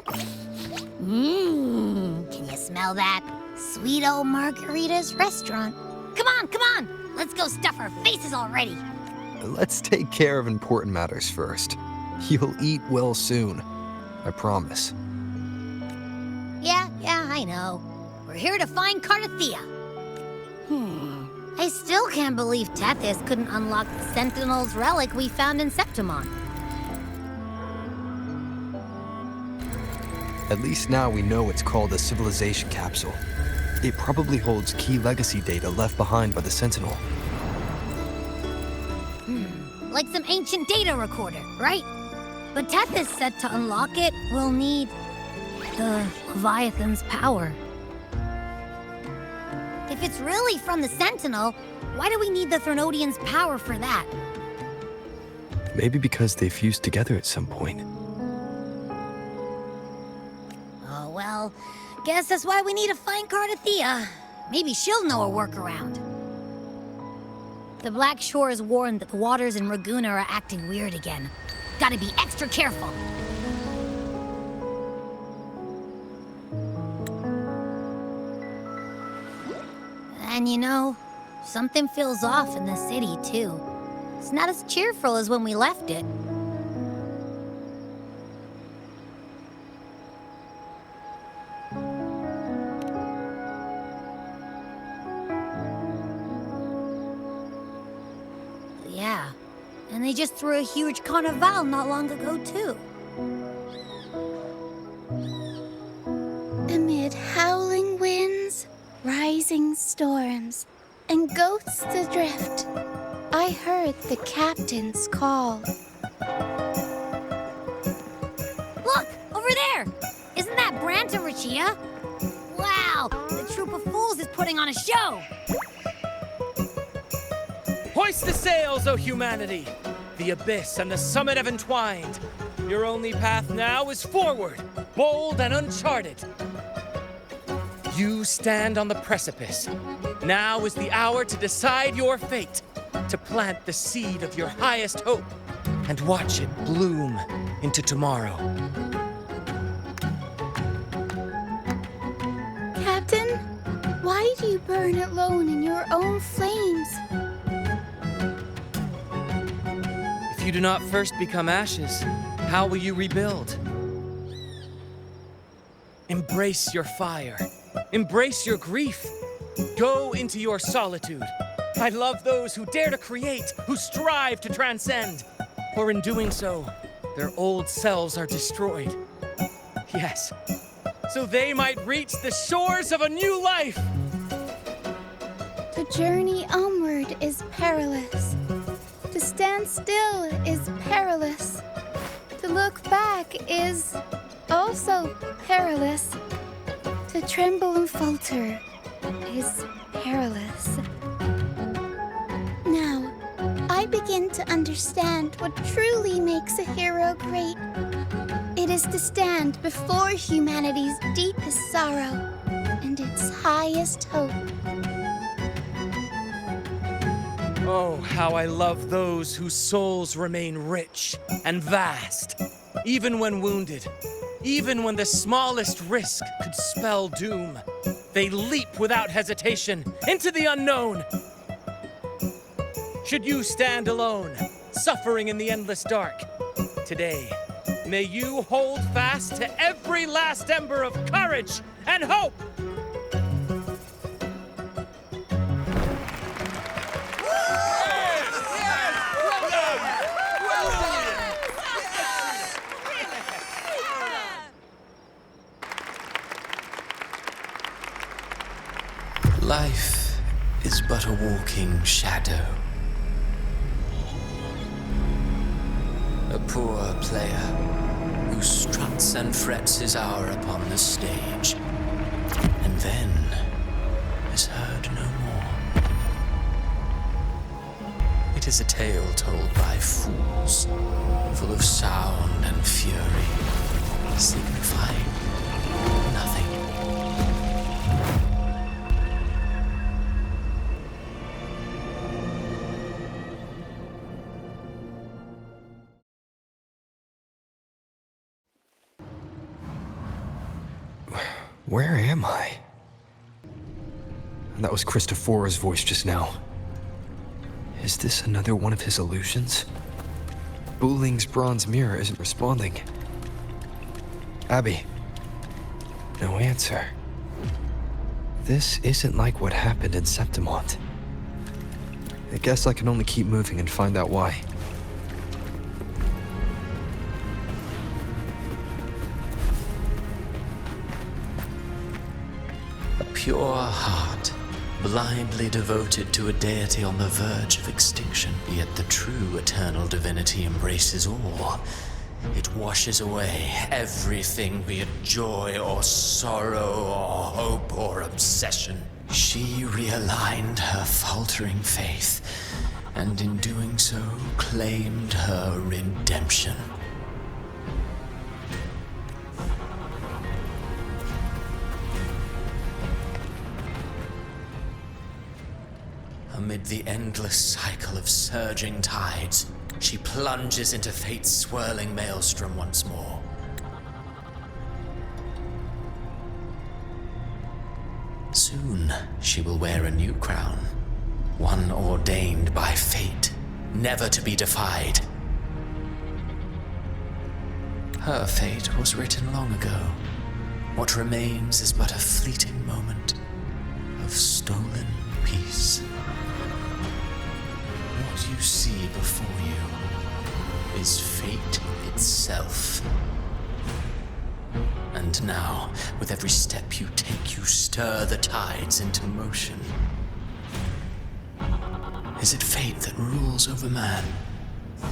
Can you smell that? Sweet old Margarita's restaurant. Come on! Let's go stuff our faces already. Let's take care of important matters first. You'll eat well soon. I promise. Yeah, I know. We're here to find cartethyia. I still can't believe Tethys couldn't unlock the Sentinel's relic we found in Septimon. At least now we know it's called a civilization capsule. It probably holds key legacy data left behind by the Sentinel. Like some ancient data recorder, right? But Tethys said to unlock it, we'll need the Leviathan's power. If it's really from the Sentinel, why do we need the Threnodian's power for that? Maybe because they fused together at some point. Oh, well, guess that's why we need to find cartethyia. Maybe she'll know a workaround. The Black Shore is warned that the waters in Raguna are acting weird again. Gotta be extra careful. And you know, something feels off in the city, too. It's not as cheerful as when we left it. Yeah, and they just threw a huge carnival not long ago, too. Amid howling winds, rising storms, and ghosts adrift, I heard the captain's call. Look, over there! Isn't that Brant and Rachia? Wow, the troop of fools is putting on a show! Hoist the sails, O humanity! The abyss and the summit have entwined. Your only path now is forward, bold and uncharted. You stand on the precipice. Now is the hour to decide your fate, to plant the seed of your highest hope, and watch it bloom into tomorrow. Captain, why do you burn alone in your own flames? If you do not first become ashes, how will you rebuild? Embrace your fire. Embrace your grief. Go into your solitude. I love those who dare to create, who strive to transcend. For in doing so, their old selves are destroyed. Yes, so they might reach the shores of a new life. The journey onward is perilous. To stand still is perilous. To look back is also perilous. To tremble and falter is perilous. Now, I begin to understand what truly makes a hero great. It is to stand before humanity's deepest sorrow and its highest hope. Oh, how I love those whose souls remain rich and vast, even when wounded. Even when the smallest risk could spell doom, they leap without hesitation into the unknown. Should you stand alone, suffering in the endless dark, today, may you hold fast to every last ember of courage and hope. Life is but a walking shadow. A poor player who struts and frets his hour upon the stage, and then is heard no more. It is a tale told by fools, full of sound and fury, signifying nothing. Where am I? That was Christophora's voice just now. Is this another one of his illusions? Buling's bronze mirror isn't responding. Abby. No answer. This isn't like what happened in Septimont. I guess I can only keep moving and find out why. A pure heart, blindly devoted to a deity on the verge of extinction. Yet the true eternal divinity embraces all. It washes away everything, be it joy or sorrow or hope or obsession. She realigned her faltering faith, and in doing so, claimed her redemption. Amid the endless cycle of surging tides, she plunges into fate's swirling maelstrom once more. Soon, she will wear a new crown, one ordained by fate, never to be defied. Her fate was written long ago. What remains is but a fleeting moment of stolen peace. What you see before you is fate itself. And now, with every step you take, you stir the tides into motion. Is it fate that rules over man,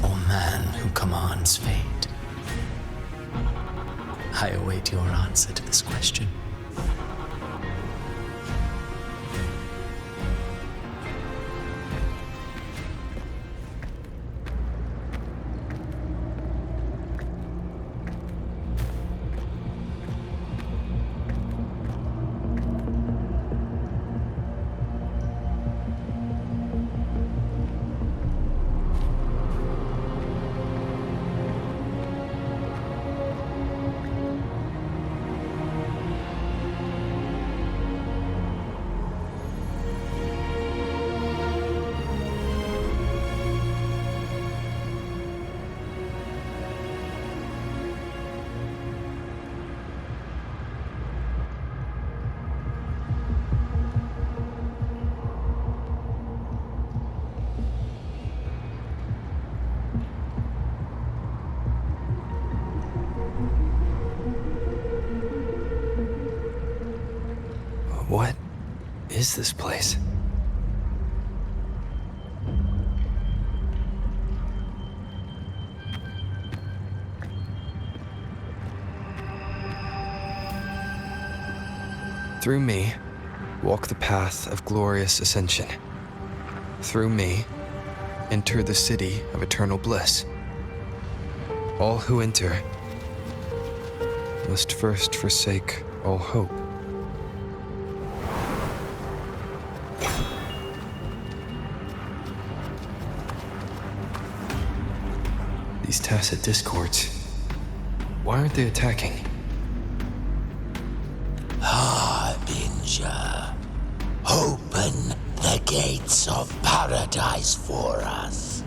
or man who commands fate? I await your answer to this question. What is this place? Through me, walk the path of glorious ascension. Through me, enter the city of eternal bliss. All who enter must first forsake all hope. These tacit discords, why aren't they attacking? Harbinger, open the gates of paradise for us.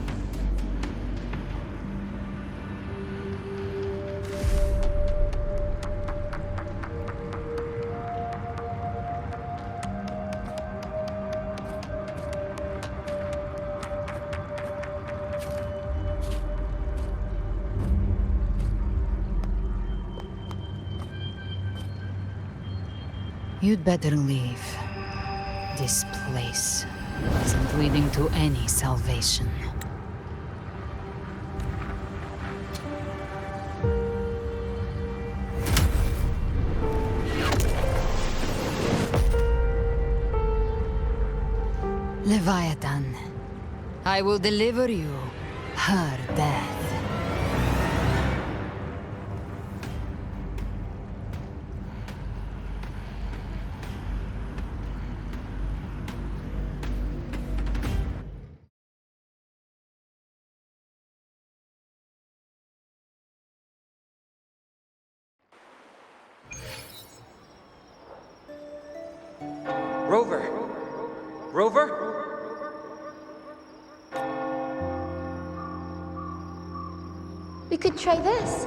You'd better leave. This place isn't leading to any salvation. Leviathan, I will deliver you her death. Rover? Rover? We could try this.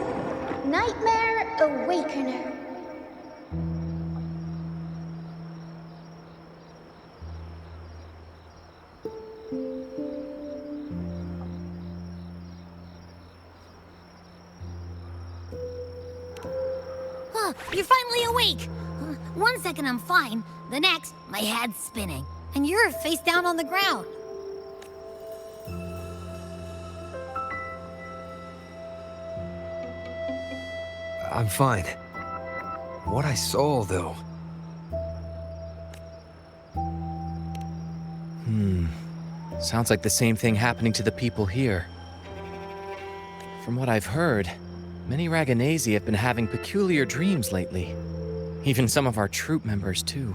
Nightmare Awakener. Huh, you're finally awake. 1 second I'm fine, the next, my head's spinning. And you're face down on the ground. I'm fine. What I saw, though. Sounds like the same thing happening to the people here. From what I've heard, many Raganesi have been having peculiar dreams lately. Even some of our troop members, too.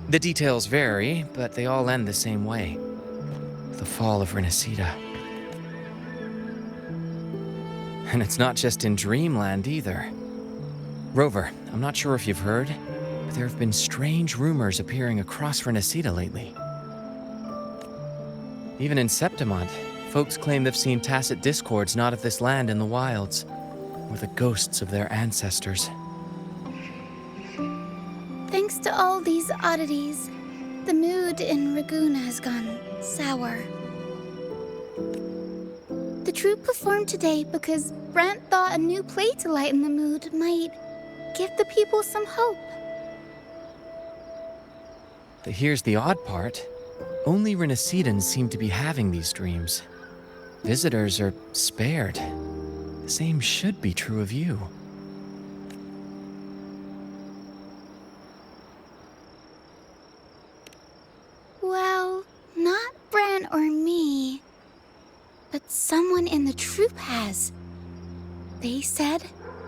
The details vary, but they all end the same way. The fall of Rinascita. And it's not just in Dreamland, either. Rover, I'm not sure if you've heard, but there have been strange rumors appearing across Rinascita lately. Even in Septimont, folks claim they've seen tacit discords not of this land in the wilds, or the ghosts of their ancestors. Thanks to all these oddities, the mood in Raguna has gone sour. The troupe performed today because Brant thought a new play to lighten the mood might give the people some hope. But here's the odd part. Only Rinascitans seem to be having these dreams. Visitors are spared. The same should be true of you. Well, not Bran or me, but someone in the troupe has. They said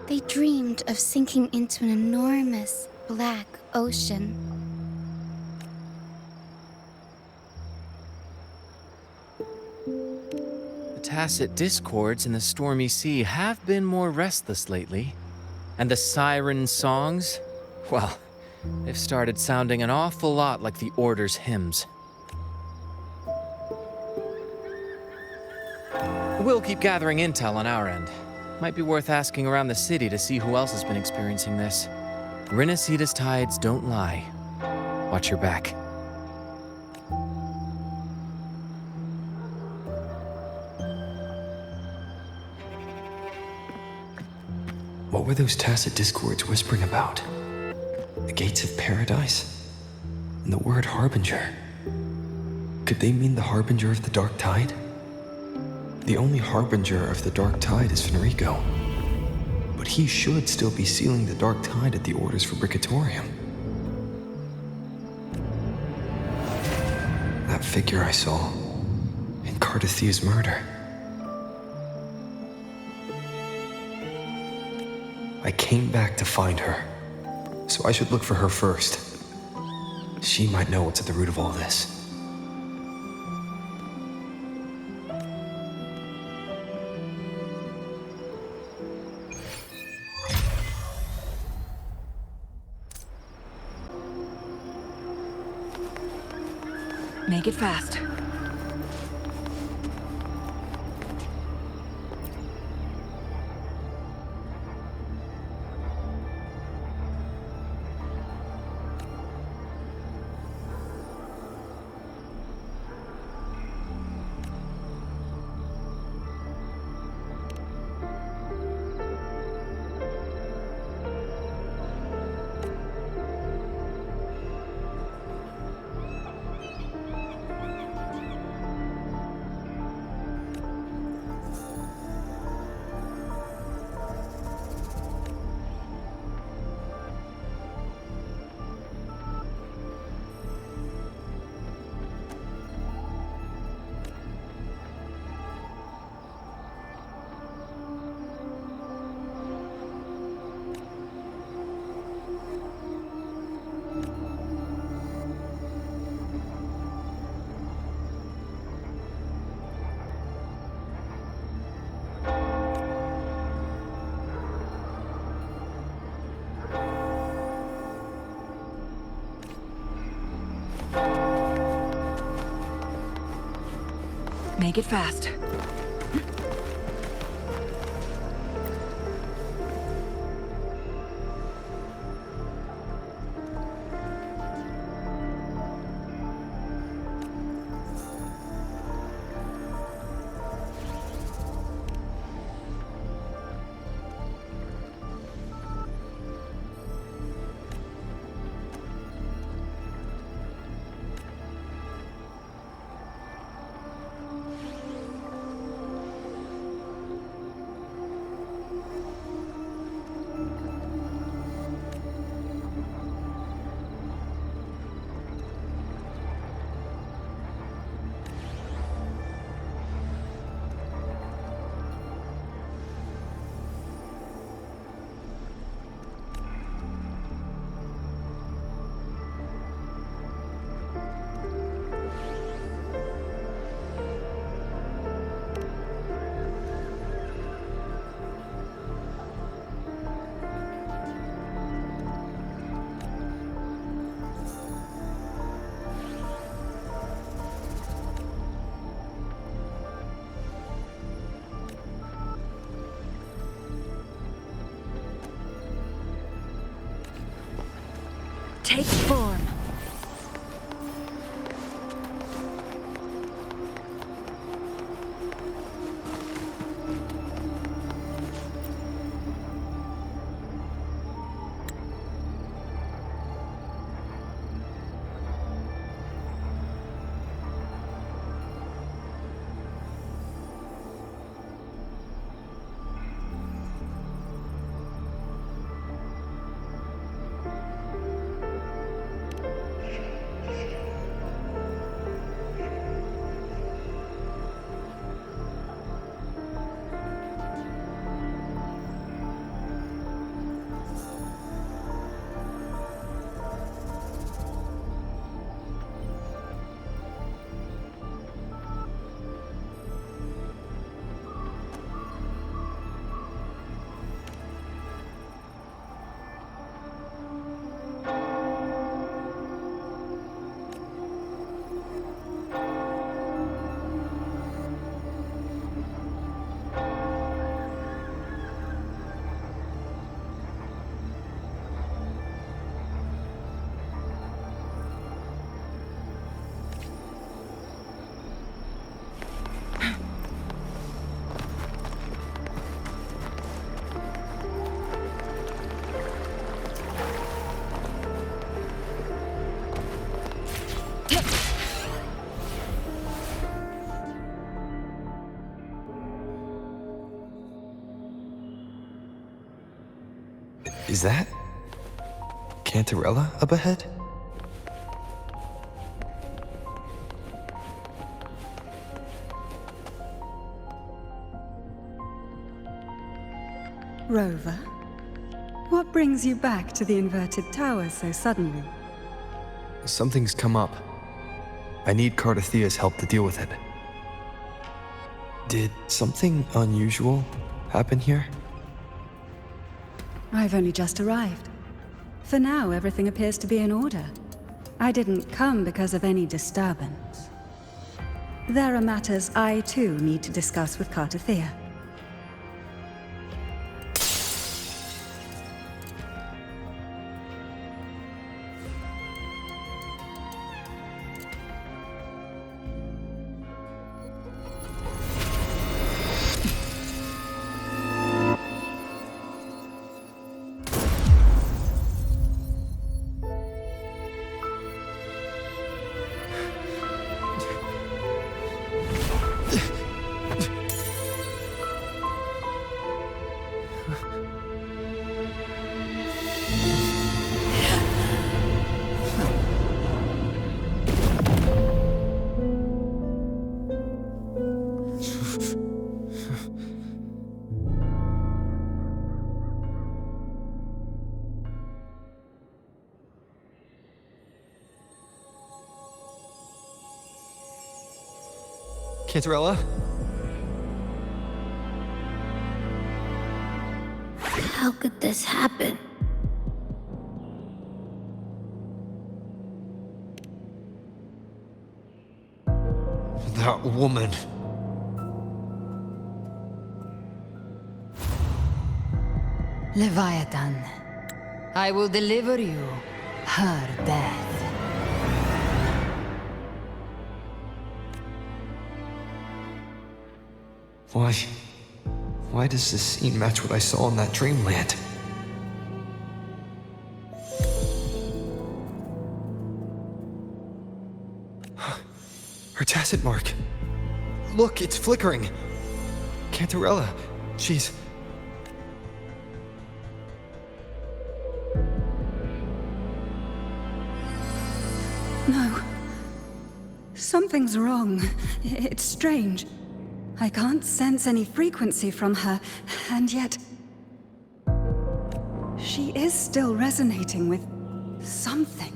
they dreamed of sinking into an enormous black ocean. The tacit discords in the stormy sea have been more restless lately. And the siren songs, well, they've started sounding an awful lot like the Order's hymns. We'll keep gathering intel on our end. Might be worth asking around the city to see who else has been experiencing this. Rinascita's tides don't lie. Watch your back. What were those tacit discords whispering about? The gates of paradise? And the word harbinger? Could they mean the harbinger of the dark tide? The only harbinger of the dark tide is Fenrico. But he should still be sealing the dark tide at the Order's Fabricatorium. That figure I saw in Cartethia's murder. I came back to find her, so I should look for her first. She might know what's at the root of all this. Make it fast. Make it fast. Take form. Is that Cantarella up ahead? Rover, what brings you back to the inverted tower so suddenly? Something's come up. I need Cartethia's help to deal with it. Did something unusual happen here? I've only just arrived. For now, everything appears to be in order. I didn't come because of any disturbance. There are matters I, too, need to discuss with cartethyia. Cantarella? How could this happen? That woman. Leviathan, I will deliver you her death. Why does this scene match what I saw in that dreamland? Her tacit mark. Look, it's flickering. Cantarella, she's... No. Something's wrong. It's strange. I can't sense any frequency from her, and yet... she is still resonating with something.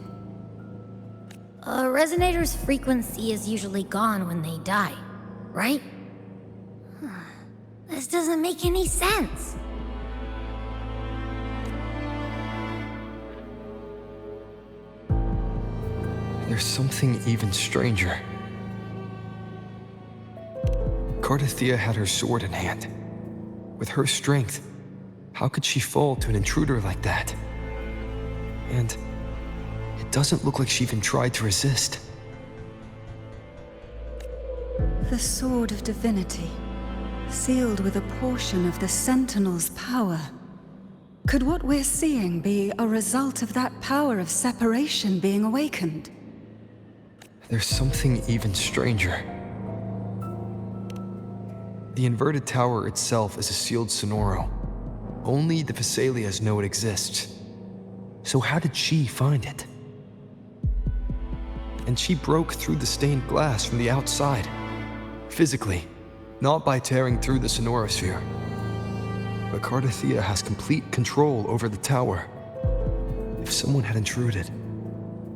A resonator's frequency is usually gone when they die, right? This doesn't make any sense. There's something even stranger. Cartethyia had her sword in hand. With her strength, how could she fall to an intruder like that? And it doesn't look like she even tried to resist. The Sword of Divinity, sealed with a portion of the Sentinel's power. Could what we're seeing be a result of that power of separation being awakened? There's something even stranger. The inverted tower itself is a sealed sonoro. Only the Thessalias know it exists. So how did she find it? And she broke through the stained glass from the outside. Physically, not by tearing through the sonorosphere. But cartethyia has complete control over the tower. If someone had intruded,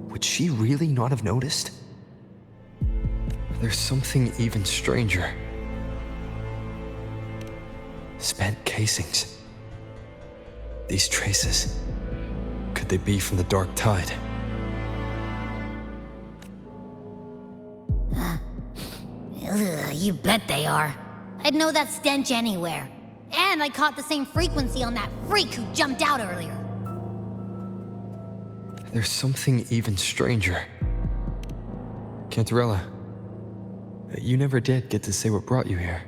would she really not have noticed? There's something even stranger. Spent casings. These traces, could they be from the dark tide? Ugh, you bet they are. I'd know that stench anywhere. And I caught the same frequency on that freak who jumped out earlier. There's something even stranger. Cantarella, you never did get to say what brought you here.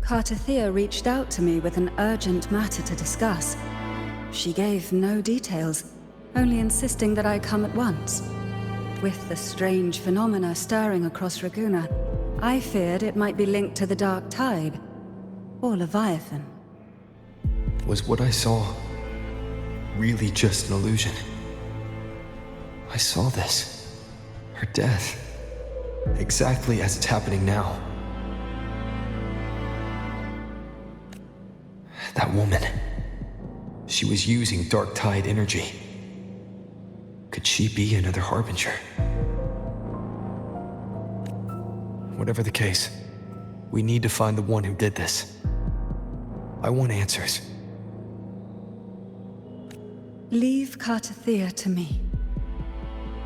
Cartethyia reached out to me with an urgent matter to discuss. She gave no details, only insisting that I come at once. With the strange phenomena stirring across Ragusa, I feared it might be linked to the dark tide, or Leviathan. Was what I saw really just an illusion? I saw this. Her death. Exactly as it's happening now. That woman. She was using dark tide energy. Could she be another harbinger? Whatever the case, we need to find the one who did this. I want answers. Leave Cartethyia to me.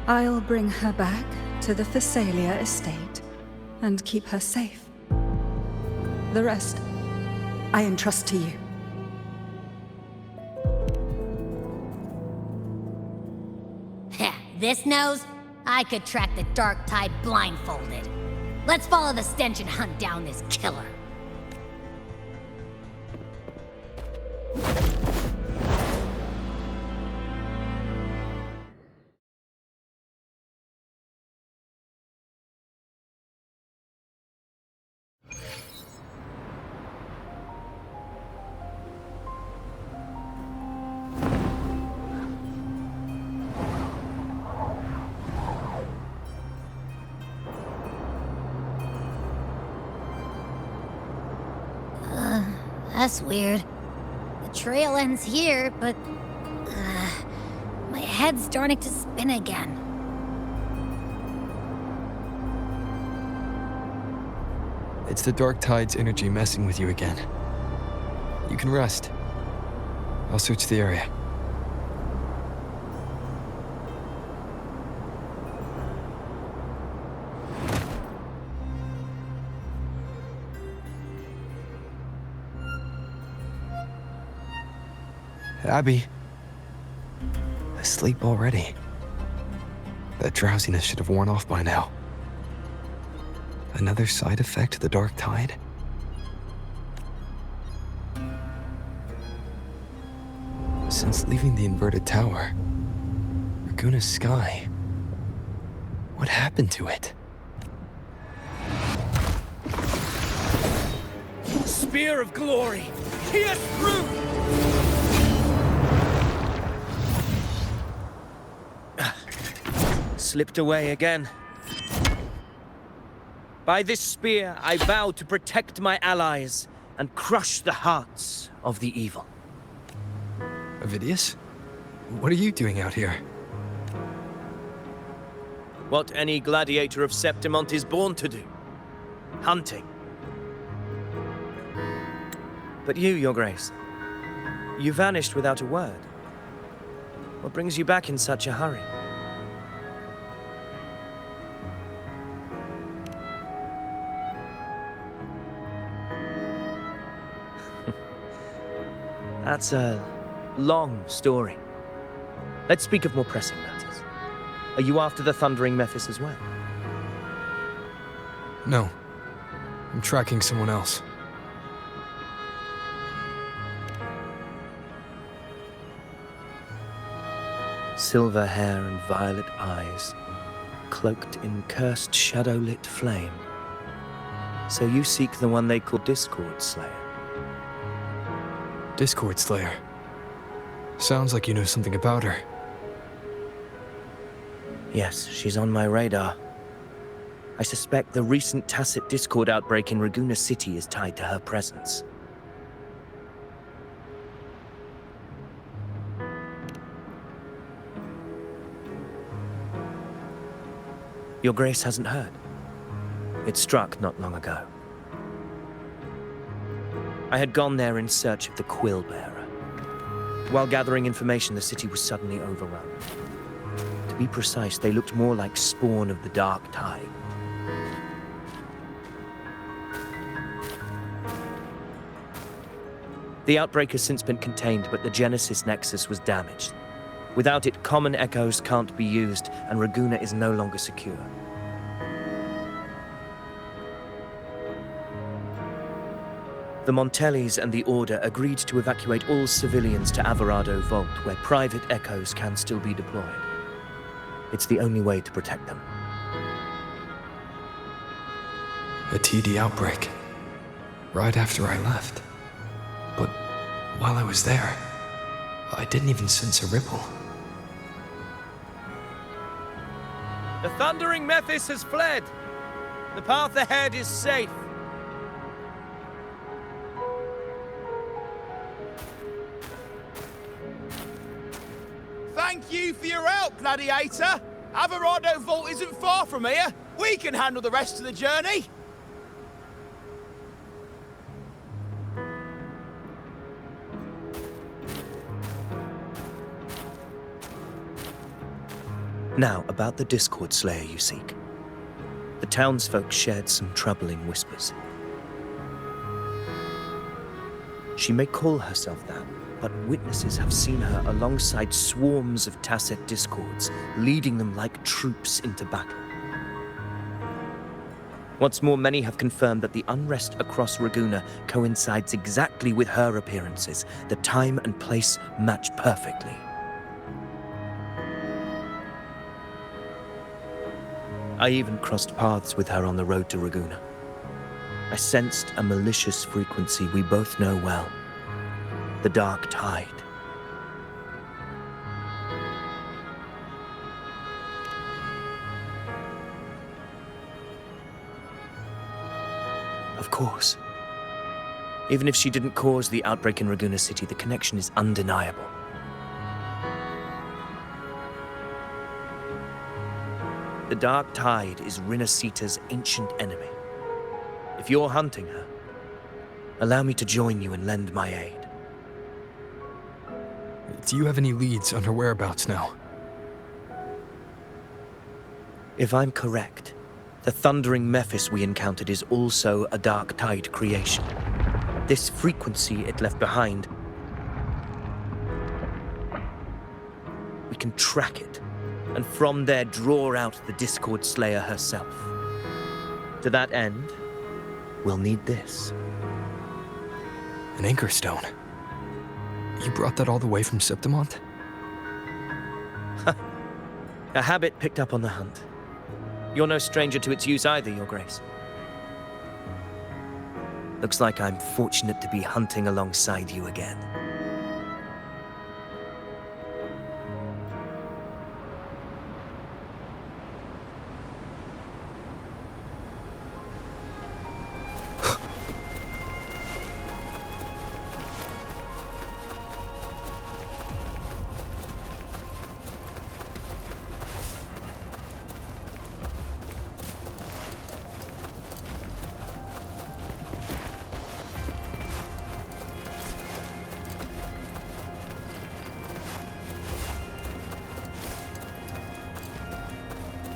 I'll bring her back to the Thessalia estate and keep her safe. The rest, I entrust to you. Heh, this nose? I could track the dark tide blindfolded. Let's follow the stench and hunt down this killer. That's weird. The trail ends here, but... my head's starting to spin again. It's the dark tide's energy messing with you again. You can rest. I'll search the area. Abby. Asleep already. That drowsiness should have worn off by now. Another side effect of the dark tide? Since leaving the inverted tower, Raguna's sky, what happened to it? Spear of glory! Pierce through! Slipped away again. By this spear, I vow to protect my allies and crush the hearts of the evil. Avidius? What are you doing out here? What any gladiator of Septimont is born to do. Hunting. But you, Your Grace, you vanished without a word. What brings you back in such a hurry? That's a long story. Let's speak of more pressing matters. Are you after the Thundering Mephis as well? No. I'm tracking someone else. Silver hair and violet eyes, cloaked in cursed shadow-lit flame. So you seek the one they call Discord Slayer. Discord Slayer. Sounds like you know something about her. Yes, she's on my radar. I suspect the recent tacit discord outbreak in Raguna City is tied to her presence. Your Grace hasn't heard. It struck not long ago. I had gone there in search of the Quill Bearer. While gathering information, the city was suddenly overrun. To be precise, they looked more like spawn of the dark tide. The outbreak has since been contained, but the Genesis Nexus was damaged. Without it, common echoes can't be used, and Raguna is no longer secure. The Montellis and the Order agreed to evacuate all civilians to Averado Vault, where private echoes can still be deployed. It's the only way to protect them. A TD outbreak. Right after I left. But while I was there, I didn't even sense a ripple. The Thundering Mephis has fled. The path ahead is safe. Thank you for your help, Gladiator. Averado Vault isn't far from here. We can handle the rest of the journey. Now, about the Discord Slayer you seek. The townsfolk shared some troubling whispers. She may call herself that, but witnesses have seen her alongside swarms of tacit discords, leading them like troops into battle. What's more, many have confirmed that the unrest across Raguna coincides exactly with her appearances. The time and place match perfectly. I even crossed paths with her on the road to Raguna. I sensed a malicious frequency we both know well. The dark tide. Of course. Even if she didn't cause the outbreak in Raguna City, the connection is undeniable. The dark tide is Rinascita's ancient enemy. If you're hunting her, allow me to join you and lend my aid. Do you have any leads on her whereabouts now? If I'm correct, the Thundering Mephis we encountered is also a dark tide creation. This frequency it left behind we can track it, and from there draw out the Discord Slayer herself. To that end, we'll need this. An anchor stone. You brought that all the way from Septimont? A habit picked up on the hunt. You're no stranger to its use either, Your Grace. Looks like I'm fortunate to be hunting alongside you again.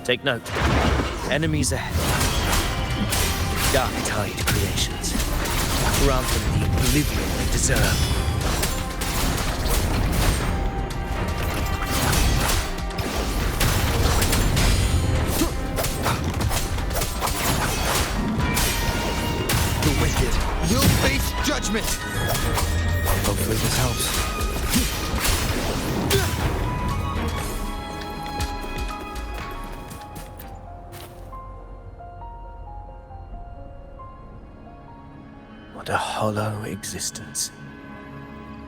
Take note. Enemies ahead. Dark Tide creations. Grant them the oblivion they deserve. The wicked will face judgment! Hopefully this helps. What a hollow existence.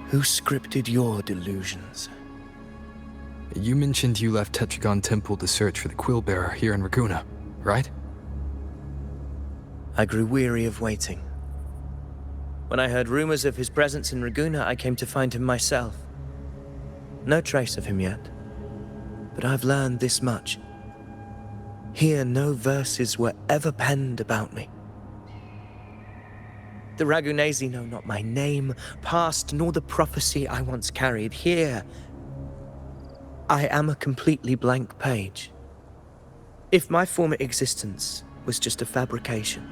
Who scripted your delusions? You mentioned you left Tetragon Temple to search for the Quill Bearer here in Raguna, right? I grew weary of waiting. When I heard rumors of his presence in Raguna, I came to find him myself. No trace of him yet, but I've learned this much. Here, no verses were ever penned about me. The Ragunesi know not my name, past, nor the prophecy I once carried. Here, I am a completely blank page. If my former existence was just a fabrication,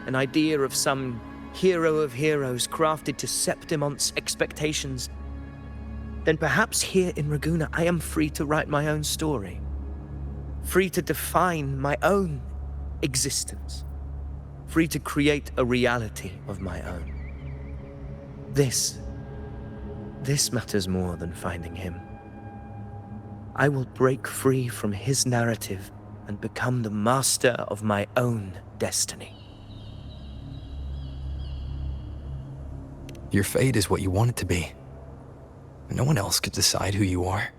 an idea of some hero of heroes crafted to Septimont's expectations, then perhaps here in Raguna I am free to write my own story, free to define my own existence, free to create a reality of my own. This matters more than finding him. I will break free from his narrative and become the master of my own destiny. Your fate is what you want it to be. No one else could decide who you are.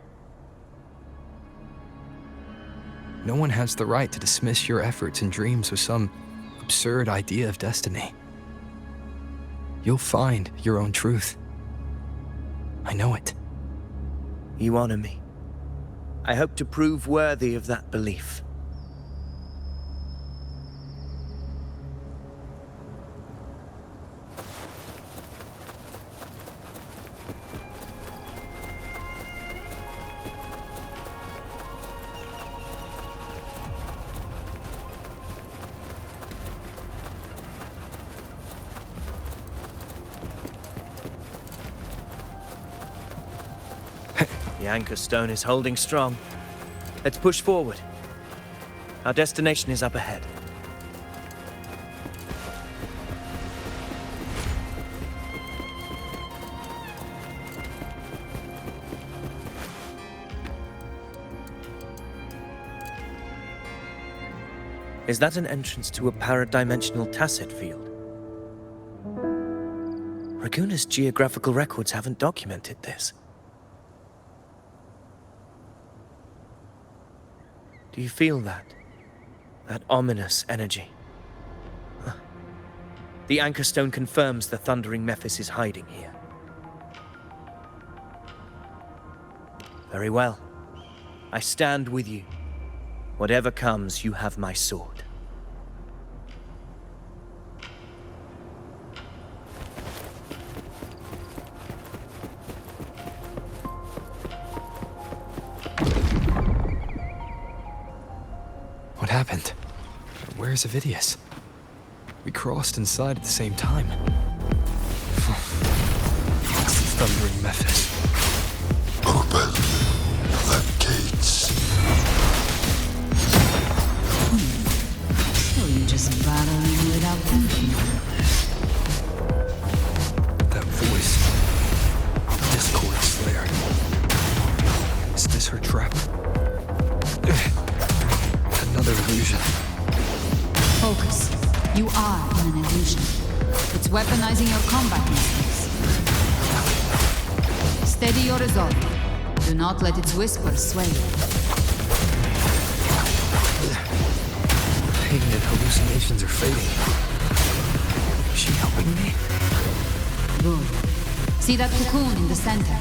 No one has the right to dismiss your efforts and dreams with some absurd idea of destiny. You'll find your own truth. I know it. You honor me. I hope to prove worthy of that belief. The anchor stone is holding strong. Let's push forward. Our destination is up ahead. Is that an entrance to a paradimensional tacit field? Raguna's geographical records haven't documented this. Do you feel that? That ominous energy? Huh. The anchor stone confirms the thundering Mephis is hiding here. Very well. I stand with you. Whatever comes, you have my sword. What happened? Where's Avidius? We crossed inside at the same time. It's the thundering Mephis. Open weaponizing your combat instincts. Steady your resolve. Do not let its whispers sway you. Pain and hallucinations are fading. Is she helping me? Good. See that cocoon in the center?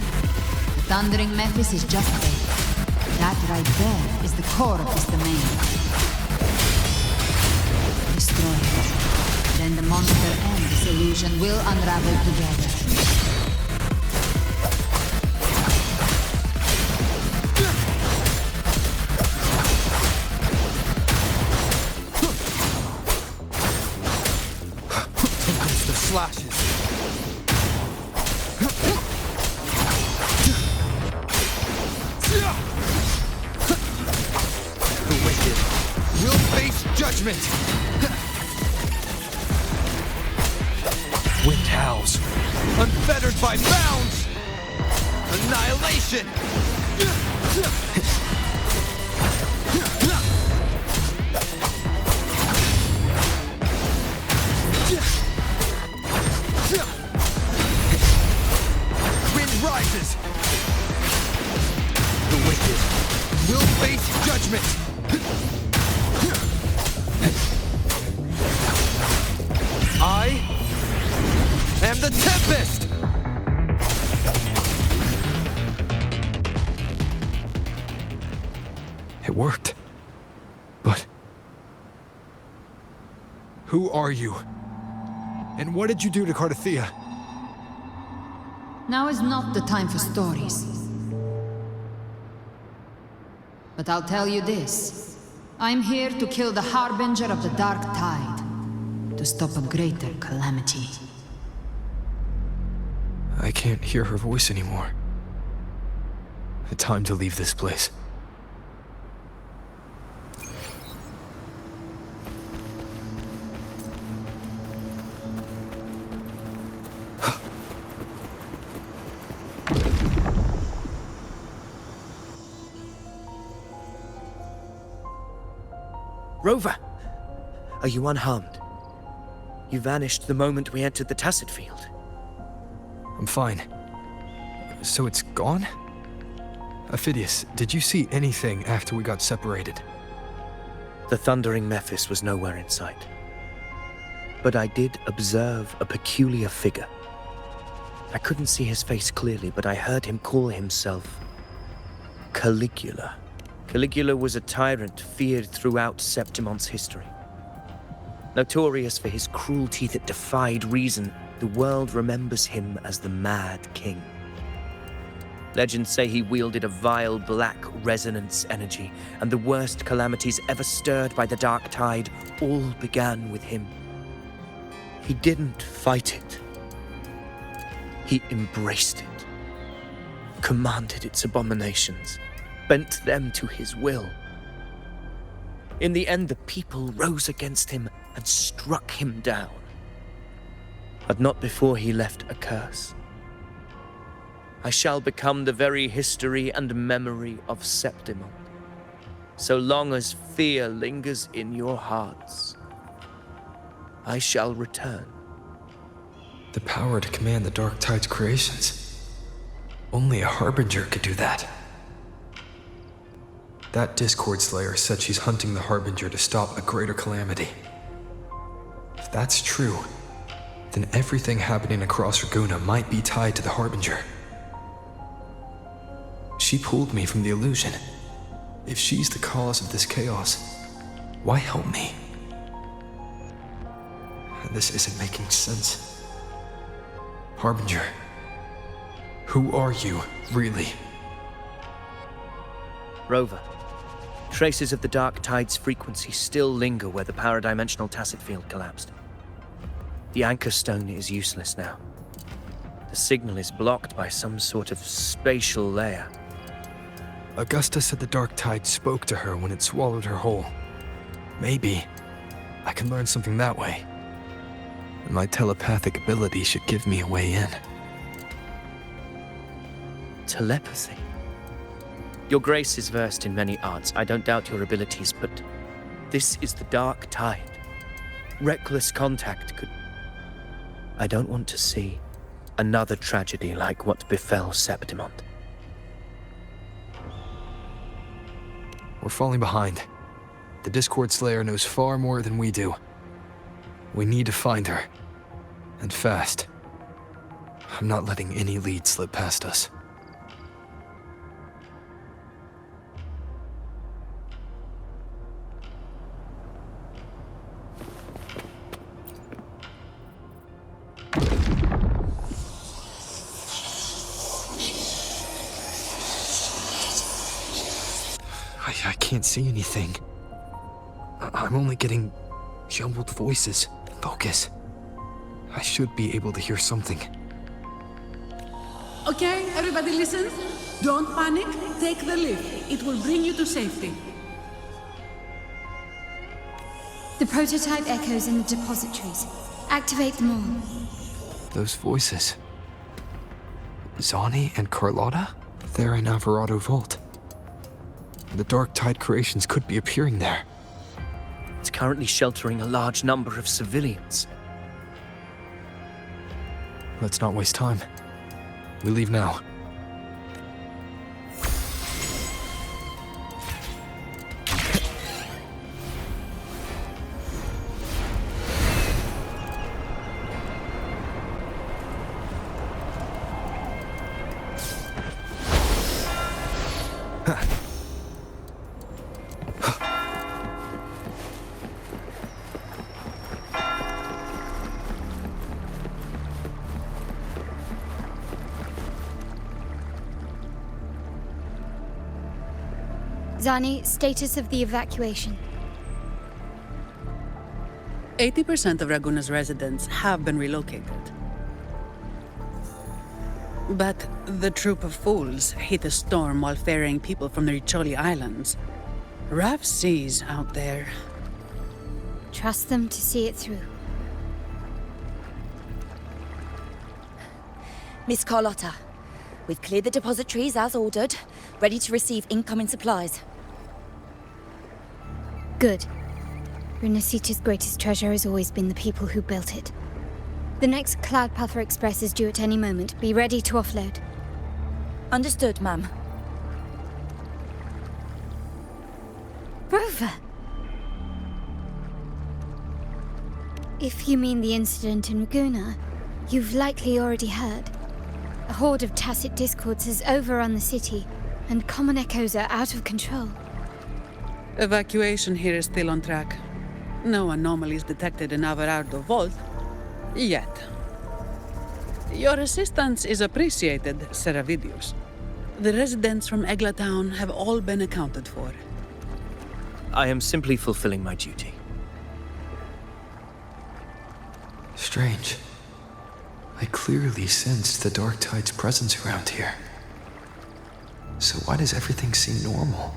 The thundering Mephis is just there. That right there is the core of this domain. Destroy it. Then the monster and this illusion will unravel together. The slashes. The wicked will face judgment. Wind howls, unfettered by bounds. Annihilation. Wind rises. The wicked will face judgment. I am the Tempest! It worked. But... who are you? And what did you do to Cartethyia? Now is not the time for stories. But I'll tell you this. I'm here to kill the Harbinger of the Dark Tide. To stop a greater calamity. I can't hear her voice anymore. Time to leave this place. Rover! Are you unharmed? You vanished the moment we entered the Tacit Field. I'm fine. So it's gone? Avidius, did you see anything after we got separated? The thundering Mephis was nowhere in sight. But I did observe a peculiar figure. I couldn't see his face clearly, but I heard him call himself Caligula. Caligula was a tyrant feared throughout Septimon's history. Notorious for his cruelty that defied reason, the world remembers him as the Mad King. Legends say he wielded a vile black resonance energy, and the worst calamities ever stirred by the Dark Tide all began with him. He didn't fight it. He embraced it, commanded its abominations, bent them to his will. In the end, the people rose against him and struck him down. But not before he left a curse. I shall become the very history and memory of Septimon. So long as fear lingers in your hearts, I shall return. The power to command the Dark Tide's creations. Only a Harbinger could do that. That Discord Slayer said she's hunting the Harbinger to stop a greater calamity. If that's true, then everything happening across Raguna might be tied to the Harbinger. She pulled me from the illusion. If she's the cause of this chaos, why help me? This isn't making sense. Harbinger, who are you, really? Rover, traces of the Dark Tide's frequency still linger where the paradimensional Tacit Field collapsed. The anchor stone is useless now. The signal is blocked by some sort of spatial layer. Augusta said the Dark Tide spoke to her when it swallowed her whole. Maybe I can learn something that way. And my telepathic ability should give me a way in. Telepathy? Your grace is versed in many arts. I don't doubt your abilities, but this is the Dark Tide. Reckless contact could... I don't want to see another tragedy like what befell Septimont. We're falling behind. The Discord Slayer knows far more than we do. We need to find her. And fast. I'm not letting any lead slip past us. I can't see anything. I'm only getting jumbled voices. Focus. I should be able to hear something. Okay, everybody listen. Don't panic. Take the lift. It will bring you to safety. The prototype echoes in the depositories. Activate them all. Those voices. Zani and Carlotta? They're in Alvarado Vault. The Dark Tide creations could be appearing there. It's currently sheltering a large number of civilians. Let's not waste time. We leave now. Zani, status of the evacuation. 80% of Raguna's residents have been relocated. But the troop of fools hit a storm while ferrying people from the Riccioli Islands. Rough seas out there. Trust them to see it through. Miss Carlotta, we've cleared the depositories as ordered, ready to receive incoming supplies. Good. Rinascita's greatest treasure has always been the people who built it. The next Cloudpuffer Express is due at any moment. Be ready to offload. Understood, ma'am. Rover! If you mean the incident in Raguna, you've likely already heard. A horde of tacit discords has overrun the city, and common echoes are out of control. Evacuation here is still on track. No anomalies detected in Alvarado Vault. Yet. Your assistance is appreciated, Sir Avidius. The residents from Eglatown have all been accounted for. I am simply fulfilling my duty. Strange. I clearly sensed the Dark Tide's presence around here. So why does everything seem normal?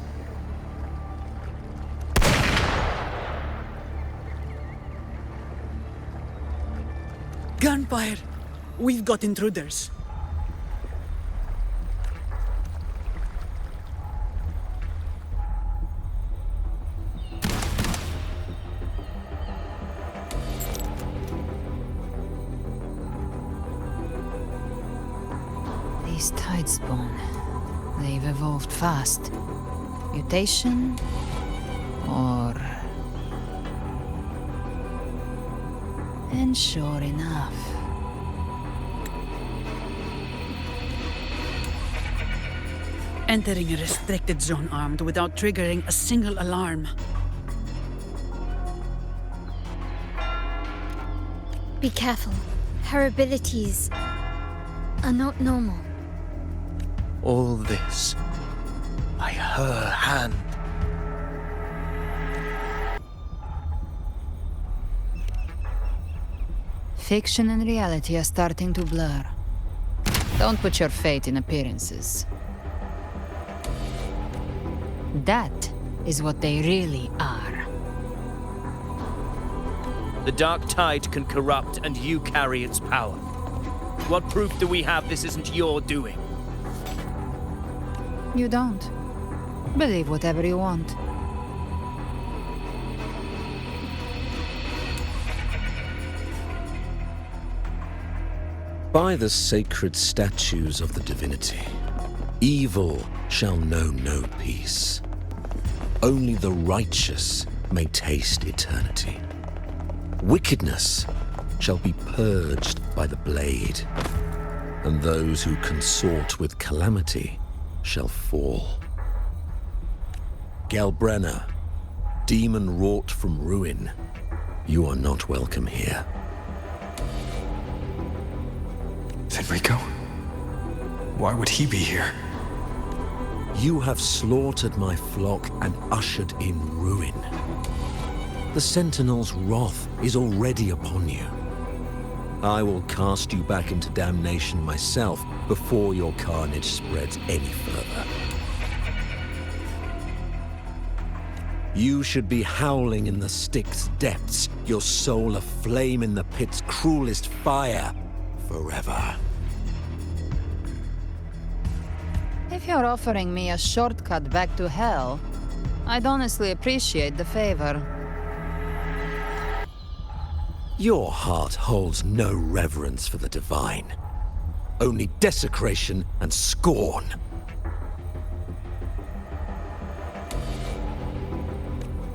Gunfire! We've got intruders. These Tidespawn, they've evolved fast. Mutation? Or... And sure enough. Entering a restricted zone armed without triggering a single alarm. Be careful. Her abilities are not normal. All this by her hand. Fiction and reality are starting to blur. Don't put your faith in appearances. That is what they really are. The Dark Tide can corrupt, and you carry its power. What proof do we have this isn't your doing? You don't. Believe whatever you want. By the sacred statues of the divinity, evil shall know no peace. Only the righteous may taste eternity. Wickedness shall be purged by the blade, and those who consort with calamity shall fall. Galbrena, demon wrought from ruin, you are not welcome here. Fenrico? Why would he be here? You have slaughtered my flock and ushered in ruin. The Sentinel's wrath is already upon you. I will cast you back into damnation myself before your carnage spreads any further. You should be howling in the Styx's depths, your soul aflame in the pit's cruelest fire, forever. If you're offering me a shortcut back to hell, I'd honestly appreciate the favor. Your heart holds no reverence for the divine, only desecration and scorn.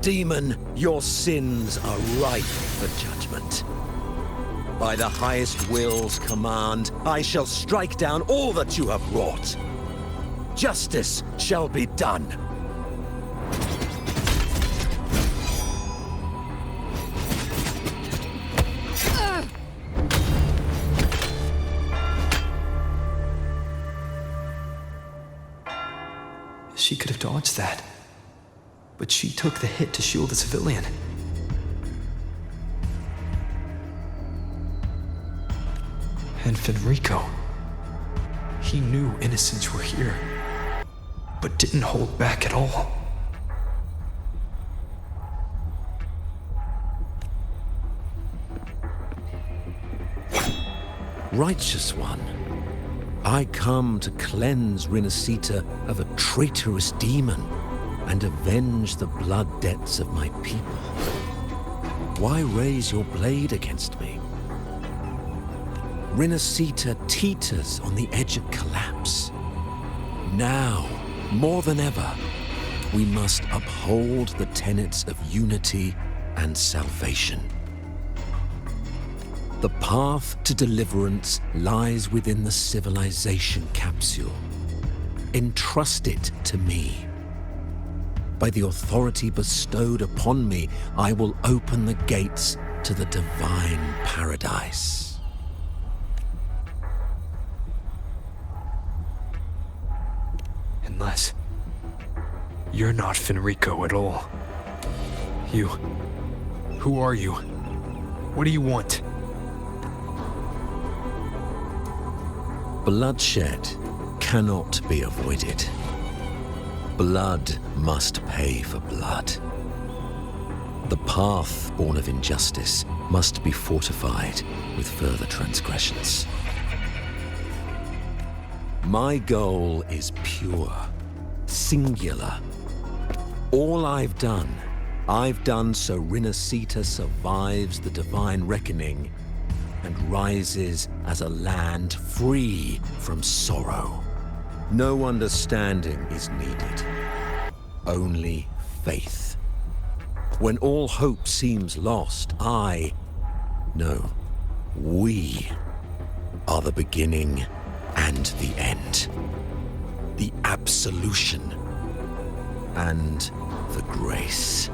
Demon, your sins are ripe for judgment. By the highest will's command, I shall strike down all that you have wrought. Justice shall be done. She could have dodged that. But she took the hit to shield the civilian. And Fenrico. He knew innocents were here, but didn't hold back at all. Righteous one, I come to cleanse Rinascita of a traitorous demon and avenge the blood debts of my people. Why raise your blade against me? Rinascita teeters on the edge of collapse. Now, more than ever, we must uphold the tenets of unity and salvation. The path to deliverance lies within the civilization capsule. Entrust it to me. By the authority bestowed upon me, I will open the gates to the divine paradise. Unless you're not Fenrico at all. Who are you? What do you want? Bloodshed cannot be avoided. Blood must pay for blood. The path born of injustice must be fortified with further transgressions. My goal is pure, singular. All I've done so Rinascita survives the divine reckoning and rises as a land free from sorrow. No understanding is needed, only faith. When all hope seems lost, we are the beginning and the end. The absolution and the grace.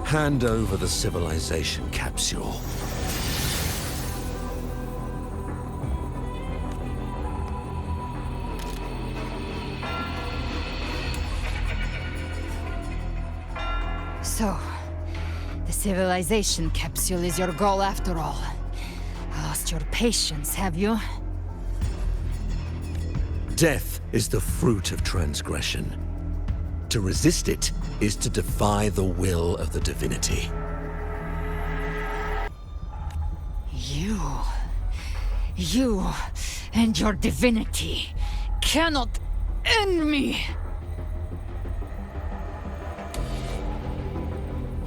Hand over the civilization capsule. So, the civilization capsule is your goal after all. Lost your patience, have you? Death is the fruit of transgression. To resist it is to defy the will of the divinity. You and your divinity cannot end me!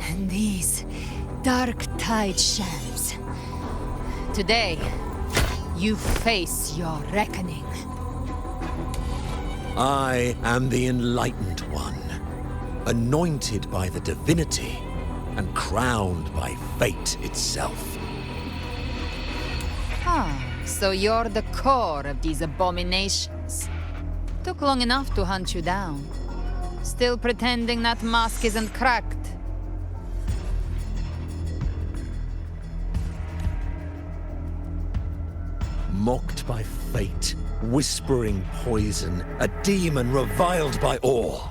And these dark tide shams Today, you face your reckoning. I am the Enlightened One, anointed by the divinity and crowned by fate itself. Ah, so you're the core of these abominations. Took long enough to hunt you down. Still pretending that mask isn't cracked. Mocked by fate, whispering poison, a demon reviled by all.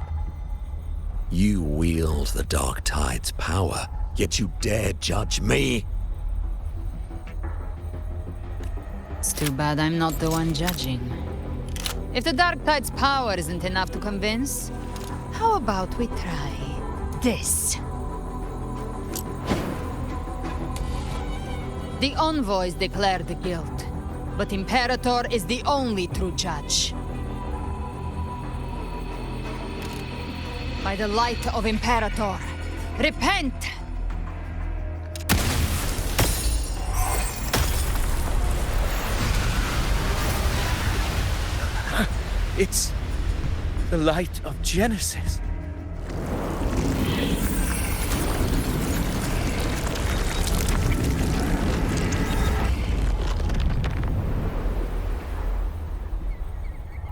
You wield the Dark Tide's power, yet you dare judge me? It's too bad I'm not the one judging. If the Dark Tide's power isn't enough to convince, how about we try this? The envoys declare the guilt, but Imperator is the only true judge. By the light of Imperator, repent! It's the light of Genesis.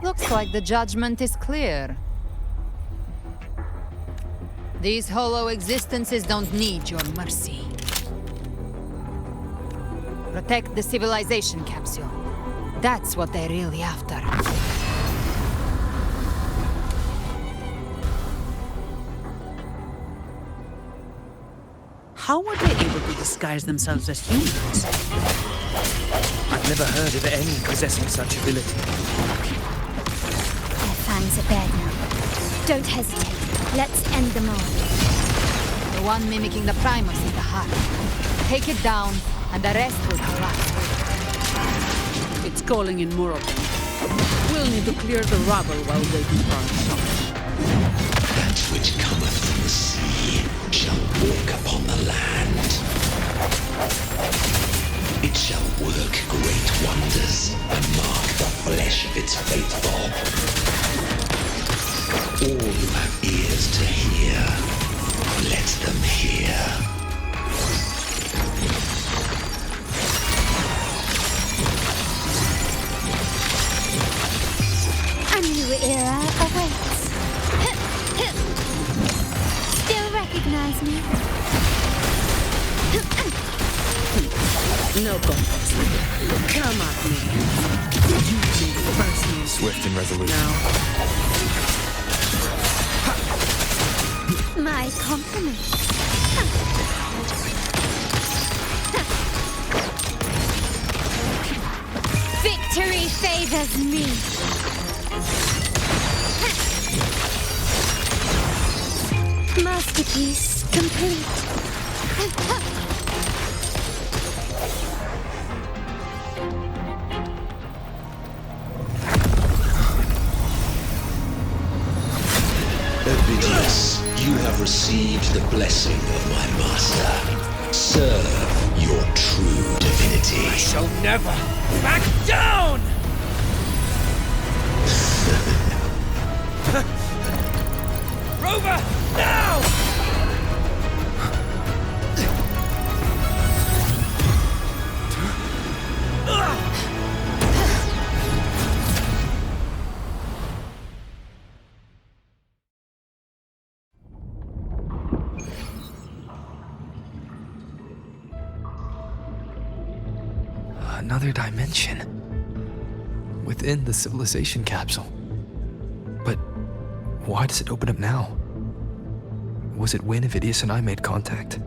Looks like the judgment is clear. These hollow existences don't need your mercy. Protect the civilization capsule. That's what they're really after. How were they able to disguise themselves as humans? I've never heard of any possessing such ability. Their fangs are bared now. Don't hesitate. Let's end them all. The one mimicking the Primus is the heart. Take it down, and the rest will collapse. It's calling in more of them. We'll need to clear the rubble while waiting for our shot. That which cometh from the sea shall walk upon the land. It shall work great wonders and mark the flesh of its faithful. All who have ears to hear, let them hear. A new era awaits. Still recognize me? No contest. Come at me. You made it first move. Swift and resolute. My compliments. Victory favors me. Masterpiece complete. Avidius, you have received the blessing of my master. Serve your true divinity. I shall never back down! Rover, now! Another dimension. Within the civilization capsule. But why does it open up now? Was it when Avidius and I made contact?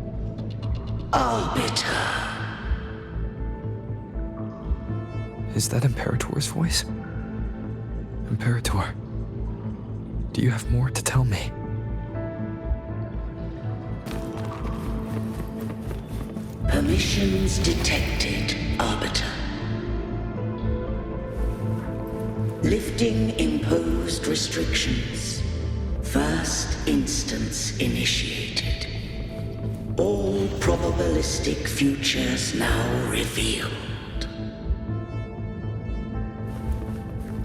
Arbiter. Is that Imperator's voice? Imperator, do you have more to tell me? Permissions detected, Arbiter. Lifting imposed restrictions. First instance initiated. All probabilistic futures now revealed.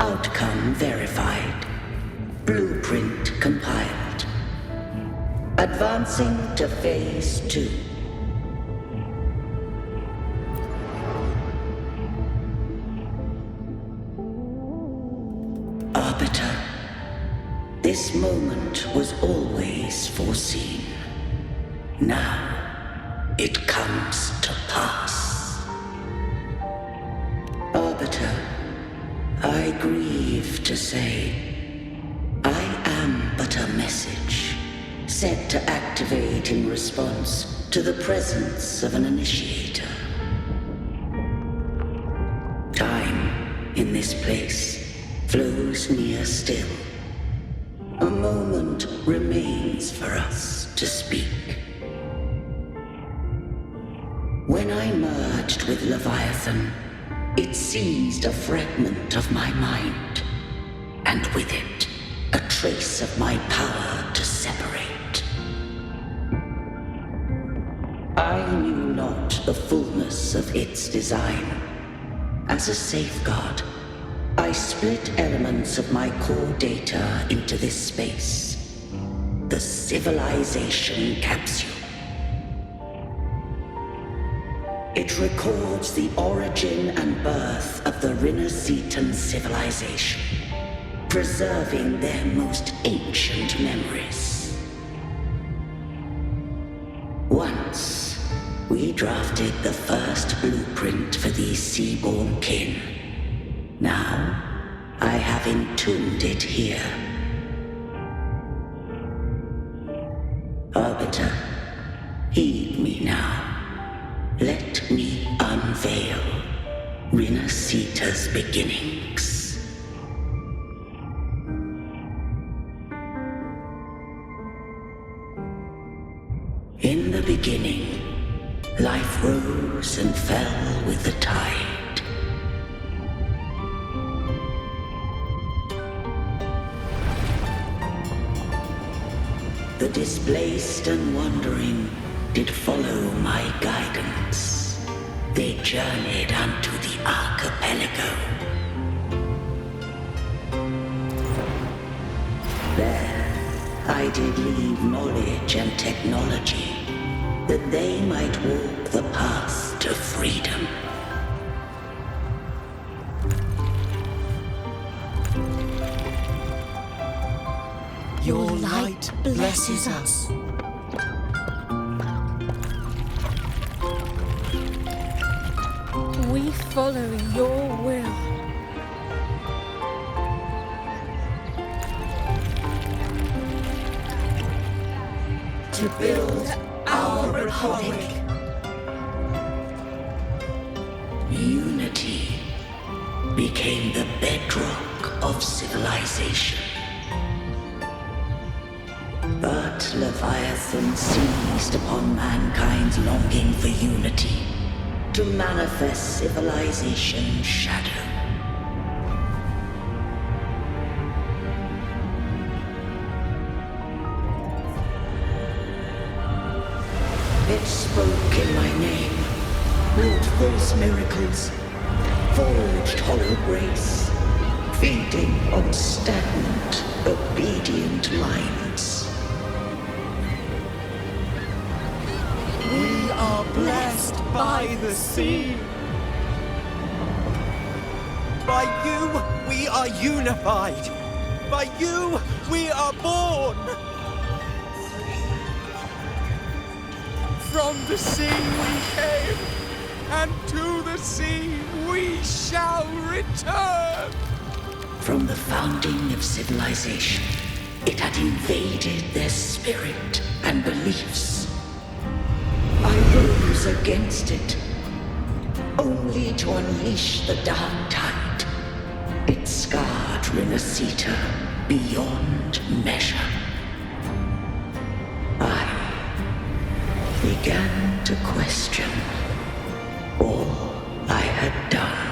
Outcome verified. Blueprint compiled. Advancing to Phase 2. Arbiter, this moment was always foreseen. Now, it comes to pass. Arbiter, I grieve to say, I am but a message, set to activate in response to the presence of an initiator. Time, in this place, flows near still. A moment remains for us to speak. When I merged with Leviathan, it seized a fragment of my mind, and with it, a trace of my power to separate. I knew not the fullness of its design. As a safeguard, I split elements of my core data into this space, the civilization capsule. It records the origin and birth of the Rinascitan civilization, preserving their most ancient memories. Once, we drafted the first blueprint for these seaborn kin. Now, I have entombed it here. Arbiter, heed me now. Let me unveil Rinascita's beginnings. In the beginning, life rose and fell with the tide. The displaced and wandering did follow my guidance. They journeyed unto the archipelago. There, I did leave knowledge and technology, that they might walk the path to freedom. Your light blesses us. We follow your will. To build our republic. Unity became the bedrock of civilization. But Leviathan seized upon mankind's longing for unity to manifest civilization's shadow. It spoke in my name, wrought false miracles, forged hollow grace, feeding on stagnant, obedient minds. We are blessed by the sea. By you, we are unified. By you, we are born. From the sea we came, and to the sea we shall return. From the founding of civilization, it had invaded their spirit and beliefs. I rose against it, only to unleash the dark tide. It scarred Rinascita beyond measure. I began to question all I had done.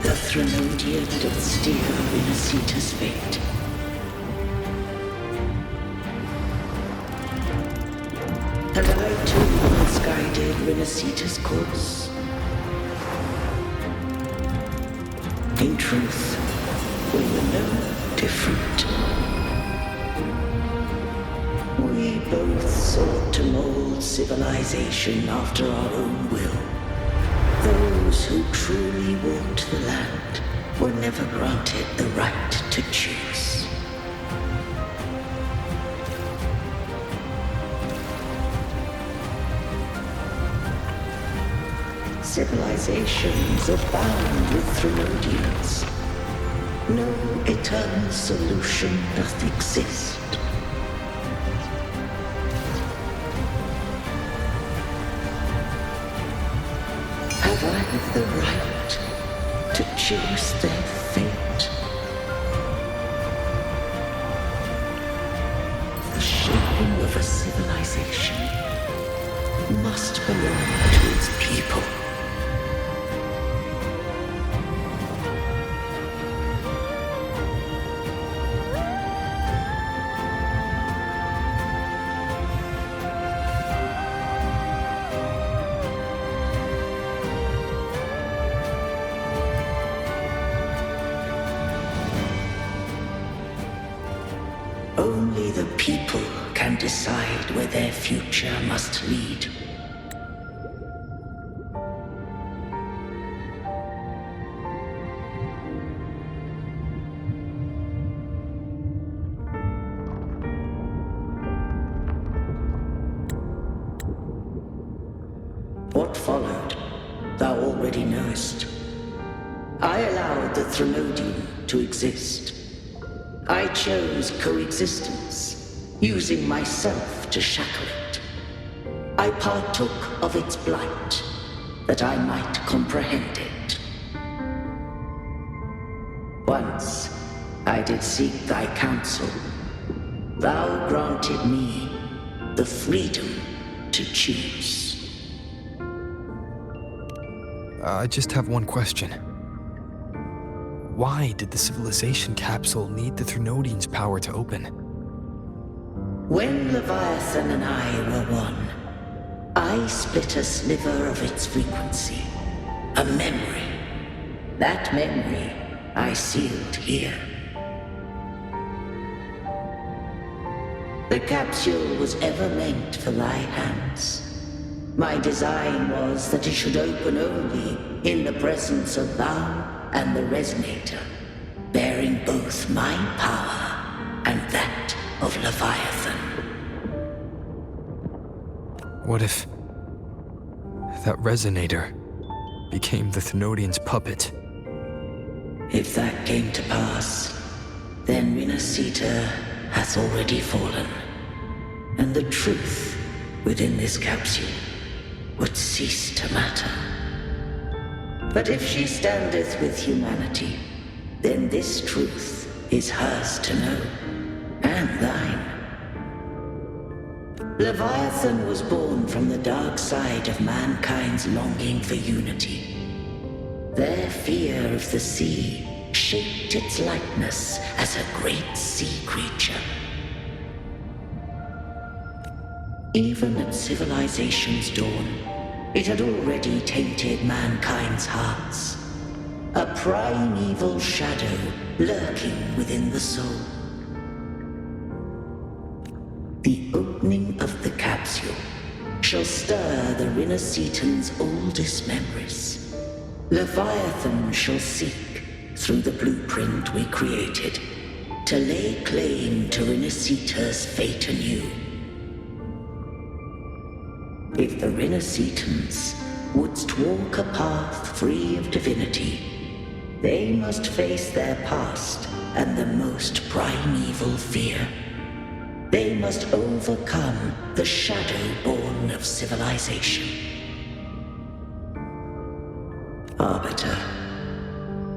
The threnodian doth steer Rinascita's fate. And I too once guided Rinascita Rinascita's course. In truth, we were no different. We both sought to mold civilization after our own will. Those who truly walked the land were never granted the right to choose. Civilizations abound with threnodians. No eternal solution doth exist. Have I the right to choose their fate? The shaping of a civilization must belong to its people. Only the people can decide where their future must lead. What followed, thou already knowest. I allowed the threnodian to exist. I chose coexistence, using myself to shackle it. I partook of its blight, that I might comprehend it. Once I did seek thy counsel. Thou granted me the freedom to choose. I just have one question. Why did the civilization capsule need the Threnodian's power to open? When Leviathan and I were one, I split a sliver of its frequency. A memory. That memory I sealed here. The capsule was ever meant for thy hands. My design was that it should open only in the presence of thou and the resonator, bearing both my power and that of Leviathan. What if that resonator became the Threnodian's puppet? If that came to pass, then Rinascita hath already fallen, and the truth within this capsule would cease to matter. But if she standeth with humanity, then this truth is hers to know, and thine. Leviathan was born from the dark side of mankind's longing for unity. Their fear of the sea shaped its likeness as a great sea creature. Even at civilization's dawn, it had already tainted mankind's hearts. A primeval shadow lurking within the soul. The opening of the capsule shall stir the Rinascitan's oldest memories. Leviathan shall seek, through the blueprint we created, to lay claim to Rinascita's fate anew. If the Rinascitans wouldst walk a path free of divinity, they must face their past and the most primeval fear. They must overcome the shadow born of civilization. Arbiter,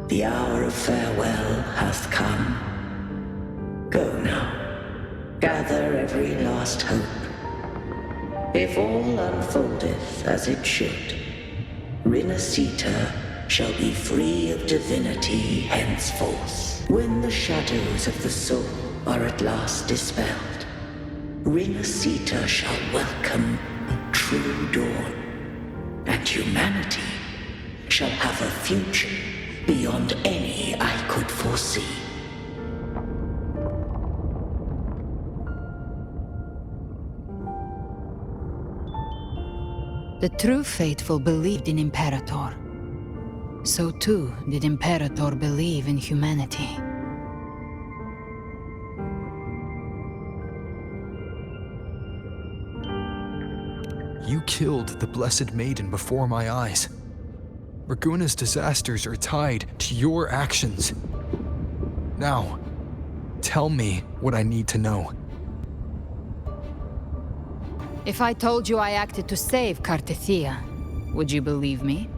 the hour of farewell hath come. Go now, gather every last hope. If all unfoldeth as it should, Rinascita shall be free of divinity henceforth. When the shadows of the soul are at last dispelled, Rinascita shall welcome a true dawn. and humanity shall have a future beyond any I could foresee. The true faithful believed in Imperator. So too did Imperator believe in humanity. You killed the Blessed Maiden before my eyes. Raguna's disasters are tied to your actions. Now, tell me what I need to know. If I told you I acted to save Cartethyia, would you believe me?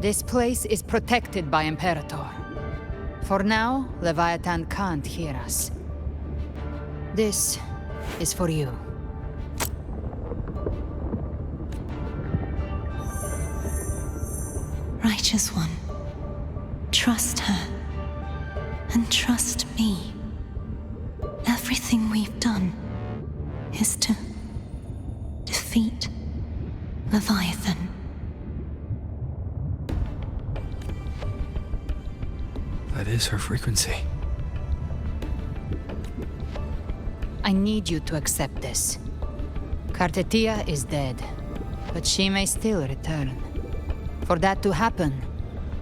This place is protected by Imperator. For now, Leviathan can't hear us. This is for you. Righteous One, trust her, and trust me. Everything we've done is to defeat Leviathan. That is her frequency. I need you to accept this. Cartethyia is dead, but she may still return. For that to happen,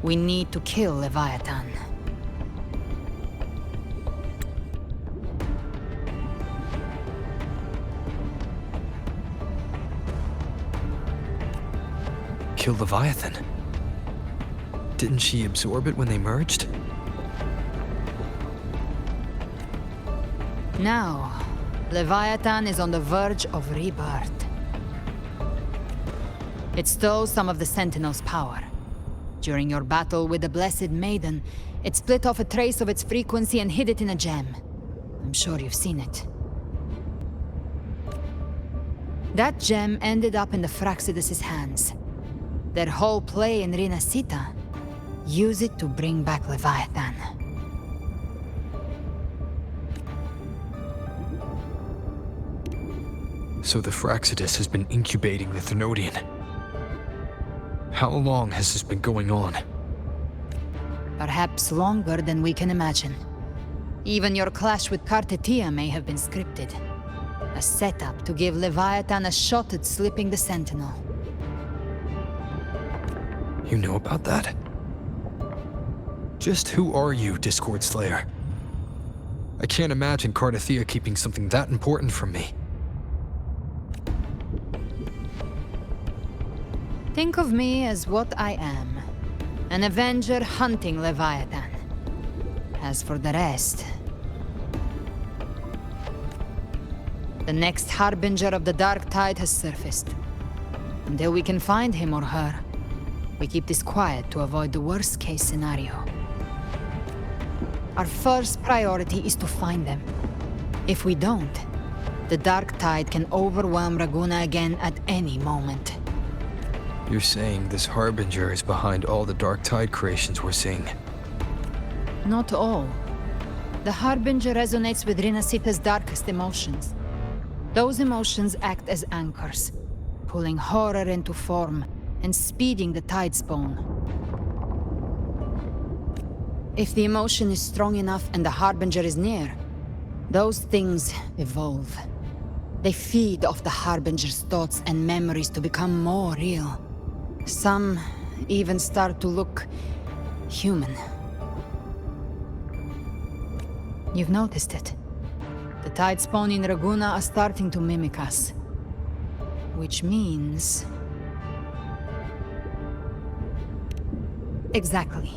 we need to kill Leviathan. Kill Leviathan? Didn't she absorb it when they merged? Now, Leviathan is on the verge of rebirth. It stole some of the Sentinel's power. During your battle with the Blessed Maiden, it split off a trace of its frequency and hid it in a gem. I'm sure you've seen it. That gem ended up in the Fraxidus' hands. Their whole play in Rinascita, use it to bring back Leviathan. So the Fraxidus has been incubating the Threnodian. How long has this been going on? Perhaps longer than we can imagine. Even your clash with Cartethyia may have been scripted. A setup to give Leviathan a shot at slipping the Sentinel. You know about that? Just who are you, Discord Slayer? I can't imagine Cartethyia keeping something that important from me. Think of me as what I am. An Avenger hunting Leviathan. As for the rest... The next Harbinger of the Dark Tide has surfaced. Until we can find him or her, we keep this quiet to avoid the worst-case scenario. Our first priority is to find them. If we don't, the Dark Tide can overwhelm Raguna again at any moment. You're saying this Harbinger is behind all the Dark Tide creations we're seeing? Not all. The Harbinger resonates with Rinascita's darkest emotions. Those emotions act as anchors, pulling horror into form and speeding the tide spawn. If the emotion is strong enough and the Harbinger is near, those things evolve. They feed off the Harbinger's thoughts and memories to become more real. Some even start to look human. You've noticed it. The tide spawn in Raguna are starting to mimic us. Which means... Exactly.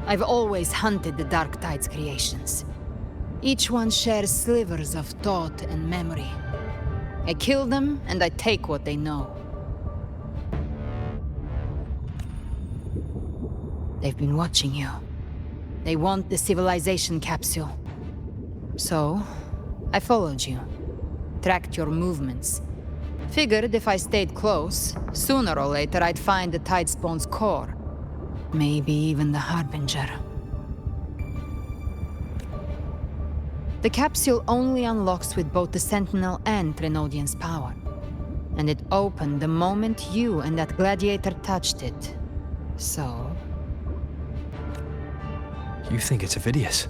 I've always hunted the Dark Tide's creations. Each one shares slivers of thought and memory. I kill them, and I take what they know. They've been watching you. They want the civilization capsule. So, I followed you. Tracked your movements. Figured if I stayed close, sooner or later I'd find the Tide Spawn's core. Maybe even the Harbinger. The capsule only unlocks with both the Sentinel and Threnodian's power. And it opened the moment you and that gladiator touched it. So... You think it's avidius.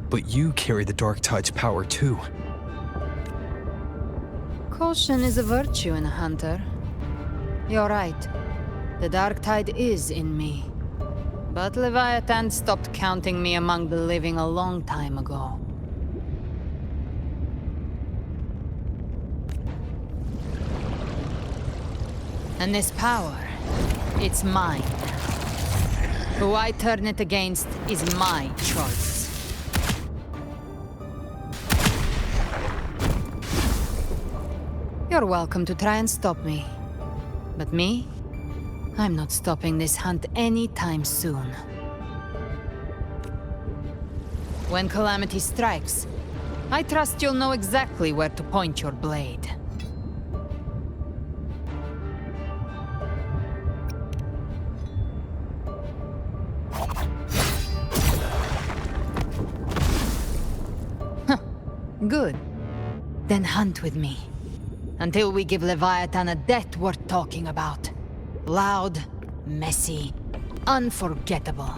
But you carry the Dark Tide's power too. Caution is a virtue in a hunter. You're right. The Dark Tide is in me. But Leviathan stopped counting me among the living a long time ago. And this power, it's mine. Who I turn it against is my choice. You're welcome to try and stop me. But me? I'm not stopping this hunt anytime soon. When calamity strikes, I trust you'll know exactly where to point your blade. Good. Then hunt with me. Until we give Leviathan a death worth talking about. Loud, messy, unforgettable.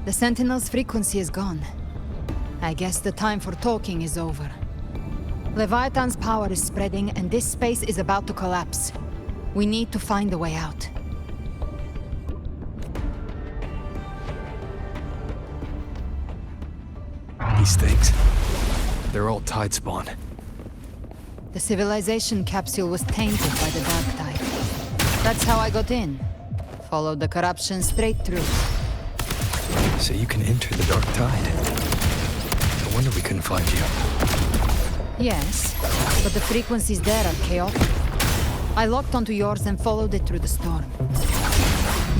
The Sentinel's frequency is gone. I guess the time for talking is over. Leviathan's power is spreading, and this space is about to collapse. We need to find a way out. These things, they're all tide spawn. The civilization capsule was tainted by the Dark Tide. That's how I got in. Followed the corruption straight through. So you can enter the Dark Tide. No wonder we couldn't find you. Yes, but the frequencies there are chaotic. I locked onto yours and followed it through the storm.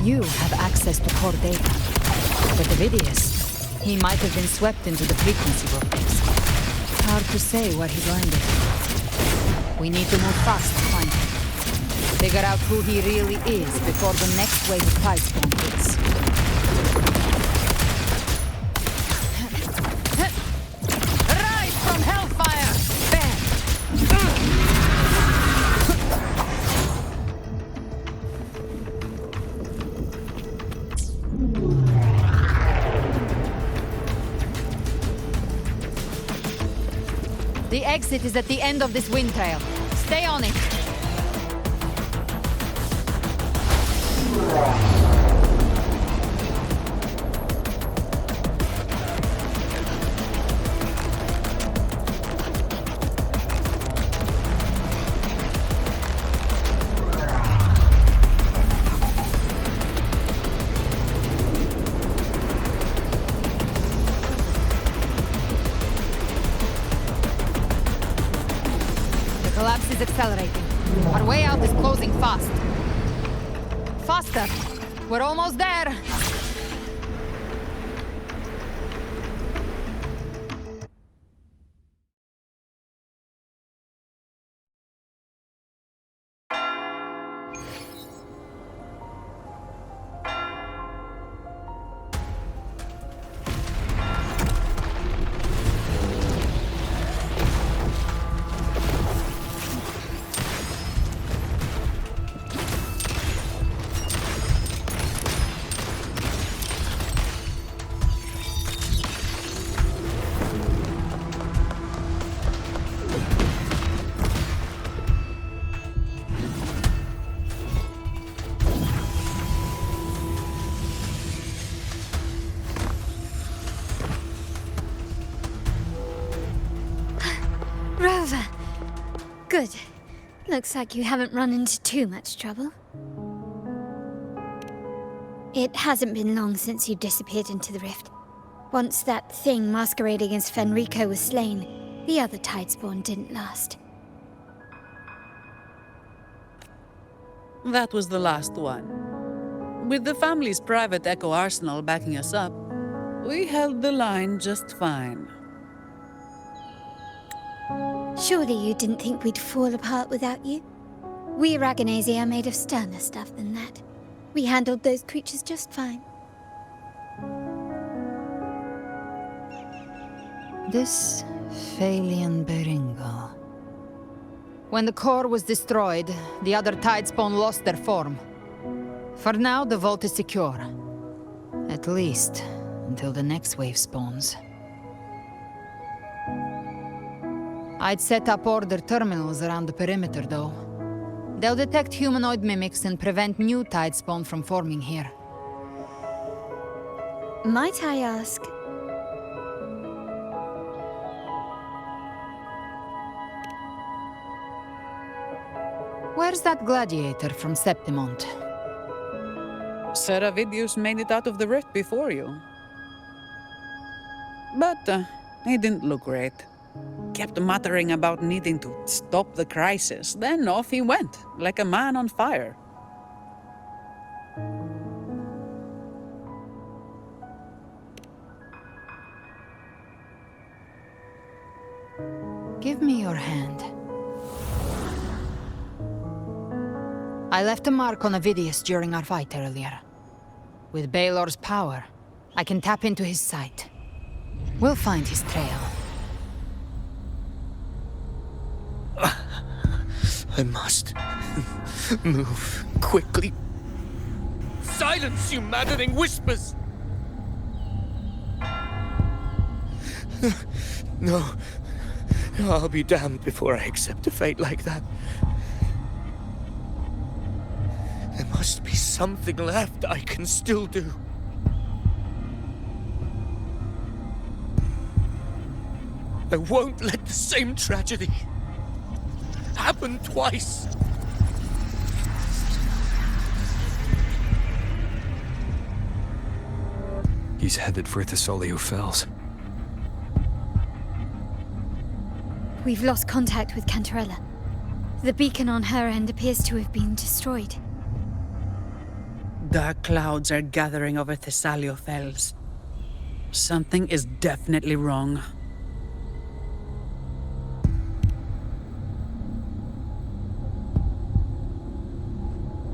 You have access to core data. But avidius, he might have been swept into the frequency vortex. Hard to say where he landed. We need to move fast to find him. Figure out who he really is before the next wave of tide storm hits. Rise from hellfire! Bam! The exit is at the end of this wind trail. Stay on it. Collapse is accelerating. Our way out is closing fast. Faster! We're almost there! Rover! Good. Looks like you haven't run into too much trouble. It hasn't been long since you disappeared into the rift. Once that thing masquerading as Fenrico was slain, the other Tidespawn didn't last. That was the last one. With the family's private Echo arsenal backing us up, we held the line just fine. Surely you didn't think we'd fall apart without you? We Raganese are made of sterner stuff than that. We handled those creatures just fine. This Phalian Beringal. When the core was destroyed, the other Tidespawn lost their form. For now, the vault is secure. At least, until the next wave spawns. I'd set up order terminals around the perimeter, though. They'll detect humanoid mimics and prevent new Tidespawn from forming here. Might I ask? Where's that gladiator from Septimont? Avidius made it out of the rift before you. But he didn't look great. Kept muttering about needing to stop the crisis, then off he went, like a man on fire. Give me your hand. I left a mark on Avidius during our fight earlier. With Baelor's power, I can tap into his sight. We'll find his trail. I must move quickly. Silence, you maddening whispers! No. I'll be damned before I accept a fate like that. There must be something left I can still do. I won't let the same tragedy happen twice. He's headed for Thessalio Fells. We've lost contact with Cantarella. The beacon on her end appears to have been destroyed. Dark clouds are gathering over Thessalio Fells. Something is definitely wrong.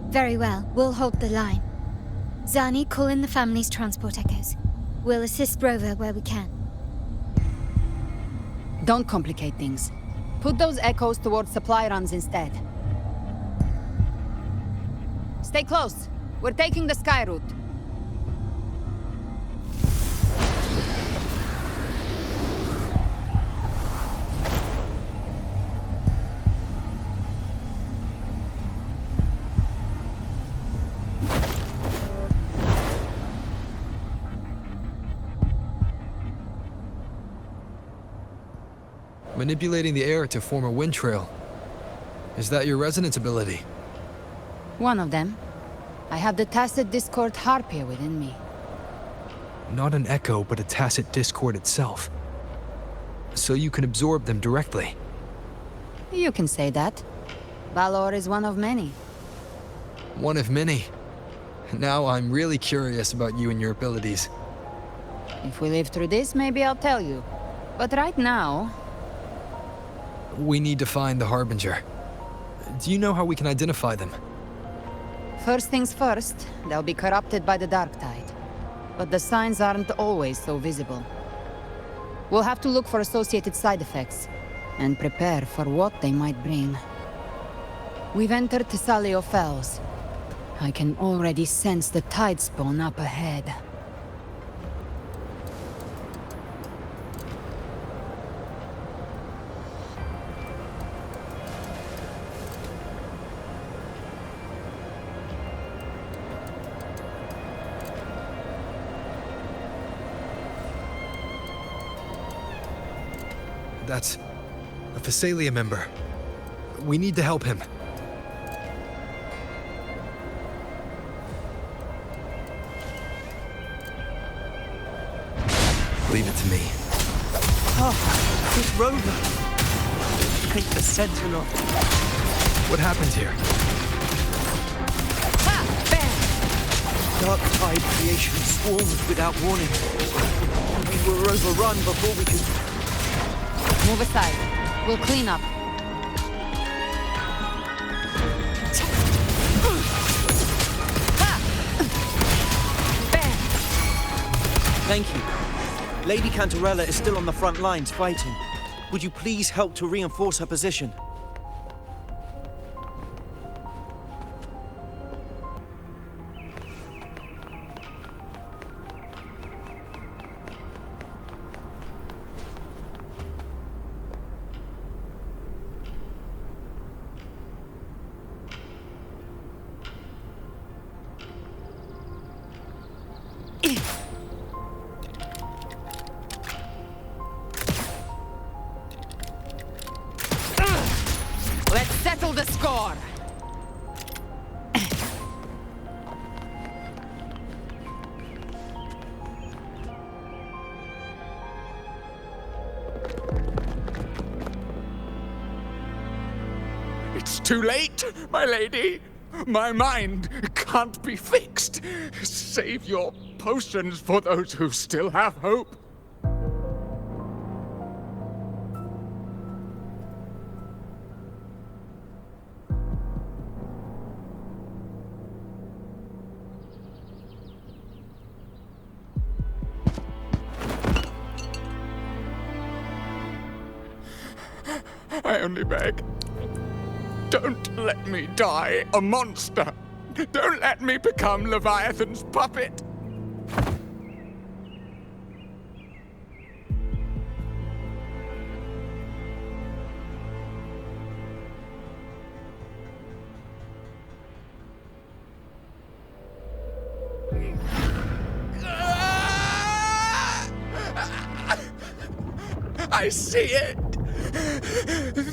Very well, we'll hold the line. Zani, call in the family's transport echoes. We'll assist Rover where we can. Don't complicate things. Put those echoes towards supply runs instead. Stay close. We're taking the sky route. Manipulating the air to form a wind trail. Is that your resonance ability? One of them. I have the tacit discord harpia within me. Not an echo, but a tacit discord itself. So you can absorb them directly. You can say that. Balor is one of many. One of many. Now I'm really curious about you and your abilities. If we live through this, maybe I'll tell you. But right now... We need to find the Harbinger. Do you know how we can identify them? First things first, they'll be corrupted by the dark tide. But the signs aren't always so visible. We'll have to look for associated side effects, and prepare for what they might bring. We've entered Thessalio Fells. I can already sense the Tidespawn up ahead. That's a Thessalia member. We need to help him. Leave it to me. Oh, this rover. Ain't the sentinel. What happened here? Dark tide creation swarmed without warning. We were overrun before we could... Move aside. We'll clean up. Thank you. Lady Cantarella is still on the front lines fighting. Would you please help to reinforce her position? Let's settle the score! It's too late, my lady. My mind can't be fixed. Save your potions for those who still have hope. I only beg. Don't let me die a monster. Don't let me become Leviathan's puppet. I see it.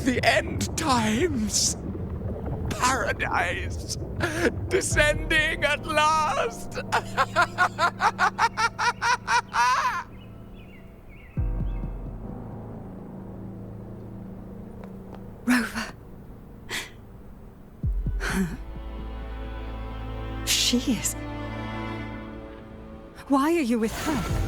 The end times. Paradise. Descending at last. Rover. She is. Why are you with her?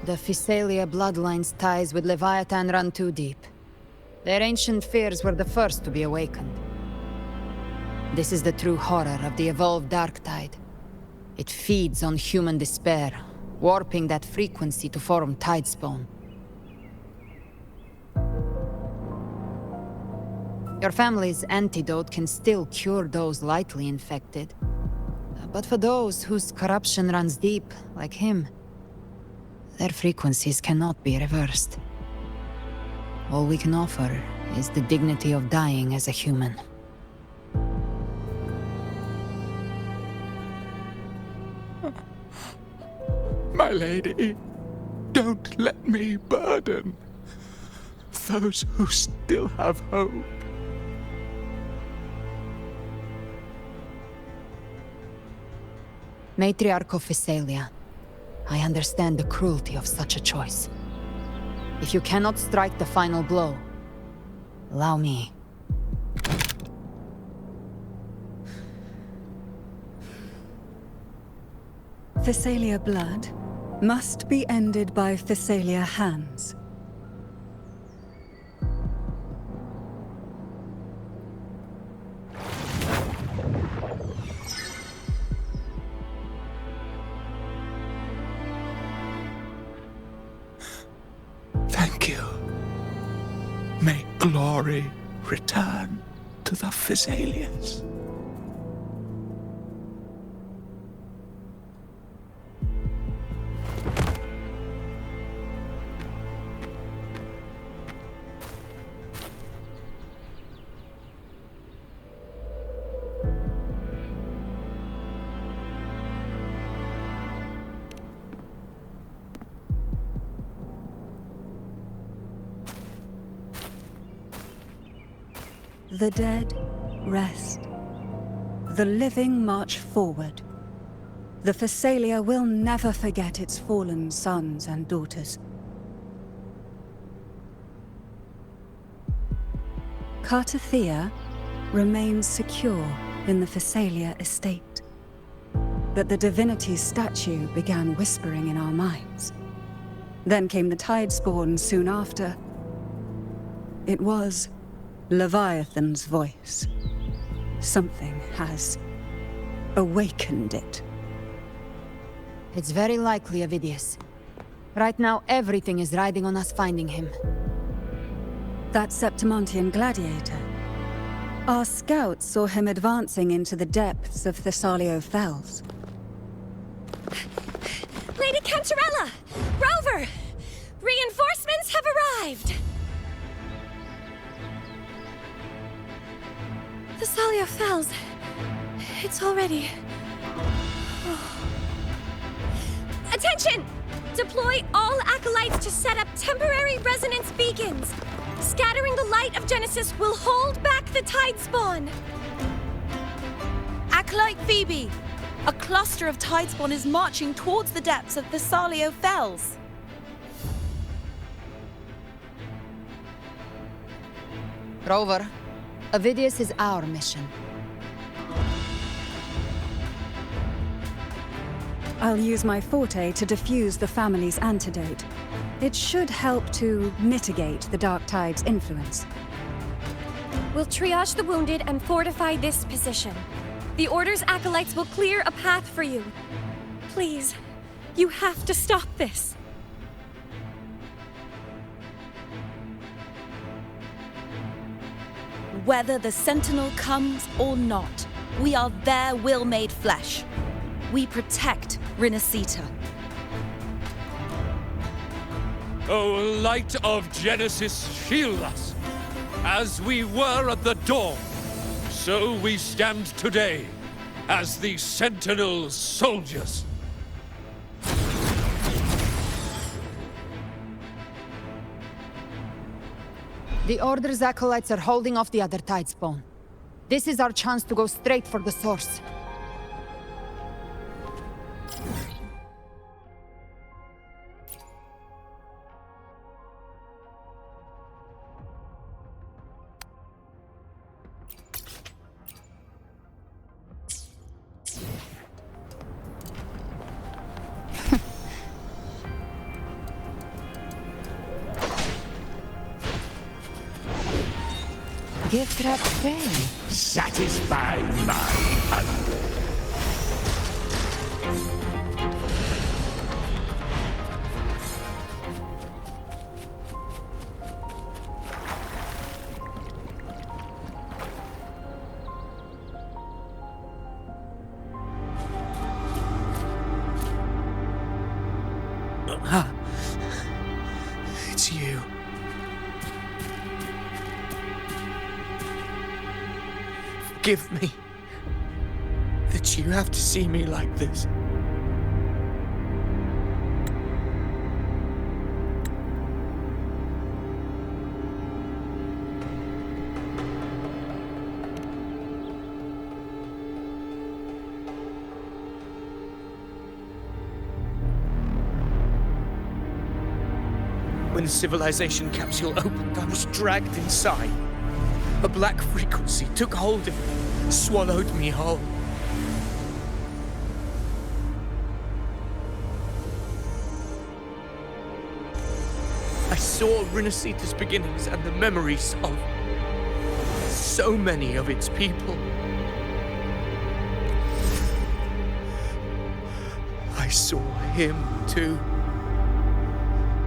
The Physalia bloodline's ties with Leviathan run too deep. Their ancient fears were the first to be awakened. This is the true horror of the evolved dark tide. It feeds on human despair, warping that frequency to form tidespawn. Your family's antidote can still cure those lightly infected. But for those whose corruption runs deep, like him, their frequencies cannot be reversed. All we can offer is the dignity of dying as a human. My lady, don't let me burden those who still have hope. Matriarch of Physalia, I understand the cruelty of such a choice. If you cannot strike the final blow, allow me. Physalia blood must be ended by Physalia hands. Thank you. May glory return to the Physalians. The dead rest. The living march forward. The Physalia will never forget its fallen sons and daughters. Cartethyia remains secure in the Physalia estate. that the divinity's statue began whispering in our minds. Then came the tide spawn soon after. It was Leviathan's voice. Something has awakened it. It's very likely, Avidius. Right now, everything is riding on us finding him. That Septimontian gladiator. Our scouts saw him advancing into the depths of Thessalio Fells. Lady Cantarella! Rover! Reinforcements have arrived! Thessalio Fells. It's already... Attention! Deploy all acolytes to set up temporary resonance beacons. Scattering the light of Genesis will hold back the tide spawn. Acolyte Phoebe! A cluster of tide spawn is marching towards the depths of Thessalio Fells. Rover, Avidius is our mission. I'll use my forte to defuse the family's antidote. It should help to mitigate the Dark Tide's influence. We'll triage the wounded and fortify this position. The Order's acolytes will clear a path for you. Please, you have to stop this. Whether the Sentinel comes or not, we are their will made flesh. We protect Rinascita. O light of Genesis, shield us. As we were at the dawn, so we stand today, as the Sentinel soldiers. The Order's acolytes are holding off the other tide spawn. This is our chance to go straight for the source. Get wrapped fairly. Satisfy my hunger. It's you. Forgive me that you have to see me like this. When the civilization capsule opened, I was dragged inside. A black frequency took hold of me, swallowed me whole. I saw Rinascita's beginnings and the memories of so many of its people. I saw him too.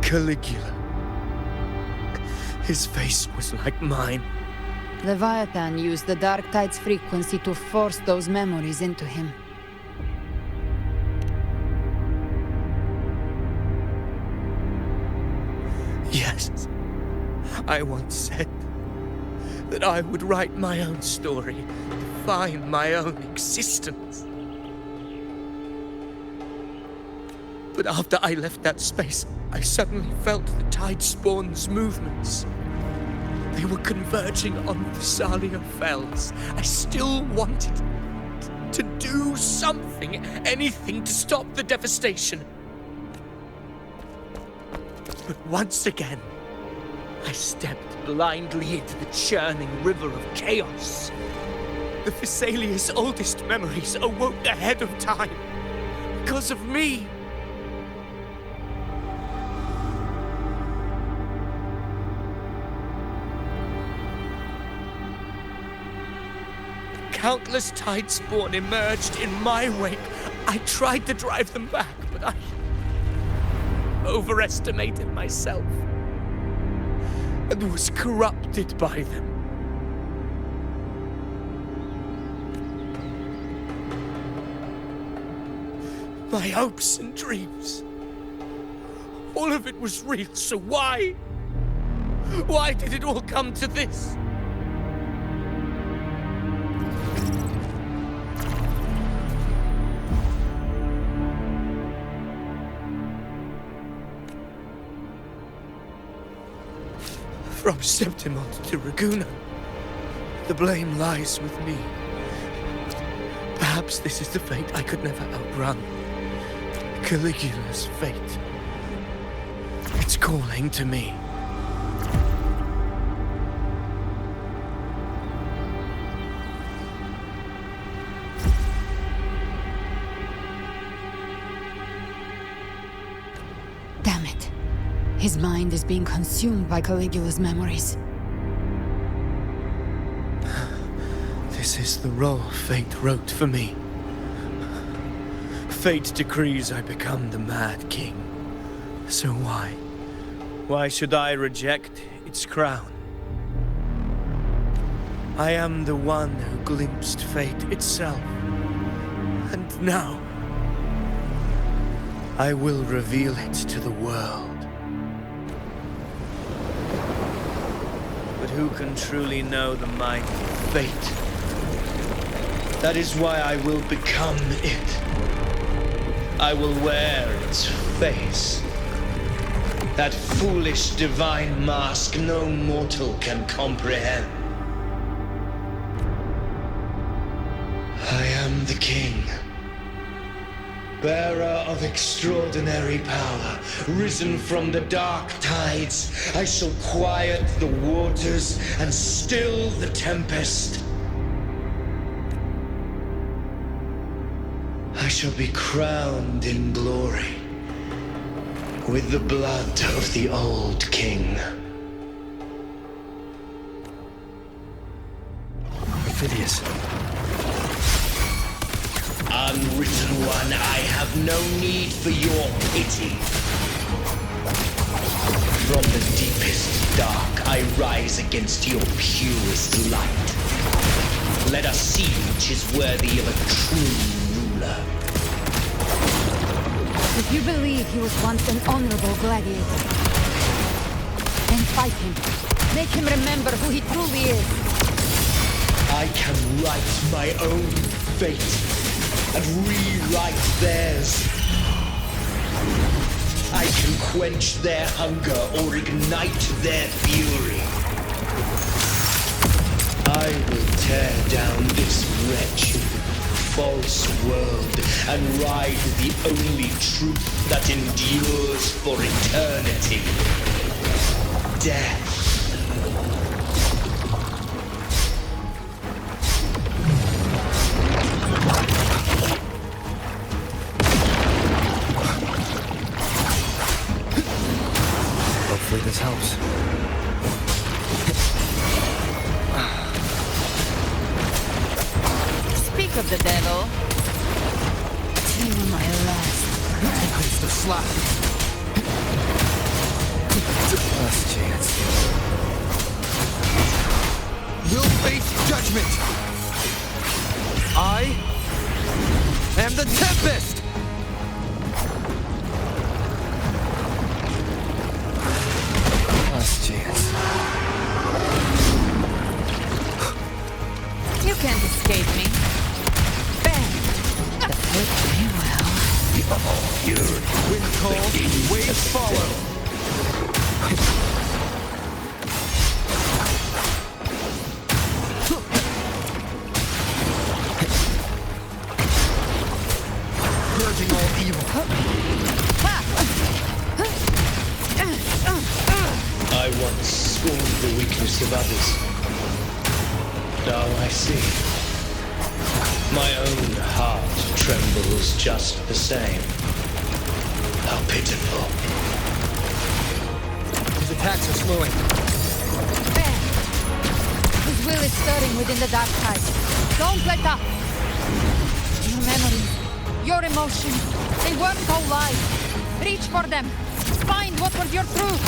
Caligula. His face was like mine. Leviathan used the Dark Tide's frequency to force those memories into him. Yes, I once said that I would write my own story, define my own existence. But after I left that space, I suddenly felt the tide spawn's movements. They were converging on Thessalio Fells. I still wanted to do something, anything to stop the devastation. But once again, I stepped blindly into the churning river of chaos. The Thessalia's oldest memories awoke ahead of time. because of me. Countless tide spawn emerged in my wake. I tried to drive them back, but I overestimated myself and was corrupted by them. My hopes and dreams, all of it was real, so why? Why did it all come to this? From Septimont to Ragusa, the blame lies with me. Perhaps this is the fate I could never outrun. Caligula's fate. It's calling to me. Damn it. His mind is being consumed by Caligula's memories. This is the role fate wrote for me. Fate decrees I become the Mad King. So why? Why should I reject its crown? I am the one who glimpsed fate itself. And now, I will reveal it to the world. But who can truly know the mind of fate? That is why I will become it. I will wear its face. That foolish divine mask no mortal can comprehend. I am the king, bearer of extraordinary power, risen from the dark tides. I shall quiet the waters and still the tempest. I shall be crowned in glory with the blood of the old king. Avidius. Unwritten one, I have no need for your pity. From the deepest dark, I rise against your purest light. Let us see which is worthy of a true ruler. If you believe he was once an honorable gladiator, then fight him. Make him remember who he truly is. I can write my own fate and rewrite theirs. I can quench their hunger or ignite their fury. I will tear down this wretched, false world and ride the only truth that endures for eternity. Death. Hopefully this helps. Speak of the devil. To my last. It's the slap. Last chance. We'll face judgment. I am the Tempest. Last chance. You can't escape me. Bang! The flip me well. Wind cold, waves follow. Purging all evil. I once scorned the weakness of others. Now I see. My own heart trembles just the same. How pitiful. His attacks are slowing. His will is stirring within the dark tide. Don't let up! Your memories, your emotions, they weren't all lies. Reach for them. Find what was your truth.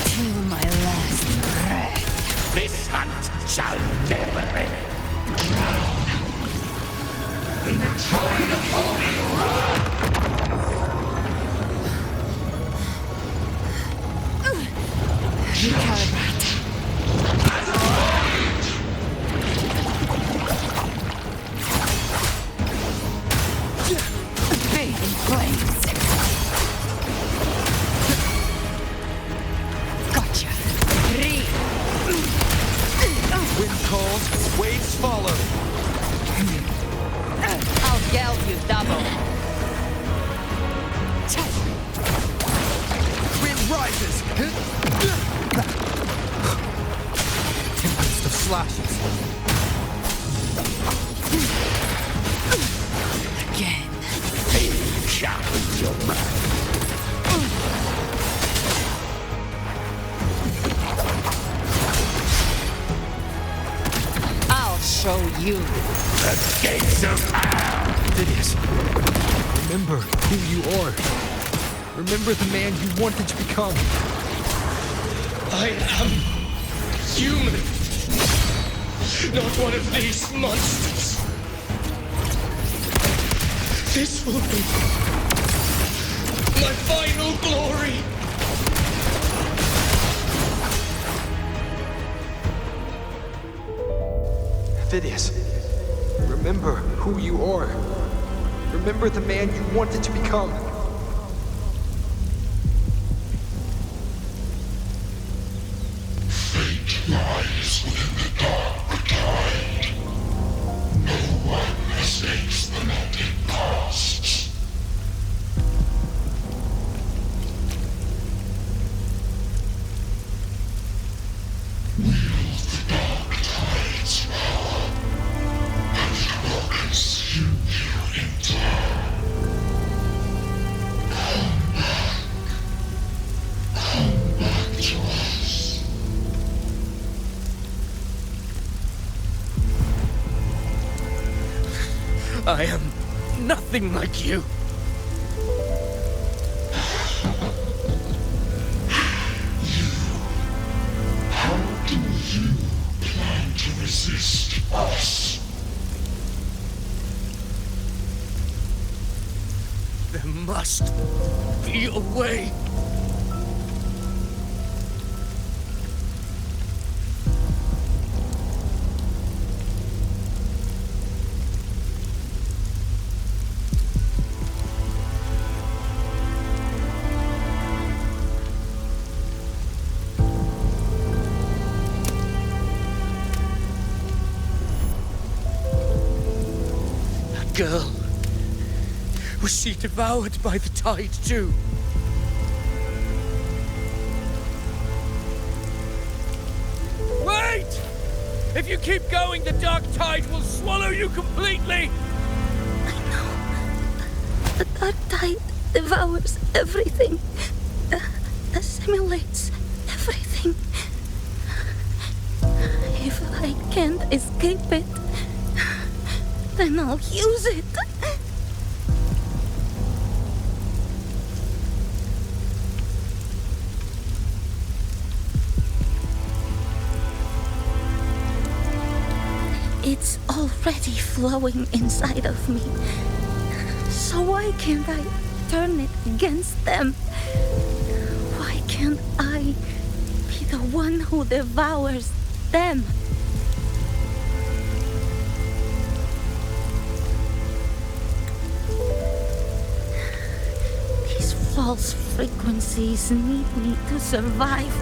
Till my last breath. This hunt shall never end. In the tide of holy Recalibrate. Fading flames. Gotcha. Wind calls, waves follow. I'll gel you double. Wind rises. Tempest of slashes. Again. pain sharpens your mind. I'll show you. The gates of hell! Avidius, remember who you are. Remember the man you wanted to become. I am human. Not one of these monsters. This will be my final glory. Avidius, remember who you are. Remember the man you wanted to become. Fate lies within the dark tide. No one escapes the net it casts. Wield the dark tide's power, and it will consume you in turn. Come back to us. I am nothing like you. How do you plan to resist us? There must be a way. That girl. Was she devoured by the tide too? Wait! If you keep going, the dark tide will swallow you completely! The dark tide devours everything, assimilates everything. If I can't escape it, then I'll use it. It's already flowing inside of me. So why can't I turn it against them? Why can't I be the one who devours them? These false frequencies need me to survive.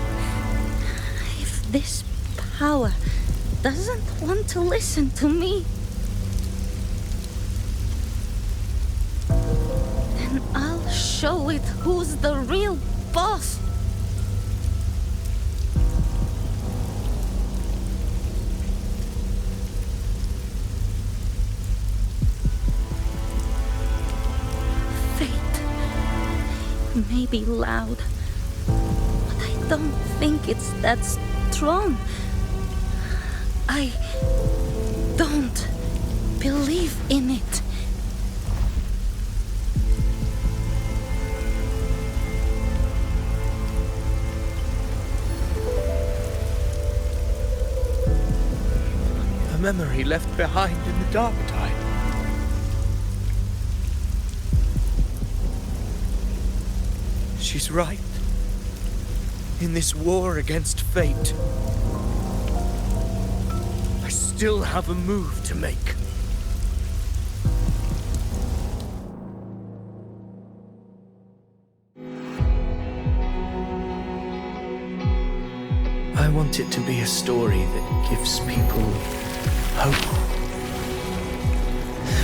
If this power doesn't want to listen to me, then I'll show it who's the real boss! Fate may be loud, but I don't think it's that strong. I don't believe in it. A memory left behind in the dark tide. She's right. In this war against fate, I still have a move to make. I want it to be a story that gives people hope.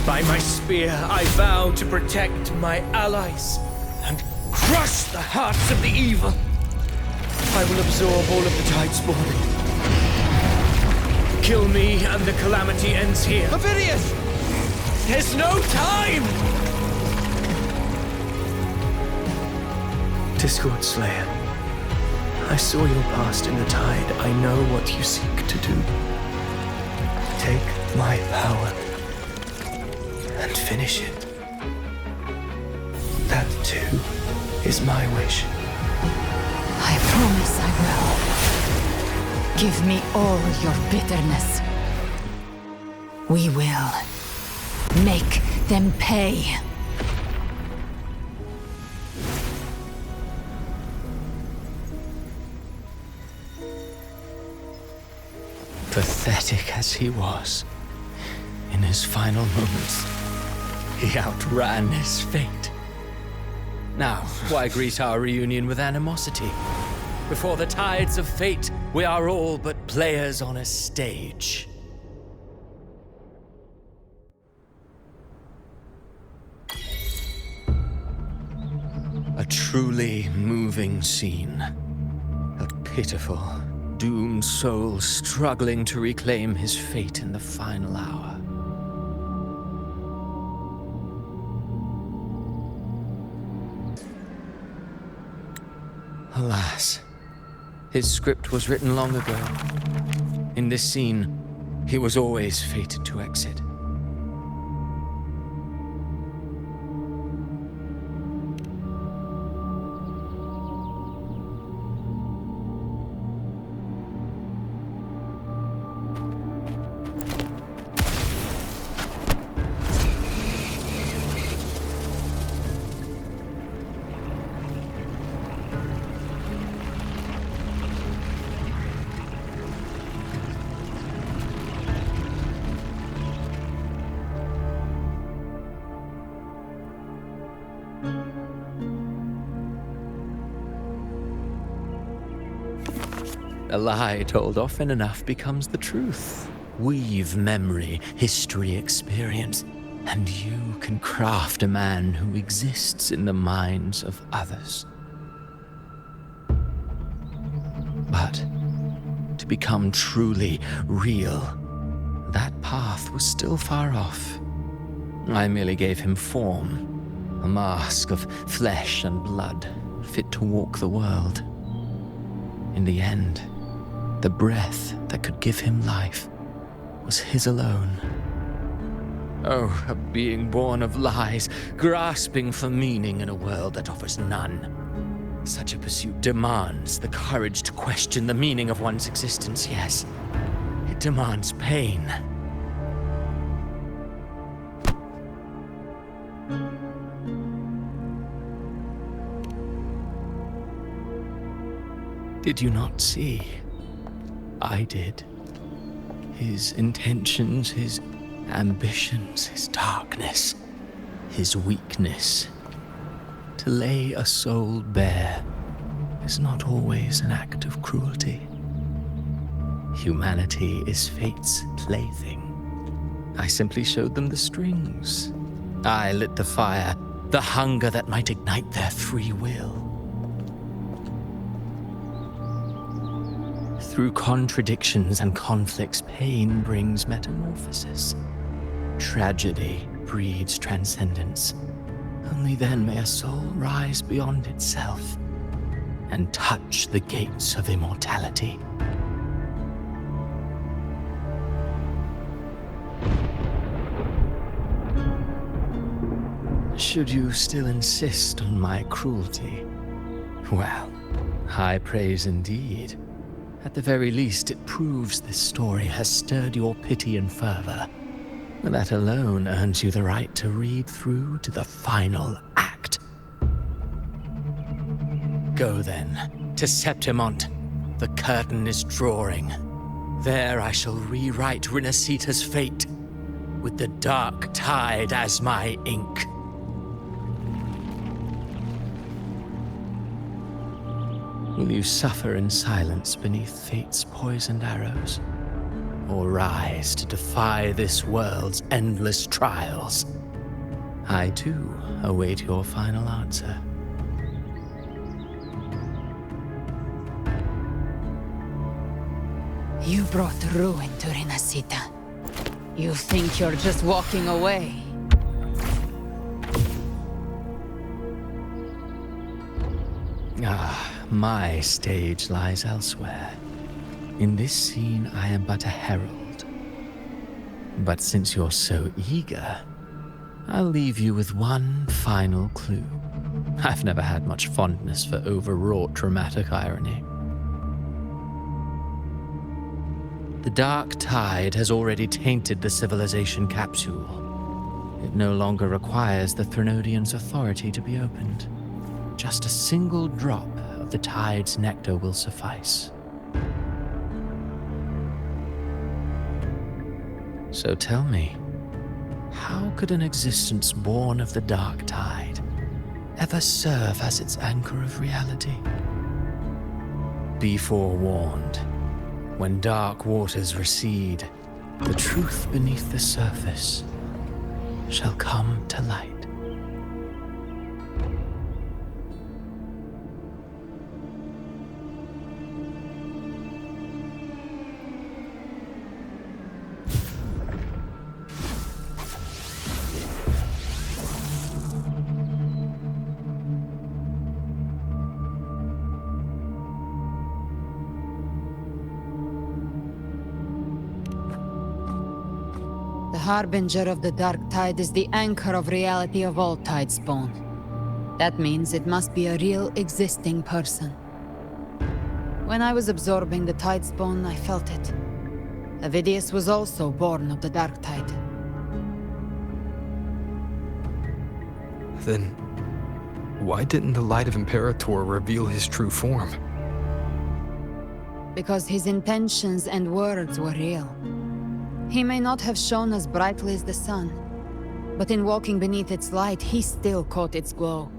By my spear, I vow to protect my allies and crush the hearts of the evil. I will absorb all of the tide spawn. Kill me and the calamity ends here. Avidius! There's no time! Discord Slayer, I saw your past in the tide. I know what you seek to do. Take my power and finish it. That too is my wish. I promise I will. Give me all your bitterness. We will make them pay. Pathetic as he was, in his final moments, he outran his fate. Now, why greet our reunion with animosity? Before the tides of fate, we are all but players on a stage. A truly moving scene. A pitiful, doomed soul struggling to reclaim his fate in the final hour. Alas, his script was written long ago. In this scene, he was always fated to exit. A lie told often enough becomes the truth. Weave memory, history, experience, and you can craft a man who exists in the minds of others. But to become truly real, that path was still far off. I merely gave him form, a mask of flesh and blood, fit to walk the world. In the end, the breath that could give him life was his alone. Oh, a being born of lies, grasping for meaning in a world that offers none. Such a pursuit demands the courage to question the meaning of one's existence, yes. It demands pain. Did you not see? I did. His intentions, his ambitions, his darkness, his weakness. To lay a soul bare is not always an act of cruelty. Humanity is fate's plaything. I simply showed them the strings. I lit the fire, the hunger that might ignite their free will. Through contradictions and conflicts, pain brings metamorphosis. Tragedy breeds transcendence. Only then may a soul rise beyond itself and touch the gates of immortality. Should you still insist on my cruelty, well, high praise indeed. At the very least, it proves this story has stirred your pity and fervor. That alone earns you the right to read through to the final act. Go then, to Septimont. The curtain is drawing. There I shall rewrite Rinascita's fate, with the dark tide as my ink. Will you suffer in silence beneath fate's poisoned arrows? Or rise to defy this world's endless trials? I too await your final answer. You brought ruin to Rinascita. You think you're just walking away? My stage lies elsewhere. In this scene, I am but a herald. But since you're so eager, I'll leave you with one final clue. I've never had much fondness for overwrought dramatic irony. The dark tide has already tainted the civilization capsule. It no longer requires the Threnodian's authority to be opened. Just a single drop of the tide's nectar will suffice. So tell me, how could an existence born of the dark tide ever serve as its anchor of reality? Be forewarned. When dark waters recede, the truth beneath the surface shall come to light. The harbinger of the dark tide is the anchor of reality of all tidespawn. That means it must be a real existing person. When I was absorbing the tidespawn, I felt it. Avidius was also born of the dark tide. Then, why didn't the Light of Imperator reveal his true form? Because his intentions and words were real. He may not have shone as brightly as the sun, but in walking beneath its light, he still caught its glow.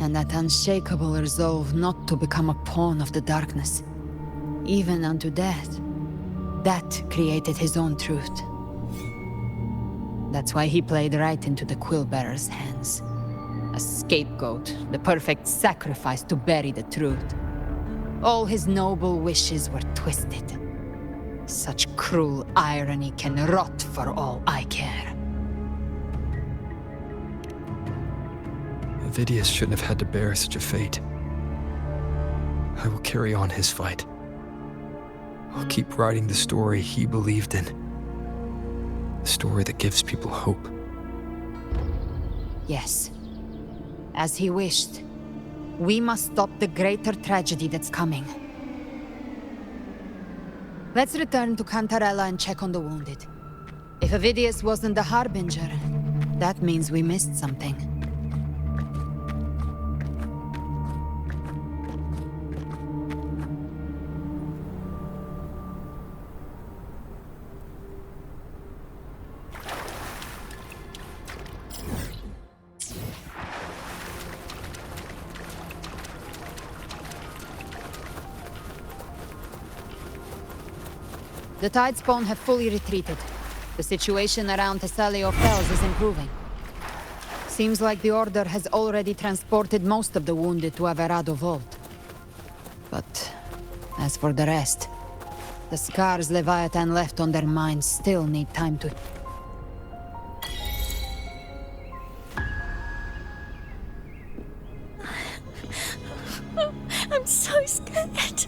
And that unshakable resolve not to become a pawn of the darkness, even unto death, that created his own truth. That's why he played right into the Quill-bearer's hands. A scapegoat, the perfect sacrifice to bury the truth. All his noble wishes were twisted. Such cruel irony can rot for all I care. Avidius shouldn't have had to bear such a fate. I will carry on his fight. I'll keep writing the story he believed in. The story that gives people hope. Yes. As he wished. We must stop the greater tragedy that's coming. Let's return to Cantarella and check on the wounded. If Avidius wasn't the harbinger, that means we missed something. The Tidespawn have fully retreated. The situation around Thessalio Fells is improving. Seems like the Order has already transported most of the wounded to Averado Vault. But as for the rest, the scars Leviathan left on their minds still need time to... I'm so scared.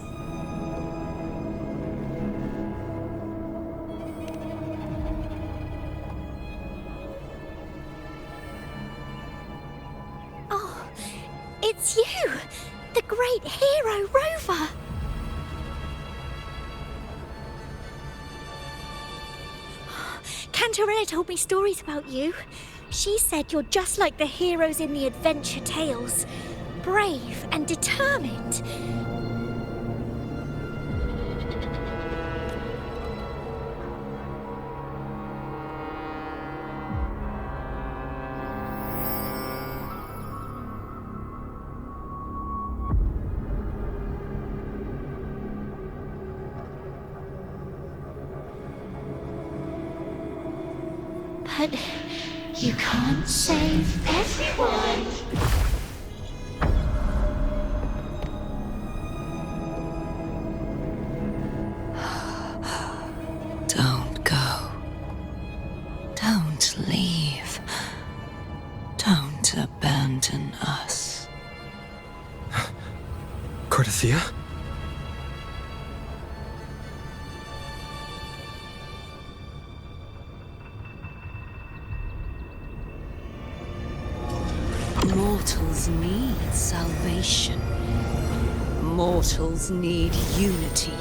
Oh, it's you! The great hero, Rover! Cantarella told me stories about you. She said you're just like the heroes in the adventure tales. Brave and determined. But you can't save everyone. Don't go. Don't leave. Don't abandon us. Cartethyia? Mortals need salvation. Mortals need unity.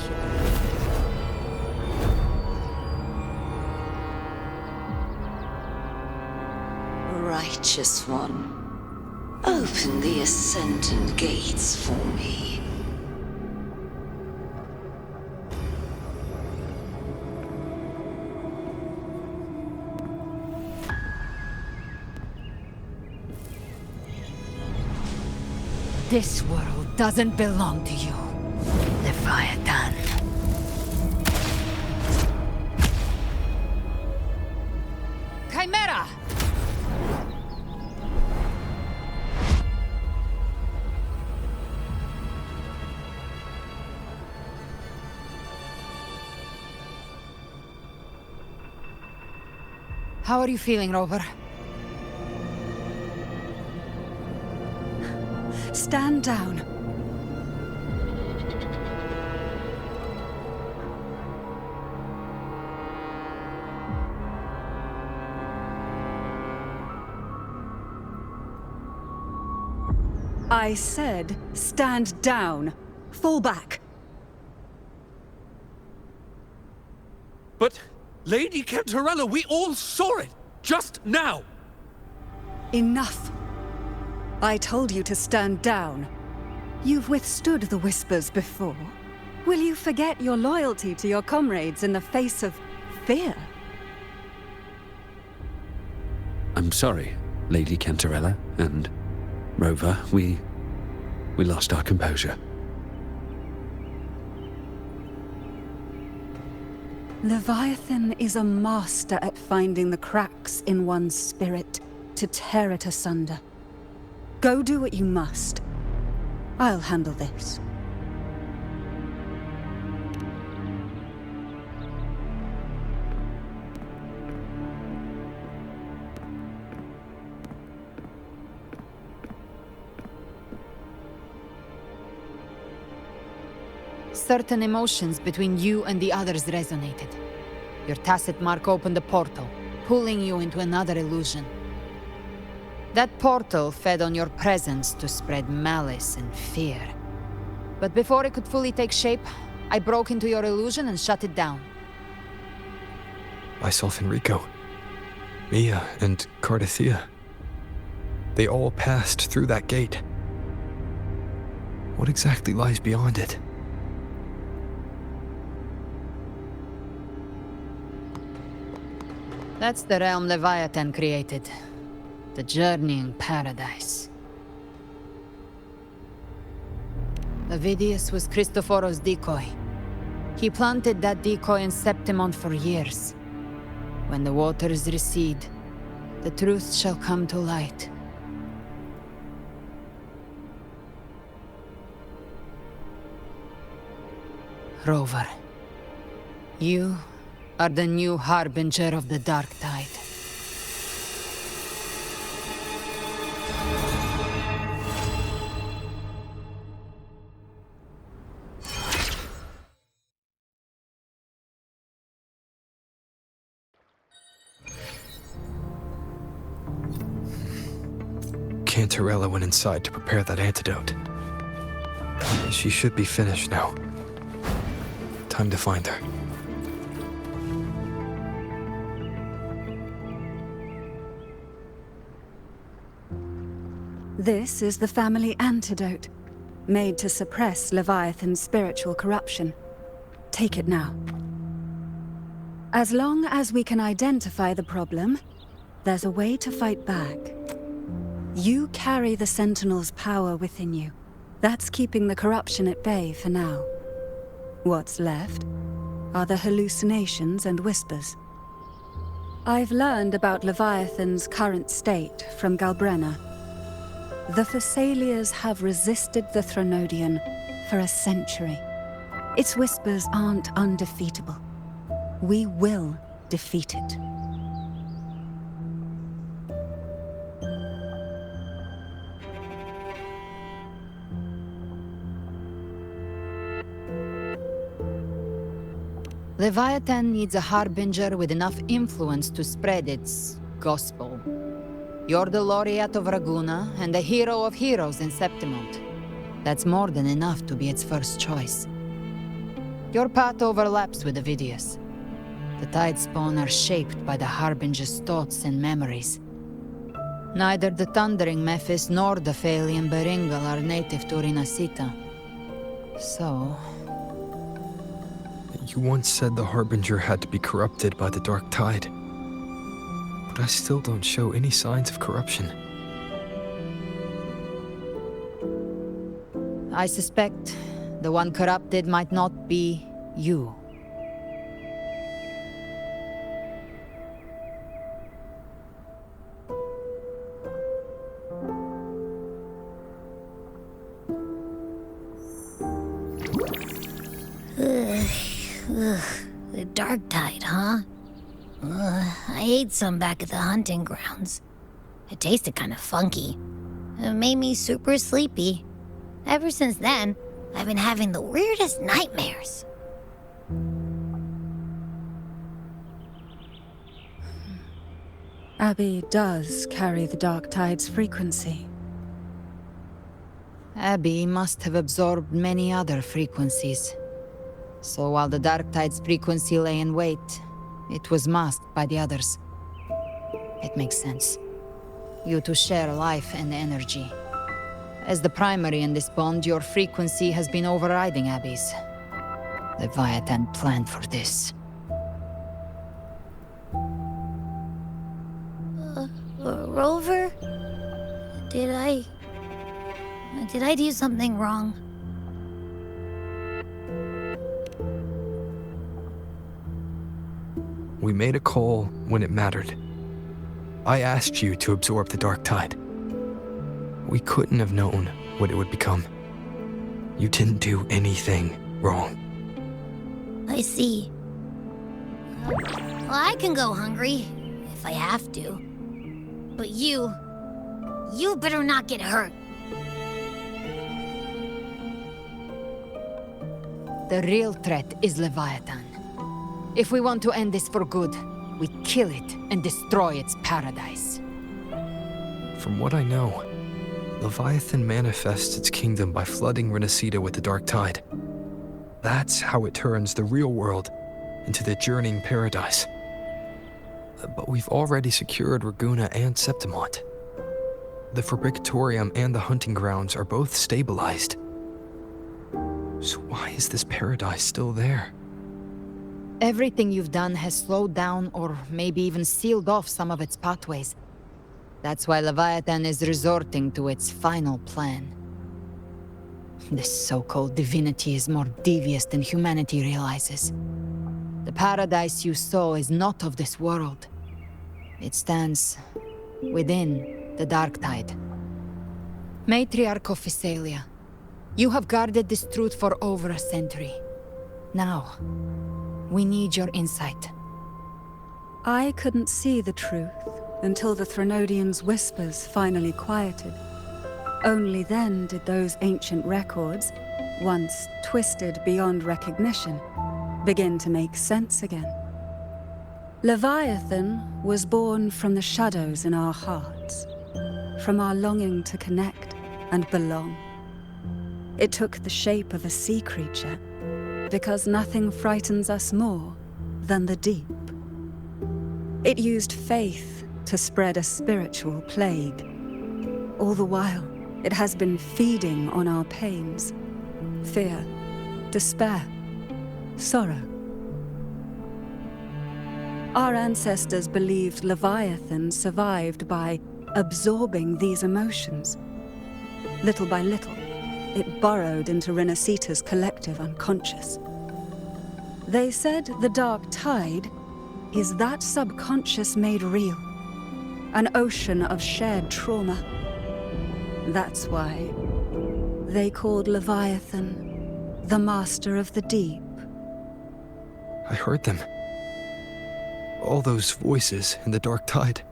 Righteous One, open the Ascendant gates for me. This world doesn't belong to you, Leviathan. Chimera! How are you feeling, Rover? Stand down. I said, stand down. Fall back. But, Lady Cantarella, we all saw it! Just now! Enough. I told you to stand down. You've withstood the whispers before. Will you forget your loyalty to your comrades in the face of fear? I'm sorry, Lady Cantarella and Rover. We lost our composure. Leviathan is a master at finding the cracks in one's spirit to tear it asunder. Go do what you must. I'll handle this. Certain emotions between you and the others resonated. Your tacit mark opened a portal, pulling you into another illusion. That portal fed on your presence to spread malice and fear. But before it could fully take shape, I broke into your illusion and shut it down. I saw Fenrico, Mia, and Cartethyia. They all passed through that gate. What exactly lies beyond it? That's the realm Leviathan created. The journeying paradise. Avidius was Cristoforo's decoy. He planted that decoy in Septimont for years. When the waters recede, the truth shall come to light. Rover, you are the new harbinger of the Dark Tide. Cantarella went inside to prepare that antidote. She should be finished now. Time to find her. This is the family antidote, made to suppress Leviathan's spiritual corruption. Take it now. As long as we can identify the problem, there's a way to fight back. You carry the Sentinel's power within you. That's keeping the corruption at bay for now. What's left are the hallucinations and whispers. I've learned about Leviathan's current state from Galbrena. The Thessalians have resisted the Threnodian for a century. Its whispers aren't undefeatable. We will defeat it. Leviathan needs a harbinger with enough influence to spread its gospel. You're the laureate of Raguna and the hero of heroes in Septimont. That's more than enough to be its first choice. Your path overlaps with Avidius. The Tidespawn are shaped by the harbinger's thoughts and memories. Neither the Thundering Mephis nor the Phalian Beringal are native to Rinascita. So... You once said the Harbinger had to be corrupted by the Dark Tide. But I still don't show any signs of corruption. I suspect the one corrupted might not be you. The Dark Tide, huh? I ate some back at the hunting grounds. It tasted kind of funky. It made me super sleepy. Ever since then, I've been having the weirdest nightmares. Abby does carry the Dark Tide's frequency. Abby must have absorbed many other frequencies. So while the Dark Tide's frequency lay in wait, it was masked by the others. It makes sense. You two share life and energy. As the primary in this bond, your frequency has been overriding Abby's. Leviathan planned for this. Rover? Did I do something wrong? We made a call when it mattered. I asked you to absorb the Dark Tide. We couldn't have known what it would become. You didn't do anything wrong. I see. Well, I can go hungry, if I have to. But you better not get hurt. The real threat is Leviathan. If we want to end this for good, we kill it and destroy its paradise. From what I know, Leviathan manifests its kingdom by flooding Rinascita with the Dark Tide. That's how it turns the real world into the journeying paradise. But we've already secured Raguna and Septimont. The Fabricatorium and the hunting grounds are both stabilized. So why is this paradise still there? Everything you've done has slowed down or maybe even sealed off some of its pathways. That's why Leviathan is resorting to its final plan. This so-called divinity is more devious than humanity realizes. The paradise you saw is not of this world. It stands within the dark tide. Matriarch of Physalia, you have guarded this truth for over a century. Now, we need your insight. I couldn't see the truth until the Threnodian's whispers finally quieted. Only then did those ancient records, once twisted beyond recognition, begin to make sense again. Leviathan was born from the shadows in our hearts, from our longing to connect and belong. It took the shape of a sea creature, because nothing frightens us more than the deep. It used faith to spread a spiritual plague. All the while, it has been feeding on our pains, fear, despair, sorrow. Our ancestors believed Leviathan survived by absorbing these emotions. Little by little, it burrowed into Rinascita's collective unconscious. They said the dark tide is that subconscious made real, an ocean of shared trauma. That's why they called Leviathan the Master of the Deep. I heard them. All those voices in the dark tide.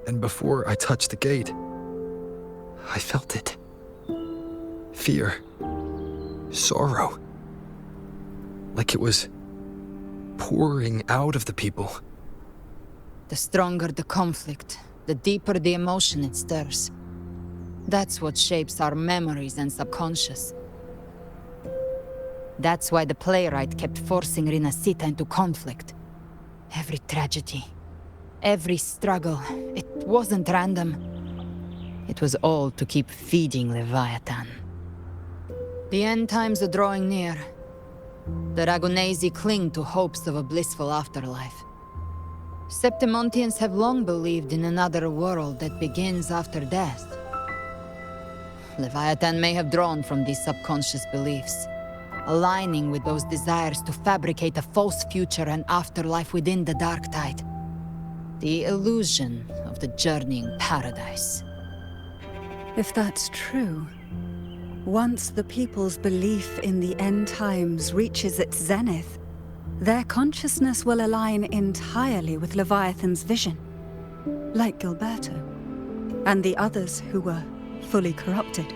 And before I touched the gate, I felt it. Fear. Sorrow. Like it was pouring out of the people. The stronger the conflict, the deeper the emotion it stirs. That's what shapes our memories and subconscious. That's why the playwright kept forcing Rinascita into conflict. Every tragedy, every struggle, it wasn't random. It was all to keep feeding Leviathan. The end times are drawing near. The Ragunesi cling to hopes of a blissful afterlife. Septimontians have long believed in another world that begins after death. Leviathan may have drawn from these subconscious beliefs, aligning with those desires to fabricate a false future and afterlife within the dark tide. The illusion of the journeying paradise. If that's true, once the people's belief in the end times reaches its zenith, their consciousness will align entirely with Leviathan's vision, like Gilberto, and the others who were fully corrupted.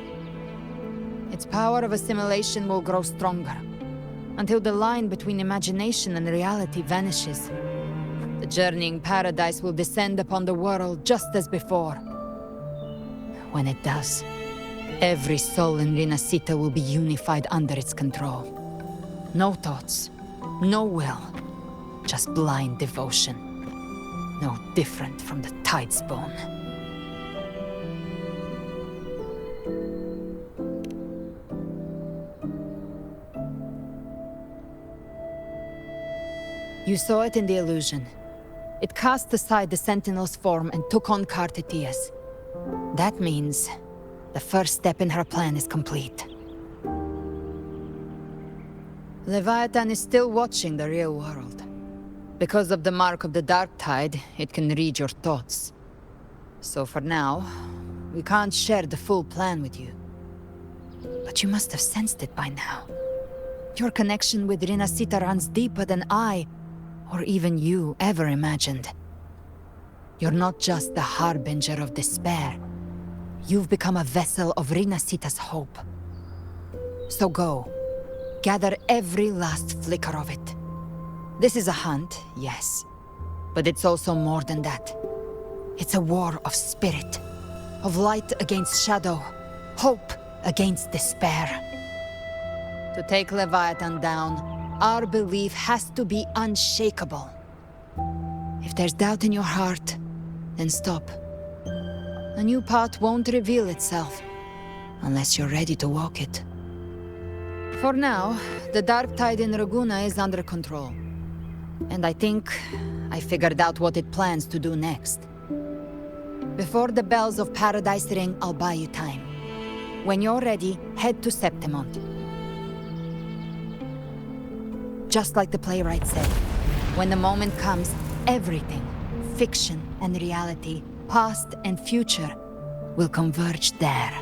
Its power of assimilation will grow stronger, until the line between imagination and reality vanishes. The journeying paradise will descend upon the world just as before. When it does, every soul in Rinascita will be unified under its control. No thoughts, no will, just blind devotion. No different from the tide's bone. You saw it in the illusion. It cast aside the Sentinel's form and took on cartethyia. That means the first step in her plan is complete. Leviathan is still watching the real world. Because of the mark of the dark tide, it can read your thoughts. So for now, we can't share the full plan with you. But you must have sensed it by now. Your connection with Rinascita runs deeper than I, or even you, ever imagined. You're not just the harbinger of despair. You've become a vessel of Rinascita's hope. So go, gather every last flicker of it. This is a hunt, yes, but it's also more than that. It's a war of spirit, of light against shadow, hope against despair. To take Leviathan down, our belief has to be unshakable. If there's doubt in your heart, then stop. A new path won't reveal itself, unless you're ready to walk it. For now, the dark tide in Raguna is under control. And I think I figured out what it plans to do next. Before the bells of paradise ring, I'll buy you time. When you're ready, head to Septimont. Just like the playwright said, when the moment comes, everything, fiction and reality, past and future, will converge there.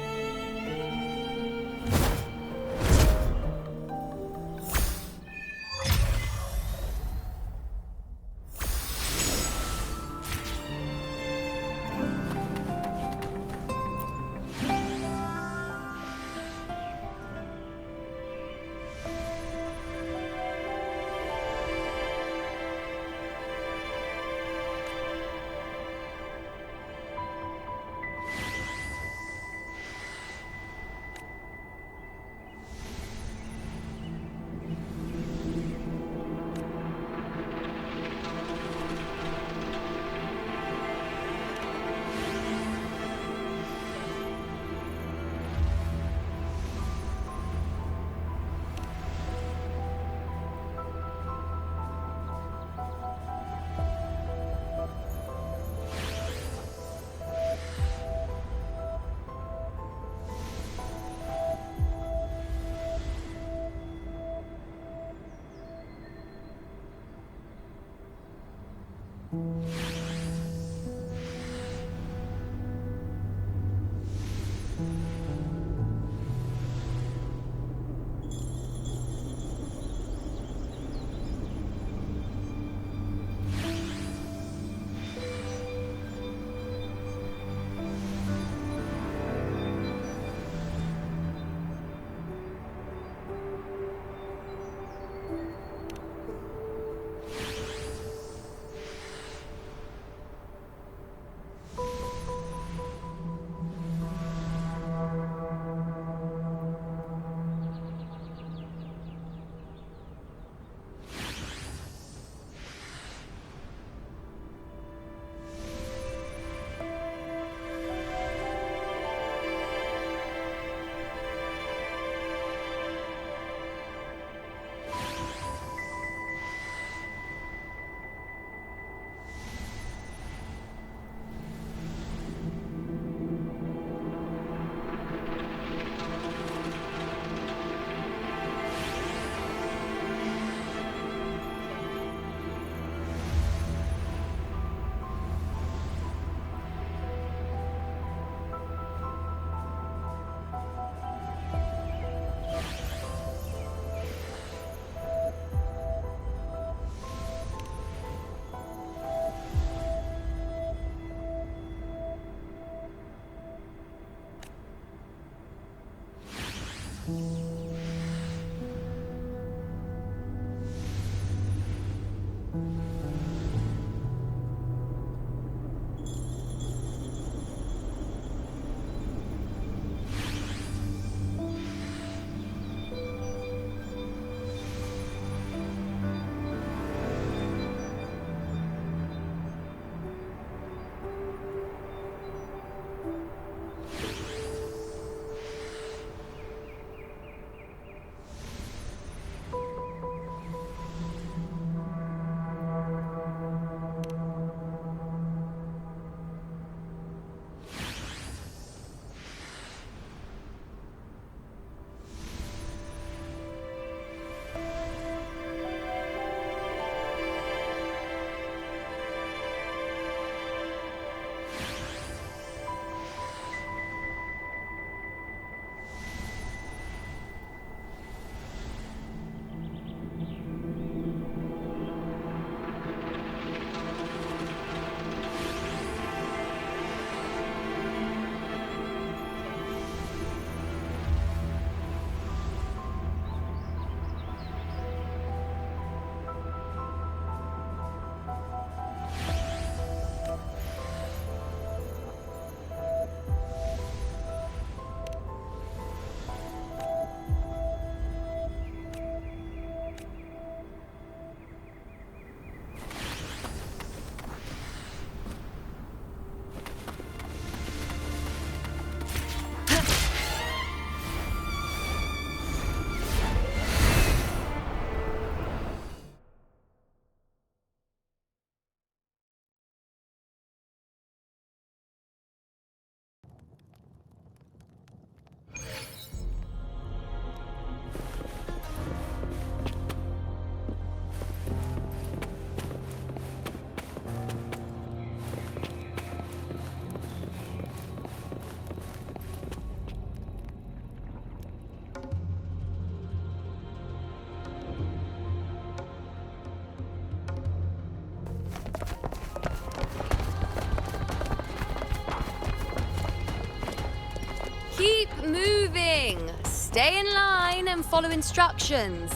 moving. Stay in line and follow instructions.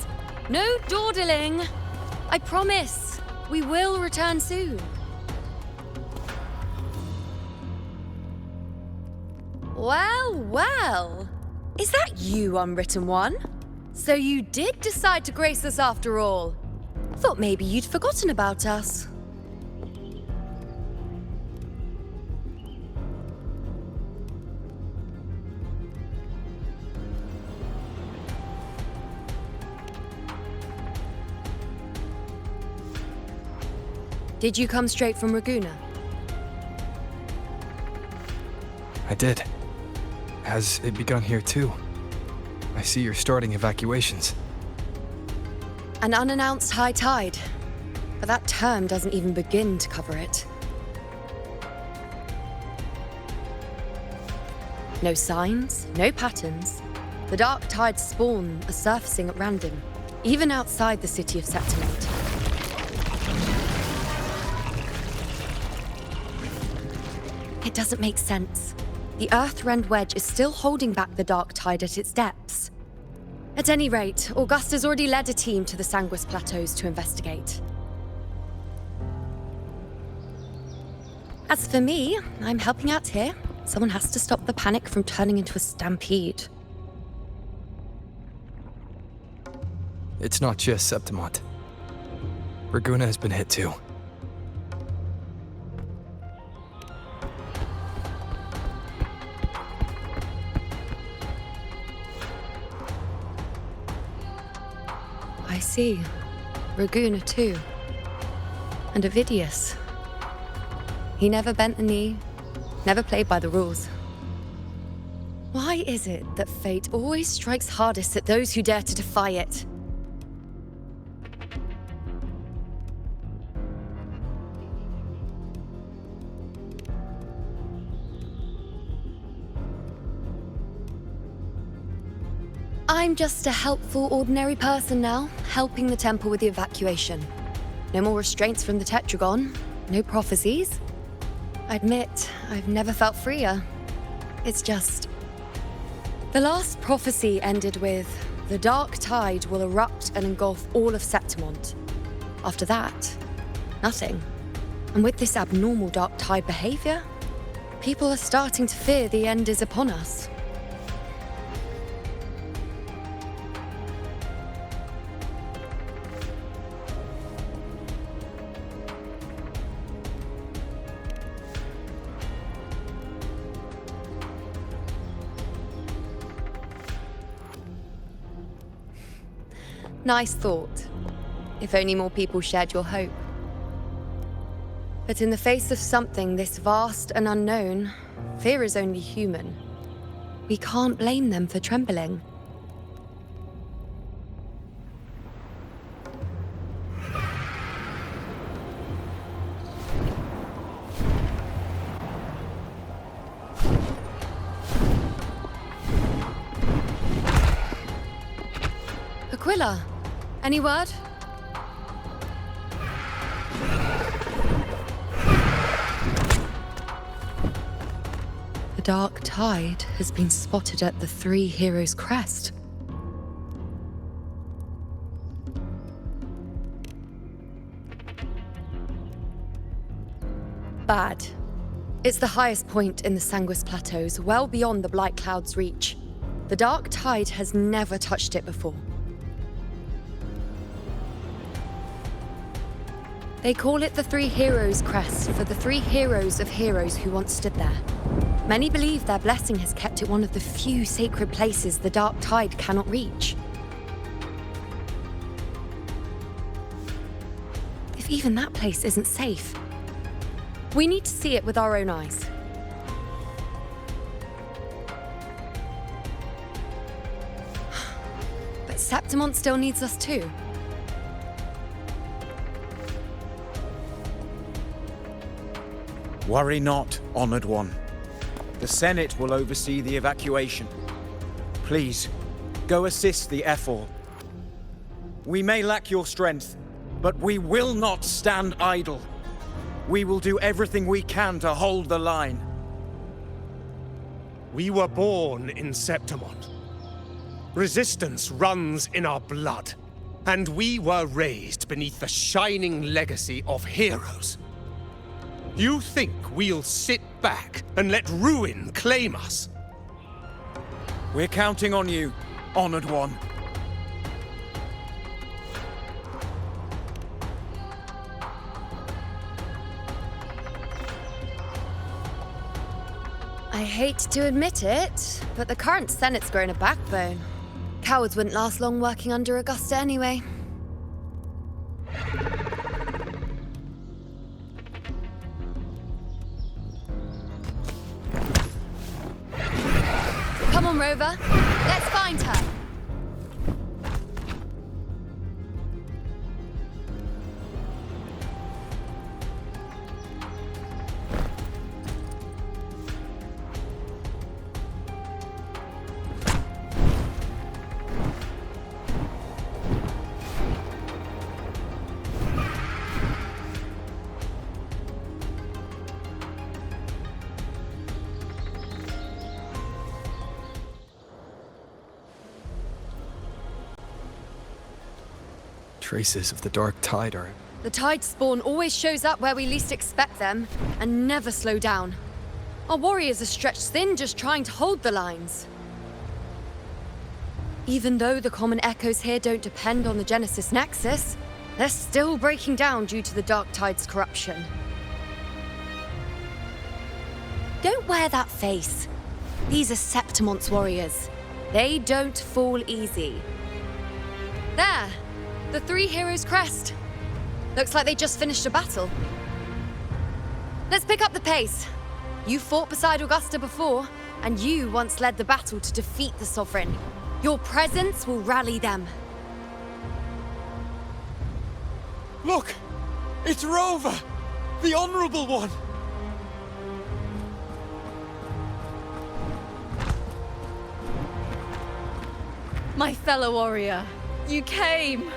No dawdling. I promise, we will return soon. Well, well. Is that you, Unwritten One? So you did decide to grace us after all. Thought maybe you'd forgotten about us. Did you come straight from Raguena? I did. Has it begun here too? I see you're starting evacuations. An unannounced high tide. But that term doesn't even begin to cover it. No signs, no patterns. The dark tide's spawn are surfacing at random, even outside the city of Septimont. It doesn't make sense. The Earth-rend wedge is still holding back the dark tide at its depths. At any rate, Augusta's already led a team to the Sanguis Plateaus to investigate. As for me, I'm helping out here. Someone has to stop the panic from turning into a stampede. It's not just Septimont. Raguena has been hit too. I see. Raguena too. And Avidius. He never bent the knee, never played by the rules. Why is it that fate always strikes hardest at those who dare to defy it? I'm just a helpful, ordinary person now, helping the temple with the evacuation. No more restraints from the Tetragon, no prophecies. I admit, I've never felt freer. It's just... The last prophecy ended with, the dark tide will erupt and engulf all of Septimont. After that, nothing. And with this abnormal dark tide behavior, people are starting to fear the end is upon us. Nice thought. If only more people shared your hope. But in the face of something this vast and unknown, fear is only human. We can't blame them for trembling. Aquila, any word? The dark tide has been spotted at the Three Heroes' Crest. Bad. It's the highest point in the Sanguis Plateaus, well beyond the Blight Cloud's reach. The dark tide has never touched it before. They call it the Three Heroes' Crest for the three heroes of heroes who once stood there. Many believe their blessing has kept it one of the few sacred places the dark tide cannot reach. If even that place isn't safe, we need to see it with our own eyes. But Septimont still needs us too. Worry not, Honored One. The Senate will oversee the evacuation. Please, go assist the Ephor. We may lack your strength, but we will not stand idle. We will do everything we can to hold the line. We were born in Septimon. Resistance runs in our blood. And we were raised beneath the shining legacy of heroes. You think we'll sit back and let ruin claim us? We're counting on you, Honored One. I hate to admit it, but the current Senate's grown a backbone. Cowards wouldn't last long working under Augusta anyway. Come on, Rover. Let's find her. Traces of the dark tide are... The tide spawn always shows up where we least expect them, and never slow down. Our warriors are stretched thin just trying to hold the lines. Even though the common echoes here don't depend on the Genesis Nexus, they're still breaking down due to the dark tide's corruption. Don't wear that face. These are Septimon's warriors. They don't fall easy. There! The three heroes' crest. Looks like they just finished a battle. Let's pick up the pace. You fought beside Augusta before, and you once led the battle to defeat the Sovereign. Your presence will rally them. Look! It's Rover! The Honorable One! My fellow warrior, you came!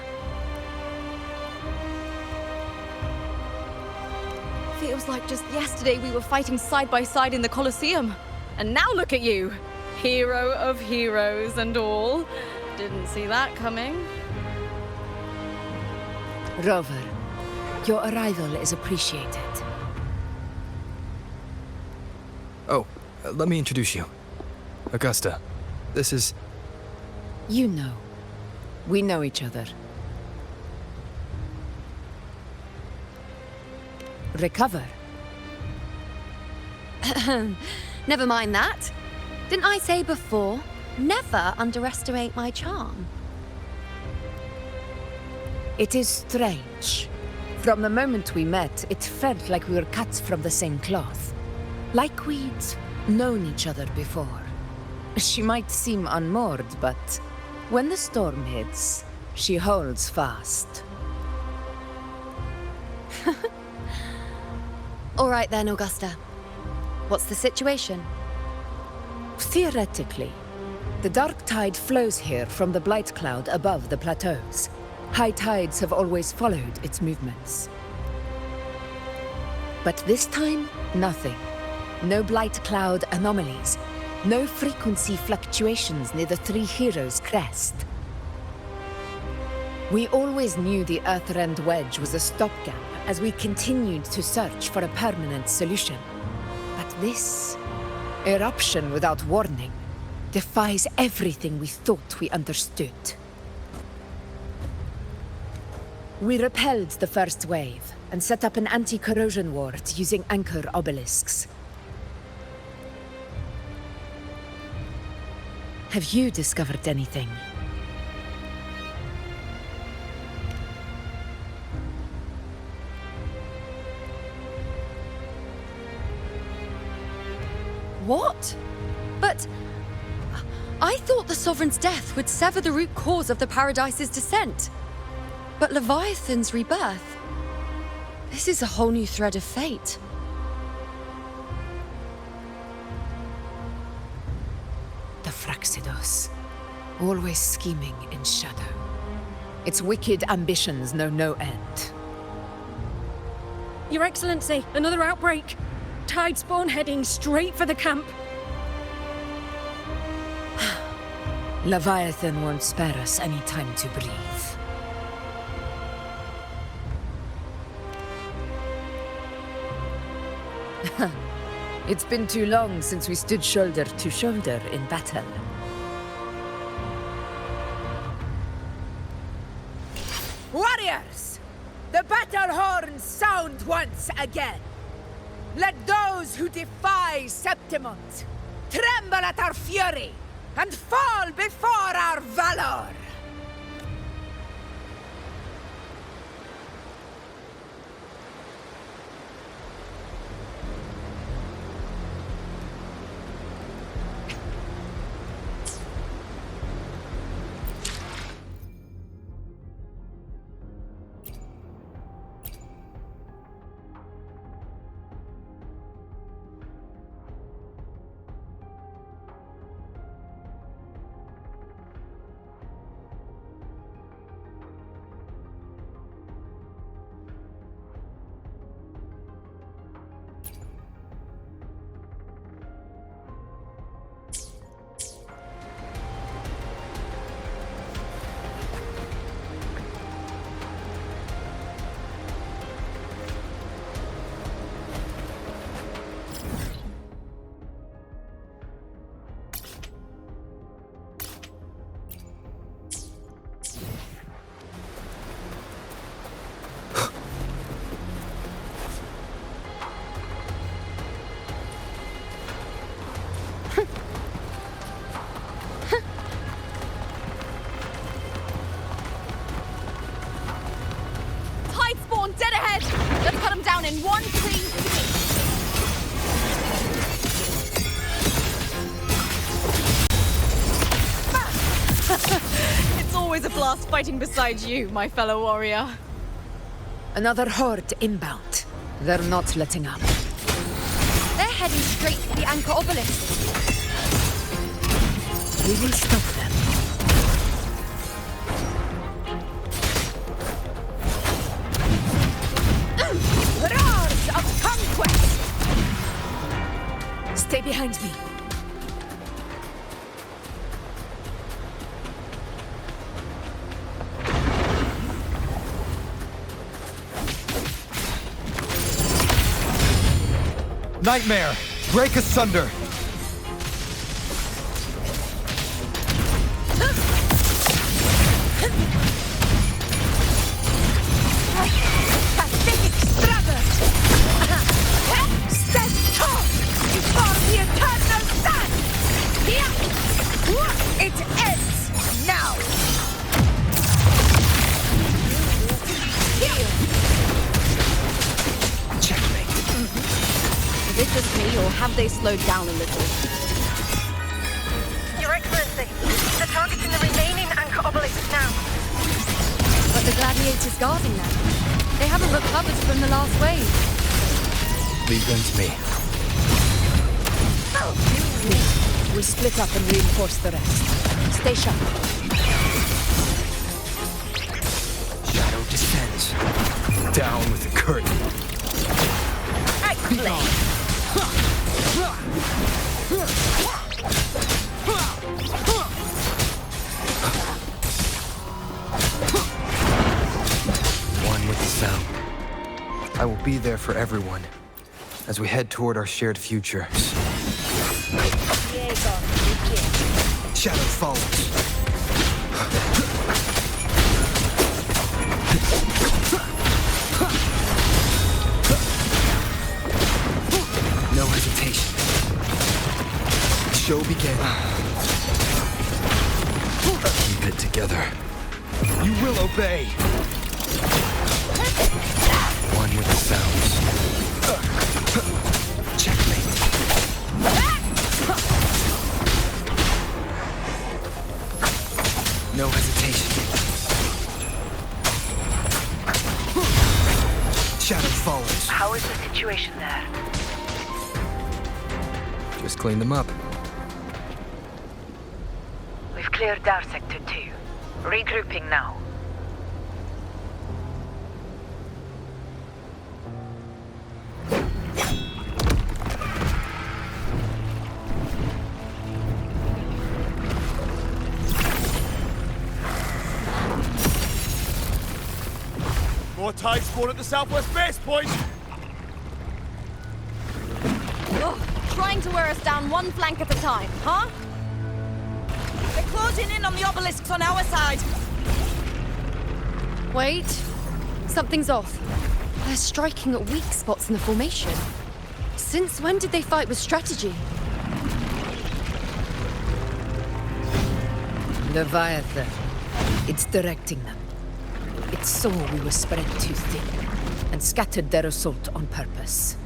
Feels like just yesterday we were fighting side by side in the Colosseum. And now look at you! Hero of heroes and all. Didn't see that coming. Rover, your arrival is appreciated. Oh, let me introduce you. Augusta, this is... You know. We know each other. Recover. Never mind that. Didn't I say before, never underestimate my charm? It is strange. From the moment we met, it felt like we were cut from the same cloth. Like we'd known each other before. She might seem unmoored, but when the storm hits, she holds fast. All right then, Augusta. What's the situation? Theoretically, the dark tide flows here from the blight cloud above the plateaus. High tides have always followed its movements. But this time, nothing. No blight cloud anomalies. No frequency fluctuations near the Three Heroes' crest. We always knew the Earthrend Wedge was a stopgap as we continued to search for a permanent solution. But this eruption without warning defies everything we thought we understood. We repelled the first wave and set up an anti-corrosion ward using anchor obelisks. Have you discovered anything? What? But... I thought the Sovereign's death would sever the root cause of the Paradise's descent. But Leviathan's rebirth... This is a whole new thread of fate. The Fraxidos. Always scheming in shadow. Its wicked ambitions know no end. Your Excellency, another outbreak. Tide spawn heading straight for the camp. Leviathan won't spare us any time to breathe. It's been too long since we stood shoulder to shoulder in battle. Warriors! The battle horns sound once again! Let those who defy Septimont tremble at our fury and fall before our valor! Dead ahead! Let's cut him down in one clean sweep! It's always a blast fighting beside you, my fellow warrior. Another horde inbound. They're not letting up. They're heading straight for the anchor obelisk. We will stop them. Roars of conquest! Stay behind me. Nightmare! Break asunder! Pathetic struggle! Stand tall before the eternal sun! It ends now! Is it just me, or have they slowed down a little? Your Excellency, they're targeting the remaining anchor obelisk now. But the gladiators guarding them, they haven't recovered from the last wave. Leave them to me. We split up and reinforce the rest. Stay sharp. Shadow descends. Down with the curtain. Excellent! One with the sound. I will be there for everyone as we head toward our shared future. Shadow follows. No hesitation. The show began. Keep it together. You will obey. One with the sounds. Checkmate. No hesitation. Shadow follows. How is the situation there? Just clean them up. We've cleared our sector 2. Regrouping now. More tide spawn at the southwest base point! Ugh, trying to wear us down one flank at a time, huh? They're closing in on the obelisks on our side! Wait. Something's off. They're striking at weak spots in the formation. Since when did they fight with strategy? Leviathan. It's directing them. It saw we were spread too thin, and scattered their assault on purpose.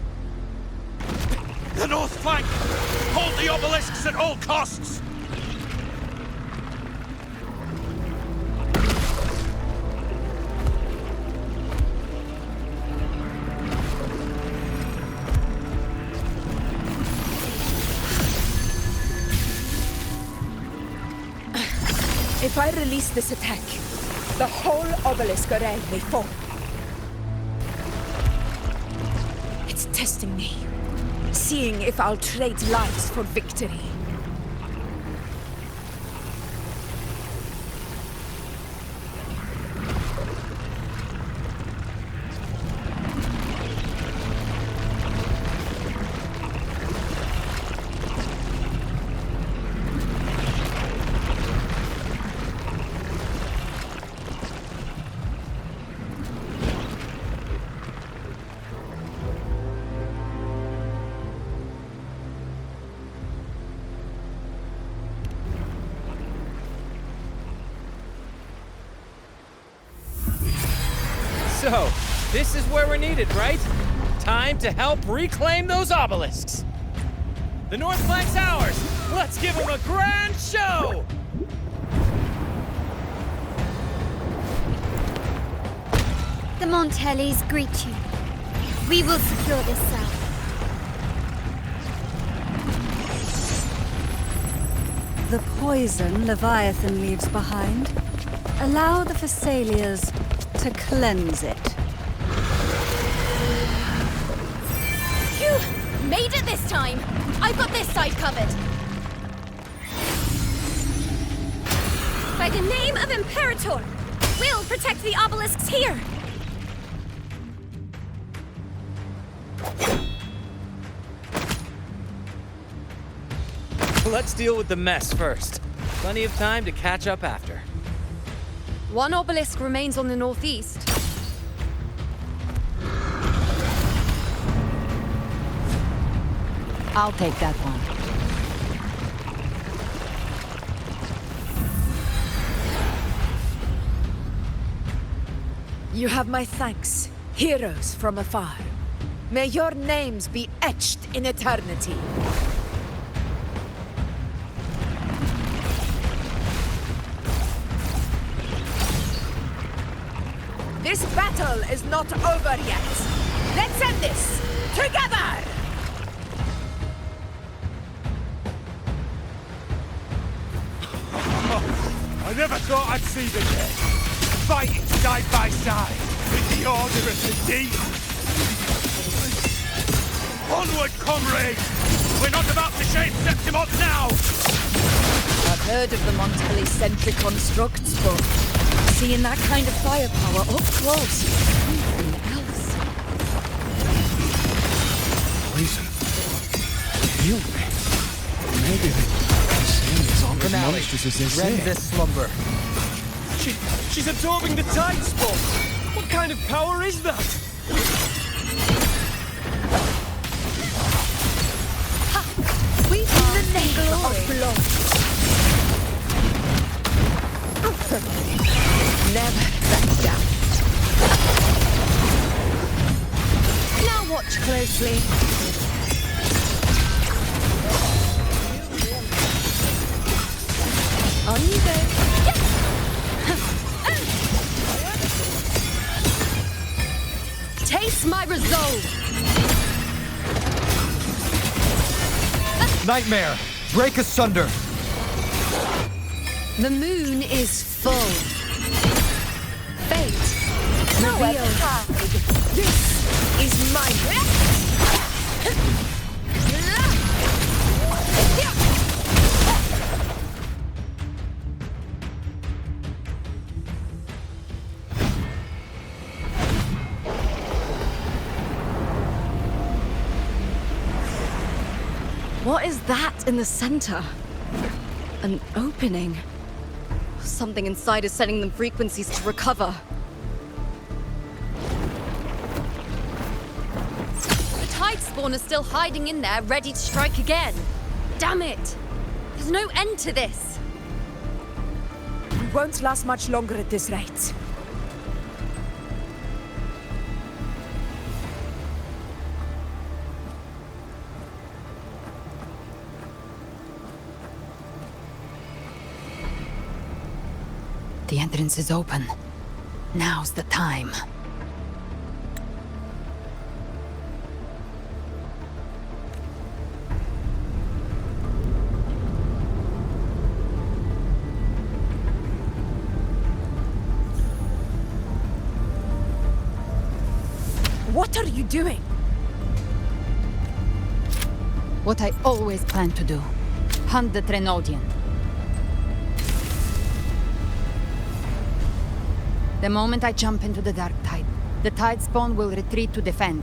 The north flank! Hold the obelisks at all costs! If I release this attack, the whole obelisk array may fall. It's testing me, seeing if I'll trade lives for victory. So, this is where we're needed, right? Time to help reclaim those obelisks. The north flank's ours. Let's give them a grand show! The Montellis greet you. We will secure this cell. The poison Leviathan leaves behind, allow the Phassalias to cleanse it. Phew! Made it this time! I've got this side covered! By the name of Imperator, we'll protect the obelisks here! Let's deal with the mess first. Plenty of time to catch up after. One obelisk remains on the northeast. I'll take that one. You have my thanks, heroes from afar. May your names be etched in eternity. This battle is not over yet. Let's end this together! I never thought I'd see the dead fighting side by side with the Order of the Deep. Onward, comrades! We're not about to shave Septimont now! I've heard of the Montelli-centric constructs, but seeing that kind of firepower up close is something else. Poison. Heal me. Maybe the same is on as monstrous as they say. Rend this slumber. She's absorbing the tide spawn! What kind of power is that? We in the name of blood. Never back down. Now watch closely. On you go. Taste my resolve! Nightmare! Break asunder! The moon is full. Fate, reveal. This is my What is that in the center? An opening. Something inside is sending them frequencies to recover. The tide spawn is still hiding in there, ready to strike again. Damn it! There's no end to this. We won't last much longer at this rate. The entrance is open. Now's the time. What are you doing? What I always planned to do. Hunt the Threnodian. The moment I jump into the dark tide, the tide spawn will retreat to defend.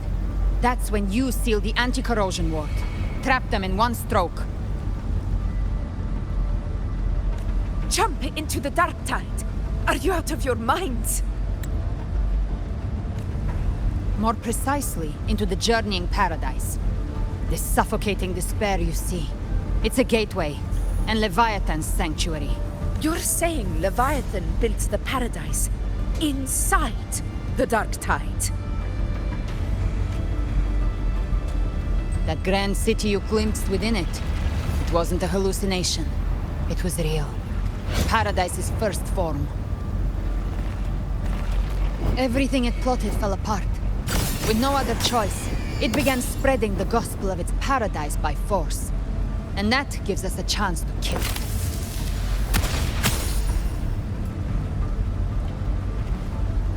That's when you seal the anti-corrosion ward. Trap them in one stroke. Jump into the dark tide! Are you out of your minds? More precisely, into the journeying paradise. This suffocating despair you see. It's a gateway, and Leviathan's sanctuary. You're saying Leviathan built the paradise inside the dark tide? That grand city you glimpsed within it, it wasn't a hallucination. It was real. Paradise's first form. Everything it plotted fell apart. With no other choice, it began spreading the gospel of its paradise by force. And that gives us a chance to kill it.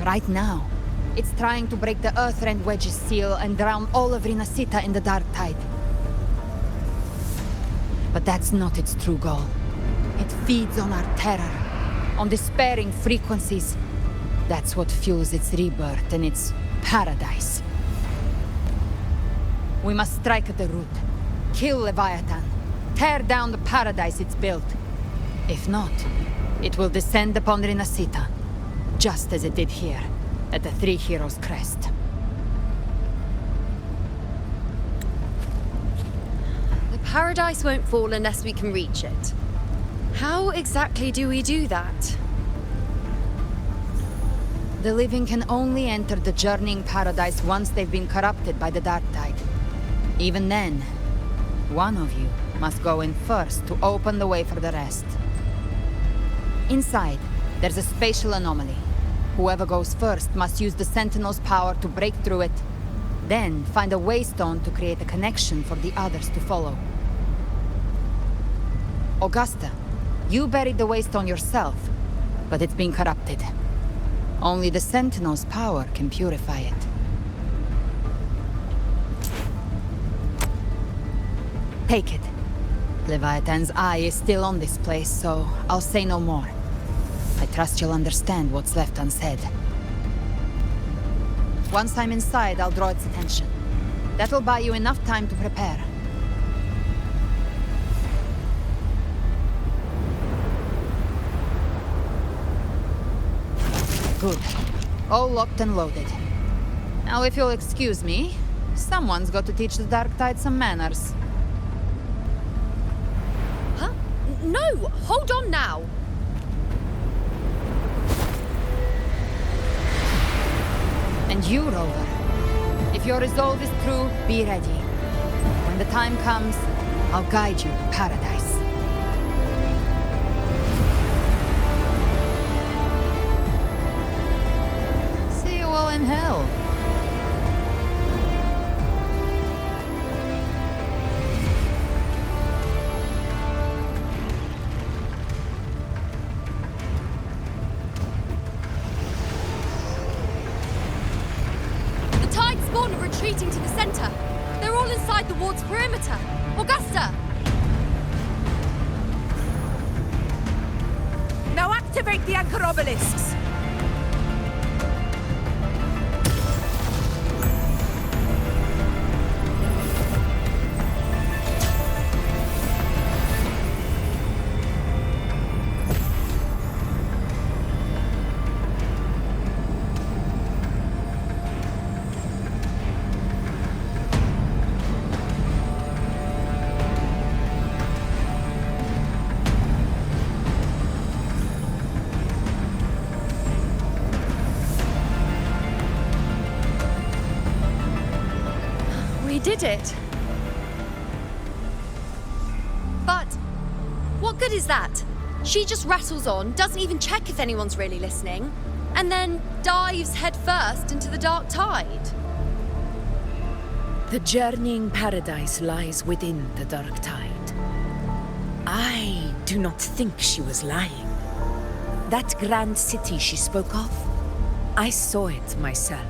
Right now, it's trying to break the Earthrend Wedge's seal and drown all of Rinascita in the dark tide. But that's not its true goal. It feeds on our terror, on despairing frequencies. That's what fuels its rebirth and its paradise. We must strike at the root. Kill Leviathan. Tear down the paradise it's built. If not, it will descend upon Rinascita. Just as it did here, at the Three Heroes' Crest. The paradise won't fall unless we can reach it. How exactly do we do that? The living can only enter the journeying paradise once they've been corrupted by the dark tide. Even then, one of you must go in first to open the way for the rest. Inside, there's a spatial anomaly. Whoever goes first must use the Sentinel's power to break through it, then find a waystone to create a connection for the others to follow. Augusta, you buried the waystone yourself, but it's been corrupted. Only the Sentinel's power can purify it. Take it. Leviathan's eye is still on this place, so I'll say no more. I trust you'll understand what's left unsaid. Once I'm inside, I'll draw its attention. That'll buy you enough time to prepare. Good. All locked and loaded. Now, if you'll excuse me, someone's got to teach the Dark Tide some manners. Huh? No! Hold on now! And you, Rover. If your resolve is true, be ready. When the time comes, I'll guide you to paradise. See you all in hell. Retreating to the center. They're all inside the ward's perimeter. Augusta! Now activate the anchor obelisks! did it. But what good is that? She just rattles on, doesn't even check if anyone's really listening, and then dives headfirst into the dark tide. The journeying paradise lies within the dark tide. I do not think she was lying. That grand city she spoke of, I saw it myself.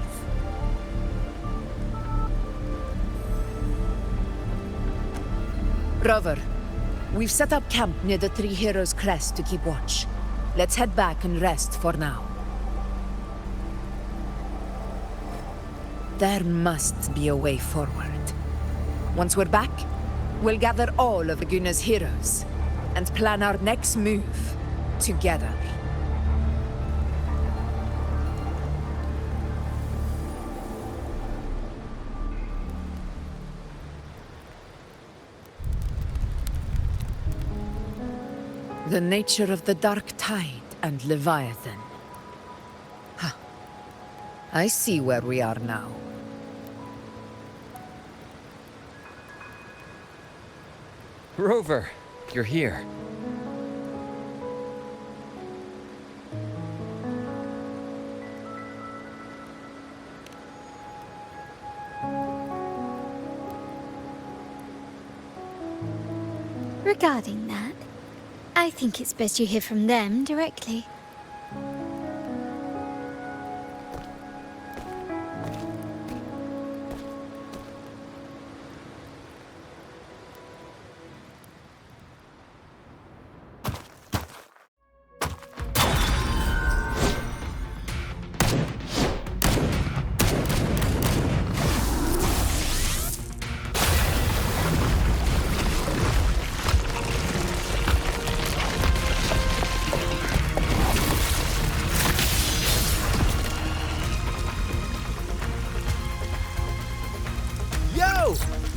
Rover, we've set up camp near the Three Heroes Crest to keep watch. Let's head back and rest for now. There must be a way forward. Once we're back, we'll gather all of Bygones' heroes and plan our next move together. The nature of the dark tide and Leviathan. Huh. I see where we are now. Rover, you're here. Regarding that, I think it's best you hear from them directly.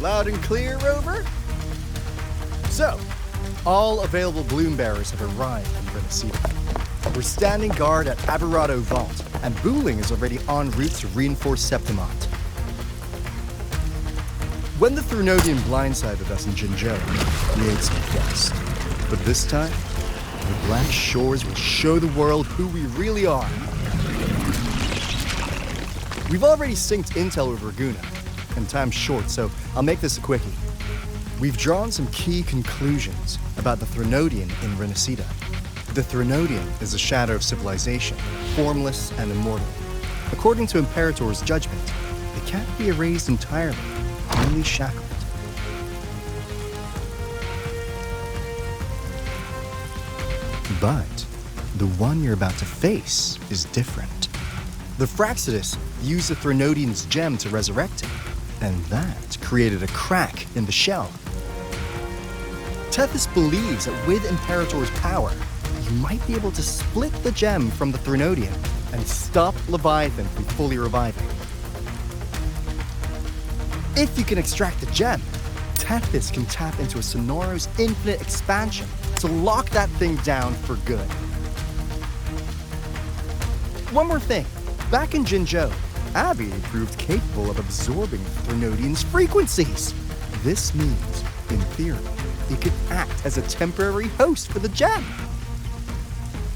Loud and clear, Rover? So, all available bloom bearers have arrived in Rinascita. We're standing guard at Averado Vault, and Wuthering is already en route to reinforce Septimont. When the Threnodian blindsided us in Jinzhou, we ate some dust. But this time, the Black Shores will show the world who we really are. We've already synced intel with Raguna, and time's short, so I'll make this a quickie. We've drawn some key conclusions about the Threnodian in Rinascita. The Threnodian is a shadow of civilization, formless and immortal. According to Imperator's judgment, it can't be erased entirely, only shackled. But the one you're about to face is different. The Fraxidus used the Threnodian's gem to resurrect him, and that created a crack in the shell. Tethys believes that with Imperator's power, you might be able to split the gem from the Threnodian and stop Leviathan from fully reviving. If you can extract the gem, Tethys can tap into a Sonoro's infinite expansion to lock that thing down for good. One more thing. Back in Jinzhou, Abby proved capable of absorbing the Threnodian's frequencies. This means, in theory, it could act as a temporary host for the gem.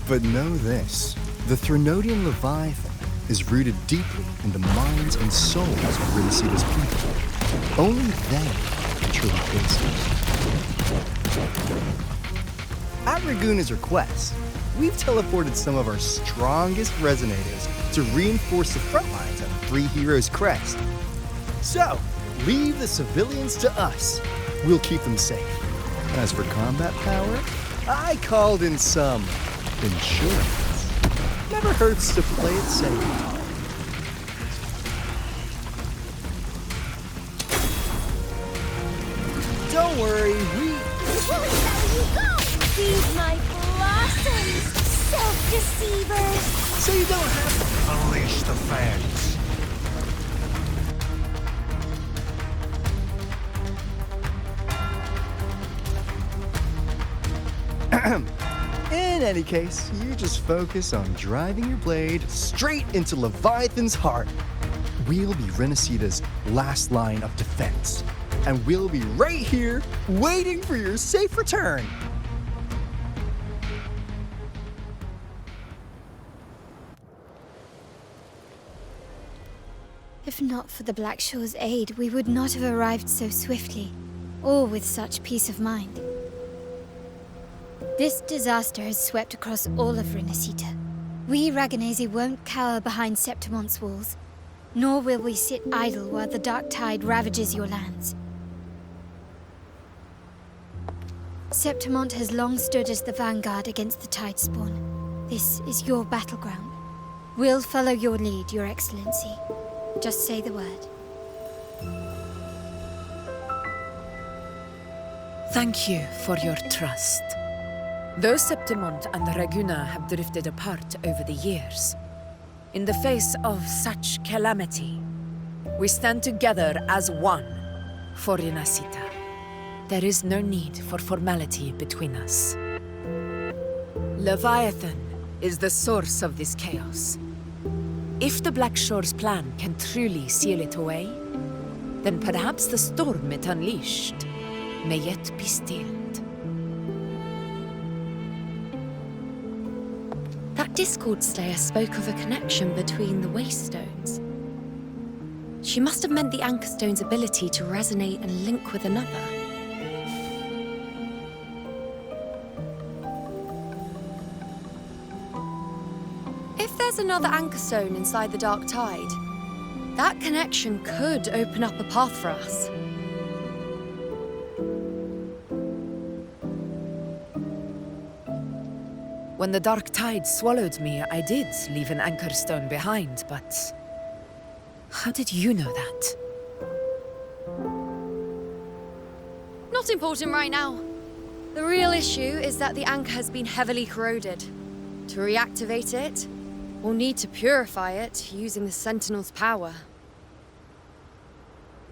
But know this, the Threnodian Leviathan is rooted deeply in the minds and souls of Rinascita's people. Only they can truly face it. At Raguna's request, we've teleported some of our strongest resonators to reinforce the front lines at the Three Heroes Crest. So, leave the civilians to us. We'll keep them safe. As for combat power, I called in some insurance. Never hurts to play it safe. Don't worry, we... Feed my blossoms, self-deceivers! So you don't have to unleash the fangs. In any case, you just focus on driving your blade straight into Leviathan's heart. We'll be Rinascita's last line of defense. And we'll be right here, waiting for your safe return. If not for the Black Shore's aid, we would not have arrived so swiftly, or with such peace of mind. This disaster has swept across all of Rinascita. We Raganese won't cower behind Septimon's walls, nor will we sit idle while the dark tide ravages your lands. Septimont has long stood as the vanguard against the tide spawn. This is your battleground. We'll follow your lead, Your Excellency. Just say the word. Thank you for your trust. Though Septimont and Raguna have drifted apart over the years, in the face of such calamity, we stand together as one for Rinascita. There is no need for formality between us. Leviathan is the source of this chaos. If the Black Shore's plan can truly seal it away, then perhaps the storm it unleashed may yet be stilled. That Discord Slayer spoke of a connection between the Waystones. She must have meant the Anchor Stone's ability to resonate and link with another. If there's another Anchor Stone inside the Dark Tide, that connection could open up a path for us. When the Dark Tide swallowed me, I did leave an Anchor Stone behind, but how did you know that? Not important right now. The real issue is that the anchor has been heavily corroded. To reactivate it, we'll need to purify it using the Sentinel's power.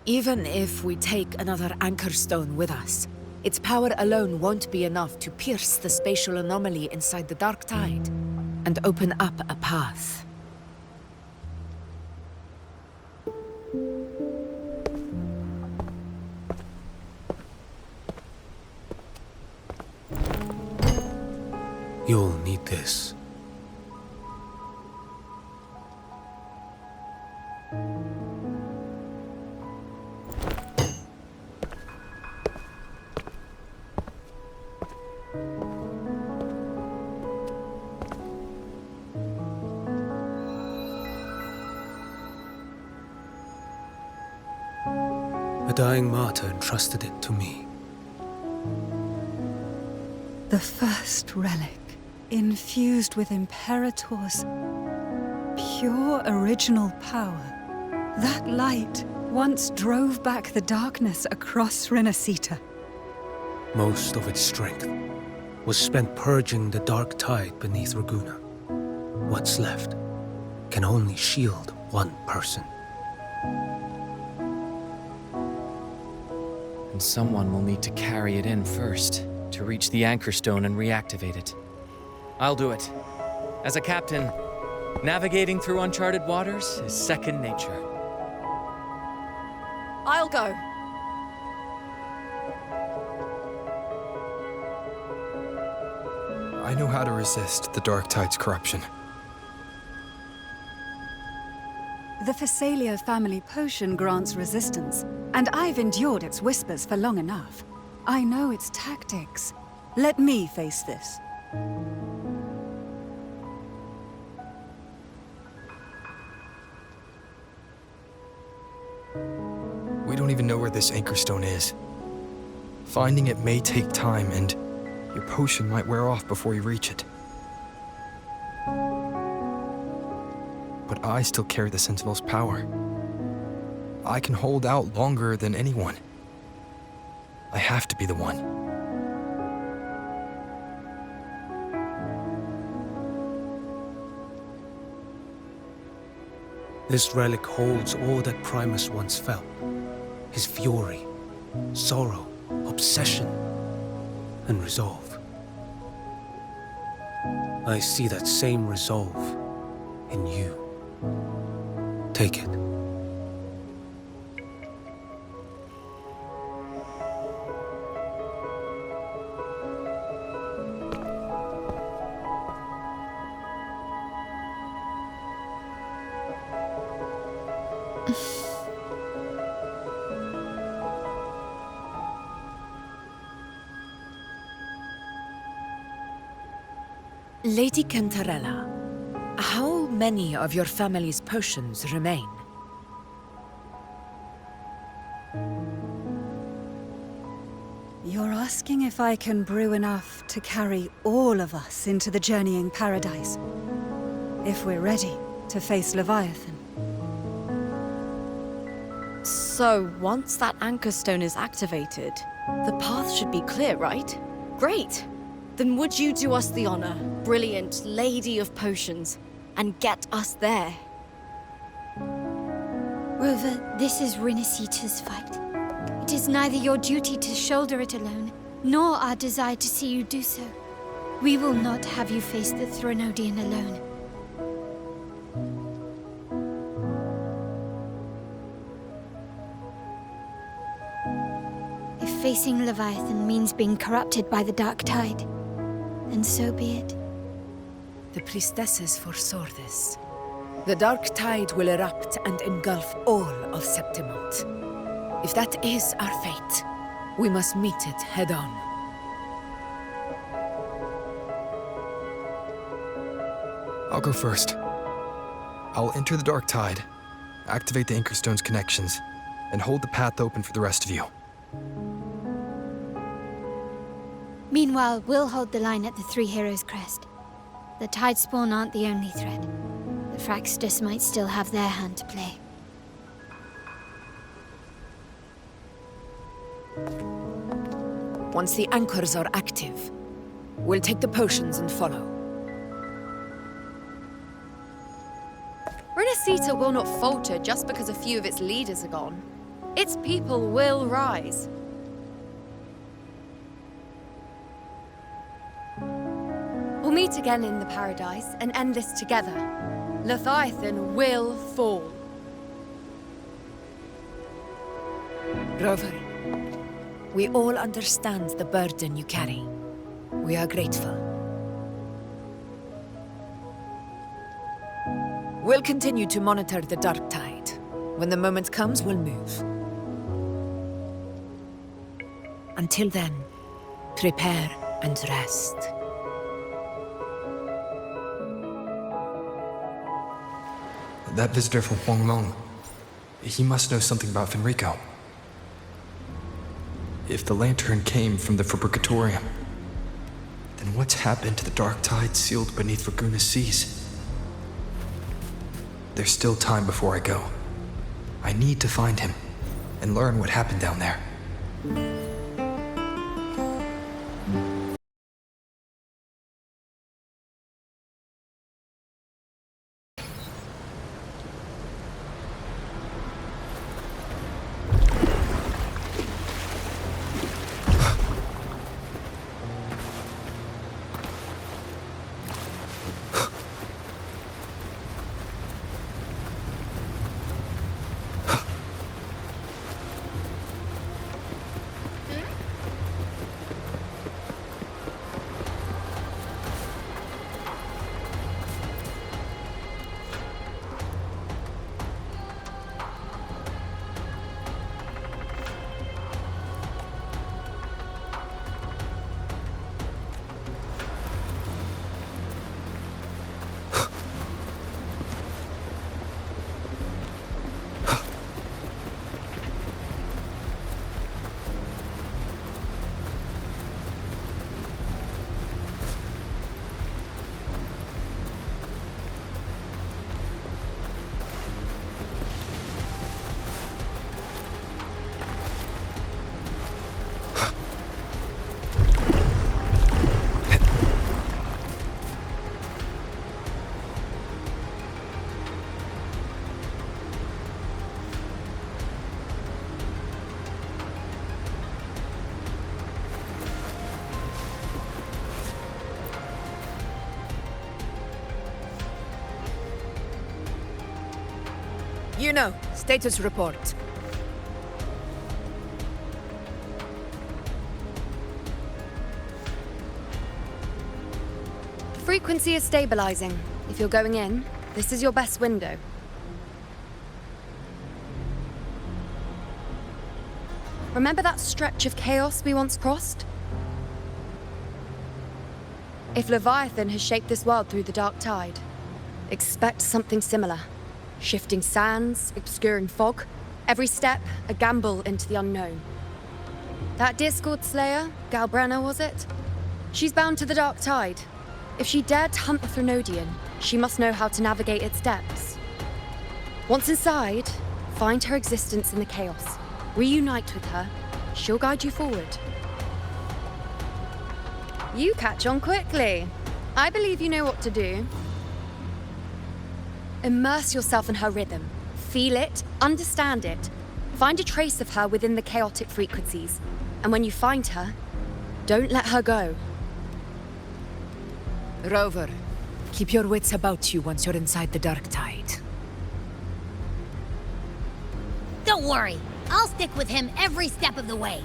Even if we take another Anchor Stone with us, its power alone won't be enough to pierce the spatial anomaly inside the Dark Tide and open up a path. You'll need this. A dying martyr entrusted it to me. The first relic, infused with Imperator's pure original power. That light once drove back the darkness across Rinascita. Most of its strength was spent purging the dark tide beneath Raguna. What's left can only shield one person. And someone will need to carry it in first, to reach the Anchor Stone and reactivate it. I'll do it. As a captain, navigating through uncharted waters is second nature. I'll go. I know how to resist the Dark Tide's corruption. The Phasalia family potion grants resistance, and I've endured its whispers for long enough. I know its tactics. Let me face this. We don't even know where this Anchor Stone is. Finding it may take time, and your potion might wear off before you reach it. But I still carry the Sentinel's power. I can hold out longer than anyone. I have to be the one. This relic holds all that Primus once felt. His fury, sorrow, obsession, and resolve. I see that same resolve in you. Take it. Lady Cantarella, how many of your family's potions remain? You're asking if I can brew enough to carry all of us into the journeying paradise. If we're ready to face Leviathan. So, once that anchor stone is activated, the path should be clear, right? Great! Then would you do us the honor, brilliant Lady of Potions, and get us there? Rover, this is Rinascita's fight. It is neither your duty to shoulder it alone, nor our desire to see you do so. We will not have you face the threnodian alone. If facing Leviathan means being corrupted by the dark tide, then so be it. The priestesses foresaw this. The dark tide will erupt and engulf all of Septimont. If that is our fate, we must meet it head-on. I'll go first. I'll enter the dark tide, activate the Anchor Stone's connections, and hold the path open for the rest of you. Meanwhile, we'll hold the line at the Three Heroes Crest. The Tidespawn aren't the only threat. The Fraxtus might still have their hand to play. Once the anchors are active, we'll take the potions and follow. Rinascita will not falter just because a few of its leaders are gone. Its people will rise. We'll meet again in the paradise and end this together. Leviathan will fall. Rover, we all understand the burden you carry. We are grateful. We'll continue to monitor the dark tide. When the moment comes, we'll move. Until then, prepare and rest. That visitor from Huanglong, he must know something about Fenrico. If the lantern came from the Fabricatorium, then what's happened to the dark tide sealed beneath Raguna's seas? There's still time before I go. I need to find him and learn what happened down there. You know, status report. Frequency is stabilizing. If you're going in, this is your best window. Remember that stretch of chaos we once crossed? If Leviathan has shaped this world through the dark tide, expect something similar. Shifting sands, obscuring fog, every step a gamble into the unknown. That Discord Slayer, Galbrena was it? She's bound to the dark tide. If she dared to hunt the Threnodian, she must know how to navigate its depths. Once inside, find her existence in the chaos. Reunite with her. She'll guide you forward. You catch on quickly. I believe you know what to do. Immerse yourself in her rhythm. Feel it, understand it. Find a trace of her within the chaotic frequencies. And when you find her, don't let her go. Rover, keep your wits about you once you're inside the dark tide. Don't worry. I'll stick with him every step of the way.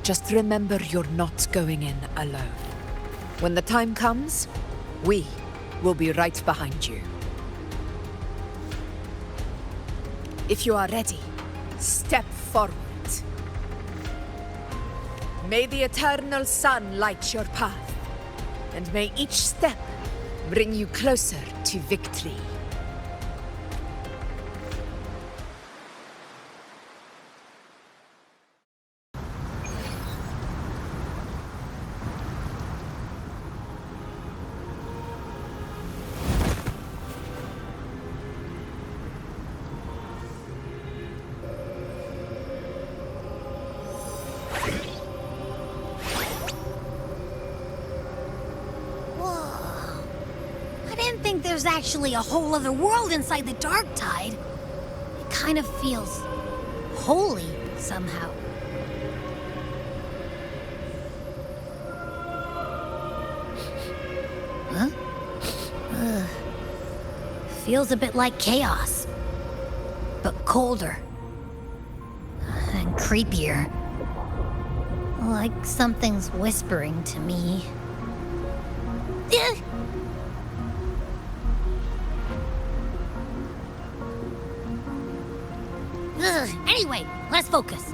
Just remember you're not going in alone. When the time comes, we will be right behind you. If you are ready, step forward. May the eternal sun light your path, and may each step bring you closer to victory. There's actually a whole other world inside the dark tide. It kind of feels holy somehow. Huh? Feels a bit like chaos, but colder and creepier. Like something's whispering to me. Anyway, let's focus.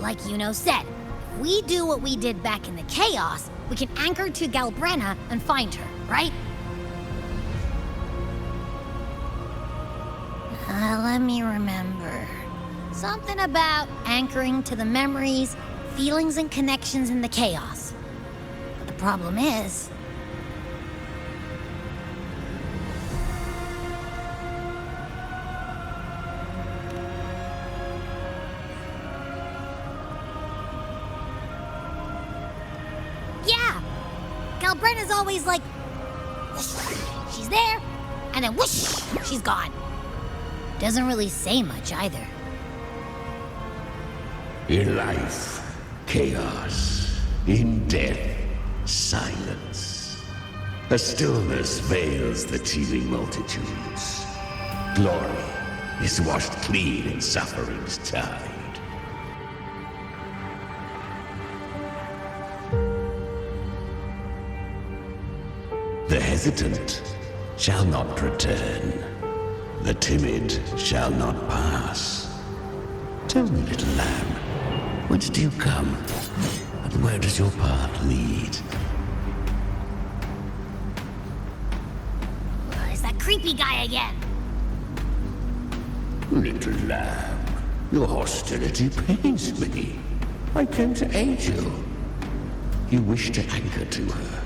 Like Yuno said, if we do what we did back in the chaos, we can anchor to Galbrena and find her, right? Let me remember. Something about anchoring to the memories, feelings, and connections in the chaos. But the problem is... Galbrena's always like, whoosh, she's there, and then whoosh, she's gone. Doesn't really say much either. In life, chaos. In death, silence. A stillness veils the teeming multitudes. Glory is washed clean in suffering's tide. The hesitant shall not return. The timid shall not pass. Tell me, little lamb, whence do you come? And where does your path lead? It's that creepy guy again. Little lamb, your hostility pains me. I came to aid you. You wish to anchor to her.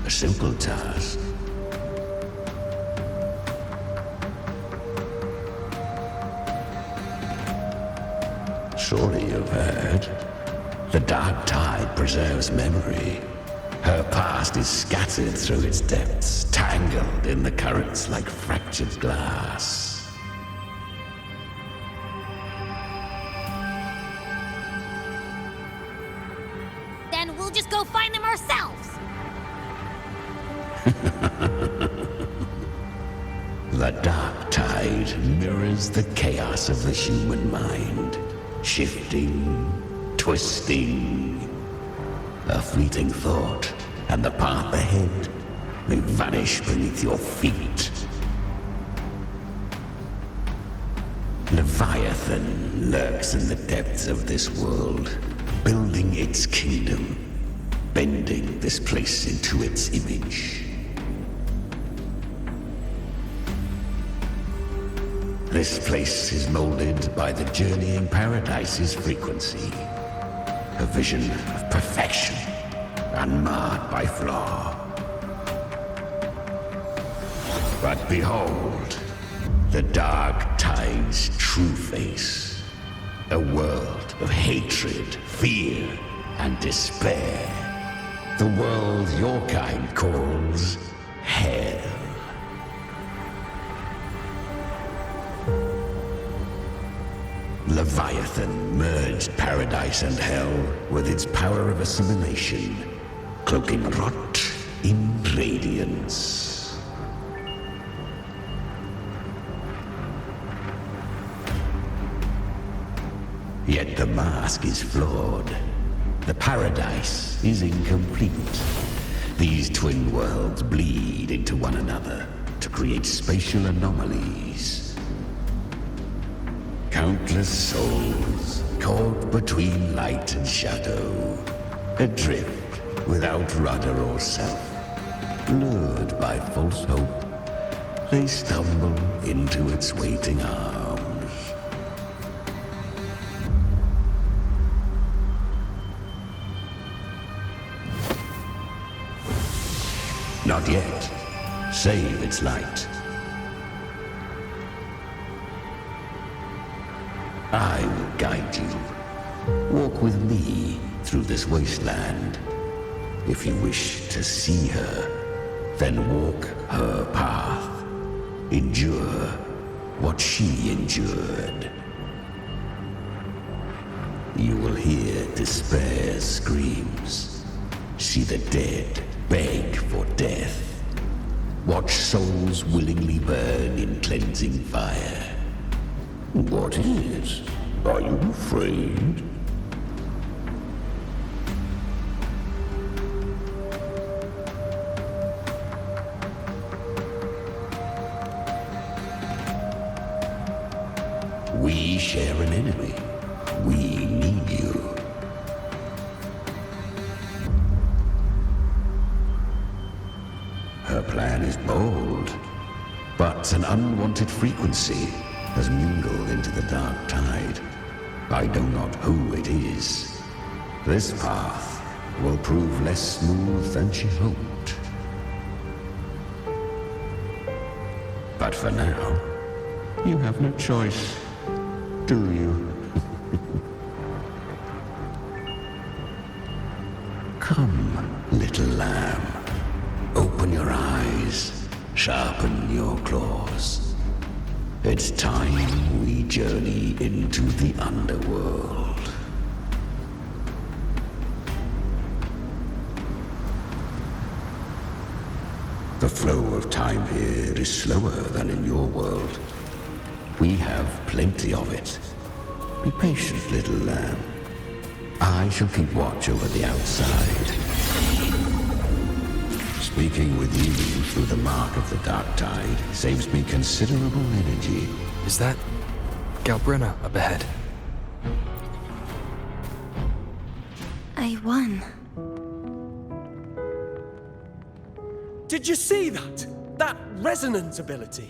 A simple task. Surely you've heard. The dark tide preserves memory. Her past is scattered through its depths, tangled in the currents like fractured glass. Then we'll just go find them ourselves. The dark tide mirrors the chaos of the human mind. Shifting, twisting. A fleeting thought, and the path ahead may vanish beneath your feet. Leviathan lurks in the depths of this world, building its kingdom, bending this place into its image. This place is molded by the journeying paradise's frequency, a vision of perfection, unmarred by flaw. But behold, the dark tide's true face, a world of hatred, fear, and despair. The world your kind calls hell. Leviathan merged paradise and hell with its power of assimilation, cloaking rot in radiance. Yet the mask is flawed. The paradise is incomplete. These twin worlds bleed into one another to create spatial anomalies. Countless souls caught between light and shadow, adrift without rudder or self. Lured by false hope, they stumble into its waiting arms. Not yet. Save its light. I will guide you. Walk with me through this wasteland. If you wish to see her, then walk her path. Endure what she endured. You will hear despair's screams. See the dead beg for death. Watch souls willingly burn in cleansing fire. What is it? Are you afraid? We share an enemy. We need you. Her plan is bold, but an unwanted frequency has mingled into the dark tide. I know not who it is. This path will prove less smooth than she hoped. But for now, you have no choice, do you? Come, little lamb. Open your eyes, sharpen your claws. It's time we journey into the underworld. The flow of time here is slower than in your world. We have plenty of it. Be patient, little lamb. I shall keep watch over the outside. Speaking with you through the mark of the dark tide saves me considerable energy. Is that Galbrena up ahead? I won. Did you see that? That resonance ability?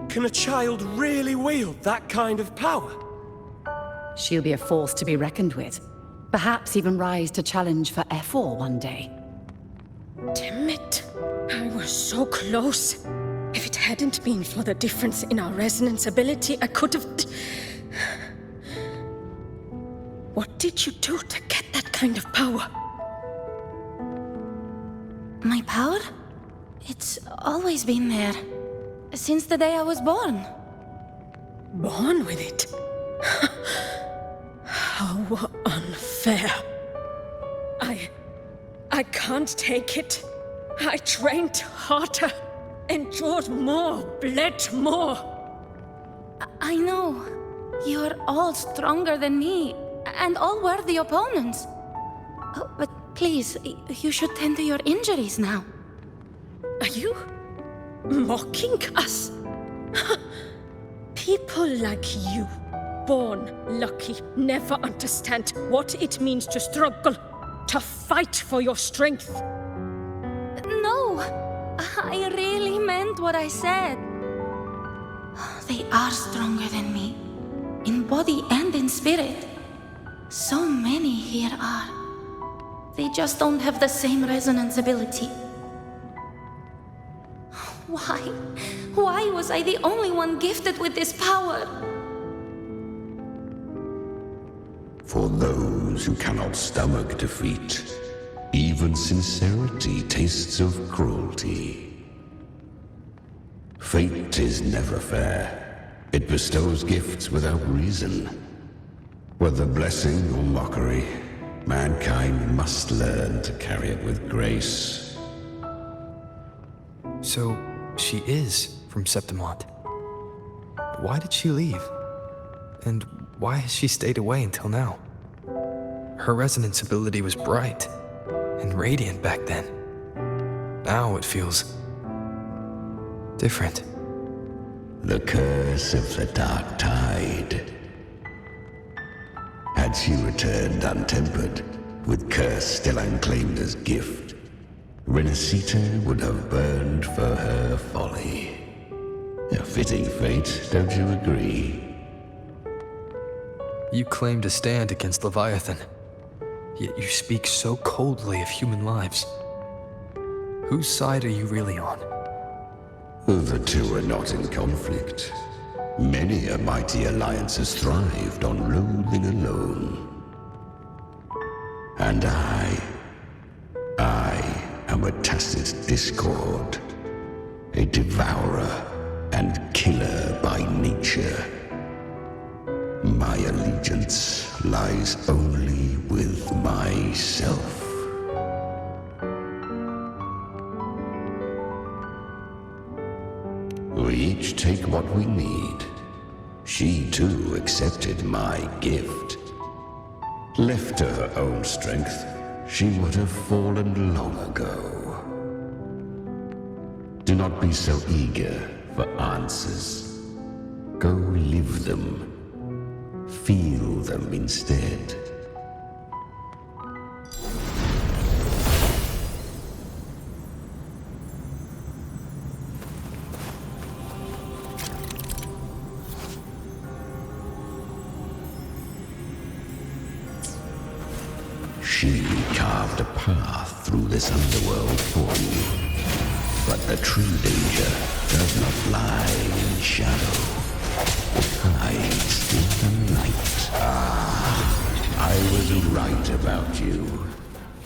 Can a child really wield that kind of power? She'll be a force to be reckoned with. Perhaps even rise to challenge for F4 one day. Damn it. I was so close. If it hadn't been for the difference in our resonance ability, I could have... What did you do to get that kind of power? My power? It's always been there. Since the day I was born. Born with it? How unfair. I can't take it. I trained harder, endured more, bled more. I know. You're all stronger than me, and all worthy opponents. Oh, but please, you should tend to your injuries now. Are you mocking us? People like you born lucky, never understand what it means to struggle, to fight for your strength. No, I really meant what I said. They are stronger than me, in body and in spirit. So many here are. They just don't have the same resonance ability. Why? Why was I the only one gifted with this power? For those who cannot stomach defeat, even sincerity tastes of cruelty. Fate is never fair. It bestows gifts without reason. Whether blessing or mockery, mankind must learn to carry it with grace. So, she is from Septimont. Why did she leave? And why has she stayed away until now? Her resonance ability was bright and radiant back then. Now it feels different. The curse of the dark tide. Had she returned untempered, with curse still unclaimed as gift, Rinascita would have burned for her folly. A fitting fate, don't you agree? You claim to stand against Leviathan, yet you speak so coldly of human lives. Whose side are you really on? The two are not in conflict. Many a mighty alliance has thrived on loathing alone. And I am a tacit discord, a devourer and killer by nature. My allegiance lies only with myself. We each take what we need. She too accepted my gift. Left to her own strength, she would have fallen long ago. Do not be so eager for answers. Go live them. Feel them instead. She carved a path through this underworld for you. But the true danger does not lie in shadow. It hides in the night. I was right about you.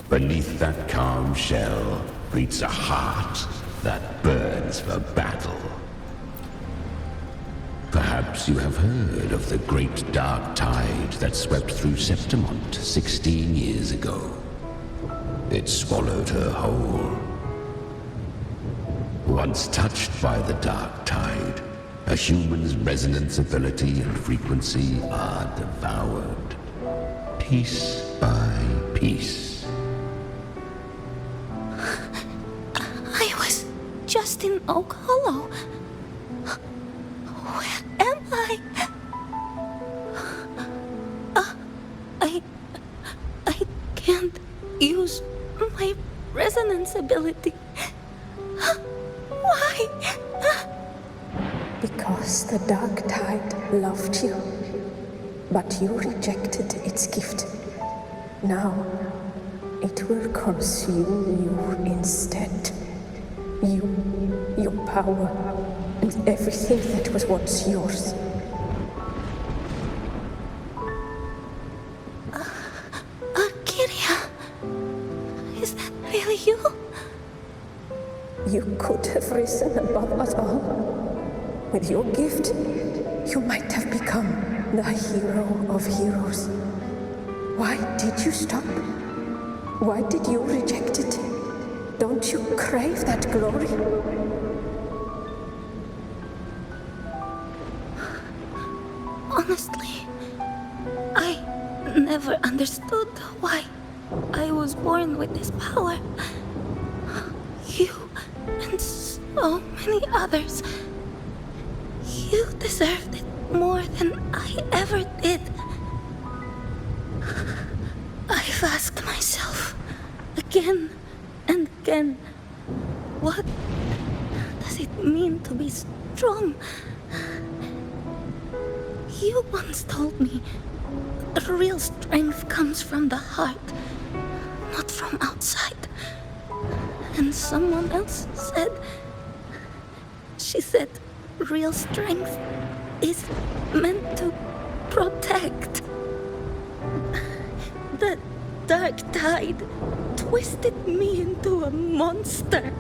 Beneath that calm shell beats a heart that burns for battle. Perhaps you have heard of the great dark tide that swept through Septimont 16 years ago. It swallowed her whole. Once touched by the dark tide, a human's resonance ability and frequency are devoured, piece by piece. I was just in Oak Hollow. Where am I? I can't use my resonance ability. Why? Because the dark tide loved you, but you rejected its gift. Now, it will consume you instead. You, your power, and everything that was once yours. Kyria, is that really you? You could have risen above us all. With your gift, you might have become the hero of heroes. Why did you stop? Why did you reject it? Don't you crave that glory? Honestly, I never understood why I was born with this power. You and so many others. You deserved it more than I ever did. I've asked myself again and again, what does it mean to be strong? You once told me real strength comes from the heart, not from outside. And someone else said, she said, real strength is meant to protect. The dark tide twisted me into a monster.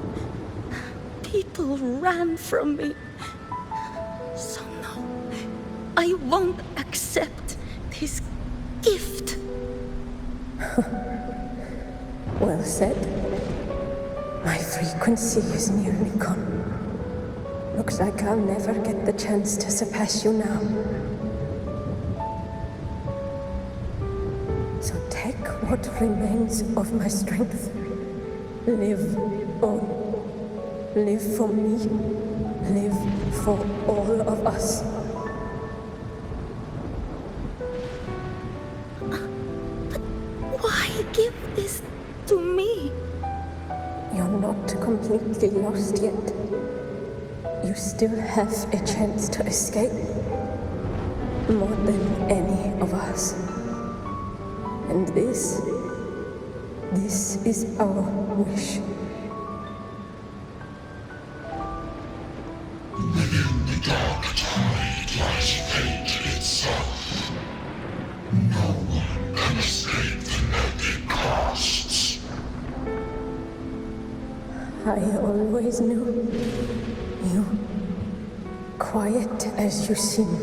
People ran from me. So no, I won't accept this gift. Well said. My frequency is nearly gone. Looks like I'll never get the chance to surpass you now. So take what remains of my strength. Live on. Live for me. Live for all of us. Why give this to me? You're not completely lost yet. You still have a chance to escape. More than any of us. And this is our wish. Within the dark tide lies fate itself. No one can escape the net it casts. I always knew you, quiet as you seem.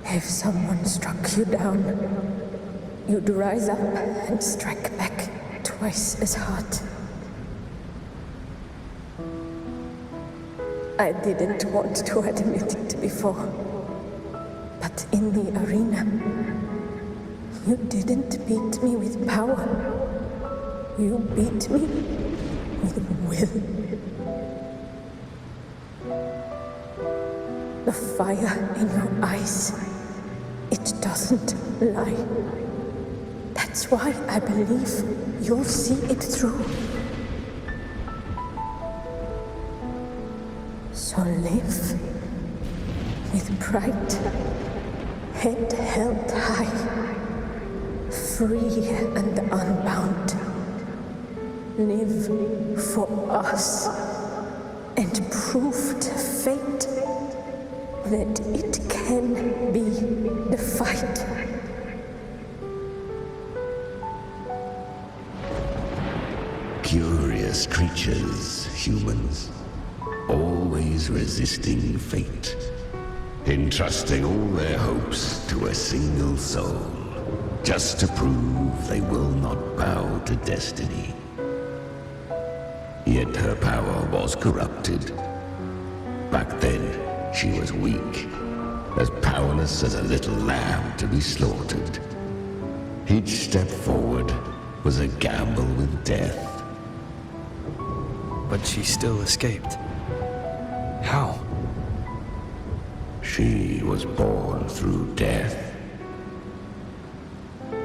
If someone struck you down, you'd rise up and strike back twice as hard. I didn't want to admit it before, but in the arena, you didn't beat me with power. You beat me with will. The fire in your eyes, it doesn't lie. That's why I believe you'll see it through. So live with pride, head held high, free and unbound. Live for us and prove to fate that it can be the fight. Curious creatures, humans, always resisting fate, entrusting all their hopes to a single soul, just to prove they will not bow to destiny. Yet her power was corrupted. Back then, she was weak, as powerless as a little lamb to be slaughtered. Each step forward was a gamble with death. But she still escaped. How? She was born through death.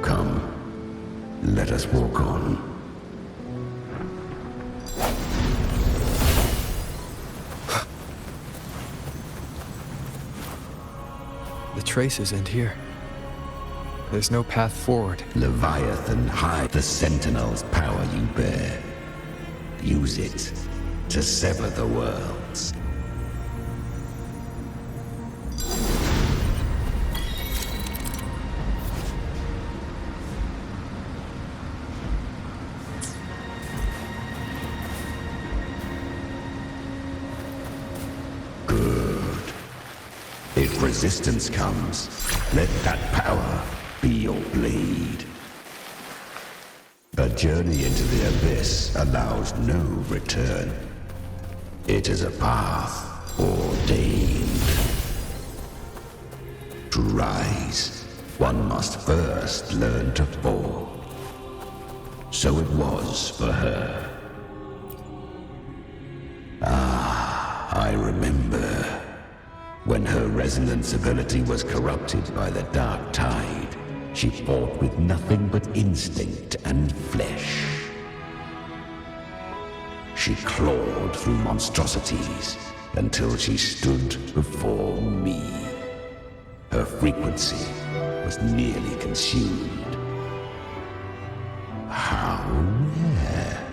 Come, let us walk on. The traces end here. There's no path forward. Leviathan, hide the Sentinel's power you bear. Use it to sever the worlds. Good. If resistance comes, let that power be your blade. A journey into the abyss allows no return. It is a path ordained. To rise, one must first learn to fall. So it was for her. Ah, I remember. When her resonance ability was corrupted by the dark tide, she fought with nothing but instinct and flesh. She clawed through monstrosities until she stood before me. Her frequency was nearly consumed. How rare!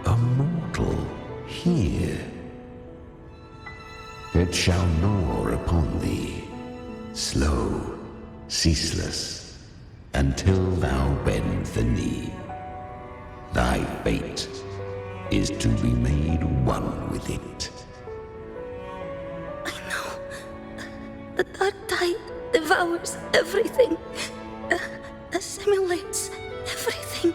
A mortal here. It shall gnaw upon thee, slow, ceaseless, until thou bend the knee. Thy fate is to be made one with it. The dark tide devours everything, assimilates everything.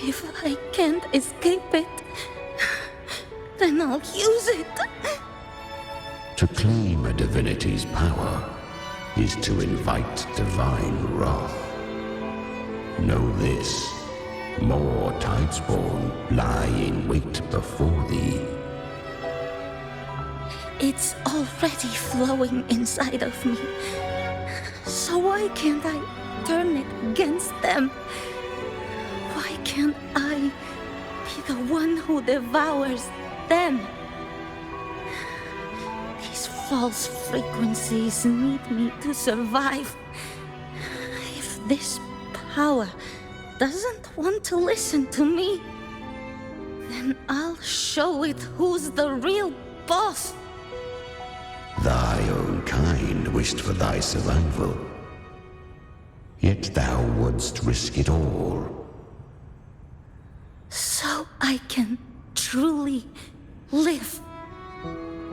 If I can't escape it, then I'll use it. To claim a divinity's power is to invite divine wrath. Know this, more tidespawn lie in wait before thee. It's already flowing inside of me. So why can't I turn it against them? Why can't I be the one who devours them? These false frequencies need me to survive. If this power doesn't want to listen to me, then I'll show it who's the real boss. Thy own kind wished for thy survival, yet thou wouldst risk it all. So I can truly live.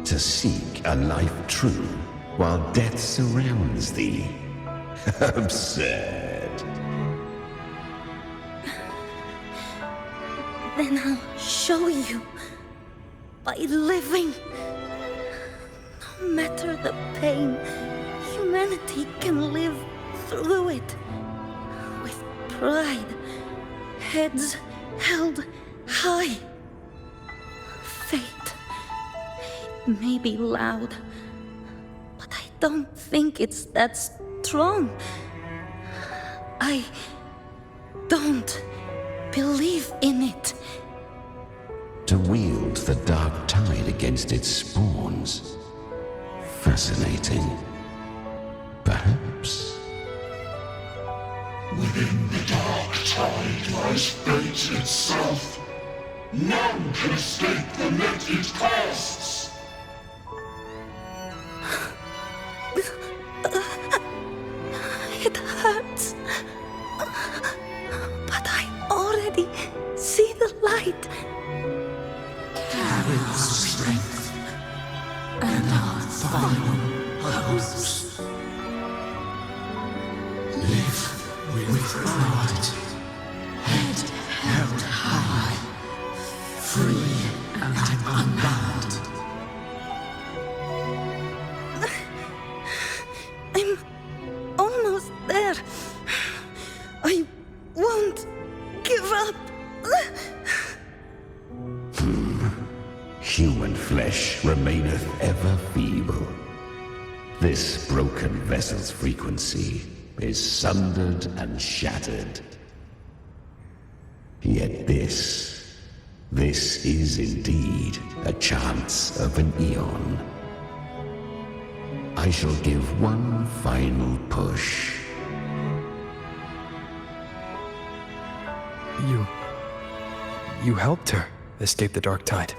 To seek a life true while death surrounds thee. Absurd. Then I'll show you by living. No matter the pain, humanity can live through it with pride, heads held high. Fate, it may be loud, but I don't think it's that strong. I don't believe in it. To wield the dark tide against its spawns. Fascinating. Perhaps. Within the dark tide lies fate itself. None can escape the net it casts. It hurts. But I already see the light. Carry our strength and our final hopes. Live with pride, head held high, free and unbound. I'm almost there. I won't give up. Human flesh remaineth ever feeble. This broken vessel's frequency is sundered and shattered. Yet this is indeed a chance of an eon. I shall give one final push. You helped her escape the dark tide.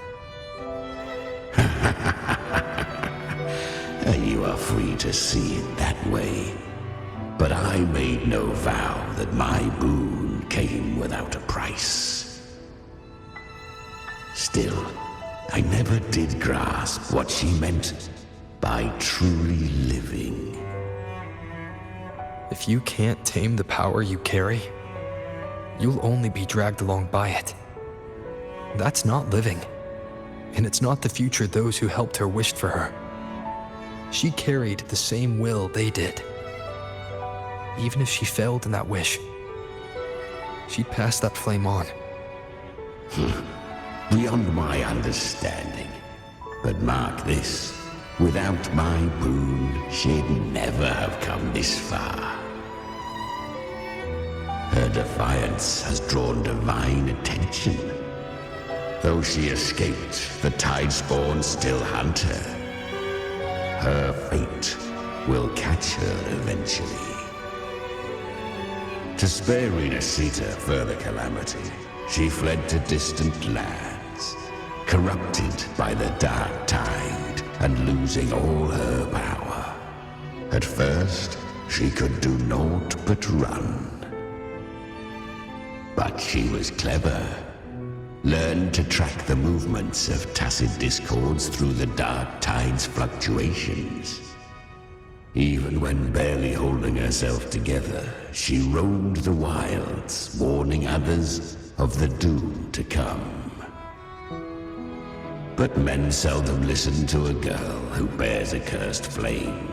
You are free to see it that way. But I made no vow that my boon came without a price. Still, I never did grasp what she meant by truly living. If you can't tame the power you carry, you'll only be dragged along by it. That's not living. And it's not the future those who helped her wished for her. She carried the same will they did. Even if she failed in that wish, she'd pass that flame on. Beyond my understanding. But mark this, Without my boon, she'd never have come this far. Her defiance has drawn divine attention. Though she escaped, the Tidespawn still hunt her. Her fate will catch her eventually. To spare Rinascita further calamity, she fled to distant lands, corrupted by the dark tide and losing all her power. At first, she could do naught but run. But she was clever. Learned to track the movements of tacit discords through the dark tide's fluctuations. Even when barely holding herself together, she roamed the wilds, warning others of the doom to come. But men seldom listen to a girl who bears a cursed flame.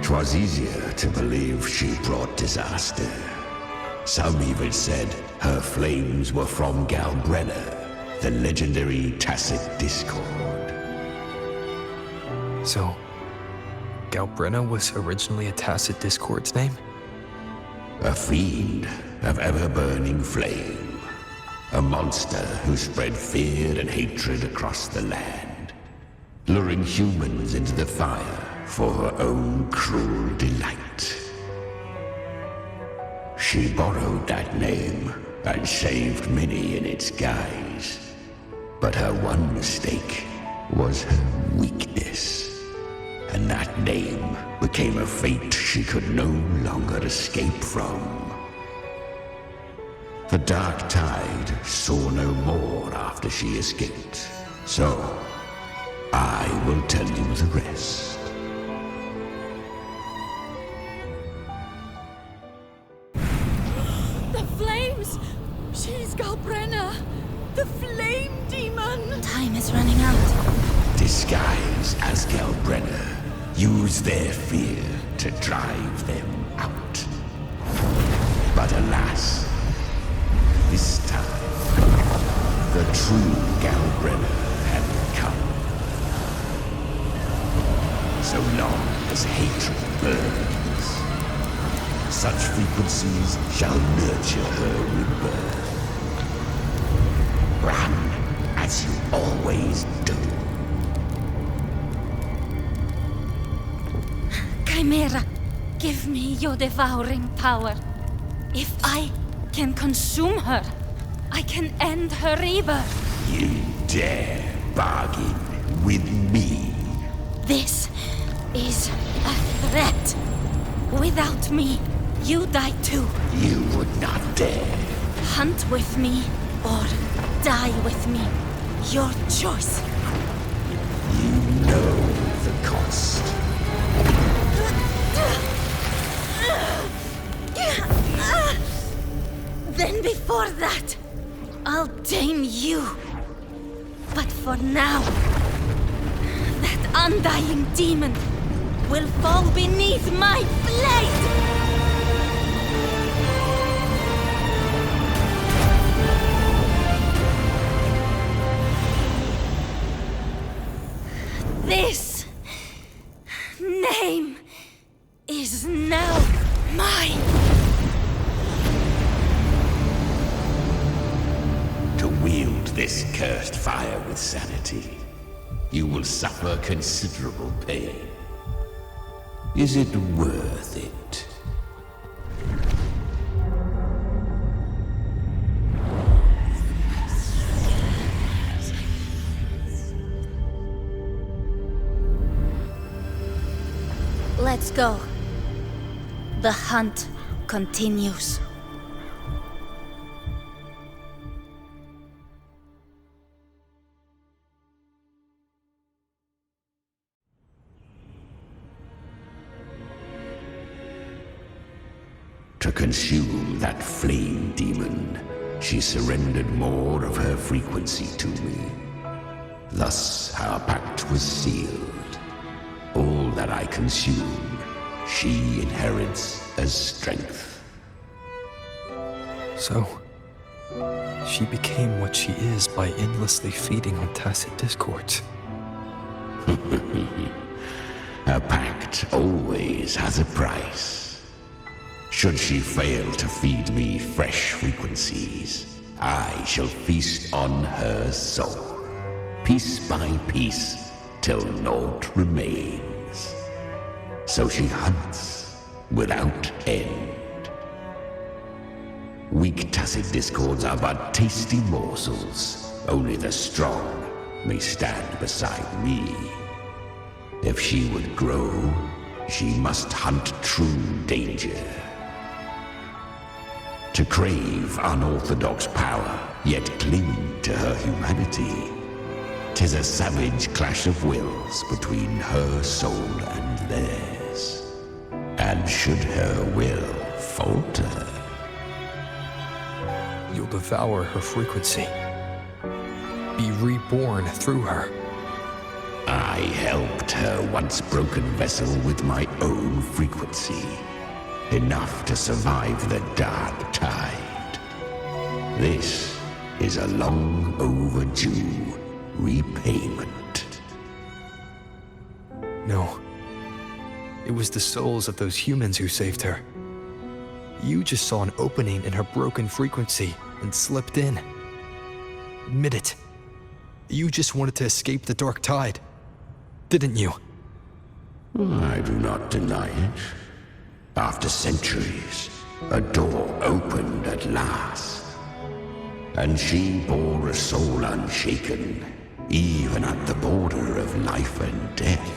'Twas easier to believe she brought disaster. Some even said her flames were from Galbrena, the legendary tacit discord. So, Galbrena was originally a tacit discord's name? A fiend of ever-burning flame. A monster who spread fear and hatred across the land, luring humans into the fire for her own cruel delight. She borrowed that name and saved many in its guise. But her one mistake was her weakness. And that name became a fate she could no longer escape from. The dark tide saw no more after she escaped. So, I will tell you the rest. The flames! She's Galbrena! The flame demon! Time is running out. Disguised as Galbrena, use their fear to drive them out. But alas, this time, the true Galbrena had come. So long as hatred burns, such frequencies shall nurture her rebirth. Run as you always do. Chimera, give me your devouring power. If I can consume her, I can end her rebirth. You dare bargain with me? This is a threat. Without me, you die too. You would not dare. Hunt with me or die with me. Your choice. You know the cost. Then before that, I'll tame you. But for now, that undying demon will fall beneath my blade! This name is now mine. To wield this cursed fire with sanity, you will suffer considerable pain. Is it worth it? Let's go. The hunt continues. To consume that flame demon, she surrendered more of her frequency to me. Thus our pact was sealed. All that I consume, she inherits as strength. So, she became what she is by endlessly feeding on tacit discords. A pact always has a price. Should she fail to feed me fresh frequencies, I shall feast on her soul, piece by piece, till naught remains. So she hunts without end. Weak tacit discords are but tasty morsels. Only the strong may stand beside me. If she would grow, she must hunt true danger. To crave unorthodox power, yet cling to her humanity, 'tis a savage clash of wills between her soul and theirs. And should her will falter, you'll devour her frequency. Be reborn through her. I helped her once broken vessel with my own frequency. Enough to survive the dark tide. This is a long overdue repayment. No. It was the souls of those humans who saved her. You just saw an opening in her broken frequency and slipped in. Admit it. You just wanted to escape the dark tide, didn't you? I do not deny it. After centuries, a door opened at last. And she bore a soul unshaken, even at the border of life and death.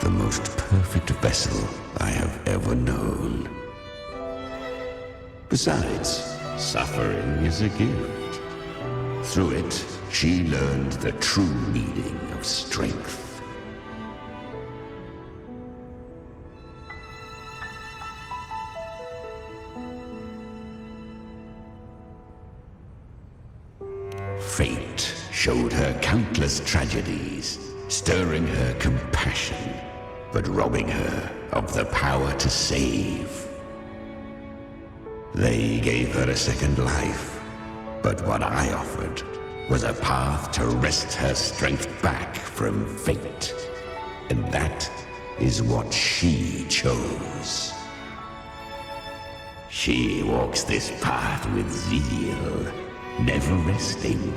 The most perfect vessel I have ever known. Besides, suffering is a gift. Through it, she learned the true meaning of strength. Fate showed her countless tragedies, stirring her compassion, but robbing her of the power to save. They gave her a second life, but what I offered was a path to wrest her strength back from fate. And that is what she chose. She walks this path with zeal, never resting,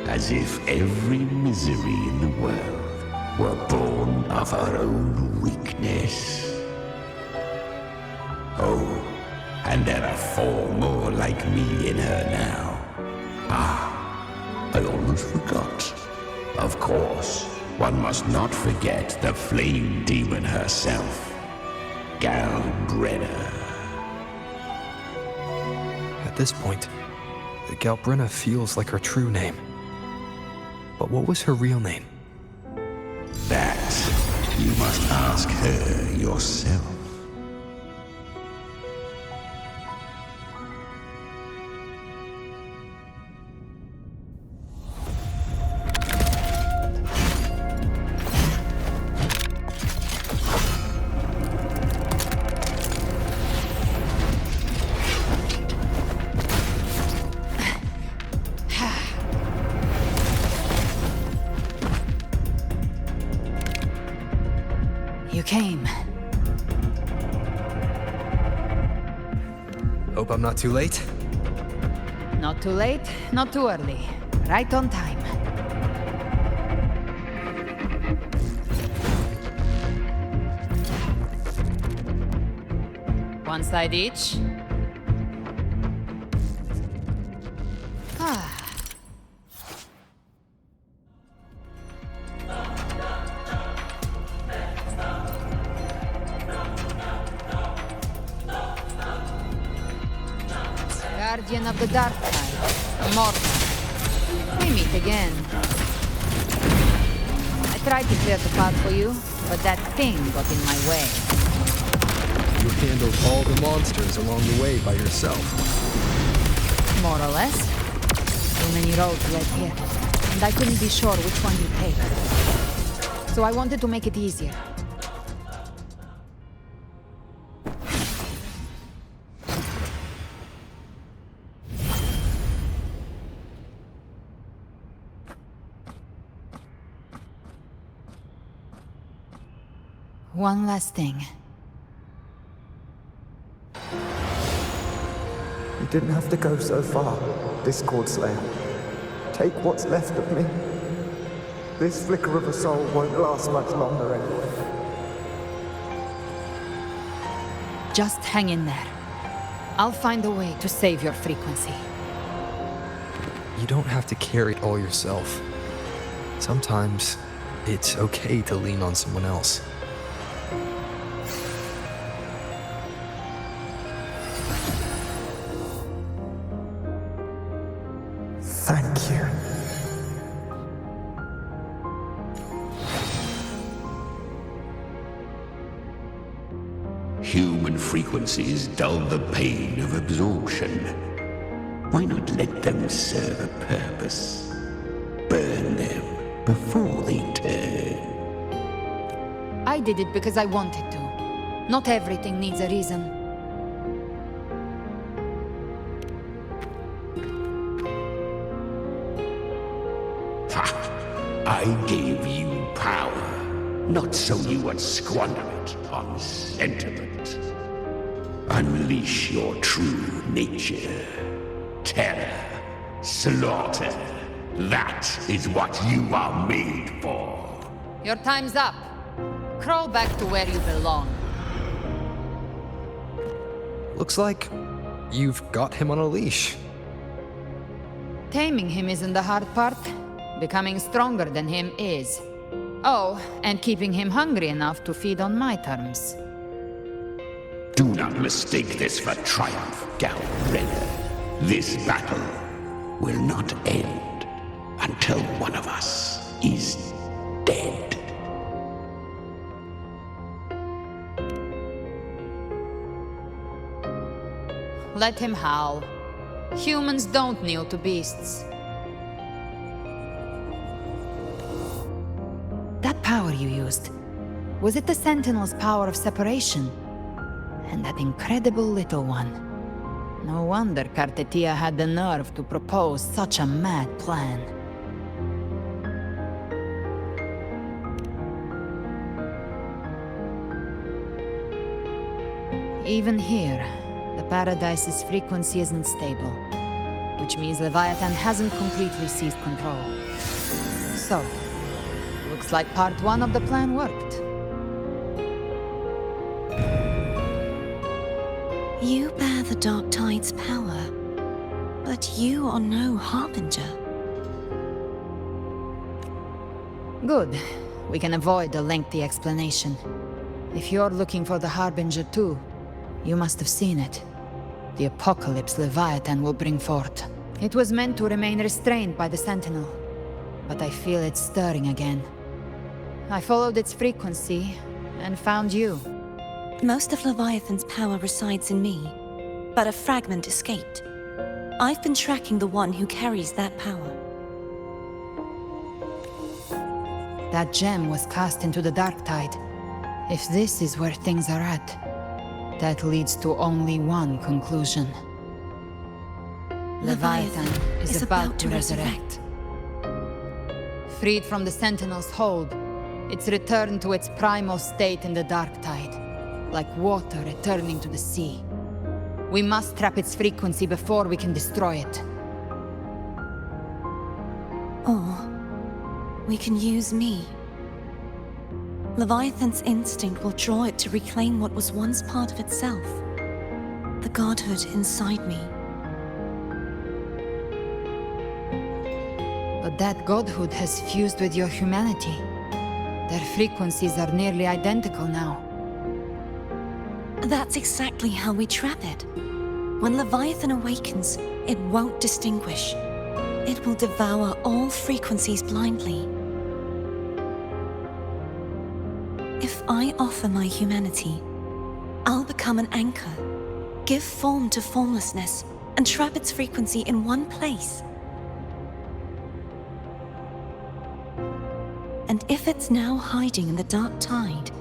as if every misery in the world were born of her own weakness. Oh, and there are 4 more like me in her now. I almost forgot. Of course, one must not forget the flame demon herself, Galbrena. At this point, Galbrena feels like her true name. But what was her real name? That you must ask her yourself. You came. Hope I'm not too late? Not too late, not too early. Right on time. One side each. Guardian of the Dark Side, Immortal. We meet again. I tried to clear the path for you, but that thing got in my way. You handled all the monsters along the way by yourself. More or less. Too many roads led here, and I couldn't be sure which one you take. So I wanted to make it easier. One last thing. You didn't have to go so far, Discord Slayer. Take what's left of me. This flicker of a soul won't last much longer anyway. Just hang in there. I'll find a way to save your frequency. You don't have to carry it all yourself. Sometimes it's okay to lean on someone else. Thank you. Human frequencies dull the pain of absorption. Why not let them serve a purpose? Burn them before they turn. I did it because I wanted to. Not everything needs a reason. I gave you power, not so you would squander it on sentiment. Unleash your true nature. Terror, slaughter. That is what you are made for. Your time's up. Crawl back to where you belong. Looks like you've got him on a leash. Taming him isn't the hard part. Becoming stronger than him is. Oh, and keeping him hungry enough to feed on my terms. Do not mistake this for triumph, galbrena. This battle will not end until one of us is dead. Let him howl. Humans don't kneel to beasts. That power you used, was it the Sentinel's power of separation? And that incredible little one. No wonder Cartethyia had the nerve to propose such a mad plan. Even here, the Paradise's frequency isn't stable, which means Leviathan hasn't completely seized control. So, looks like part one of the plan worked. You bear the Dark Tide's power, but you are no harbinger. Good. We can avoid a lengthy explanation. If you're looking for the Harbinger too, you must have seen it. The apocalypse Leviathan will bring forth. It was meant to remain restrained by the Sentinel, but I feel it stirring again. I followed its frequency, and found you. Most of Leviathan's power resides in me, but a fragment escaped. I've been tracking the one who carries that power. That gem was cast into the Dark Tide. If this is where things are at, that leads to only one conclusion. Leviathan is about to resurrect. Freed from the Sentinel's hold, it's returned to its primal state in the Dark Tide, like water returning to the sea. We must trap its frequency before we can destroy it. Or we can use me. Leviathan's instinct will draw it to reclaim what was once part of itself. The godhood inside me. But that godhood has fused with your humanity. Their frequencies are nearly identical now. That's exactly how we trap it. When Leviathan awakens, it won't distinguish. It will devour all frequencies blindly. If I offer my humanity, I'll become an anchor, give form to formlessness, and trap its frequency in one place. And if it's now hiding in the Dark Tide,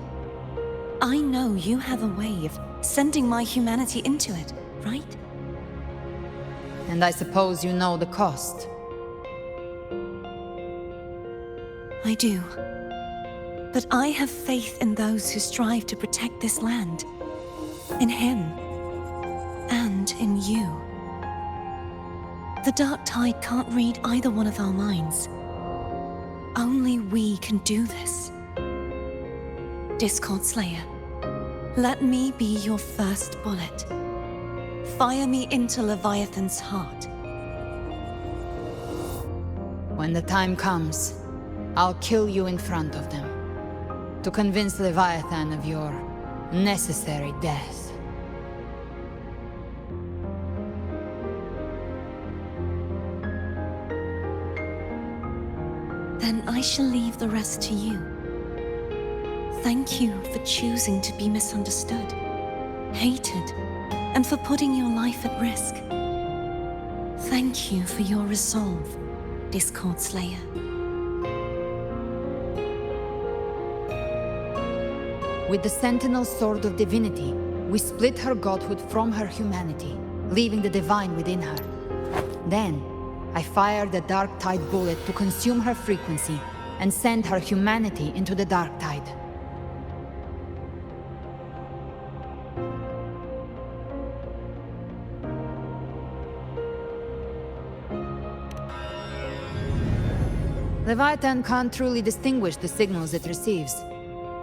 I know you have a way of sending my humanity into it, right? And I suppose you know the cost. I do. But I have faith in those who strive to protect this land. In him. And in you. The dark tide can't read either one of our minds. Only we can do this. Discord Slayer, let me be your first bullet. Fire me into Leviathan's heart. When the time comes, I'll kill you in front of them. To convince Leviathan of your necessary death. Then I shall leave the rest to you. Thank you for choosing to be misunderstood, hated, and for putting your life at risk. Thank you for your resolve, Discord Slayer. With the Sentinel Sword of Divinity, we split her godhood from her humanity, leaving the divine within her. Then, I fired a Dark Tide bullet to consume her frequency and send her humanity into the Dark Tide. Leviathan can't truly distinguish the signals it receives.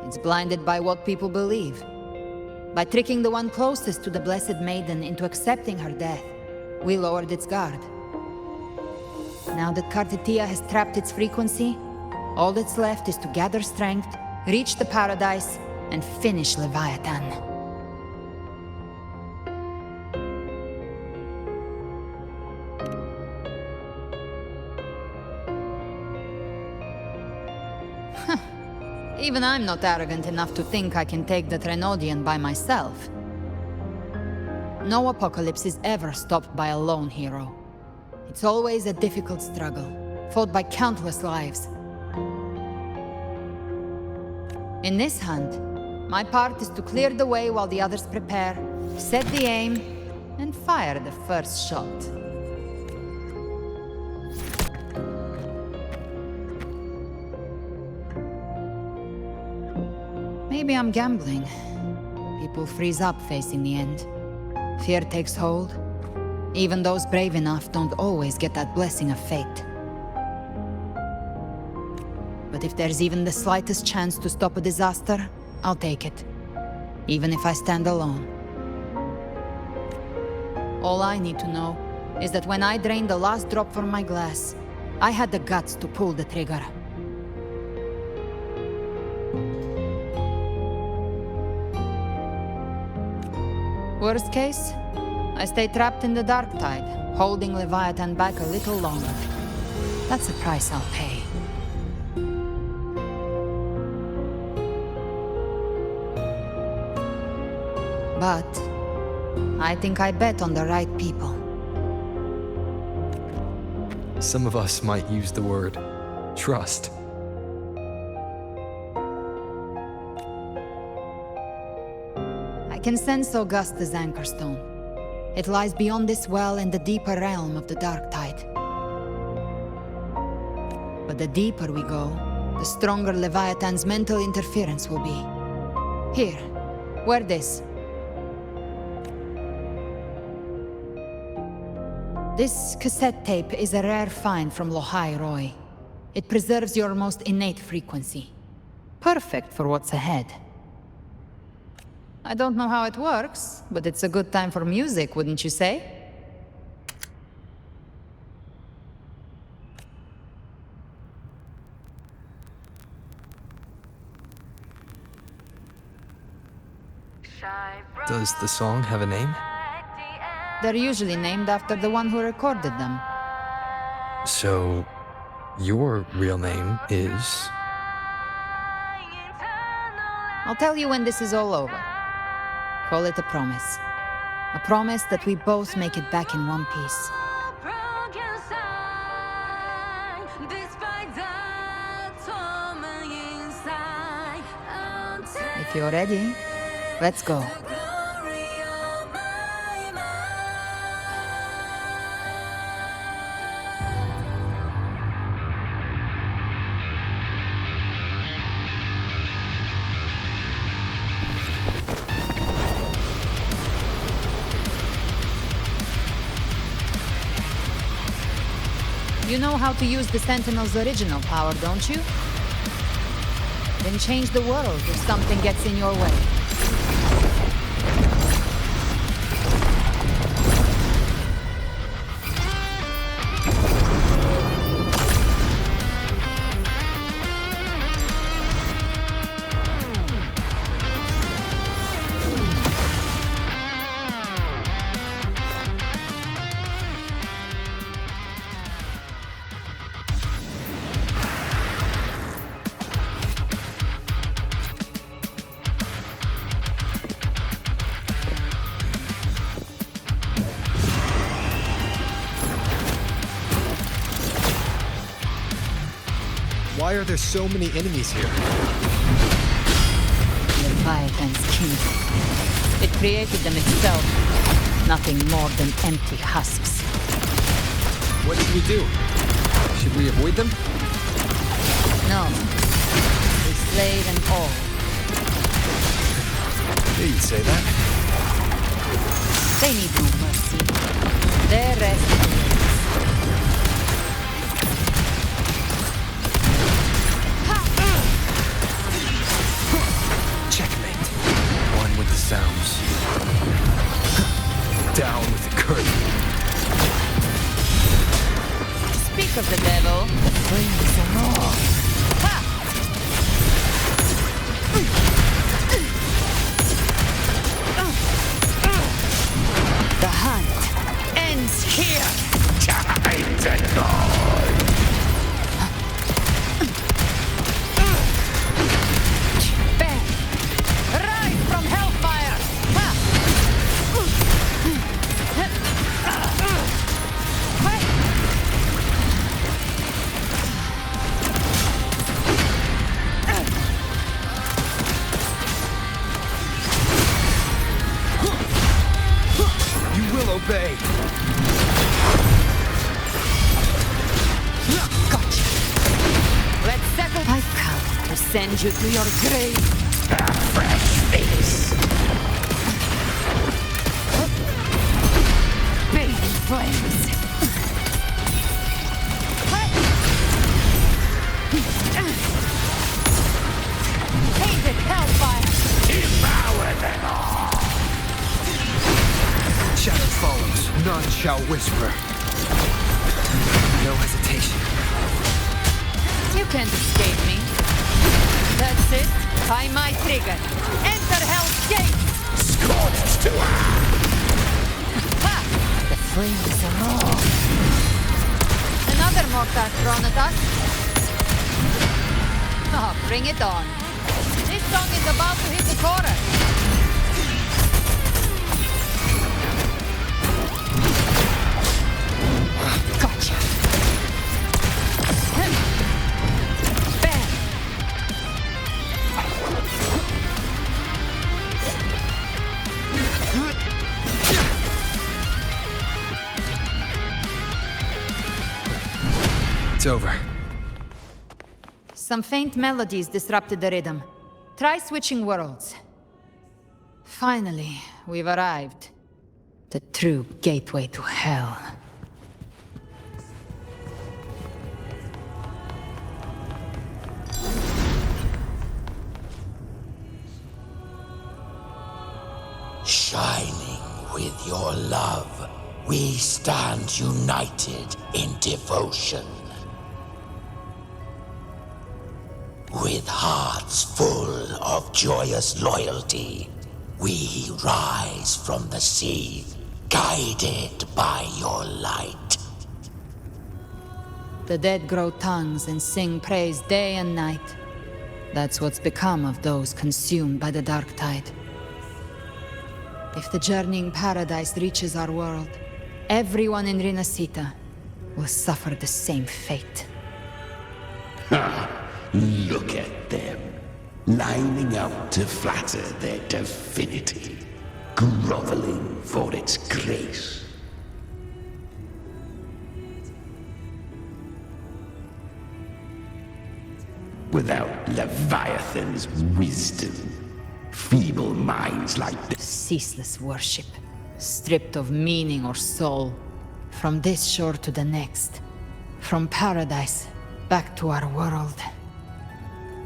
It's blinded by what people believe. By tricking the one closest to the Blessed Maiden into accepting her death, we lowered its guard. Now that cartethyia has trapped its frequency, all that's left is to gather strength, reach the paradise, and finish Leviathan. Even I'm not arrogant enough to think I can take the Threnodian by myself. No apocalypse is ever stopped by a lone hero. It's always a difficult struggle, fought by countless lives. In this hunt, my part is to clear the way while the others prepare, set the aim, and fire the first shot. Maybe I'm gambling. People freeze up facing the end. Fear takes hold. Even those brave enough don't always get that blessing of fate. But if there's even the slightest chance to stop a disaster, I'll take it. Even if I stand alone. All I need to know is that when I drained the last drop from my glass, I had the guts to pull the trigger. Worst case, I stay trapped in the Dark Tide, holding Leviathan back a little longer. That's a price I'll pay. But I think I bet on the right people. Some of us might use the word trust. I can sense Augusta's Anchorstone. It lies beyond this well in the deeper realm of the Dark Tide. But the deeper we go, the stronger Leviathan's mental interference will be. Here, wear this. This cassette tape is a rare find from Lohai Roy. It preserves your most innate frequency. Perfect for what's ahead. I don't know how it works, but it's a good time for music, wouldn't you say? Does the song have a name? They're usually named after the one who recorded them. So, your real name is... I'll tell you when this is all over. Call it a promise. A promise that we both make it back in one piece. If you're ready, let's go. You know how to use the Sentinel's original power, don't you? Then change the world if something gets in your way. Why are there so many enemies here? Leviathan's kingdom. It created them itself. Nothing more than empty husks. What should we do? Should we avoid them? No. We slay them all. Yeah, you'd say that. They need no mercy. Their rest awaits. Checkmate. One with the sounds. Down with the curtain. Speak of the devil, the flames are more. Ha! The hunt ends here. Time to go. Bang! Rise from hellfire! Ha! You will obey. Gotcha. Let's settle. I've come to send you to your grave. A fresh face. Bathe in flames. Painted hellfire. Devour them all. Shadow follows. None shall whisper. No hesitation. You can't escape me. That's it. By my trigger. Enter Hell's Gate. Scorched to Ha! The flames are raw. Another mortar thrown at us. Oh, bring it on. This song is about to hit the chorus. Gotcha. Bang. It's over. Some faint melodies disrupted the rhythm. Try switching worlds. Finally, we've arrived. The true gateway to hell. Shining with your love, we stand united in devotion. With hearts full of joyous loyalty, we rise from the sea, guided by your light. The dead grow tongues and sing praise day and night. That's what's become of those consumed by the dark tide. If the journeying paradise reaches our world, everyone in Rinascita will suffer the same fate. Ha! Look at them, lining up to flatter their divinity, groveling for its grace. Without Leviathan's wisdom, feeble minds like this. Ceaseless worship, stripped of meaning or soul, from this shore to the next. From paradise, back to our world.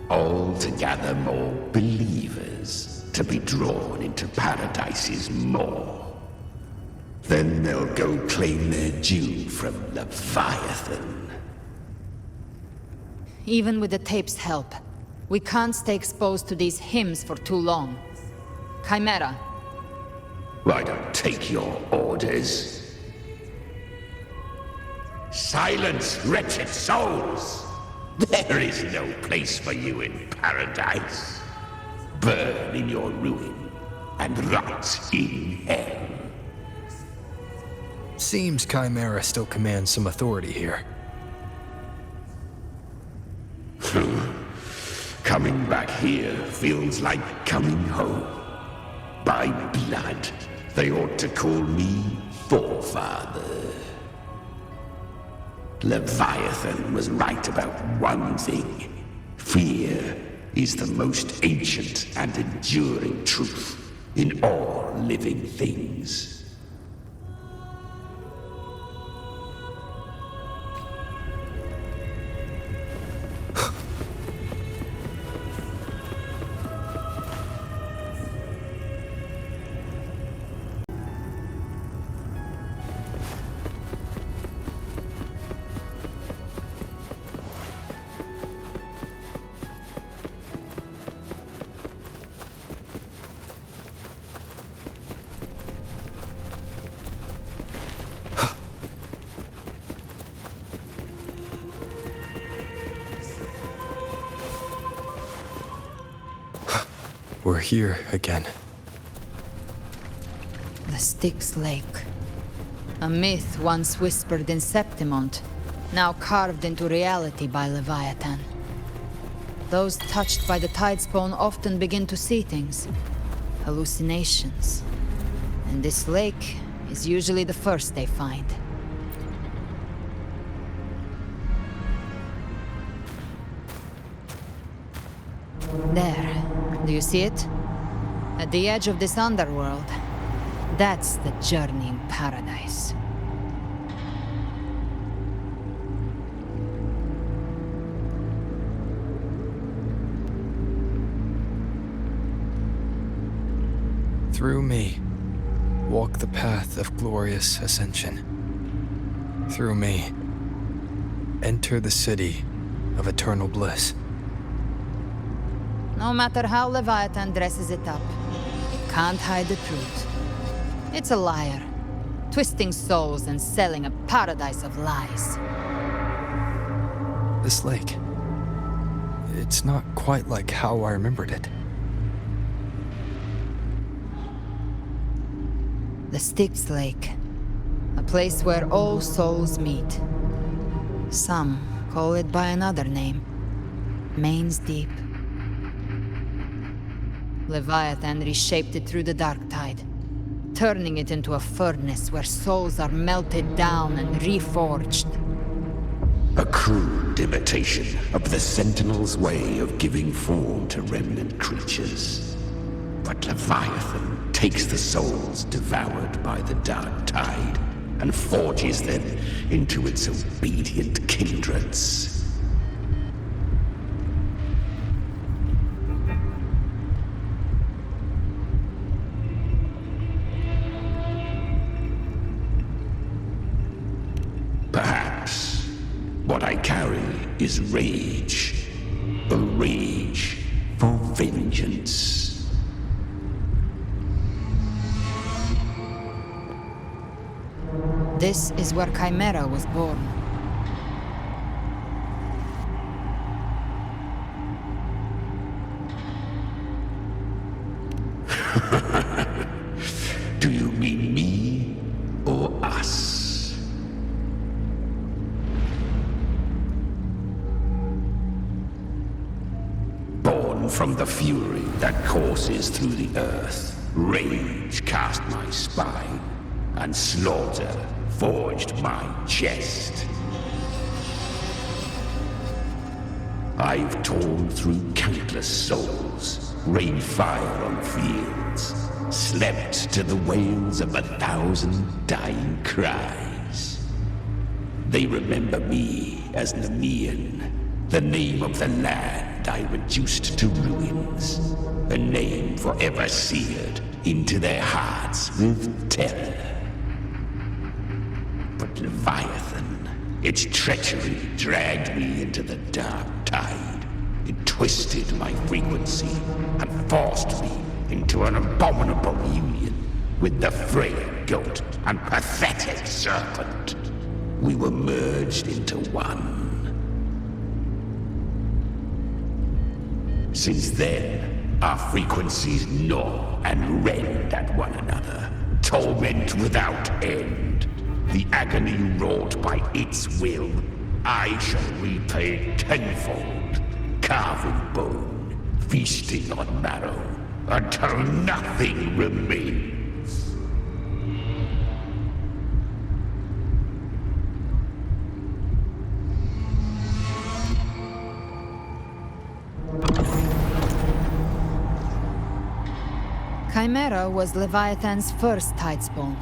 All to gather more believers, to be drawn into Paradise's maw. Then they'll go claim their due from Leviathan. Even with the tape's help, we can't stay exposed to these hymns for too long. Chimera. I don't take your orders. Silence, wretched souls! There is no place for you in Paradise. Burn in your ruin, and rot in hell. Seems Chimera still commands some authority here. Coming back here feels like coming home. By blood, they ought to call me Forefather. Leviathan was right about one thing. Fear is the most ancient and enduring truth in all living things. We're here again. The Styx Lake. A myth once whispered in Septimont, now carved into reality by Leviathan. Those touched by the Tidespawn often begin to see things. Hallucinations. And this lake is usually the first they find. There. Do you see it? At the edge of this underworld. That's the journey in paradise. Through me, walk the path of glorious ascension. Through me, enter the city of eternal bliss. No matter how Leviathan dresses it up, it can't hide the truth. It's a liar, twisting souls and selling a paradise of lies. This lake, it's not quite like how I remembered it. The Styx Lake, a place where all souls meet. Some call it by another name, Main's Deep. Leviathan reshaped it through the dark tide, turning it into a furnace where souls are melted down and reforged. A crude imitation of the Sentinel's way of giving form to remnant creatures. But Leviathan takes the souls devoured by the dark tide and forges them into its obedient kindreds. Perhaps what I carry is rage. A rage for vengeance. This is where Chimera was born. Do you mean me or us? Born from the fury that courses through the earth, rage cast my spine, and slaughter forged my chest. I've torn through countless souls, rained fire on fields, slept to the wails of 1,000 dying cries. They remember me as Nemean, the name of the land I reduced to ruins, a name forever seared into their hearts with terror. But Leviathan, its treachery dragged me into the dark tide. It twisted my frequency and forced me into an abominable union with the frail goat and pathetic serpent. We were merged into one. Since then, our frequencies gnaw and rend at one another, torment without end. The agony wrought by its will, I shall repay tenfold, carving bone, feasting on marrow, until nothing remains. Chimera was Leviathan's first tidespawn,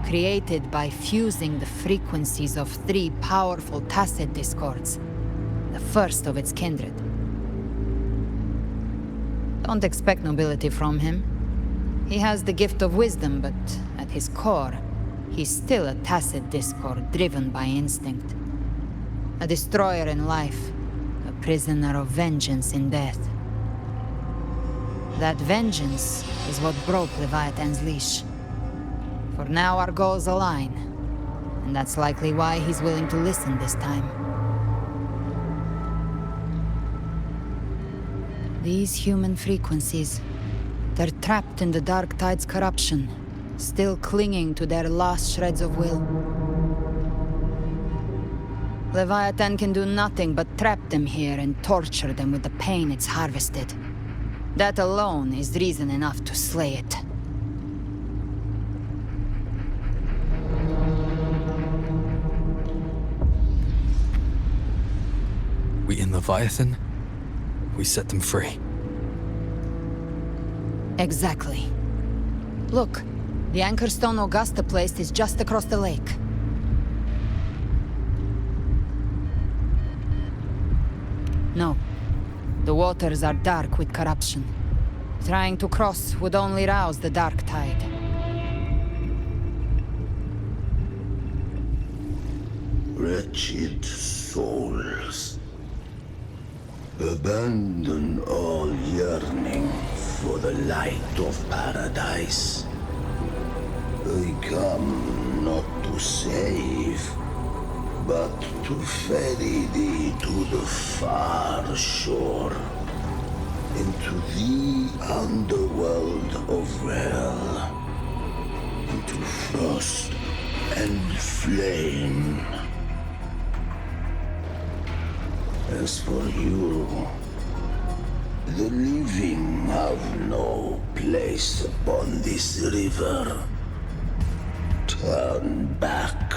created by fusing the frequencies of 3 powerful tacit discords, the first of its kindred. Don't expect nobility from him. He has the gift of wisdom, but at his core, he's still a tacit discord driven by instinct. A destroyer in life, a prisoner of vengeance in death. That vengeance is what broke Leviathan's leash. For now our goals align, and that's likely why he's willing to listen this time. These human frequencies, they're trapped in the Dark Tide's corruption, still clinging to their last shreds of will. Leviathan can do nothing but trap them here and torture them with the pain it's harvested. That alone is reason enough to slay it. We in Leviathan? We set them free. Exactly. Look, the Anchorstone Augusta placed is just across the lake. No. The waters are dark with corruption. Trying to cross would only rouse the Dark Tide. Wretched souls, abandon all yearning for the light of paradise. I come not to save, but to ferry thee to the far shore, into the underworld of hell, into frost and flame. As for you, the living have no place upon this river. Turn back.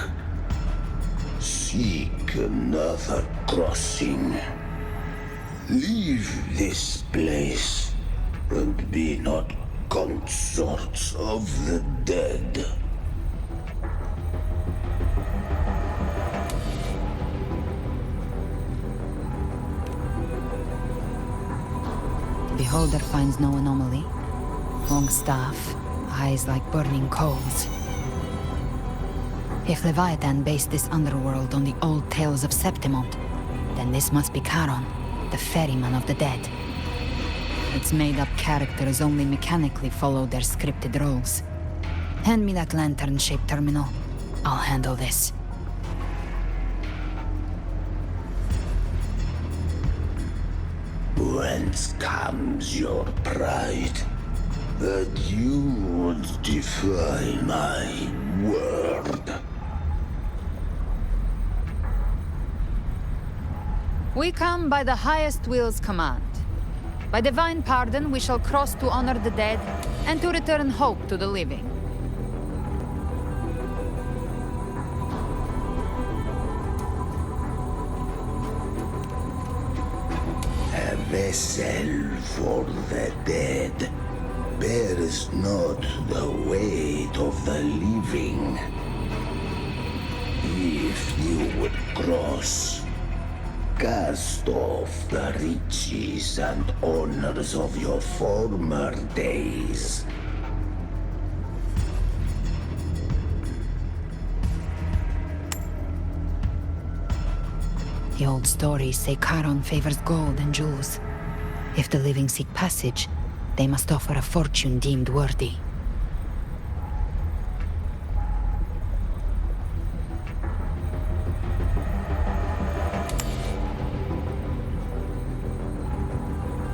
Seek another crossing. Leave this place, and be not consorts of the dead. Beholder finds no anomaly. Long staff, eyes like burning coals. If Leviathan based this underworld on the old tales of Septimont, then this must be Kharon, the ferryman of the dead. Its made-up characters only mechanically follow their scripted roles. Hand me that lantern-shaped terminal. I'll handle this. Whence comes your pride? That you would defy my word? We come by the highest will's command. By divine pardon, we shall cross to honor the dead and to return hope to the living. A vessel for the dead bears not the weight of the living. if you would cross. Cast off the riches and honors of your former days. The old stories say Kharon favors gold and jewels. If the living seek passage, they must offer a fortune deemed worthy.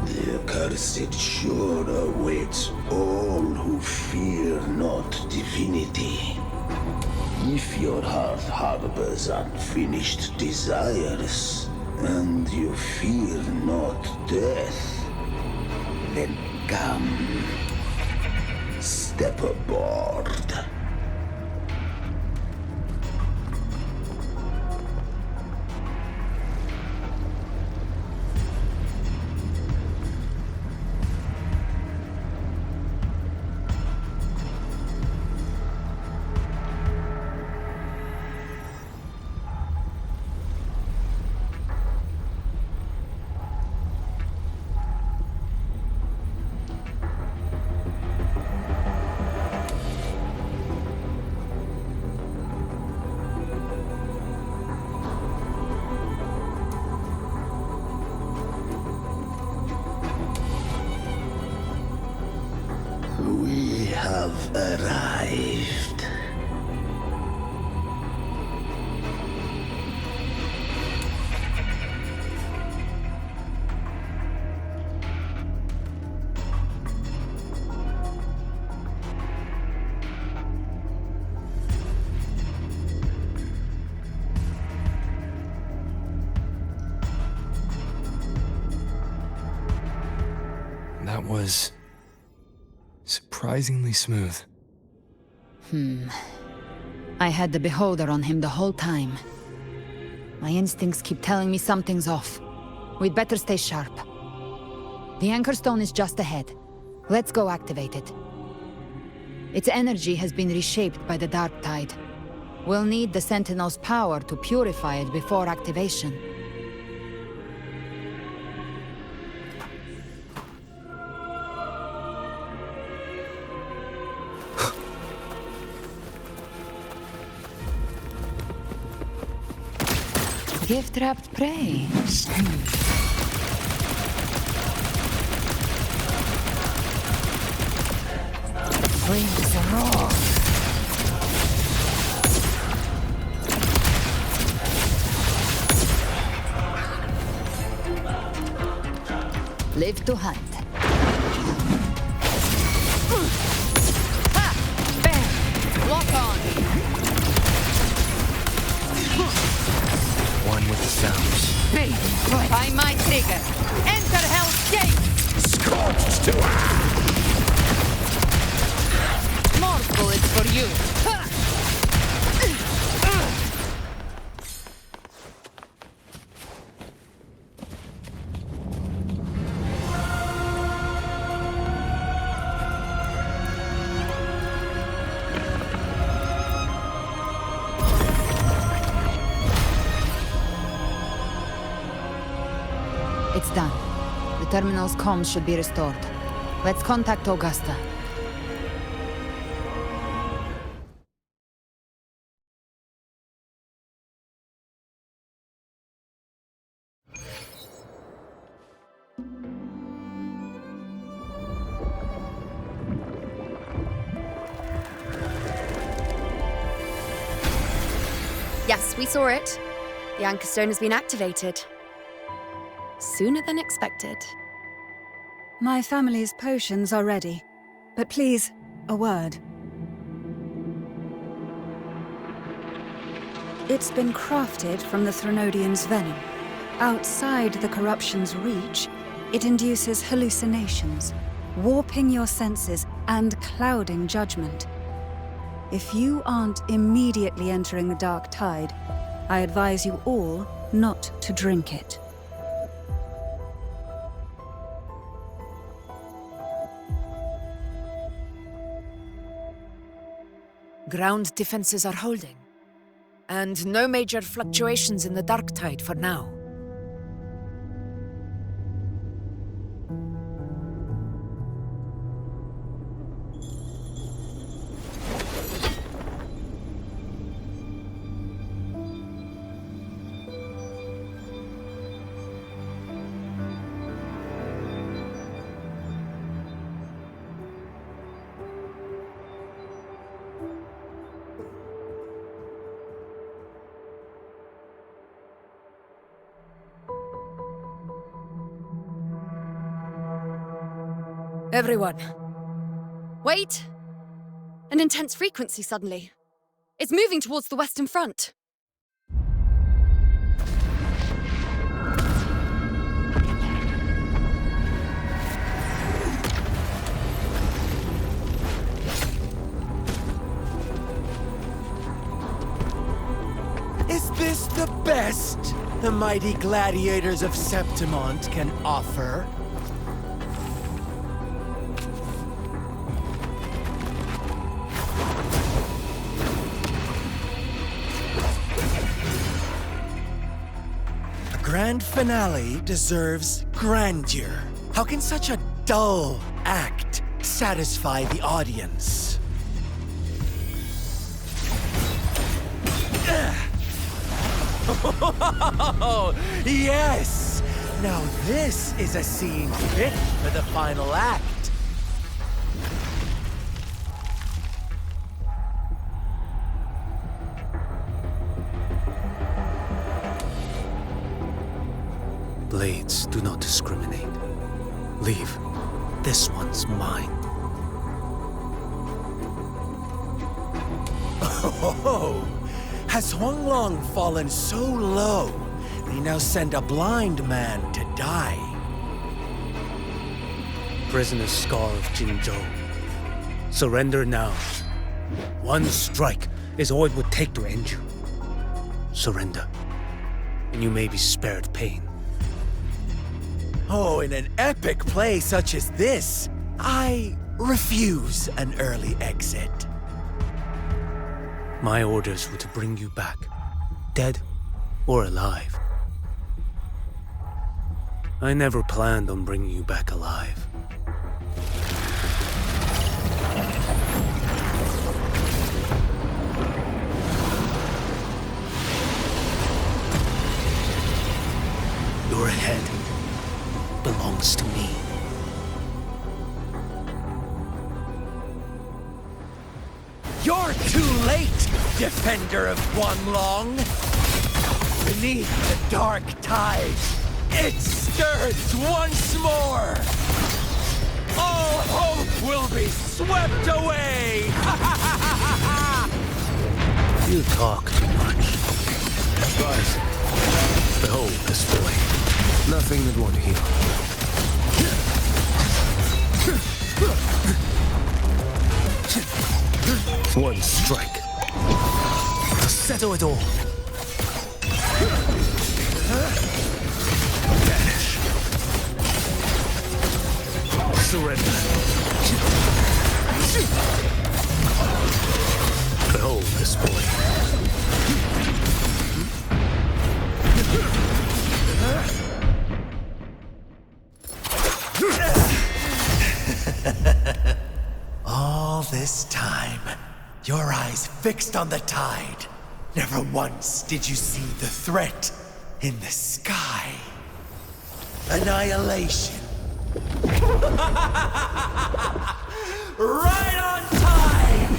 The accursed sure awaits all who fear not divinity. If your heart harbors unfinished desires, and you fear not death, then come, step aboard. We have arrived. That was surprisingly smooth. I had the beholder on him the whole time. My instincts keep telling me something's off. We'd better stay sharp. The Anchor Stone is just ahead. Let's go activate it. Its energy has been reshaped by the Dark Tide. We'll need the Sentinel's power to purify it before activation. Gift-wrapped prey. Brings the roar. Live to hunt. Ha! Bam! Lock on! One with the sounds. Big, by my trigger. Enter Hell's Gate! Scorched to More bullets for you. It's done. The terminal's comms should be restored. Let's contact Augusta. Yes, we saw it. The Anchor Stone has been activated. Sooner than expected. My family's potions are ready. But please, a word. It's been crafted from the threnodian's venom. Outside the corruption's reach, it induces hallucinations, warping your senses and clouding judgment. If you aren't immediately entering the Dark Tide, I advise you all not to drink it. Ground defenses are holding. And no major fluctuations in the dark tide for now. Everyone. Wait! An intense frequency suddenly. It's moving towards the Western Front. Is this the best the mighty gladiators of Septimont can offer? Grand finale deserves grandeur. How can such a dull act satisfy the audience? Oh, yes! Now this is a scene fit for the final act. Blades do not discriminate. Leave. This one's mine. Oh, has Huanglong fallen so low, they now send a blind man to die? Prisoner's Scar of Jinzhou. Surrender now. One strike is all it would take to end you. Surrender, and you may be spared pain. Oh, in an epic play such as this, I refuse an early exit. My orders were to bring you back, dead or alive. I never planned on bringing you back alive. Your head belongs to me. You're too late, defender of Huanglong! Beneath the dark tide, it stirs once more! All hope will be swept away! You talk too much. Guys, behold this boy. Nothing that won't heal. One strike. To settle it all. Vanish. Surrender. Behold this boy. All this time, your eyes fixed on the tide. Never once did you see the threat in the sky. Annihilation. Right on time!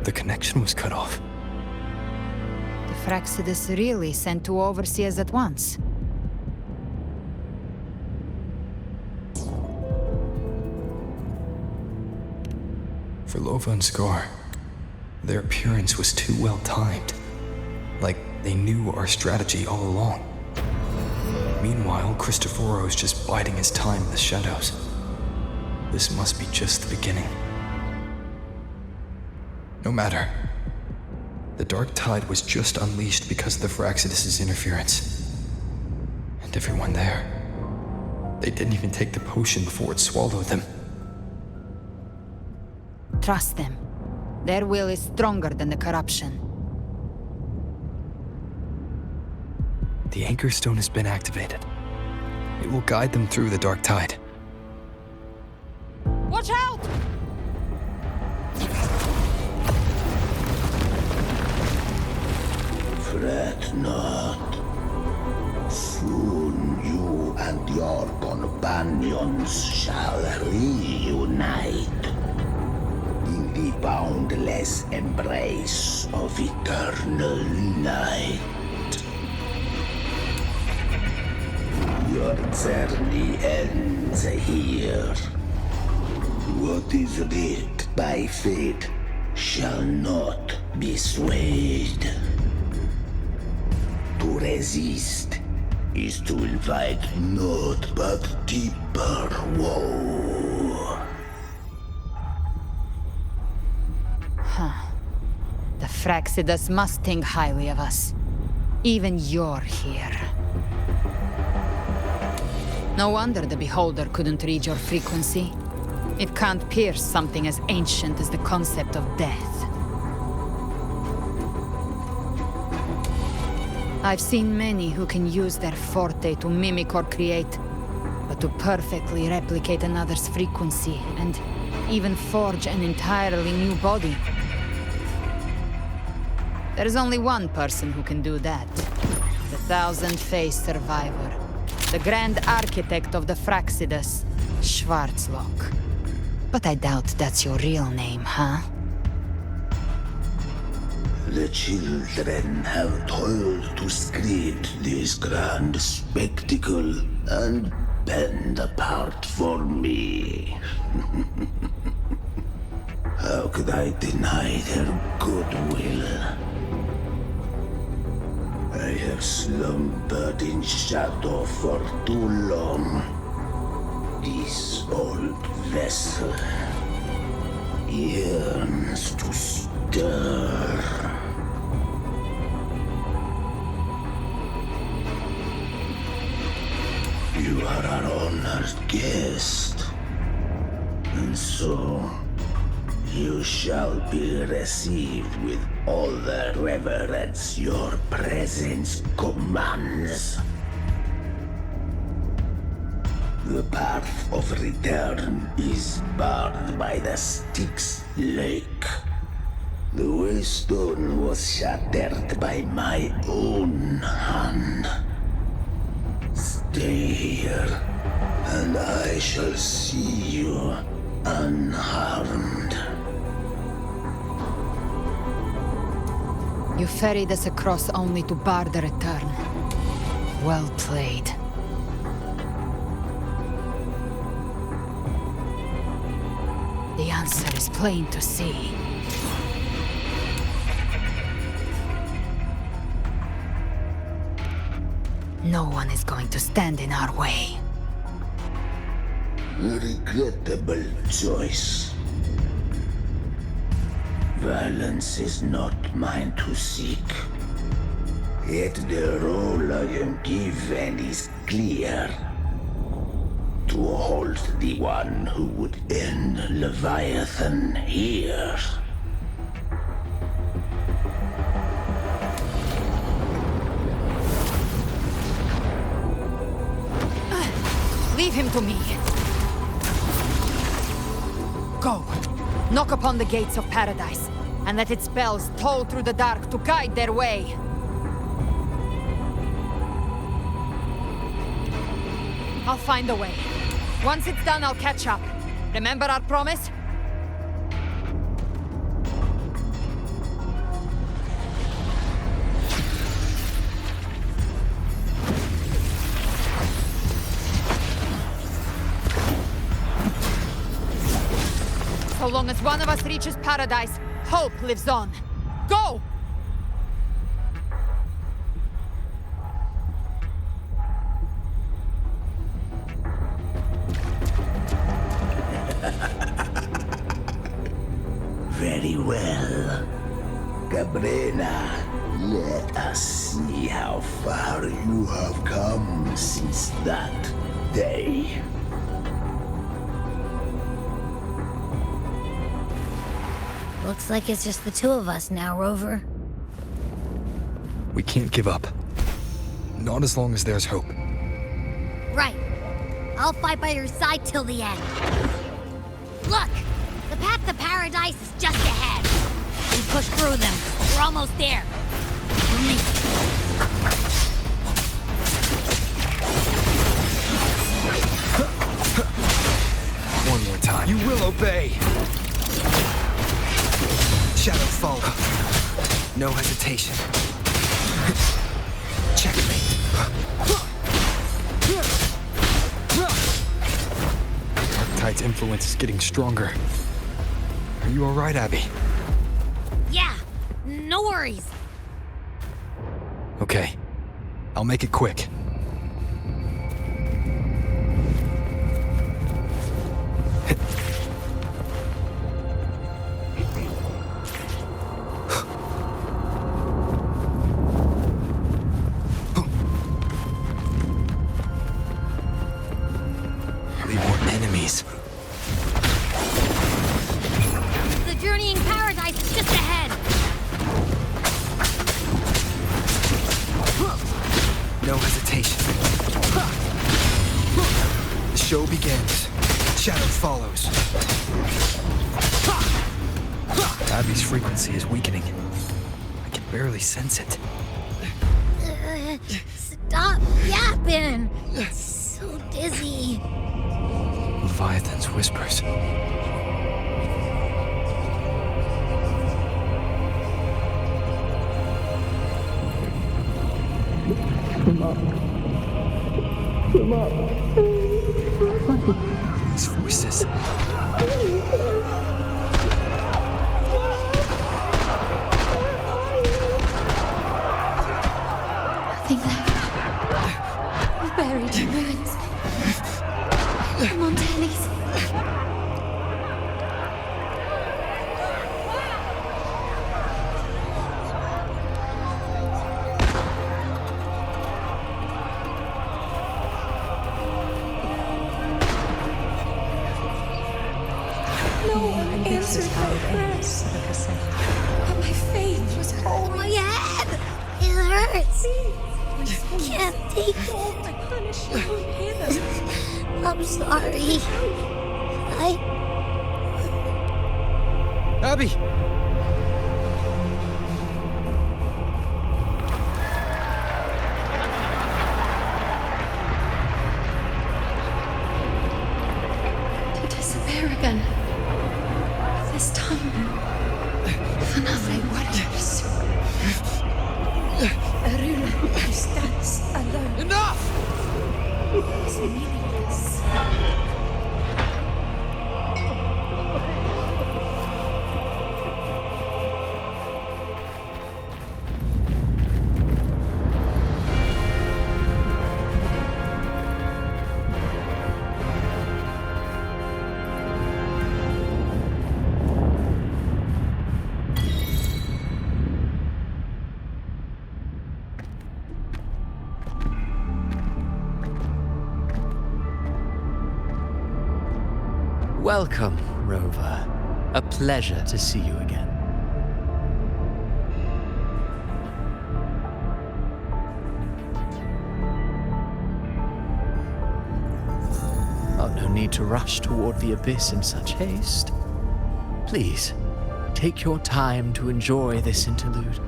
The connection was cut off. The Fraxidus really sent two overseers at once. For Lova and Scar, their appearance was too well timed. Like they knew our strategy all along. Meanwhile, Christophero's just biding his time in the shadows. This must be just the beginning. No matter. The Dark Tide was just unleashed because of the Thraxidus' interference. And everyone there, they didn't even take the potion before it swallowed them. Trust them. Their will is stronger than the corruption. The Anchor Stone has been activated. It will guide them through the Dark Tide. Watch out! Fret not. Soon you and your companions shall reunite in the boundless embrace of eternal night. Your journey ends here. What is writ by fate shall not be swayed. To resist is to invite naught but deeper woe. Huh. The Thraxidus must think highly of us. Even you're here. No wonder the Beholder couldn't read your frequency. It can't pierce something as ancient as the concept of death. I've seen many who can use their forte to mimic or create, but to perfectly replicate another's frequency and even forge an entirely new body. There's only one person who can do that. The thousand-faced survivor. The Grand Architect of the Thraxidus, Schwarzlock. But I doubt that's your real name, huh? The children have toiled to script this grand spectacle and bend apart for me. How could I deny their goodwill? I have slumbered in shadow for too long. This old vessel yearns to stir. You are our honored guest, and so you shall be received with all the reverence your presence commands. The path of return is barred by the Styx Lake. The waystone was shattered by my own hand. Stay here, and I shall see you unharmed. You ferried us across only to bar the return. Well played. The answer is plain to see. No one is going to stand in our way. Regrettable choice. Violence is not mine to seek. Yet the role I am given is clear. To hold the one who would end Leviathan here. Leave him to me. Go. Knock upon the gates of paradise, and let its bells toll through the dark to guide their way. I'll find a way. Once it's done, I'll catch up. Remember our promise? So long as one of us reaches paradise, hope lives on. Go! Very well. Galbrena, let us see how far you have come since that day. Looks like it's just the two of us now, Rover. We can't give up. Not as long as there's hope. Right. I'll fight by your side till the end. Look! The path to paradise is just ahead. We push through them. We're almost there. One more time. You will obey! Shadow follow. No hesitation. Checkmate. Tide's influence is getting stronger. Are you alright, Abby? Yeah, no worries. Okay. I'll make it quick. The journeying paradise is just ahead. No hesitation. The show begins. Shadow follows. Abby's frequency is weakening. I can barely sense it. Stop yapping. It's so dizzy. Leviathan's whispers. Come up. Come up. These voices. Nothing left. We're buried in ruins. Come on, Tennies. No one answered my prayers. But my faith was always... My head! It hurts! I can't take it. I punish you in heaven. I'm sorry. Abby! To disappear again. This time, for nothing. Warriors. A ruler who stands alone. Enough! Is meaningless. Welcome, Rover. A pleasure to see you again. Oh, no need to rush toward the abyss in such haste. Please, take your time to enjoy this interlude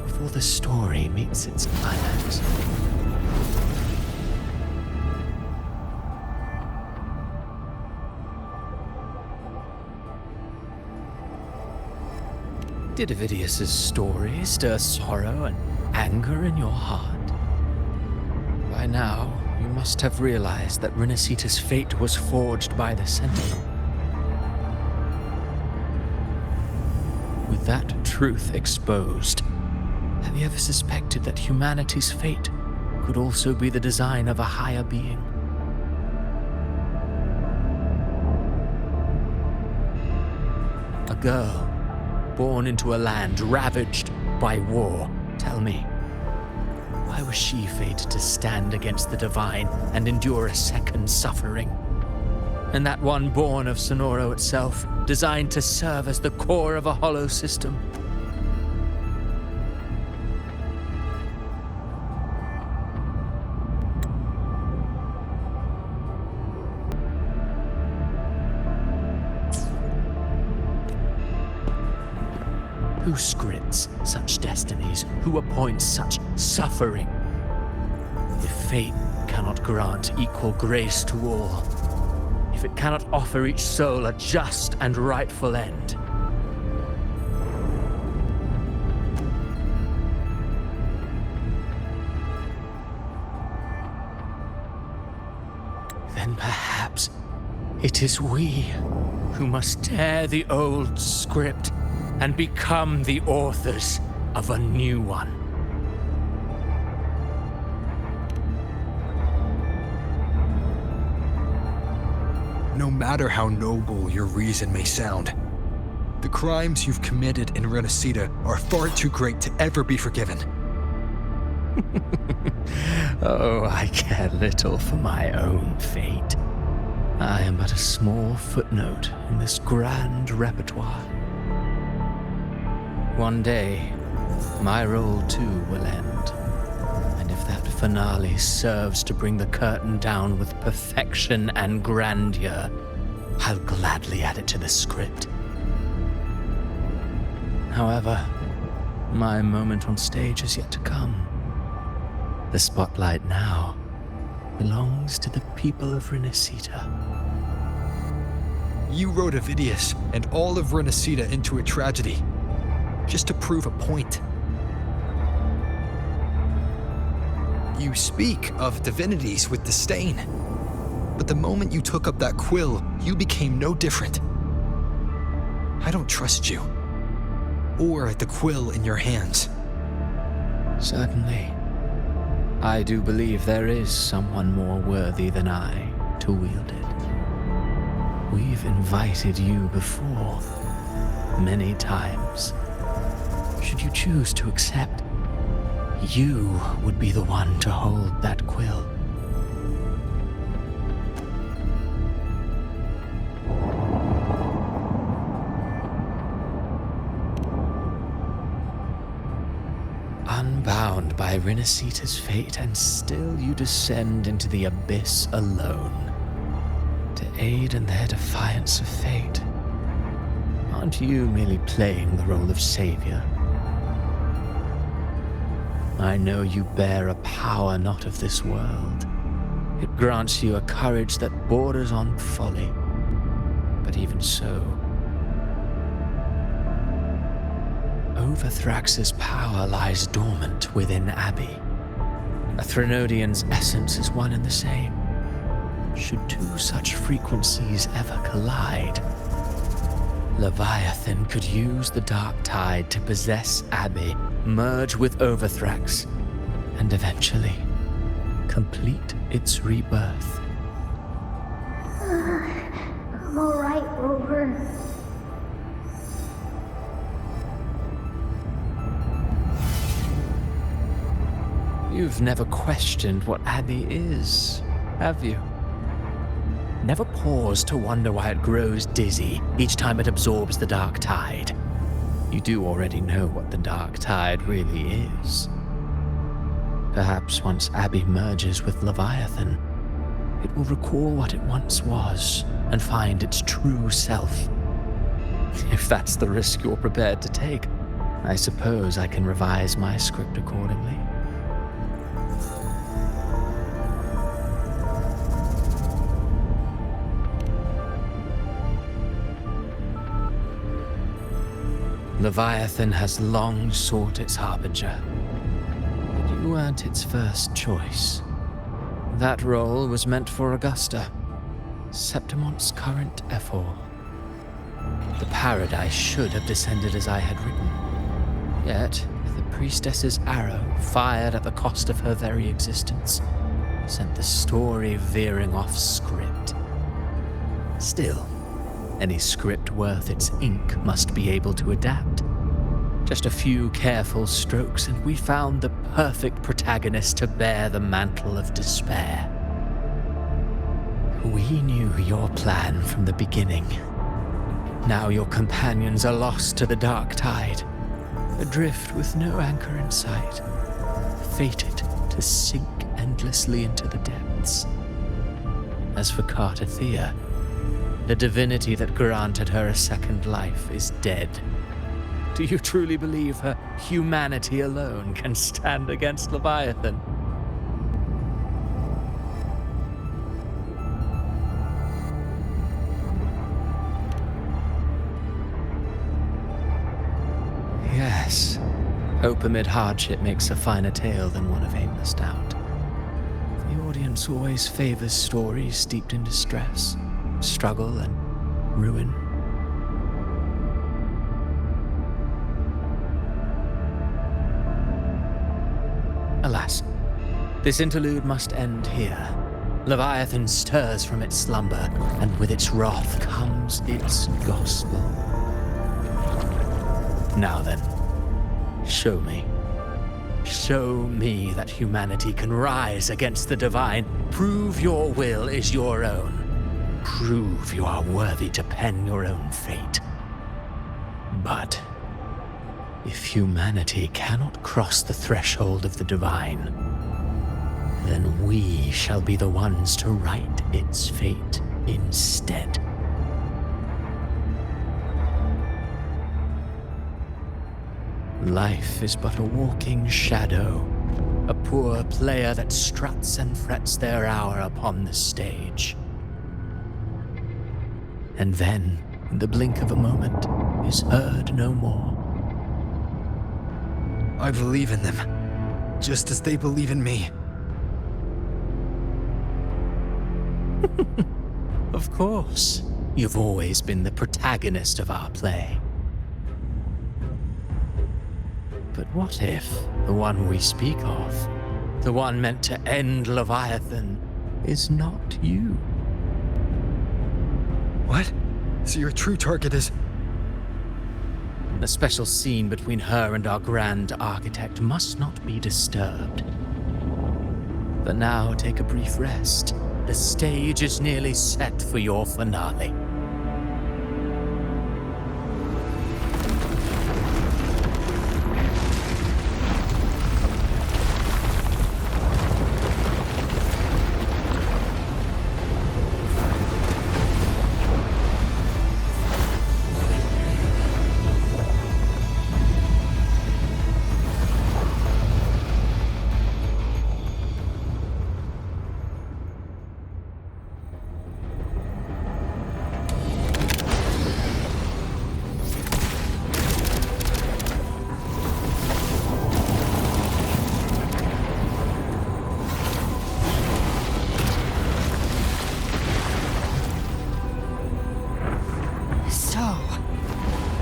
before the story meets its climax. Did Avidius's story stir sorrow and anger in your heart? By now, you must have realized that Rinascita's fate was forged by the Sentinel. that truth exposed, have you ever suspected that humanity's fate could also be the design of a higher being? A girl born into a land ravaged by war. Tell me, why was she fated to stand against the divine and endure a second suffering? And that one born of Sonoro itself, designed to serve as the core of a hollow system? Who scripts such destinies? Who appoints such suffering? If fate cannot grant equal grace to all, if it cannot offer each soul a just and rightful end, then perhaps it is we who must tear the old script and become the authors of a new one. No matter how noble your reason may sound, the crimes you've committed in Rinascita are far too great to ever be forgiven. Oh, I care little for my own fate. I am but a small footnote in this grand repertoire. One day, my role too will end. And if that finale serves to bring the curtain down with perfection and grandeur, I'll gladly add it to the script. However, my moment on stage is yet to come. The spotlight now belongs to the people of Rinascita. You wrote Avidius and all of Rinascita into a tragedy, just to prove a point. You speak of divinities with disdain, but the moment you took up that quill, you became no different. I don't trust you, or the quill in your hands. Certainly. I do believe there is someone more worthy than I to wield it. We've invited you before, many times. Should you choose to accept, you would be the one to hold that quill. Unbound by Rinascita's fate, and still you descend into the abyss alone, to aid in their defiance of fate. Aren't you merely playing the role of savior? I know you bear a power not of this world. It grants you a courage that borders on folly. But even so, Overthrax's power lies dormant within Abby. A threnodian's essence is one and the same. Should two such frequencies ever collide, Leviathan could use the dark tide to possess Abby, merge with Overthrax, and eventually complete its rebirth. I'm alright, Rover. You've never questioned what Abby is, have you? Never paused to wonder why it grows dizzy each time it absorbs the dark tide. You do already know what the dark tide really is. Perhaps once Abby merges with Leviathan, it will recall what it once was and find its true self. If that's the risk you're prepared to take, I suppose I can revise my script accordingly. Leviathan has long sought its harbinger, but you weren't its first choice. That role was meant for Augusta, Septimon's current ephor. The paradise should have descended as I had written. Yet, the priestess's arrow, fired at the cost of her very existence, sent the story veering off script. Still, any script worth its ink must be able to adapt. Just a few careful strokes, and we found the perfect protagonist to bear the mantle of despair. We knew your plan from the beginning. Now your companions are lost to the dark tide, adrift with no anchor in sight, fated to sink endlessly into the depths. As for cartethyia, the divinity that granted her a second life is dead. Do you truly believe her humanity alone can stand against Leviathan? Yes. Hope amid hardship makes a finer tale than one of aimless doubt. The audience always favors stories steeped in distress, struggle, and ruin. Alas, this interlude must end here. Leviathan stirs from its slumber, and with its wrath comes its gospel. Now then, show me. Show me that humanity can rise against the divine. Prove your will is your own. Prove you are worthy to pen your own fate. But if humanity cannot cross the threshold of the divine, then we shall be the ones to write its fate instead. Life is but a walking shadow, a poor player that struts and frets their hour upon the stage. And then, in the blink of a moment, is heard no more. I believe in them, just as they believe in me. Of course, you've always been the protagonist of our play. But what if the one we speak of, the one meant to end Leviathan, is not you? What? So your true target is... The special scene between her and our grand architect must not be disturbed. But now take a brief rest. The stage is nearly set for your finale.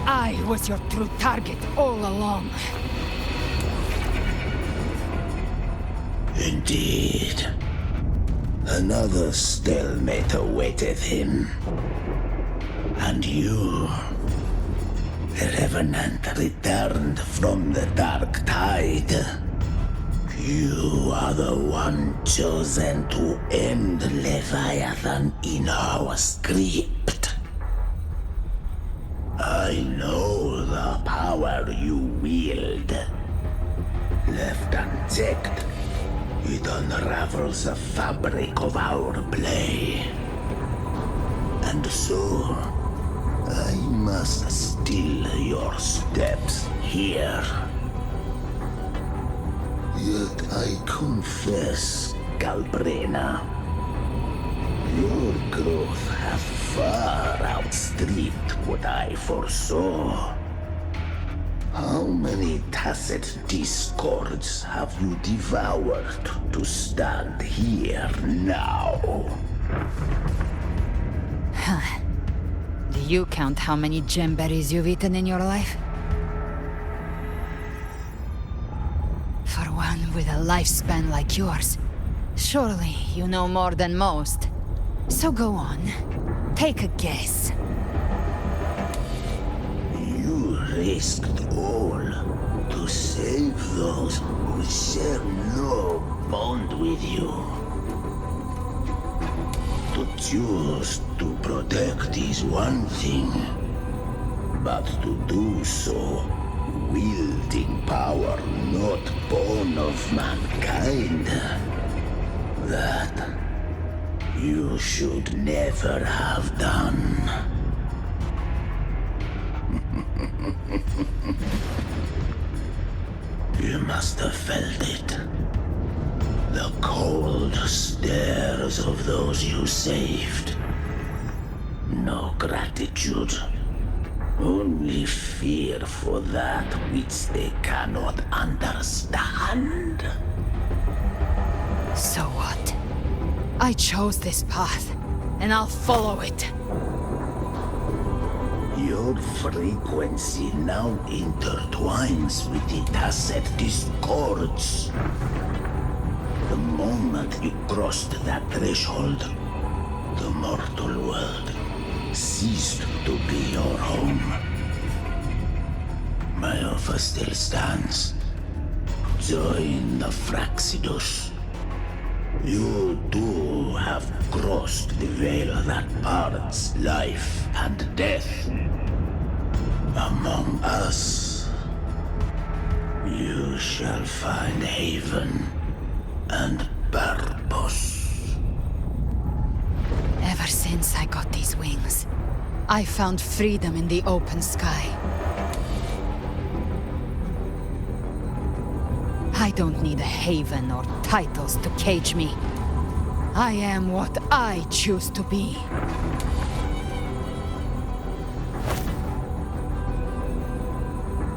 I was your true target all along. Indeed. Another stalemate awaited him. And you, the Revenant returned from the dark tide. You are the one chosen to end Leviathan in our script. I know the power you wield. Left unchecked, it unravels the fabric of our play. And so, I must still your steps here. Yet I confess, galbrena, your growth hath far outstripped what I foresaw. How many tacit discords have you devoured to stand here now? The you count how many gemberries you've eaten in your life? For one with a lifespan like yours, surely you know more than most. So go on, take a guess. You risked all to save those who share no bond with you. To choose to protect is one thing, but to do so wielding power not born of mankind, that you should never have done. You must have felt it. The cold stares of those you saved. No gratitude. Only fear for that which they cannot understand. So what? I chose this path, and I'll follow it. Your frequency now intertwines with the tacet discords. The moment you crossed that threshold, the mortal world ceased to be your home. My offer still stands. Join the Fraxidus. You too have crossed the veil that parts life and death. Among us, you shall find haven and purpose. Ever since I got these wings, I found freedom in the open sky. I don't need a haven or titles to cage me. I am what I choose to be.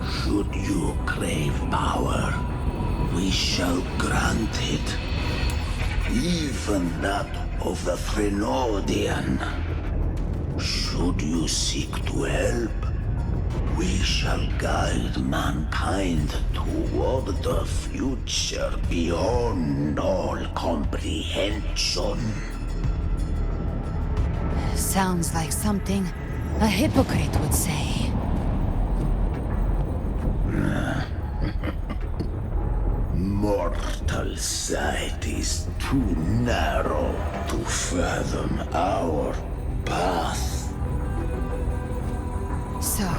Should you crave power, we shall grant it. Even that of the threnodian. Should you seek to help, we shall guide mankind toward the future beyond all comprehension. Sounds like something a hypocrite would say. Mortal sight is too narrow to fathom our path. So,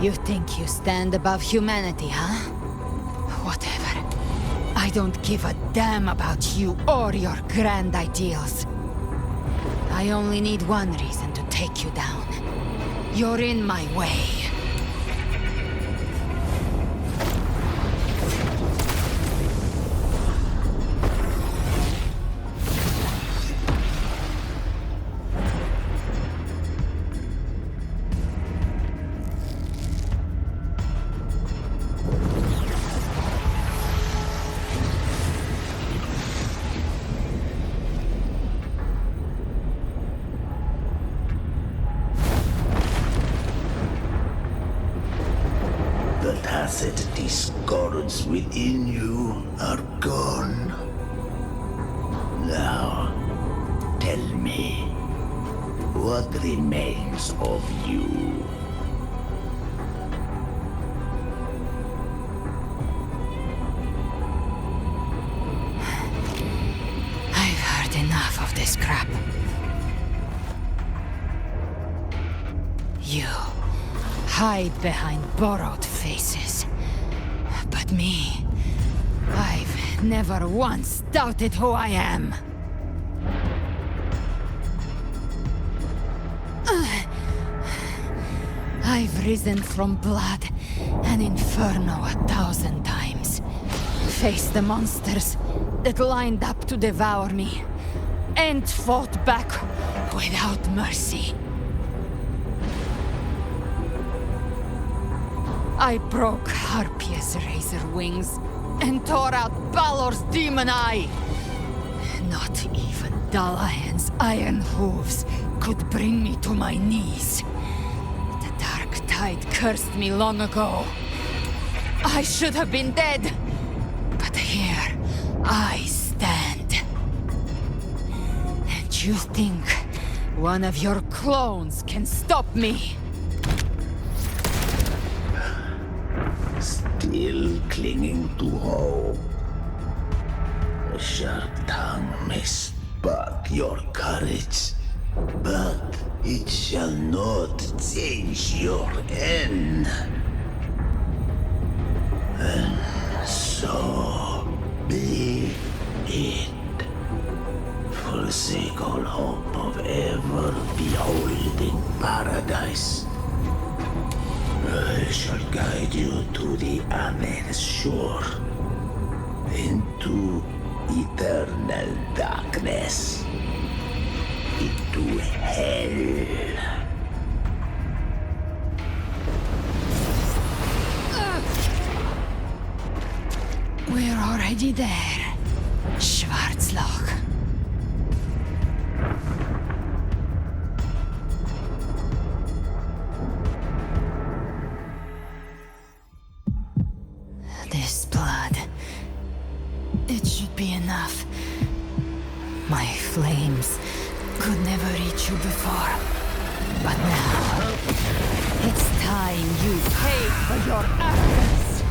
you think you stand above humanity, huh? Whatever. I don't give a damn about you or your grand ideals. I only need one reason to take you down. You're in my way. Tacit discords within you are gone. Now, tell me, what remains of you? I've heard enough of this crap. You hide behind borrowed faces. But me, I've never once doubted who I am. I've risen from blood and inferno 1,000 times. Faced the monsters that lined up to devour me, and fought back without mercy. I broke Harpia's razor wings and tore out Balor's demon eye. Not even Dalahan's iron hooves could bring me to my knees. The dark tide cursed me long ago. I should have been dead. But here I stand. And you think one of your clones can stop me? Still clinging to hope. A sharp tongue may spark your courage, but it shall not change your end. And so be it. Forsake all hope of ever beholding paradise. I shall guide you to the other shore, into eternal darkness, into hell. We're already there, Schwarzloch. This blood, it should be enough. My flames could never reach you before, but now it's time you paid for your arrogance.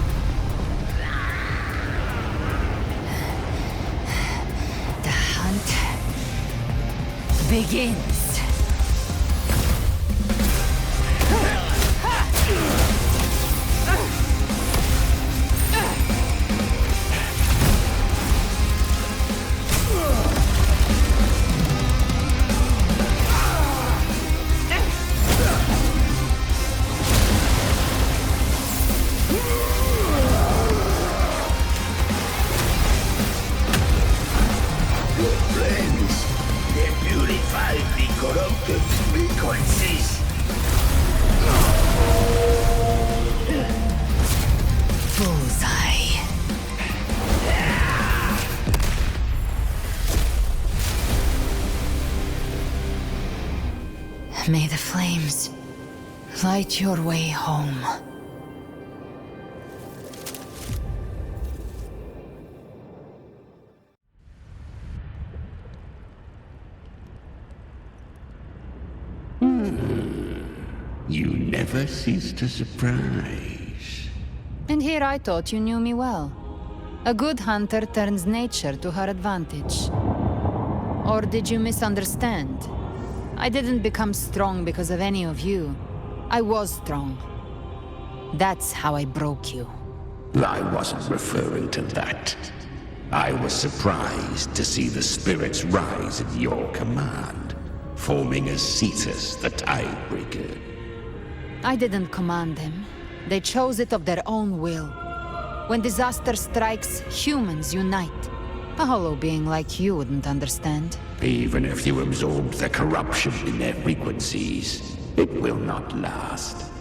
The hunt begins. May the flames light your way home. You never cease to surprise. And here I thought you knew me well. A good hunter turns nature to her advantage. Or did you misunderstand? I didn't become strong because of any of you. I was strong. That's how I broke you. I wasn't referring to that. I was surprised to see the spirits rise at your command, forming as Cetus, the Tidebreaker. I didn't command them. They chose it of their own will. When disaster strikes, humans unite. A hollow being like you wouldn't understand. Even if you absorb the corruption in their frequencies, it will not last.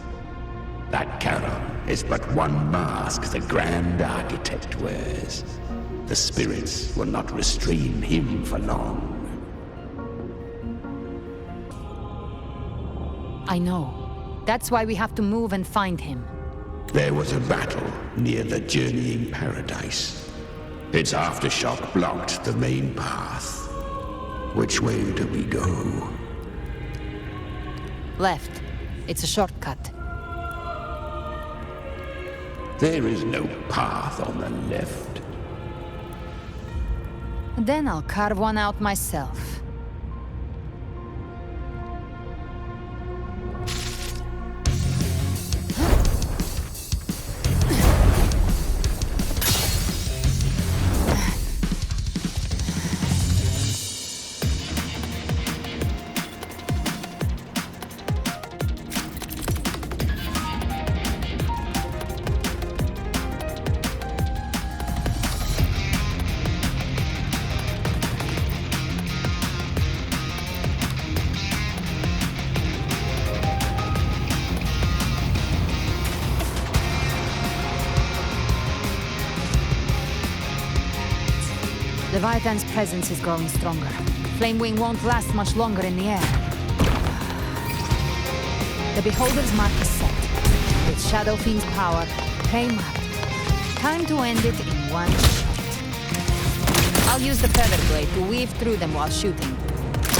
That kharon is but one mask the Grand Architect wears. The spirits will not restrain him for long. I know. That's why we have to move and find him. There was a battle near the Journeying Paradise. Its aftershock blocked the main path. Which way do we go? Left. It's a shortcut. There is no path on the left. Then I'll carve one out myself. Leviathan's presence is growing stronger. Flamewing won't last much longer in the air. The Beholder's mark is set. With Shadow Fiend's power, came up. Time to end it in one shot. I'll use the feather blade to weave through them while shooting.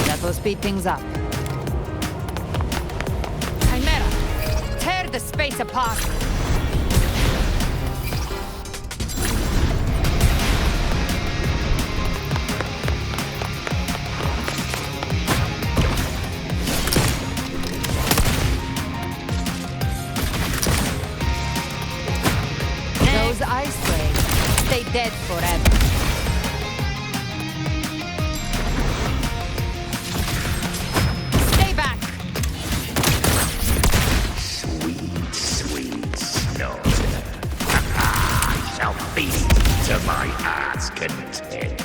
That will speed things up. Chimera, tear the space apart! Those ice blades stay dead forever. Stay back! Sweet, sweet slaughter. I shall feast to my heart's content.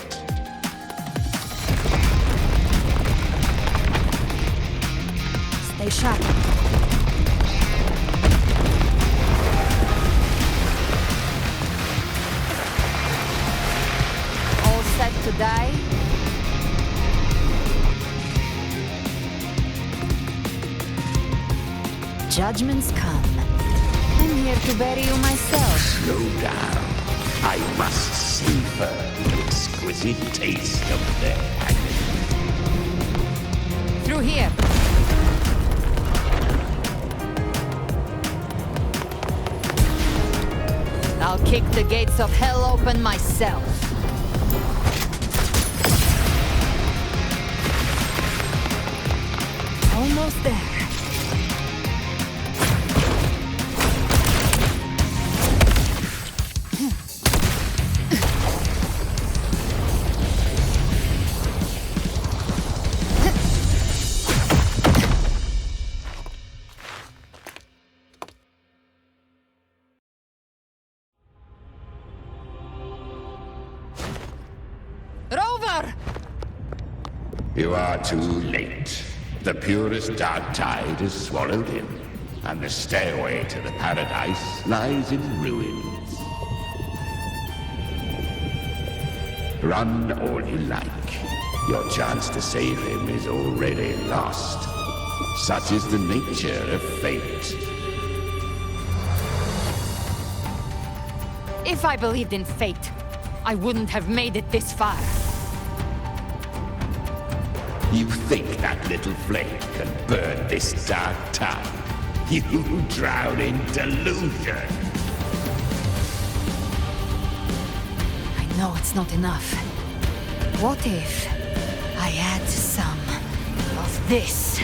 Stay sharp. All set to die? Judgments come. I'm here to bury you myself. Slow down. I must savor the exquisite taste of their agony. Through here. I'll kick the gates of hell open myself. Almost there. Rover! You are too late. The purest dark tide is swallowed in, and the stairway to the paradise lies in ruins. Run all you like. Your chance to save him is already lost. Such is the nature of fate. If I believed in fate, I wouldn't have made it this far. You think that little flame can burn this dark town? You drown in delusion. I know it's not enough. What if I add some of this?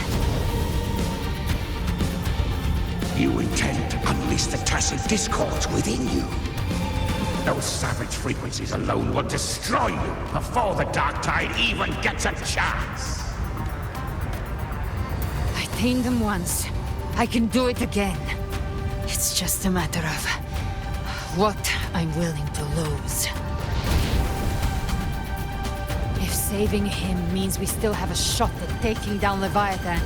You intend to unleash the tacit discord within you. Those savage frequencies alone will destroy you before the dark tide even gets a chance. I tamed them once. I can do it again. It's just a matter of what I'm willing to lose. If saving him means we still have a shot at taking down Leviathan,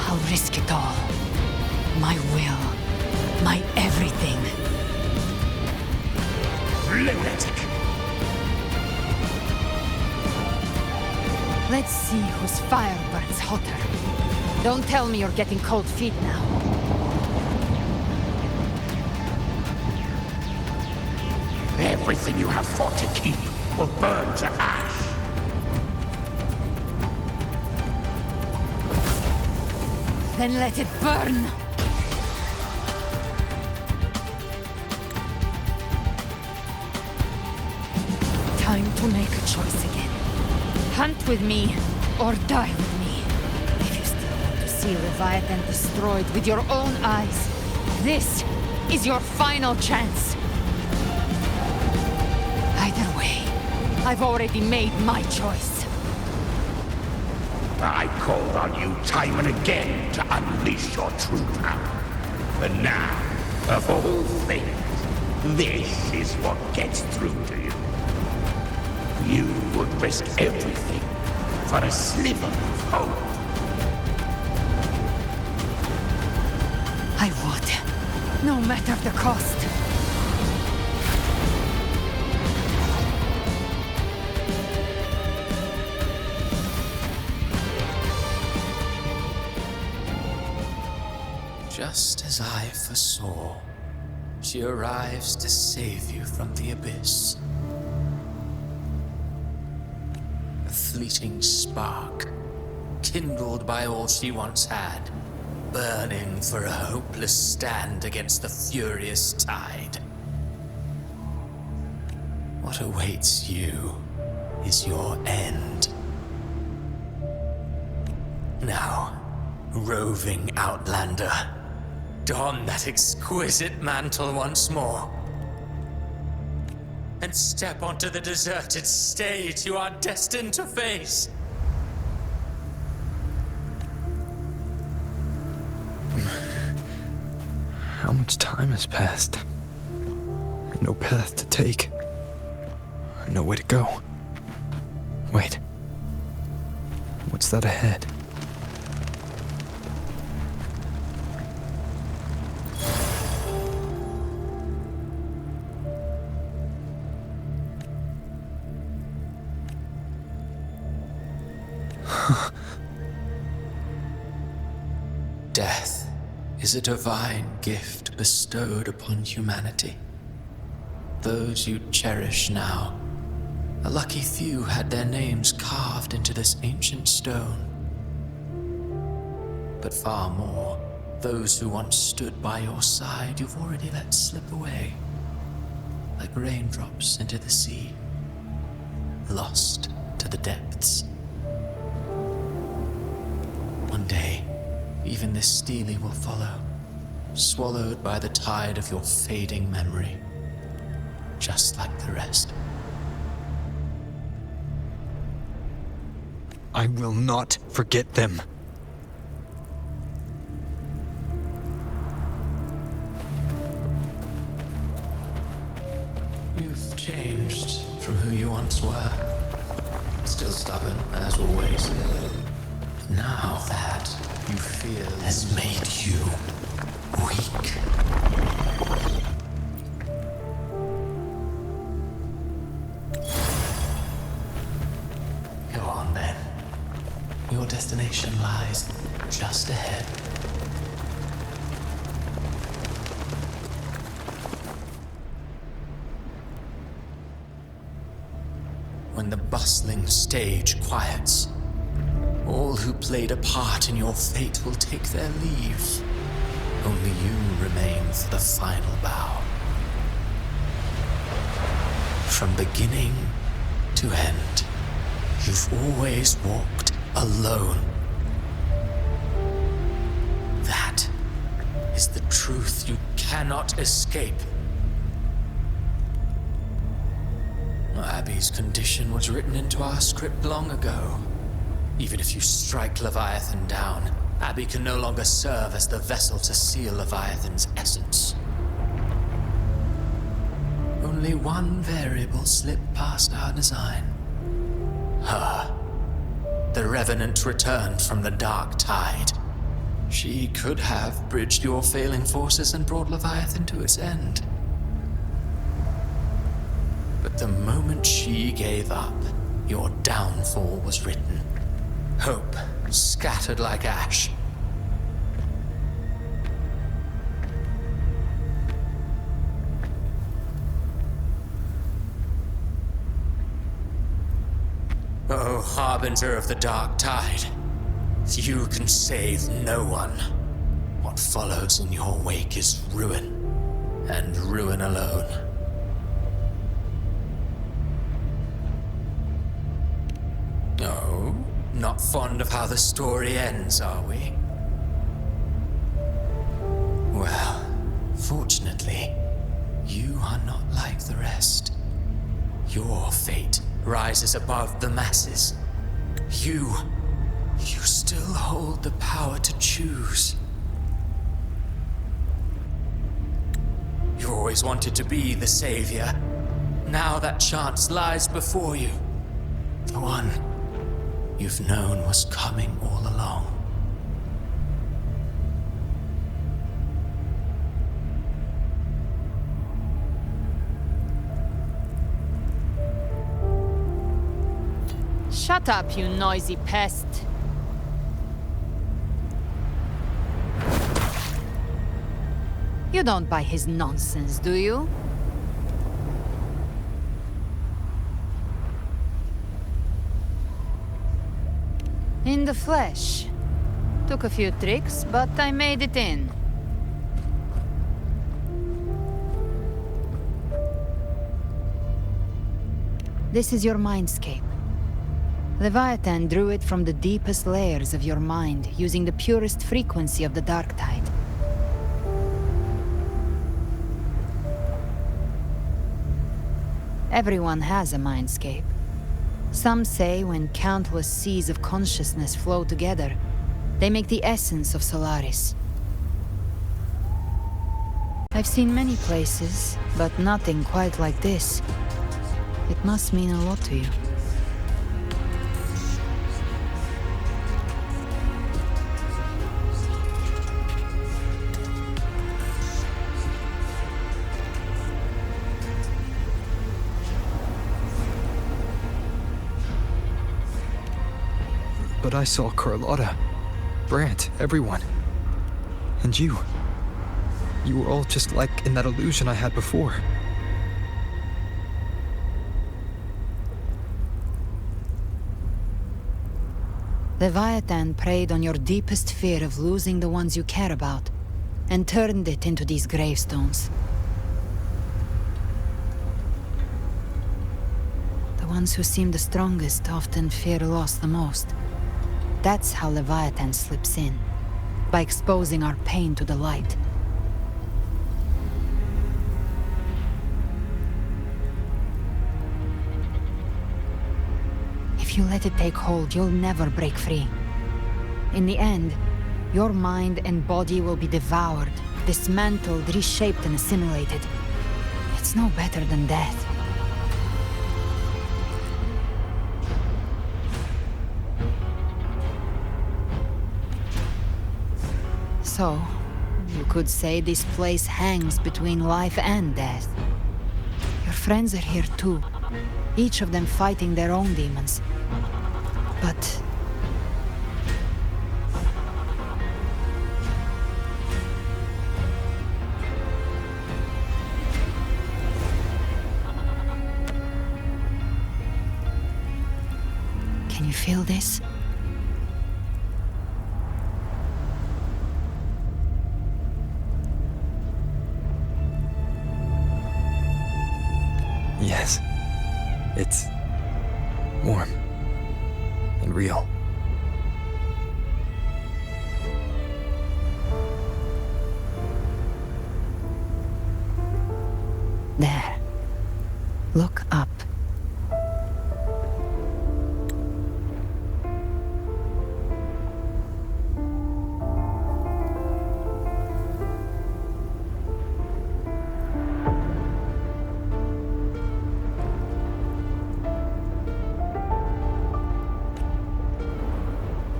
I'll risk it all. My will. My everything. Lunatic! Let's see whose fire burns hotter. Don't tell me you're getting cold feet now. Everything you have fought to keep will burn to ash. Then let it burn! Time to make a choice again. Hunt with me, or die with me. If you still want to see Leviathan destroyed with your own eyes, this is your final chance. Either way, I've already made my choice. I called on you time and again to unleash your true power. But now, of all things, this is what gets through to you. You would risk everything for a sliver of hope. I would, no matter the cost. Just as I foresaw, she arrives to save you from the abyss. A fleeting spark, kindled by all she once had, burning for a hopeless stand against the furious tide. What awaits you is your end. Now, roving outlander, don that exquisite mantle once more, and step onto the deserted stage you are destined to face. How much time has passed? No path to take. No way to go. Wait. What's that ahead? Death is a divine gift bestowed upon humanity. Those you cherish now, a lucky few had their names carved into this ancient stone. But far more, those who once stood by your side you've already let slip away, like raindrops into the sea, lost to the depths. One day, even this stele will follow, swallowed by the tide of your fading memory, just like the rest. I will not forget them. You've changed from who you once were. Still stubborn, as always. Now that you feel has made you weak. Go on then. Your destination lies just ahead. When the bustling stage quiets, all who played a part in your fate will take their leave. Only you remain for the final bow. From beginning to end, you've always walked alone. That is the truth you cannot escape. Abby's condition was written into our script long ago. Even if you strike Leviathan down, Abby can no longer serve as the vessel to seal Leviathan's essence. Only one variable slipped past our design. Her. The Revenant returned from the dark tide. She could have bridged your failing forces and brought Leviathan to its end. But the moment she gave up, your downfall was written. Hope scattered like ash. Oh, harbinger of the dark tide, you can save no one. What follows in your wake is ruin, and ruin alone. Oh? Not fond of how the story ends, are we? Well, fortunately, you are not like the rest. Your fate rises above the masses. You still hold the power to choose. You always wanted to be the savior. Now that chance lies before you. The one you've known was coming all along. Shut up, you noisy pest. You don't buy his nonsense, do you? In the flesh. Took a few tricks, but I made it in. This is your mindscape. Leviathan drew it from the deepest layers of your mind, using the purest frequency of the dark tide. Everyone has a mindscape. Some say when countless seas of consciousness flow together, they make the essence of Solaris. I've seen many places, but nothing quite like this. It must mean a lot to you. But I saw Carlotta, Brant, everyone. And you. You were all just like in that illusion I had before. Leviathan preyed on your deepest fear of losing the ones you care about, and turned it into these gravestones. The ones who seem the strongest often fear loss the most. That's how Leviathan slips in, by exposing our pain to the light. If you let it take hold, you'll never break free. In the end, your mind and body will be devoured, dismantled, reshaped, and assimilated. It's no better than death. So, you could say this place hangs between life and death. Your friends are here too, each of them fighting their own demons. But... can you feel this? Yes. It's warm and real. There. Look up.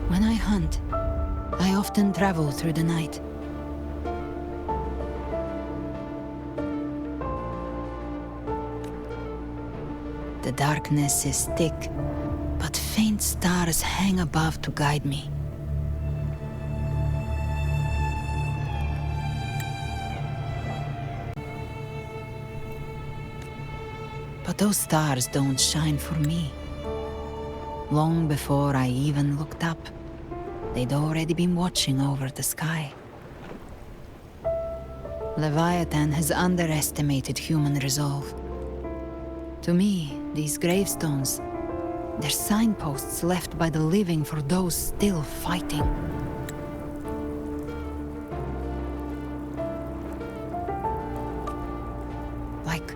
When I hunt, I often travel through the night. The darkness is thick, but faint stars hang above to guide me. But those stars don't shine for me. Long before I even looked up, they'd already been watching over the sky. Leviathan has underestimated human resolve. To me, these gravestones, they're signposts left by the living for those still fighting. Like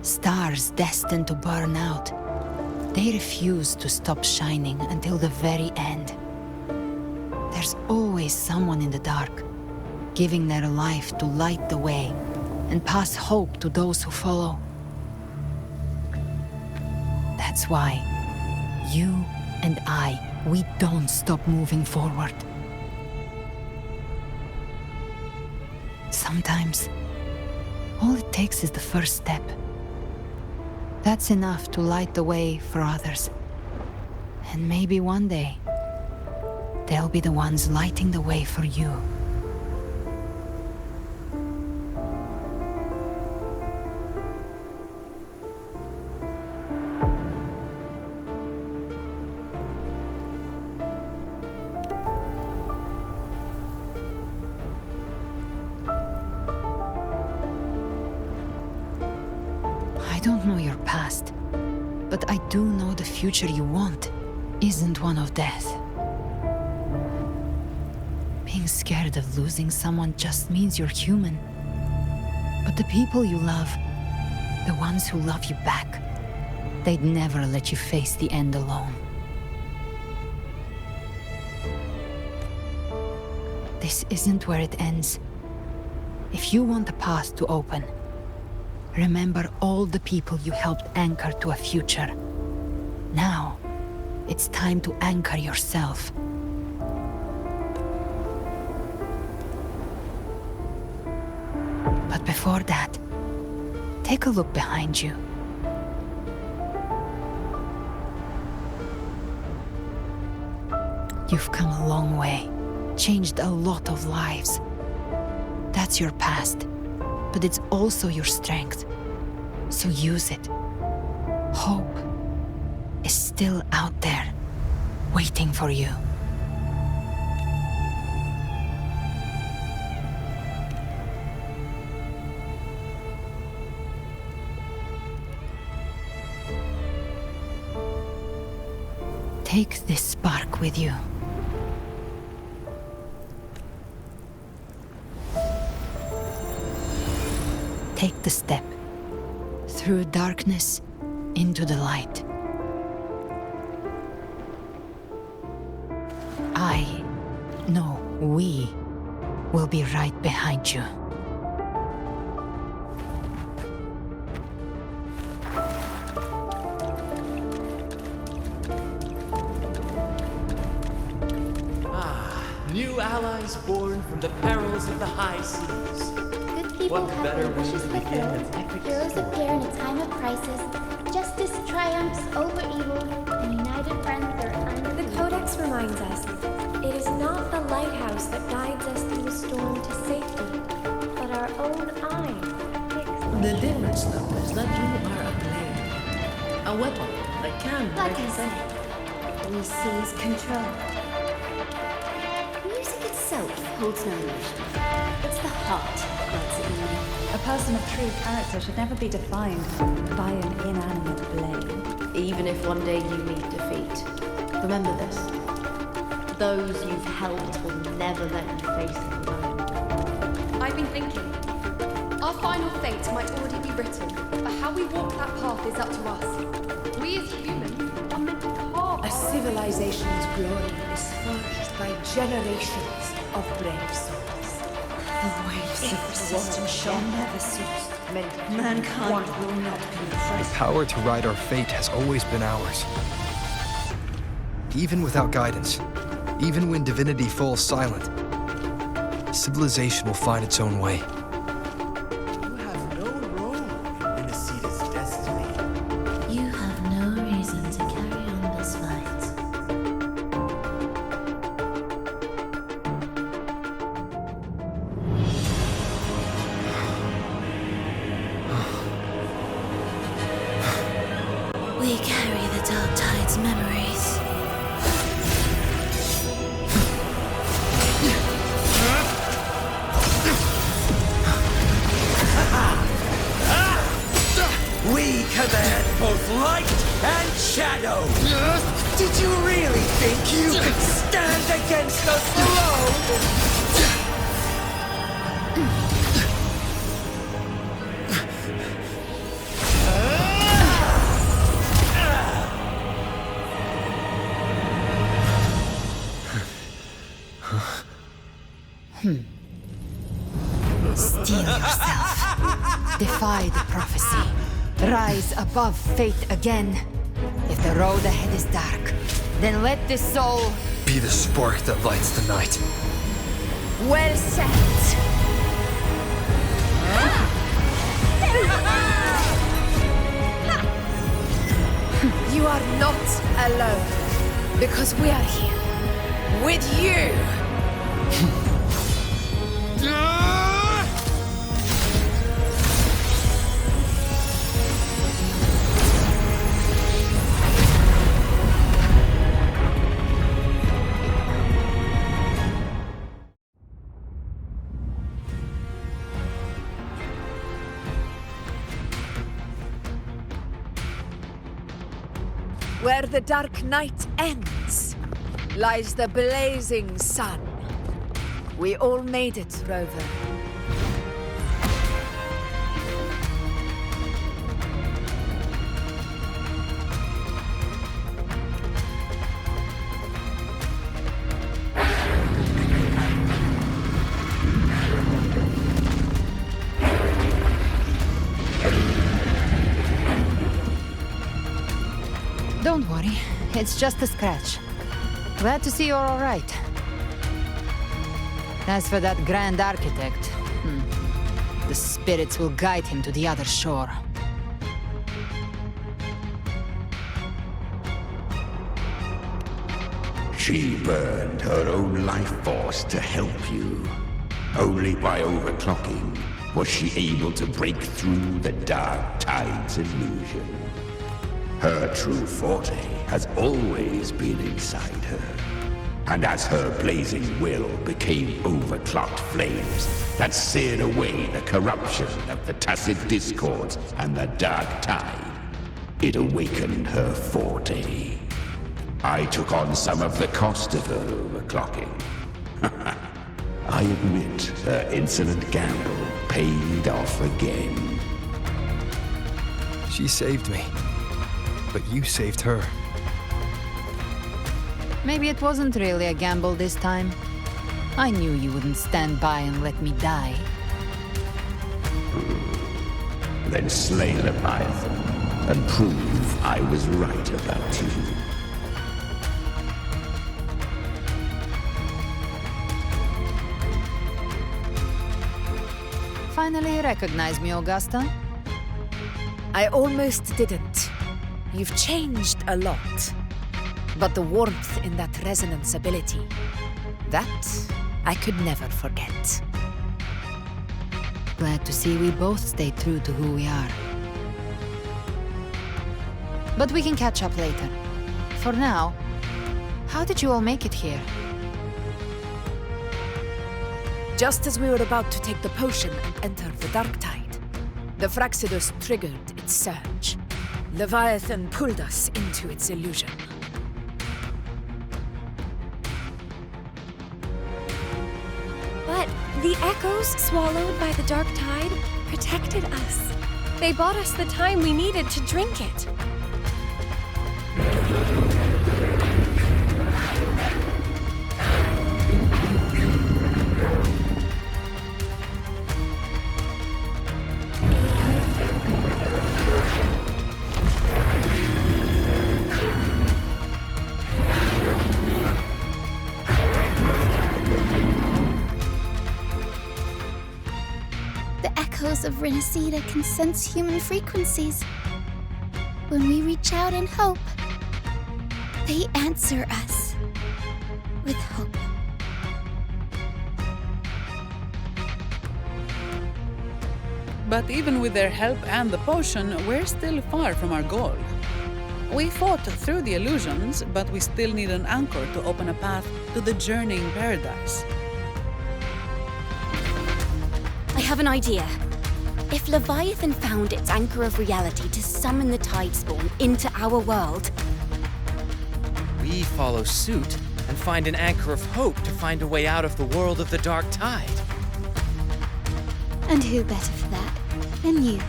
stars destined to burn out, they refuse to stop shining until the very end. There's always someone in the dark, giving their life to light the way and pass hope to those who follow. That's why you and we don't stop moving forward. Sometimes, all it takes is the first step. That's enough to light the way for others. And maybe one day, they'll be the ones lighting the way for you. past. But I do know the future you want isn't one of death. Being scared of losing someone just means you're human. But the people you love, the ones who love you back, they'd never let you face the end alone. This isn't where it ends. If you want the path to open, remember all the people you helped anchor to a future. Now, it's time to anchor yourself. But before that, take a look behind you. You've come a long way, changed a lot of lives. That's your past, but it's also your strength. So use it. Hope is still out there, waiting for you. Take this spark with you. Take the step through darkness into the light. We will be right behind you. New allies born from the perils of the high seas. Good people What better way to begin an epic Heroes story? appear in a time of crisis. Justice triumphs over evil, and united friends are under The Codex reminds us, it is not the lighthouse that guides us through the storm to safety, but our own eyes. The difference, though, is that you are a blade. A weapon that can Like I represent. said, we seize control. Music itself holds no emotion. It's the heart that grants it meaning. A person of true character should never be defined by an inanimate blade. Even if one day you meet defeat, remember this. Those you've helped will never let you face it alone. I've been thinking. Our final fate might already be written, but how we walk that path is up to us. We as humans are meant to carve A civilization's glory is forged by generations of brave souls. The waves of resistance shall never cease. Mankind will not be The oppressed. power to ride our fate has always been ours. Even without guidance, even when divinity falls silent, civilization will find its own way. You have no role in Rinascita's destiny. You have no reason to carry on this fight. We carry the Dark Tide's memories. We command both light and shadow. Did you really think you could stand against us alone? Steel yourself. Defy the prophecy. Rise above fate again. If the road ahead is dark, then let this soul Be the spark that lights the night. Well said. You are not alone, because we are here with you. Where the dark night ends, lies the blazing sun. We all made it, Rover. Don't worry, it's just a scratch. Glad to see you're all right. As for that Grand Architect, the spirits will guide him to the other shore. She burned her own life force to help you. Only by overclocking was she able to break through the Dark Tide's illusion. Her true forte has always been inside her. And as her blazing will became overclocked flames that seared away the corruption of the tacit discords and the Dark Tide, it awakened her forte. I took on some of the cost of her overclocking. I admit her insolent gamble paid off again. She saved me. But you saved her. Maybe it wasn't really a gamble this time. I knew you wouldn't stand by and let me die. Then slay Leviathan and prove I was right about you. Finally recognize me, Augusta? I almost didn't. You've changed a lot. But the warmth in that resonance ability, that I could never forget. Glad to see we both stayed true to who we are. But we can catch up later. For now, how did you all make it here? Just as we were about to take the potion and enter the Dark Tide, the Fraxidus triggered its surge. Leviathan pulled us into its illusion. But the echoes swallowed by the Dark Tide protected us. They bought us the time we needed to drink it. Of Rinascita can sense human frequencies. When we reach out in hope, they answer us with hope. But even with their help and the potion, we're still far from our goal. We fought through the illusions, but we still need an anchor to open a path to the journeying paradise. I have an idea. If Leviathan found its anchor of reality to summon the Tidespawn into our world, we follow suit and find an anchor of hope to find a way out of the world of the Dark Tide. And who better for that than you,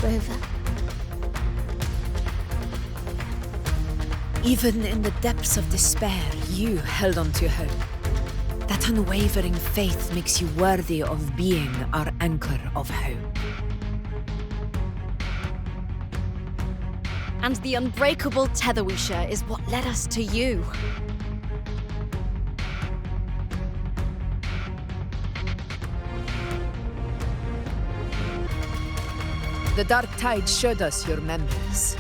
Rover? Even in the depths of despair, you held on to hope. That unwavering faith makes you worthy of being our anchor of hope. and the unbreakable tether we share is what led us to you. The Dark Tide showed us your memories.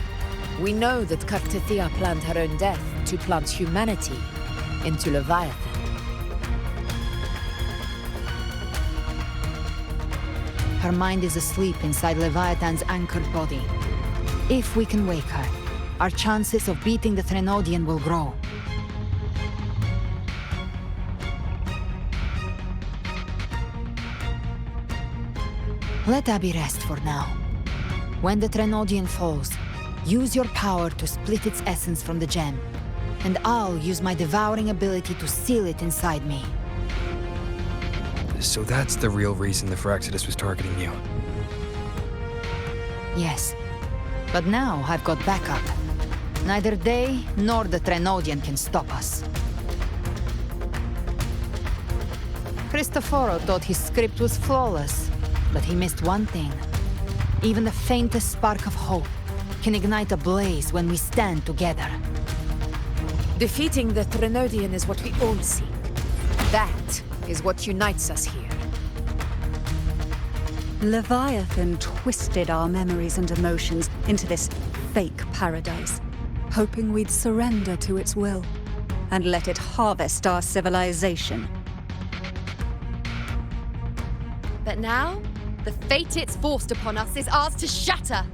We know that Cartethyia planned her own death to plant humanity into Leviathan. Her mind is asleep inside Leviathan's anchored body. If we can wake her, our chances of beating the Threnodian will grow. Let Abby rest for now. When the Threnodian falls, Use your power to split its essence from the gem, and I'll use my devouring ability to seal it inside me. So that's the real reason the Phyrexidas was targeting you. Yes. But now I've got backup. Neither they nor the Threnodian can stop us. Cristoforo thought his script was flawless, but he missed one thing. Even the faintest spark of hope can ignite a blaze when we stand together. Defeating the Threnodian is what we all seek. That is what unites us here. Leviathan twisted our memories and emotions into this fake paradise, hoping we'd surrender to its will and let it harvest our civilization. But now, the fate it's forced upon us is ours to shatter.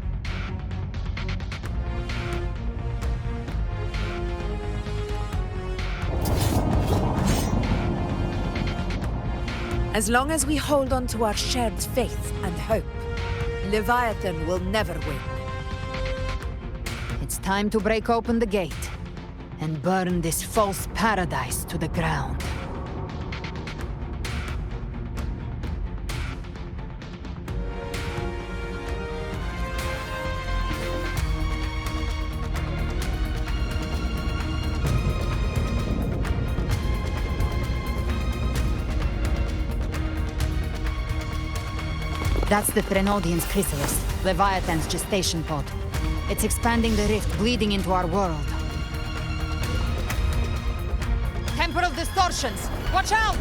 As long as we hold on to our shared faith and hope, Leviathan will never win. It's time to break open the gate and burn this false paradise to the ground. That's the Threnodian's chrysalis, Leviathan's gestation pod. It's expanding the rift, bleeding into our world. Temporal distortions! Watch out!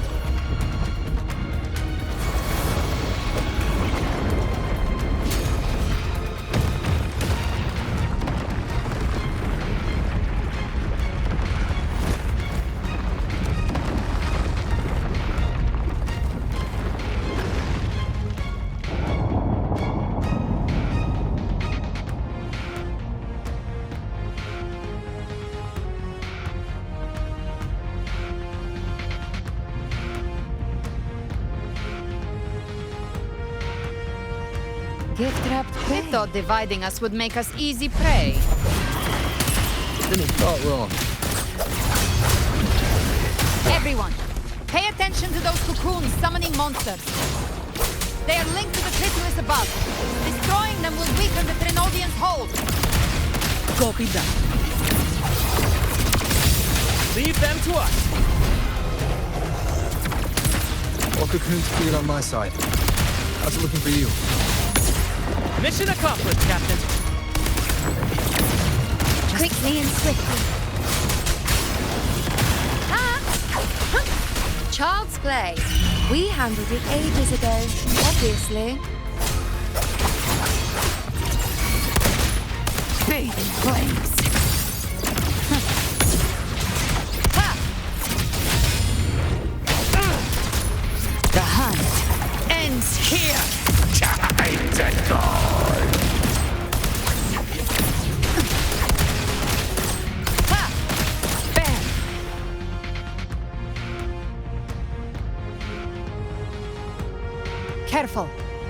Gift-wrapped pit thought dividing us would make us easy prey. Then he thought wrong. Everyone, pay attention to those cocoons summoning monsters. They are linked to the chrysalis above. Destroying them will weaken the Threnodian's hold. Copy that. Leave them to us. All cocoons cleared on my side. How's it looking for you? Mission accomplished, Captain. Quickly and swiftly. Child's play. We handled it ages ago, obviously. Bathe in flames. The hunt ends here. Time to go. Bam! Careful.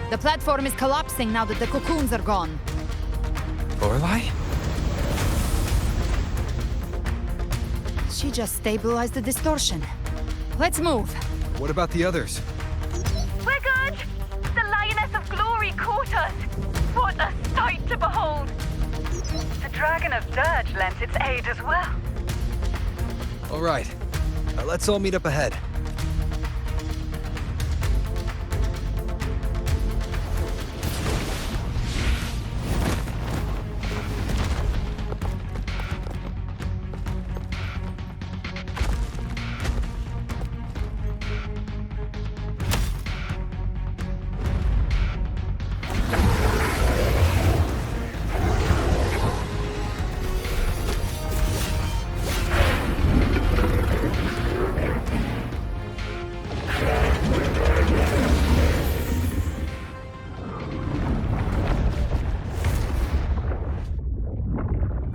The platform is collapsing now that the cocoons are gone. Lorelei? She just stabilized the distortion. Let's move. What about the others? We're good! The Lioness of Glory caught us! What a sight to behold! The Dragon of Dirge lent its aid as well. All right. Let's all meet up ahead.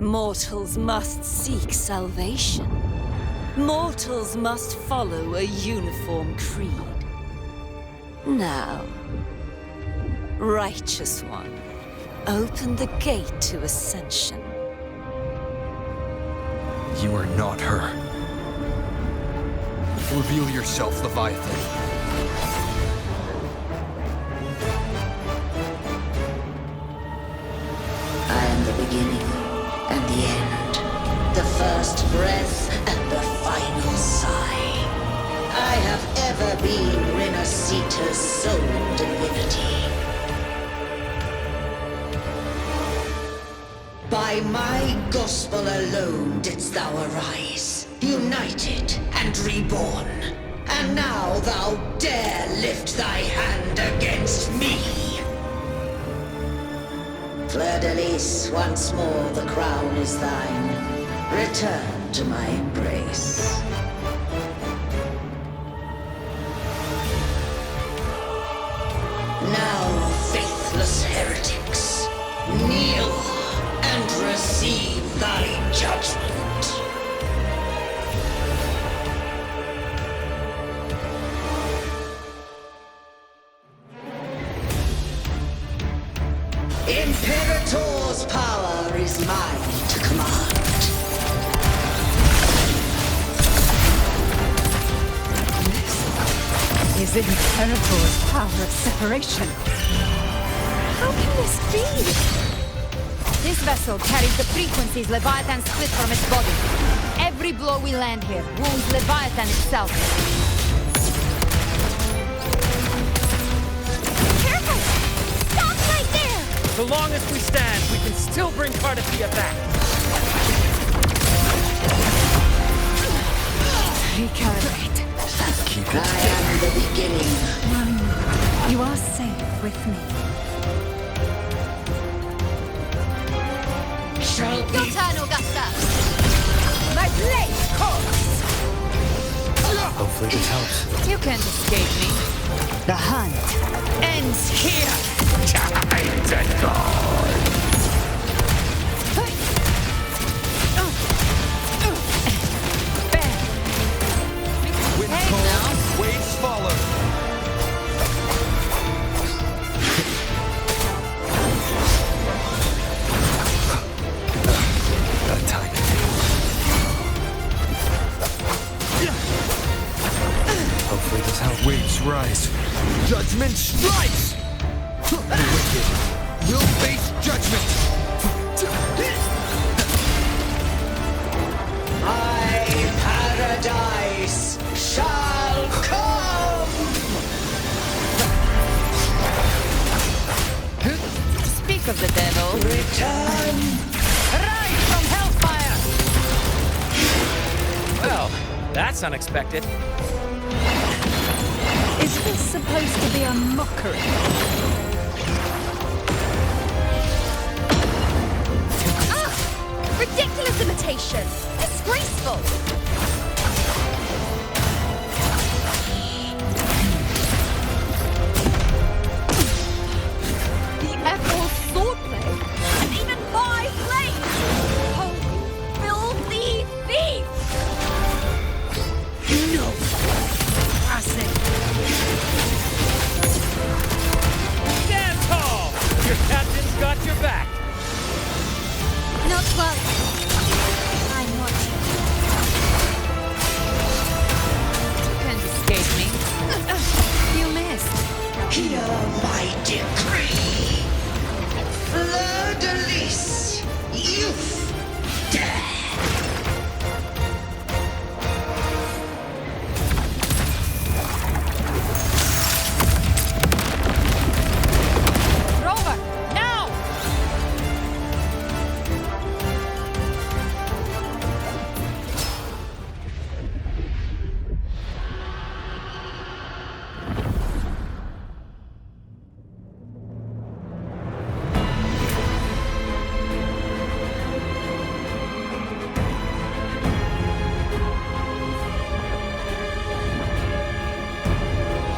Mortals must seek salvation. Mortals must follow a uniform creed. Now, Righteous One, Open the gate to ascension. You are not her. Reveal yourself, Leviathan. I am the beginning and the end, the first breath and the final sigh. I have ever been Rinascita's sole divinity. By my gospel alone didst thou arise, united and reborn. And now thou dare lift thy hand against me. Fleur-de-lis, once more the crown is thine. Return to my embrace. Now, faithless heretics, kneel and receive thy judgment. Imperator's power is mine to command. Is Imperator's power of separation? How can this be? This vessel carries the frequencies Leviathan split from its body. Every blow we land here wounds Leviathan itself. Careful! Stop right there! So long as we stand, we can still bring cartethyia back. Recalibrate. Keep it I am the beginning. You are safe with me. Your turn, Augusta! My blade calls! Hopefully this helps. You can't escape me. The hunt ends here. Time to go. Wind cold, waves follow. That time. Hopefully this helps. Waves rise. Judgment strikes! The wicked will face judgment! My paradise shall come! Speak of the devil. Return! Rise from hellfire! Well, that's unexpected. Is this supposed to be a mockery? Ridiculous imitation! Disgraceful! The Emerald swordplay! And even my blade! Oh, filthy thief! No! Stand tall! Your captain's got your back. Not quite. I'm watching. You can't escape me. You missed. Hear my decree! Fleur-de-lis, youth, dead! Rover, now!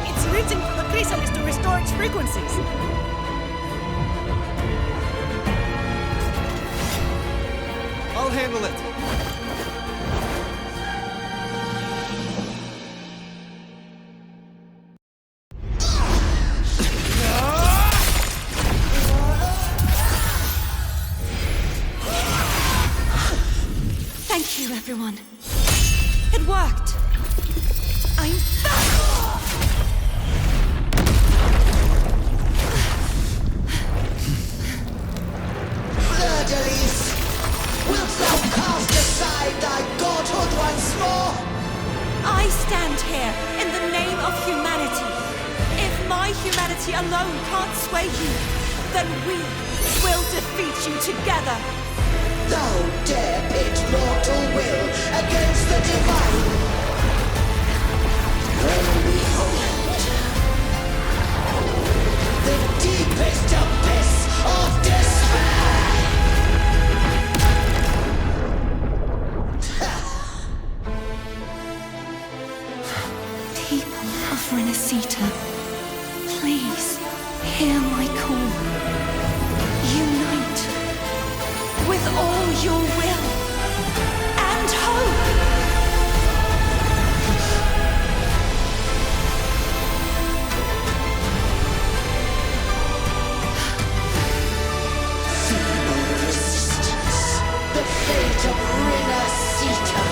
It's written for the chrysalis to restore its frequencies. I'll handle it. everyone. It worked. I'm back! Virgilius, wilt thou cast aside thy godhood once more? I stand here in the name of humanity. If my humanity alone can't sway you, then we will defeat you together. Thou dare pit mortal will against the divine. Well, behold, the deepest abyss of despair. People of Rinascita, please hear my call. Unite with all your will and hope. Feeble resistance, the fate of Rinascita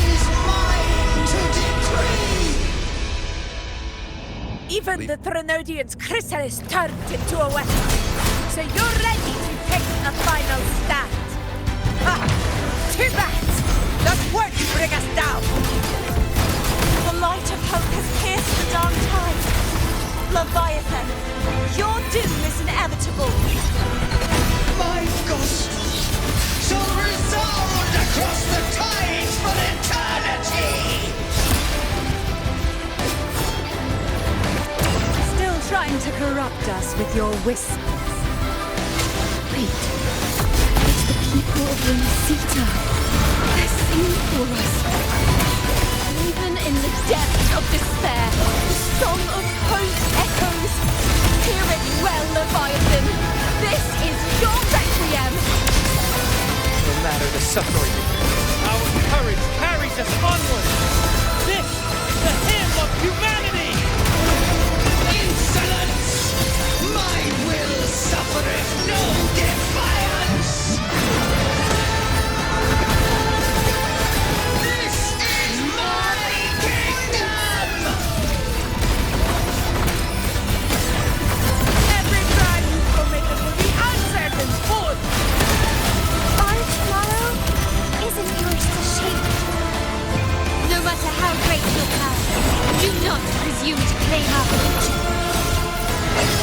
is mine to decree. Even the Threnodian's chrysalis turned into a weapon. So you're ready to take a final stand. Ha! Too bad! That won't bring us down! The light of hope has pierced the dark tide. Leviathan, your doom is inevitable. My gospel shall resound across the tides for eternity! Still trying to corrupt us with your whispers. Wait. It's the people of Rinascita. They're singing for us. Even in the depths of despair, the song of hope echoes. Hear it well, Leviathan. This is your requiem. No matter the suffering, our courage carries us onward. This is the hymn of humanity. Insolence! My will suffereth no defiance! This is my kingdom! Every crime you committed will be answered in full! Our tomorrow isn't yours to shape. No matter how great your power, do not presume to claim our future.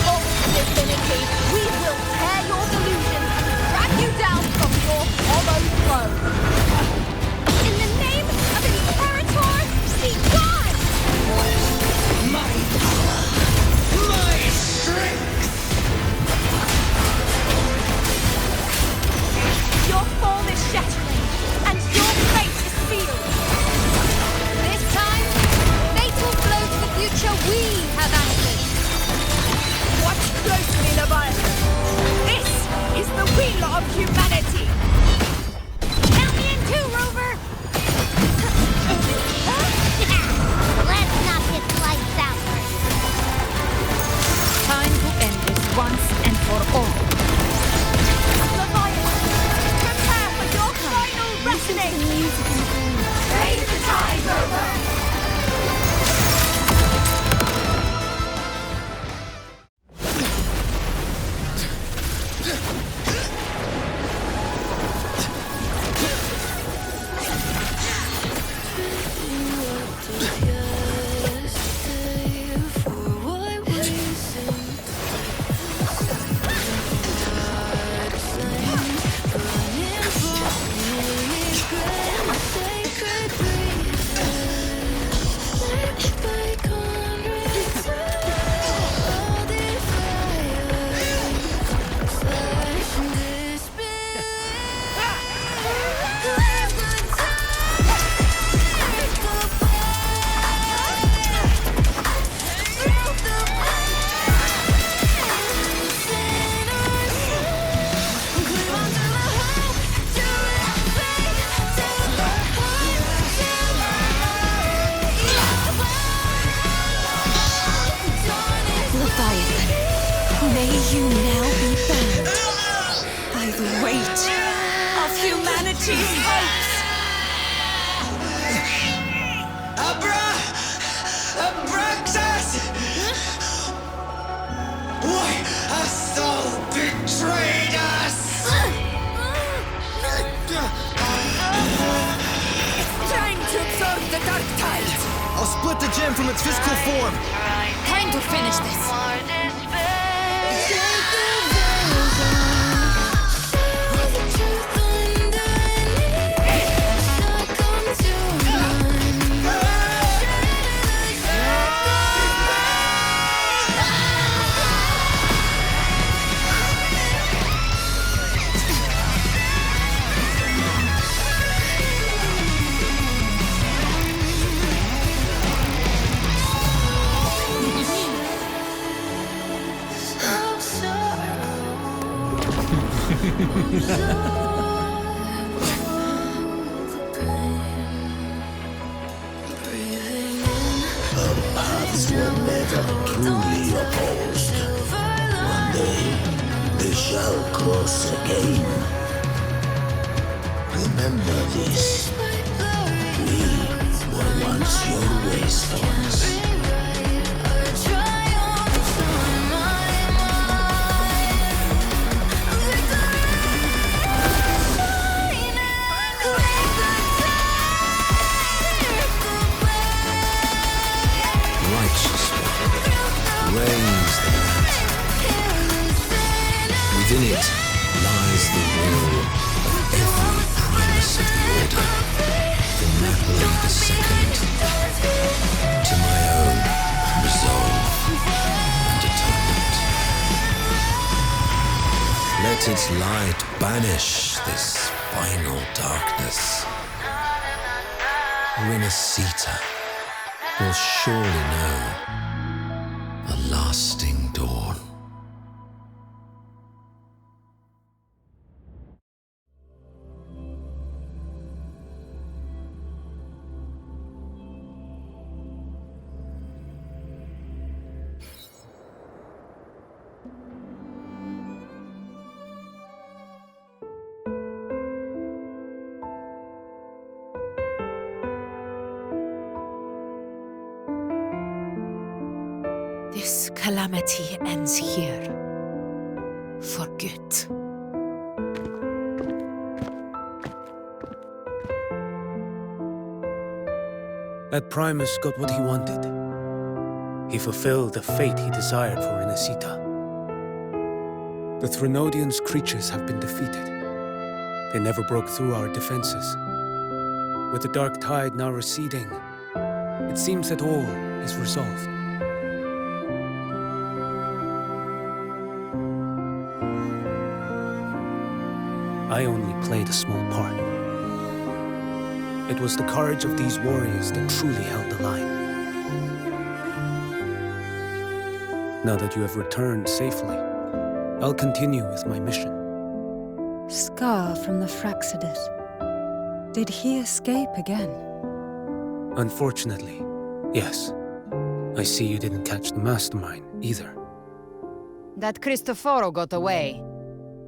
Of divinity, we will tear your delusions and drag you down from your hollow throne. In the name of the Imperator, be gone! My power! My strength! Your form is shattering, and your fate is sealed. This time, fate will flow to the future we have answered. Watch closely, Leviathan! This is the wheel of humanity! Count me in too, Rover! Let's knock his lights out first. Time to end this once and for all. Leviathan, prepare for your final reckoning. Raise the tide, Rover! May you now be bound by the weight of humanity's hopes. split the gem from its physical form! Time to finish this! Our paths were never truly opposed. One day, they shall cross again. Remember this. We were once your wastelands. Reigns the land. Within it lies the will of every primus of the Order, from Napoli II to my own resolve and atonement. Let its light banish this final darkness. Rinascita will surely know a lasting dawn. This calamity ends here. For good. That Primus got what he wanted. He fulfilled the fate he desired for Rinascita. The Threnodian's creatures have been defeated. They never broke through our defenses. With the dark tide now receding, it seems that all is resolved. I only played a small part. It was the courage of these warriors that truly held the line. Now that you have returned safely, I'll continue with my mission. Scar from the Fraxidus. Did he escape again? Unfortunately, yes. I see you didn't catch the mastermind either. That Cristoforo got away.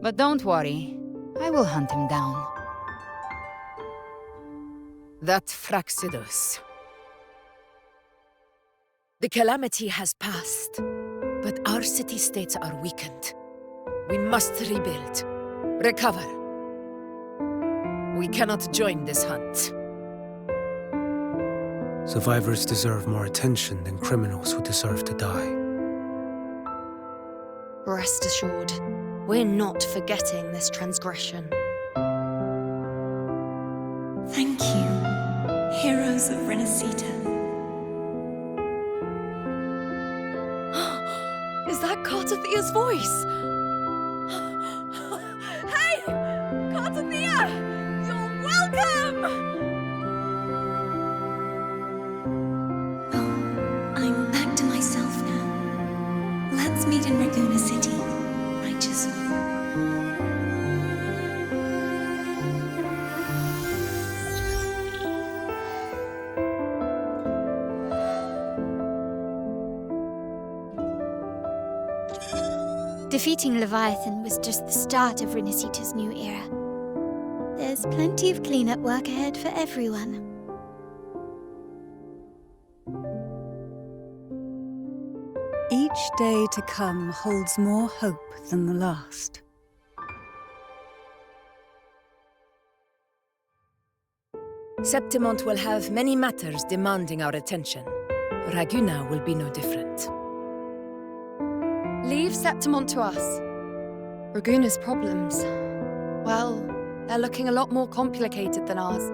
But don't worry, I will hunt him down. That Fraxidus. The calamity has passed, but our city-states are weakened. We must rebuild, recover. We cannot join this hunt. Survivors deserve more attention than criminals who deserve to die. Rest assured, we're not forgetting this transgression. Thank you, heroes of Rinascita. Is that cartethia's voice? Hey! Cartethia! You're welcome! I'm back to myself now. Let's meet in Raguna City, righteous one. Defeating Leviathan was just the start of Rinascita's new era. There's plenty of cleanup work ahead for everyone. Each day to come holds more hope than the last. Septimont will have many matters demanding our attention. Raguna will be no different. Leave Septimont to us. Raguna's problems, well, they're looking a lot more complicated than ours.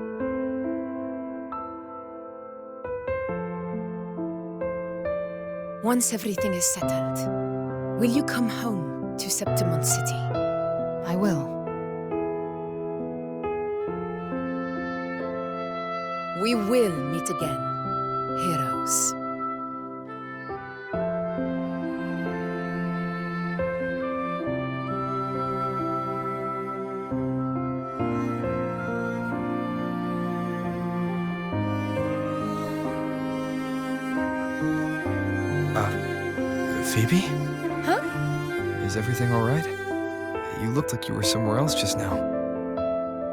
Once everything is settled, will you come home to Septimont City? I will. We will meet again, heroes. Phoebe? Huh? Is everything all right? You looked like you were somewhere else just now.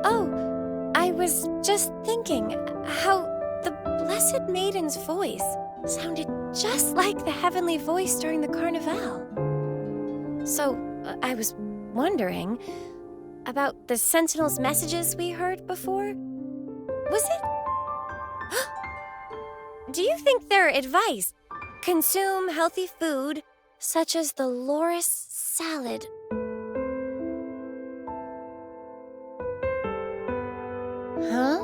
Oh, I was just thinking how the Blessed Maiden's voice sounded just like the heavenly voice during the Carnival. So, I was wondering about the Sentinel's messages we heard before. Was it? Do you think their advice? Consume healthy food, such as the loris salad. Huh?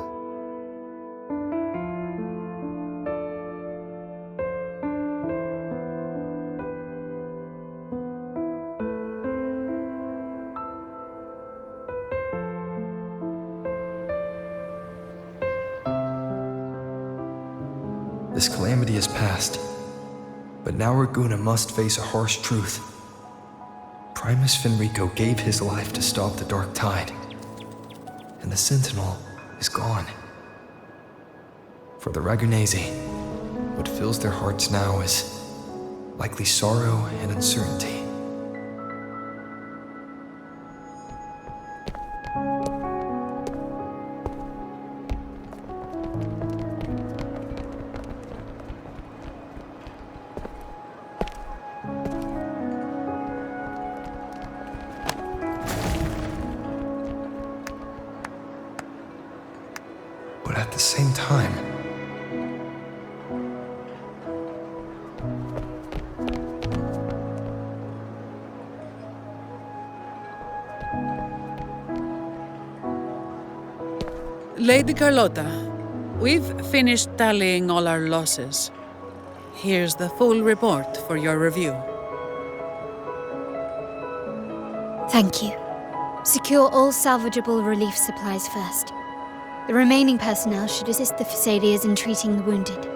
This calamity is past. But now Raguna must face a harsh truth. Primus Fenrico gave his life to stop the Dark Tide. And the Sentinel is gone. For the Ragunesi, what fills their hearts now is likely sorrow and uncertainty. But at the same time, Lady Carlotta, we've finished tallying all our losses. Here's the full report for your review. Thank you. Secure all salvageable relief supplies first. The remaining personnel should assist the Phasadeas in treating the wounded.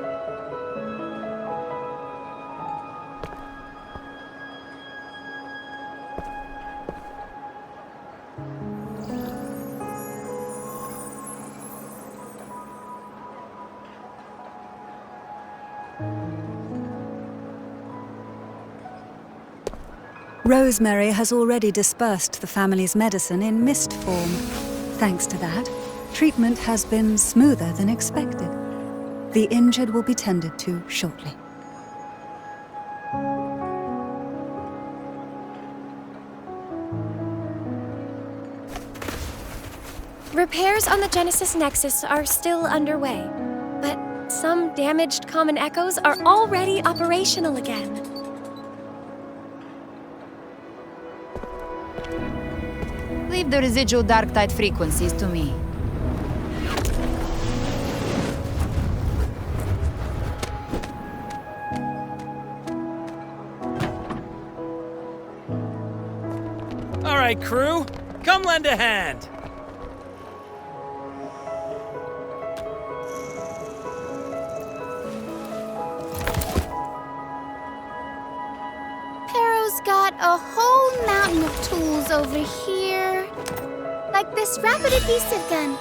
Rosemary has already dispersed the family's medicine in mist form. Thanks to that, treatment has been smoother than expected. The injured will be tended to shortly. Repairs on the Genesis Nexus are still underway, but some damaged common echoes are already operational again. Leave the residual dark tide frequencies to me. All right, crew, come lend a hand. Pero's got a whole mountain of tools over here. Like this rapid adhesive gun.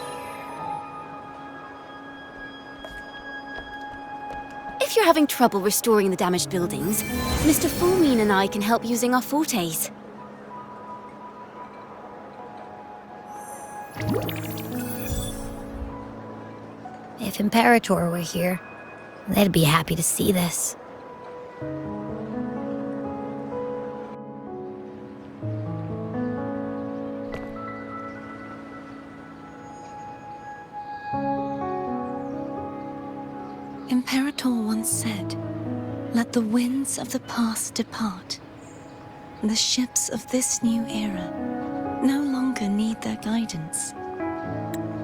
If you're having trouble restoring the damaged buildings, Mr. Fulmine and I can help using our fortes. If Imperator were here, they'd be happy to see this. Imperator once said, "Let the winds of the past depart. The ships of this new era no longer need their guidance.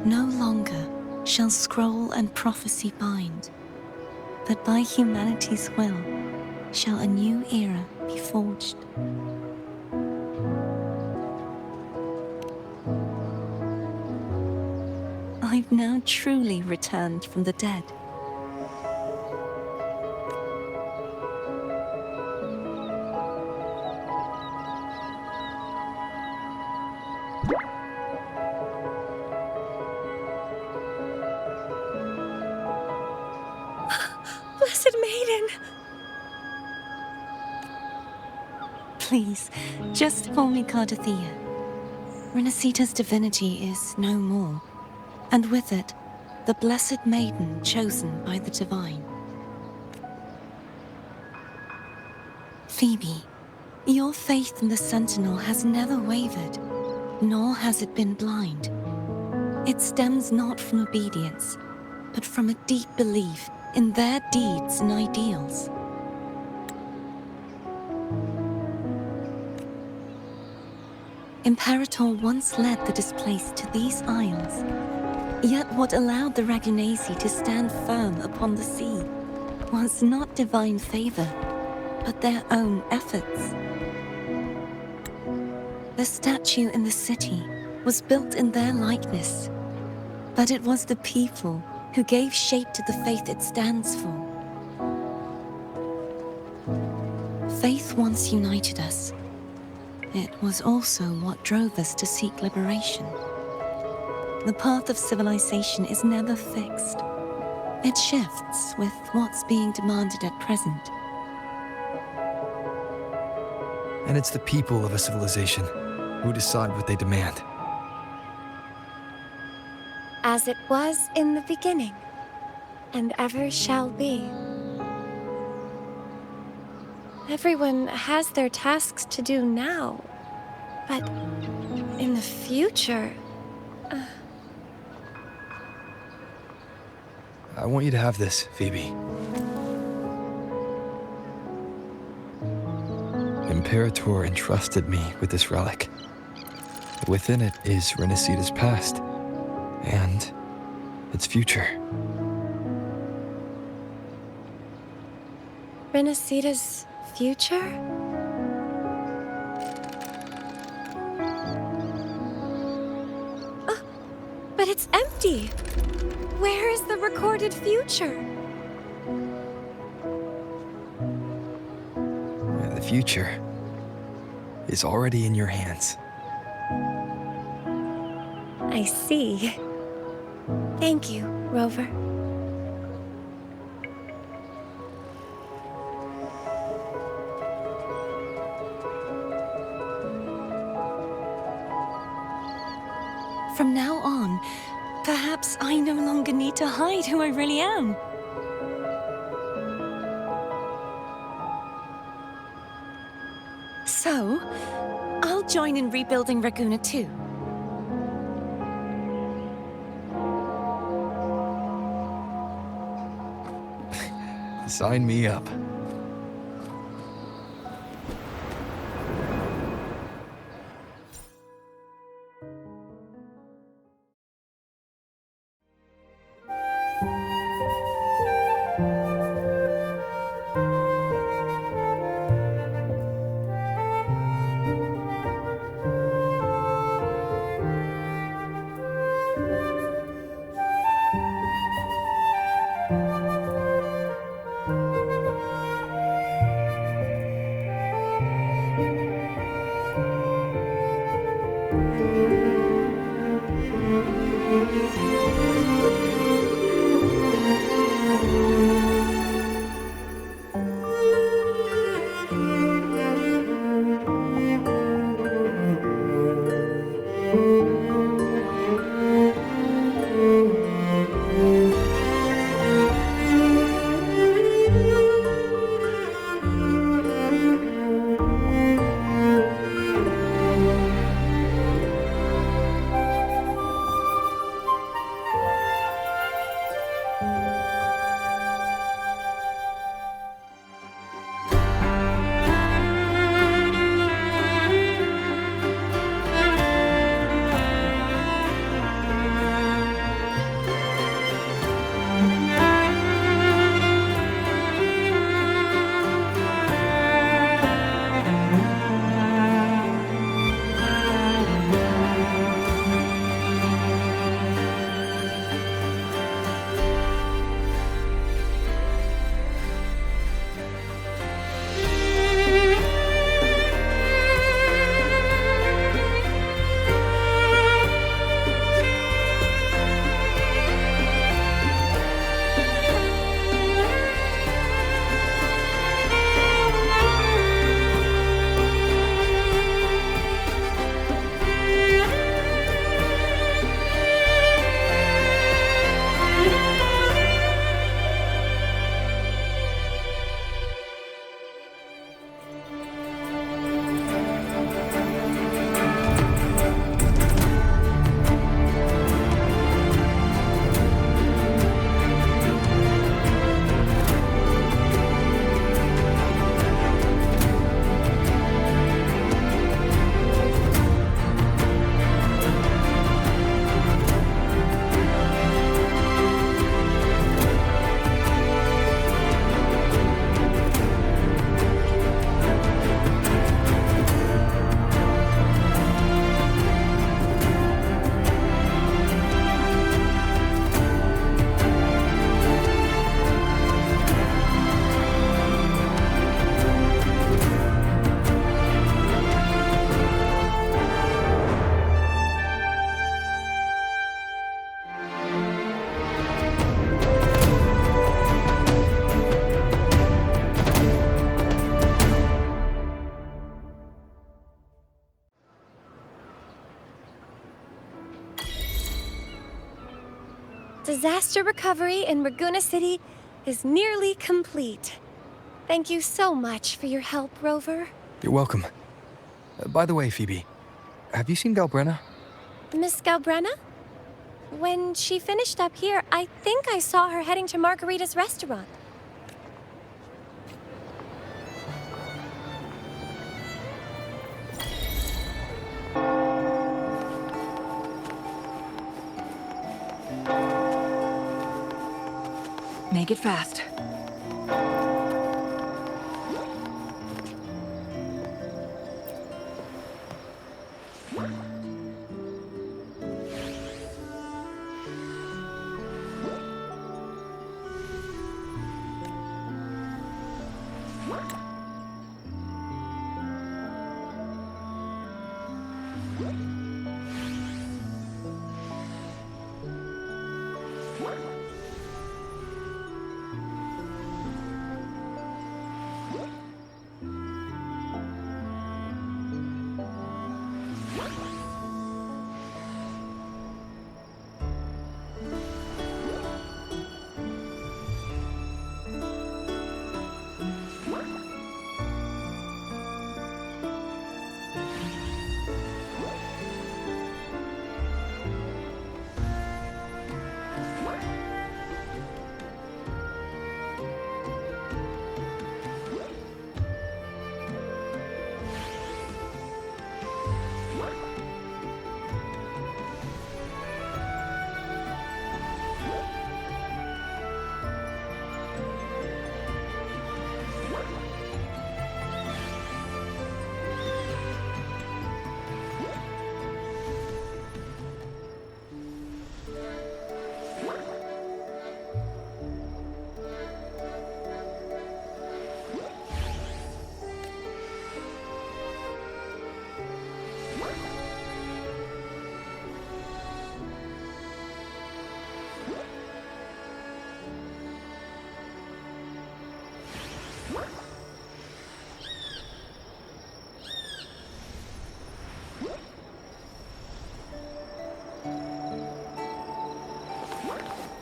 No longer shall scroll and prophecy bind, but by humanity's will shall a new era be forged." I've now truly returned from the dead. Blessed Maiden! Please, just call me cartethyia. Rinascita's divinity is no more, and with it, the Blessed Maiden chosen by the Divine. Phoebe, your faith in the Sentinel has never wavered, nor has it been blind. It stems not from obedience, but from a deep belief in their deeds and ideals. Imperator once led the displaced to these isles. Yet what allowed the Ragunesi to stand firm upon the sea was not divine favor, but their own efforts. The statue in the city was built in their likeness, but it was the people who gave shape to the faith it stands for. Faith once united us. It was also what drove us to seek liberation. The path of civilization is never fixed. It shifts with what's being demanded at present. And it's the people of a civilization who decide what they demand. As it was in the beginning, and ever shall be. Everyone has their tasks to do now, but in the future... I want you to have this, Phoebe. Imperator entrusted me with this relic. Within it is Rinascita's past, and its future. Rinascita's future? Oh, but it's empty! Where is the recorded future? The future is already in your hands. I see. Thank you, Rover. From now on, perhaps I no longer need to hide who I really am. So, I'll join in rebuilding Raguna too. Sign me up. Disaster recovery in Raguna City is nearly complete. Thank you so much for your help, Rover. You're welcome. By the way, Phoebe, have you seen Galbrena? Miss Galbrena? When she finished up here, I think I saw her heading to Margarita's restaurant. Make it fast.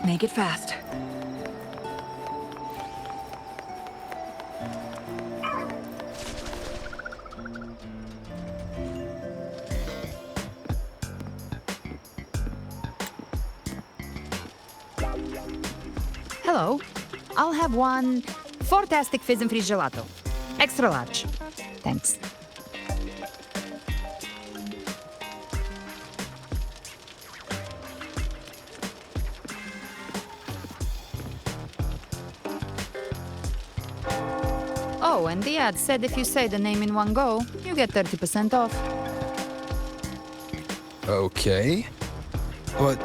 Make it fast. Hello. I'll have one fantastic fizz and freeze gelato. Extra large. Thanks. Oh, and the ad said if you say the name in one go, you get 30% off. Okay. But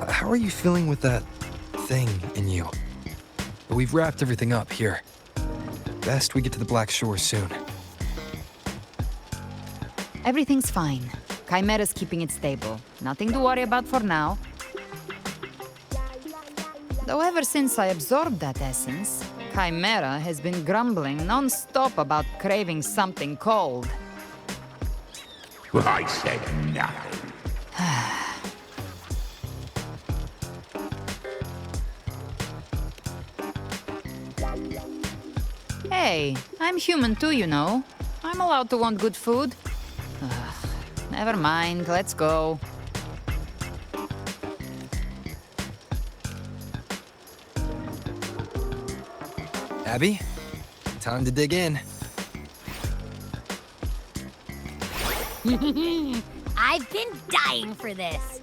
how are you feeling with that thing in you? We've wrapped everything up here. Best we get to the Black Shore soon. Everything's fine. Chimera's keeping it stable. Nothing to worry about for now. Though ever since I absorbed that essence, Chimera has been grumbling non-stop about craving something cold. I said nothing. Hey, I'm human too, you know. I'm allowed to want good food. Ugh, never mind, let's go. Abby, time to dig in. I've been dying for this.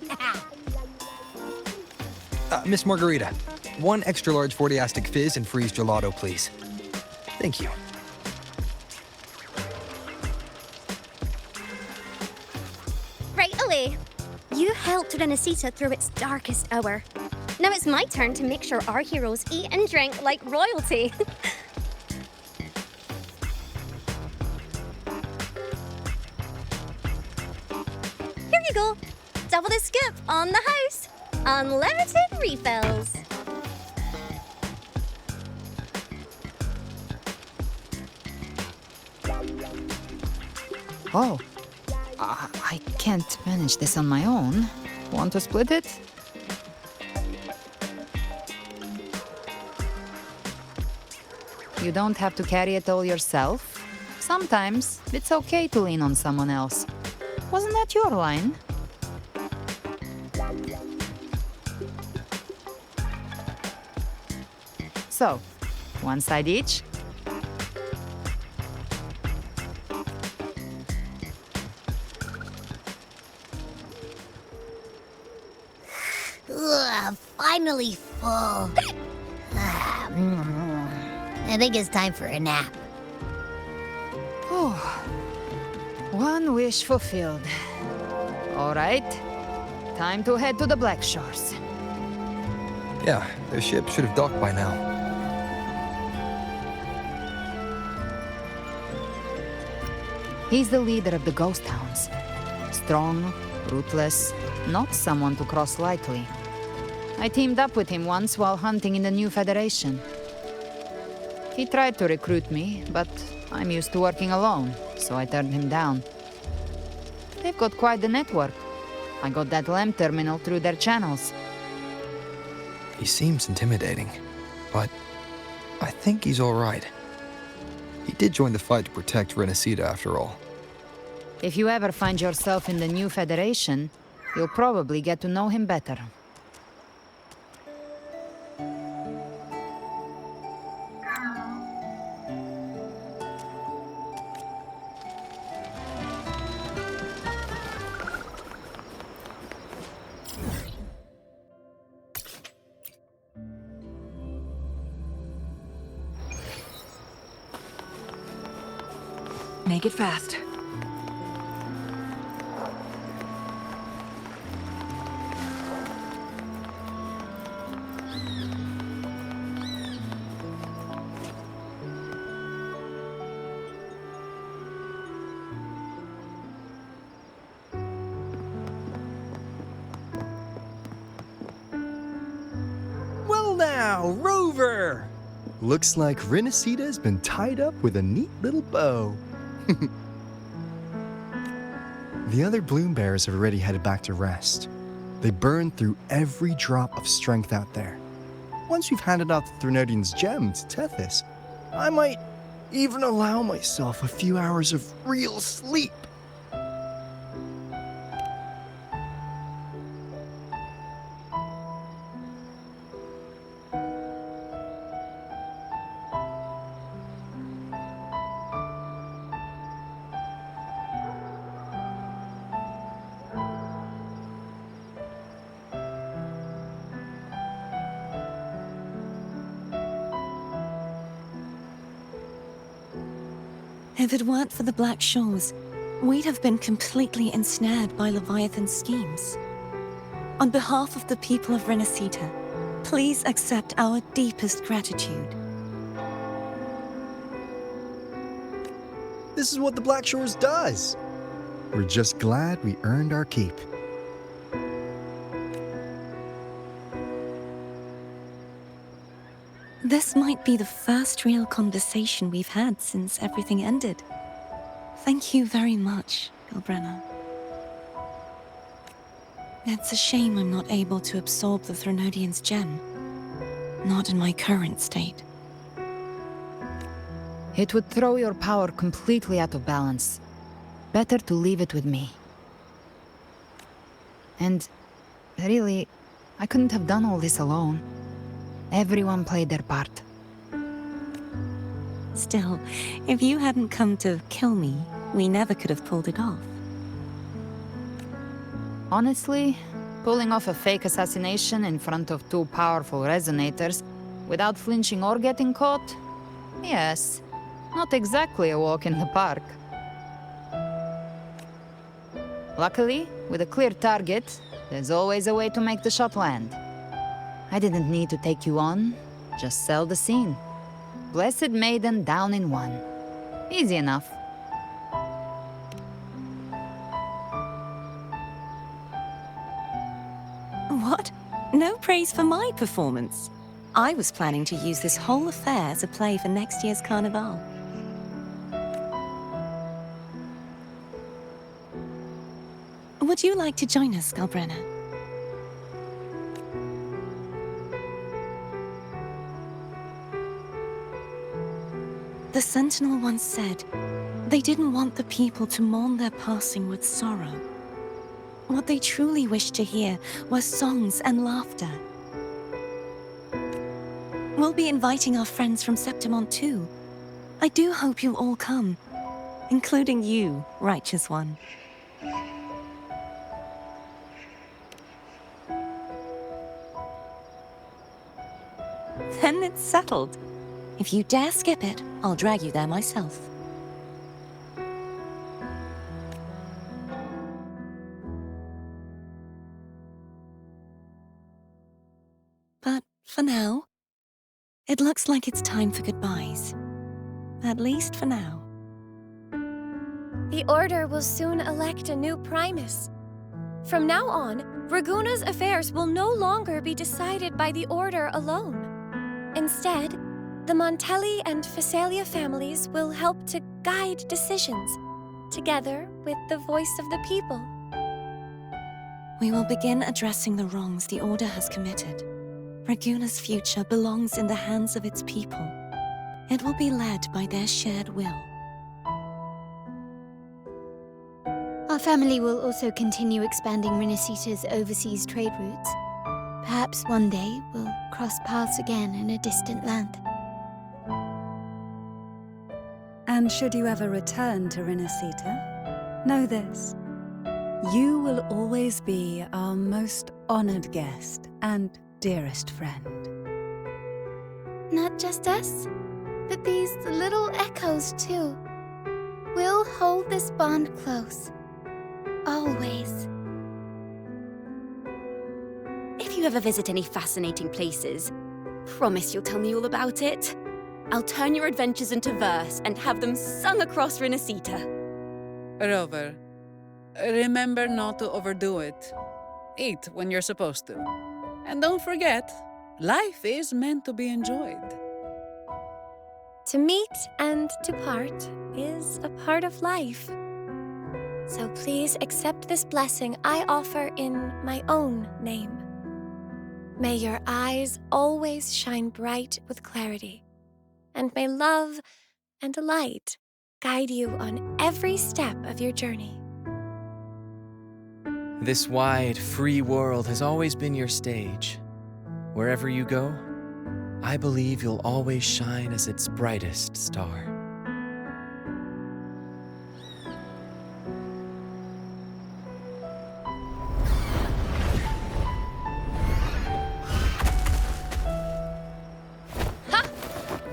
Miss Margarita, one extra large 40-astic fizz and freeze gelato, please. Thank you. Right away. You helped Rinascita through its darkest hour. Now it's my turn to make sure our heroes eat and drink like royalty. Here you go. Double the scoop on the house. Unlimited refills. Oh, I can't manage this on my own. Want to split it? You don't have to carry it all yourself. Sometimes it's okay to lean on someone else. Wasn't that your line? So, one side each. Ugh, finally full. I think it's time for a nap. One wish fulfilled. All right, time to head to the Black Shores. Yeah, their ship should have docked by now. He's the leader of the Ghost Hounds. Strong, ruthless, not someone to cross lightly. I teamed up with him once while hunting in the New Federation. He tried to recruit me, but I'm used to working alone, so I turned him down. They've got quite the network. I got that LEM terminal through their channels. He seems intimidating, but I think he's all right. He did join the fight to protect Rinascita after all. If you ever find yourself in the New Federation, you'll probably get to know him better. Make it fast. Well now, Rover! Looks like Rinascita's been tied up with a neat little bow. The other bloom bearers have already headed back to rest. They burned through every drop of strength out there. Once we've handed out the Threnodian's gem to Tethys, I might even allow myself a few hours of real sleep. If it weren't for the Black Shores, we'd have been completely ensnared by Leviathan's schemes. On behalf of the people of Rinascita, please accept our deepest gratitude. This is what the Black Shores does. We're just glad we earned our keep. This might be the first real conversation we've had since everything ended. Thank you very much, galbrena. It's a shame I'm not able to absorb the Threnodian's gem. Not in my current state. It would throw your power completely out of balance. Better to leave it with me. And really, I couldn't have done all this alone. Everyone played their part. Still, if you hadn't come to kill me, we never could have pulled it off. Honestly, pulling off a fake assassination in front of two powerful resonators without flinching or getting caught? Yes, not exactly a walk in the park. Luckily, with a clear target, there's always a way to make the shot land. I didn't need to take you on, just sell the scene. Blessed Maiden down in one. Easy enough. What? No praise for my performance. I was planning to use this whole affair as a play for next year's Carnival. Would you like to join us, galbrena? The Sentinel once said they didn't want the people to mourn their passing with sorrow. What they truly wished to hear were songs and laughter. We'll be inviting our friends from Septimont too. I do hope you'll all come, including you, Righteous One. Then it's settled. If you dare skip it, I'll drag you there myself. But for now, it looks like it's time for goodbyes. At least for now. The Order will soon elect a new Primus. From now on, Raguna's affairs will no longer be decided by the Order alone. Instead, the Montelli and Phasalia families will help to guide decisions, together with the voice of the people. We will begin addressing the wrongs the Order has committed. Raguna's future belongs in the hands of its people. It will be led by their shared will. Our family will also continue expanding Rinascita's overseas trade routes. Perhaps one day we'll cross paths again in a distant land. And should you ever return to Rinascita, know this. You will always be our most honored guest and dearest friend. Not just us, but these little echoes too. We'll hold this bond close. Always. If you ever visit any fascinating places, promise you'll tell me all about it. I'll turn your adventures into verse and have them sung across Rinascita. Rover, remember not to overdo it. Eat when you're supposed to. And don't forget, life is meant to be enjoyed. To meet and to part is a part of life. So please accept this blessing I offer in my own name. May your eyes always shine bright with clarity, and may love and light guide you on every step of your journey. This wide, free world has always been your stage. Wherever you go, I believe you'll always shine as its brightest star.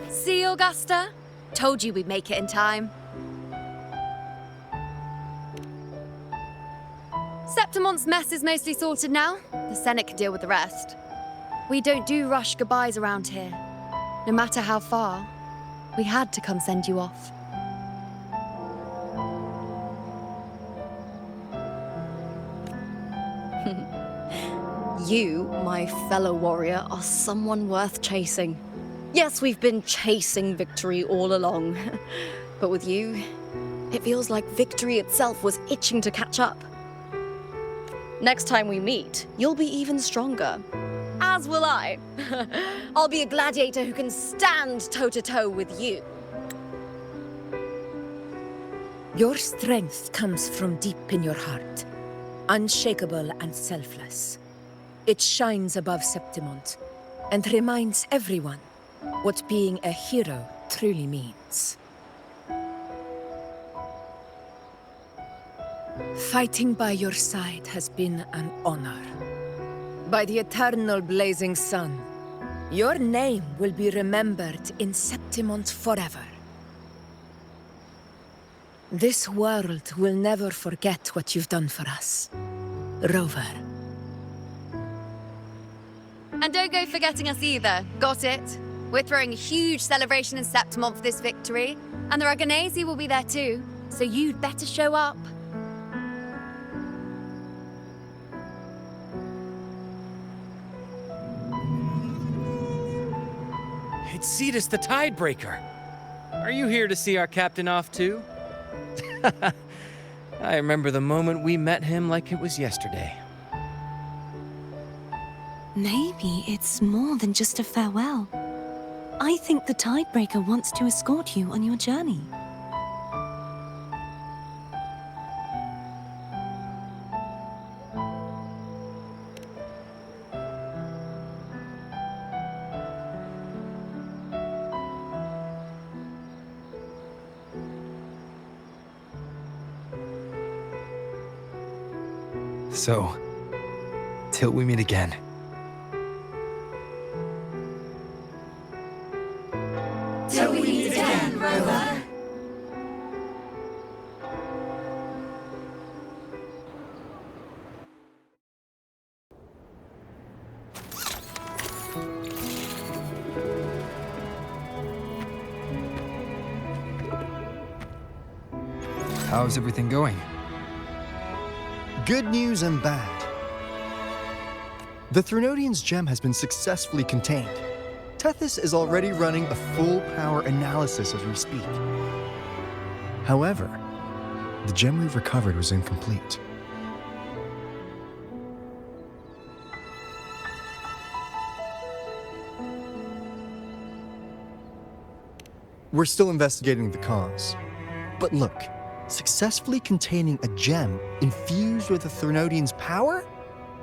See, Augusta? Told you we'd make it in time. Septimont's mess is mostly sorted now. The Senate can deal with the rest. We don't do rush goodbyes around here. No matter how far, we had to come send you off. You, my fellow warrior, are someone worth chasing. Yes, we've been chasing victory all along. But with you, it feels like victory itself was itching to catch up. Next time we meet, you'll be even stronger. As will I. I'll be a gladiator who can stand toe-to-toe with you. Your strength comes from deep in your heart, unshakable and selfless. It shines above Septimont and reminds everyone what being a hero truly means. Fighting by your side has been an honor. By the eternal blazing sun, your name will be remembered in Septimont forever. This world will never forget what you've done for us, Rover. And don't go forgetting us either, got it? We're throwing a huge celebration in Septimont for this victory, and the Raganesi will be there too, so you'd better show up. It's Cetus the Tidebreaker. Are you here to see our captain off too? I remember the moment we met him like it was yesterday. Maybe it's more than just a farewell. I think the Tidebreaker wants to escort you on your journey. So, till we meet again. Till we meet again, rover. How's everything going? Good news and bad. The Threnodian's gem has been successfully contained. Tethys is already running a full power analysis as we speak. However, the gem we've recovered was incomplete. We're still investigating the cause. But look, successfully containing a gem infused with the Threnodian's power?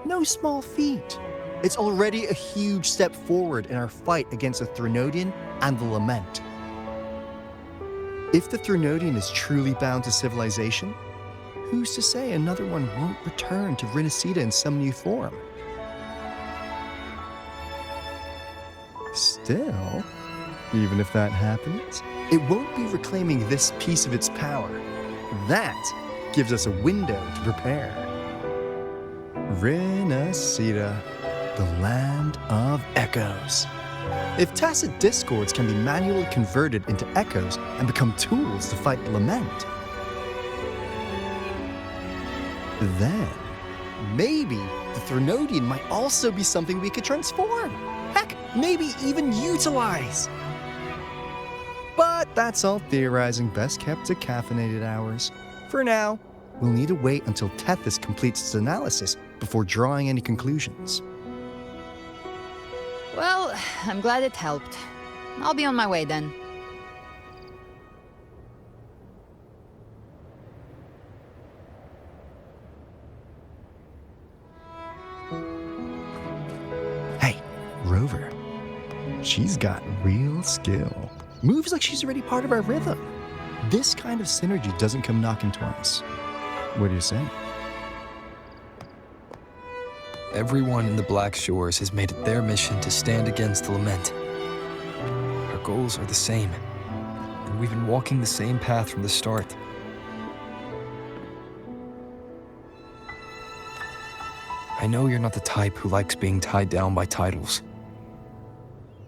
No small feat. It's already a huge step forward in our fight against the Threnodian and the Lament. If the Threnodian is truly bound to civilization, who's to say another one won't return to Rinascita in some new form? Still, even if that happens, it won't be reclaiming this piece of its power. That gives us a window to prepare. Rinascita, the land of echoes. If tacit discords can be manually converted into echoes and become tools to fight the Lament, then maybe the Threnodian might also be something we could transform. Heck, maybe even utilize. But that's all theorizing best kept to caffeinated hours. For now, we'll need to wait until Tethys completes its analysis before drawing any conclusions. Well, I'm glad it helped. I'll be on my way then. Hey, Rover. She's got real skill. Moves like she's already part of our rhythm. This kind of synergy doesn't come knocking twice. What do you say? Everyone in the Black Shores has made it their mission to stand against the Lament. Our goals are the same, and we've been walking the same path from the start. I know you're not the type who likes being tied down by titles.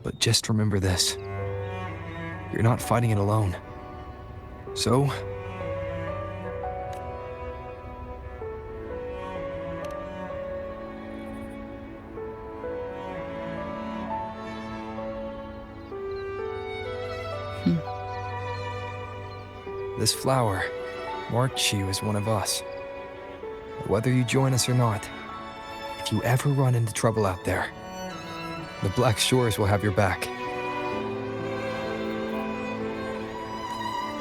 But just remember this. You're not fighting it alone. So, this flower marks you as one of us. Whether you join us or not, if you ever run into trouble out there, the Black Shores will have your back.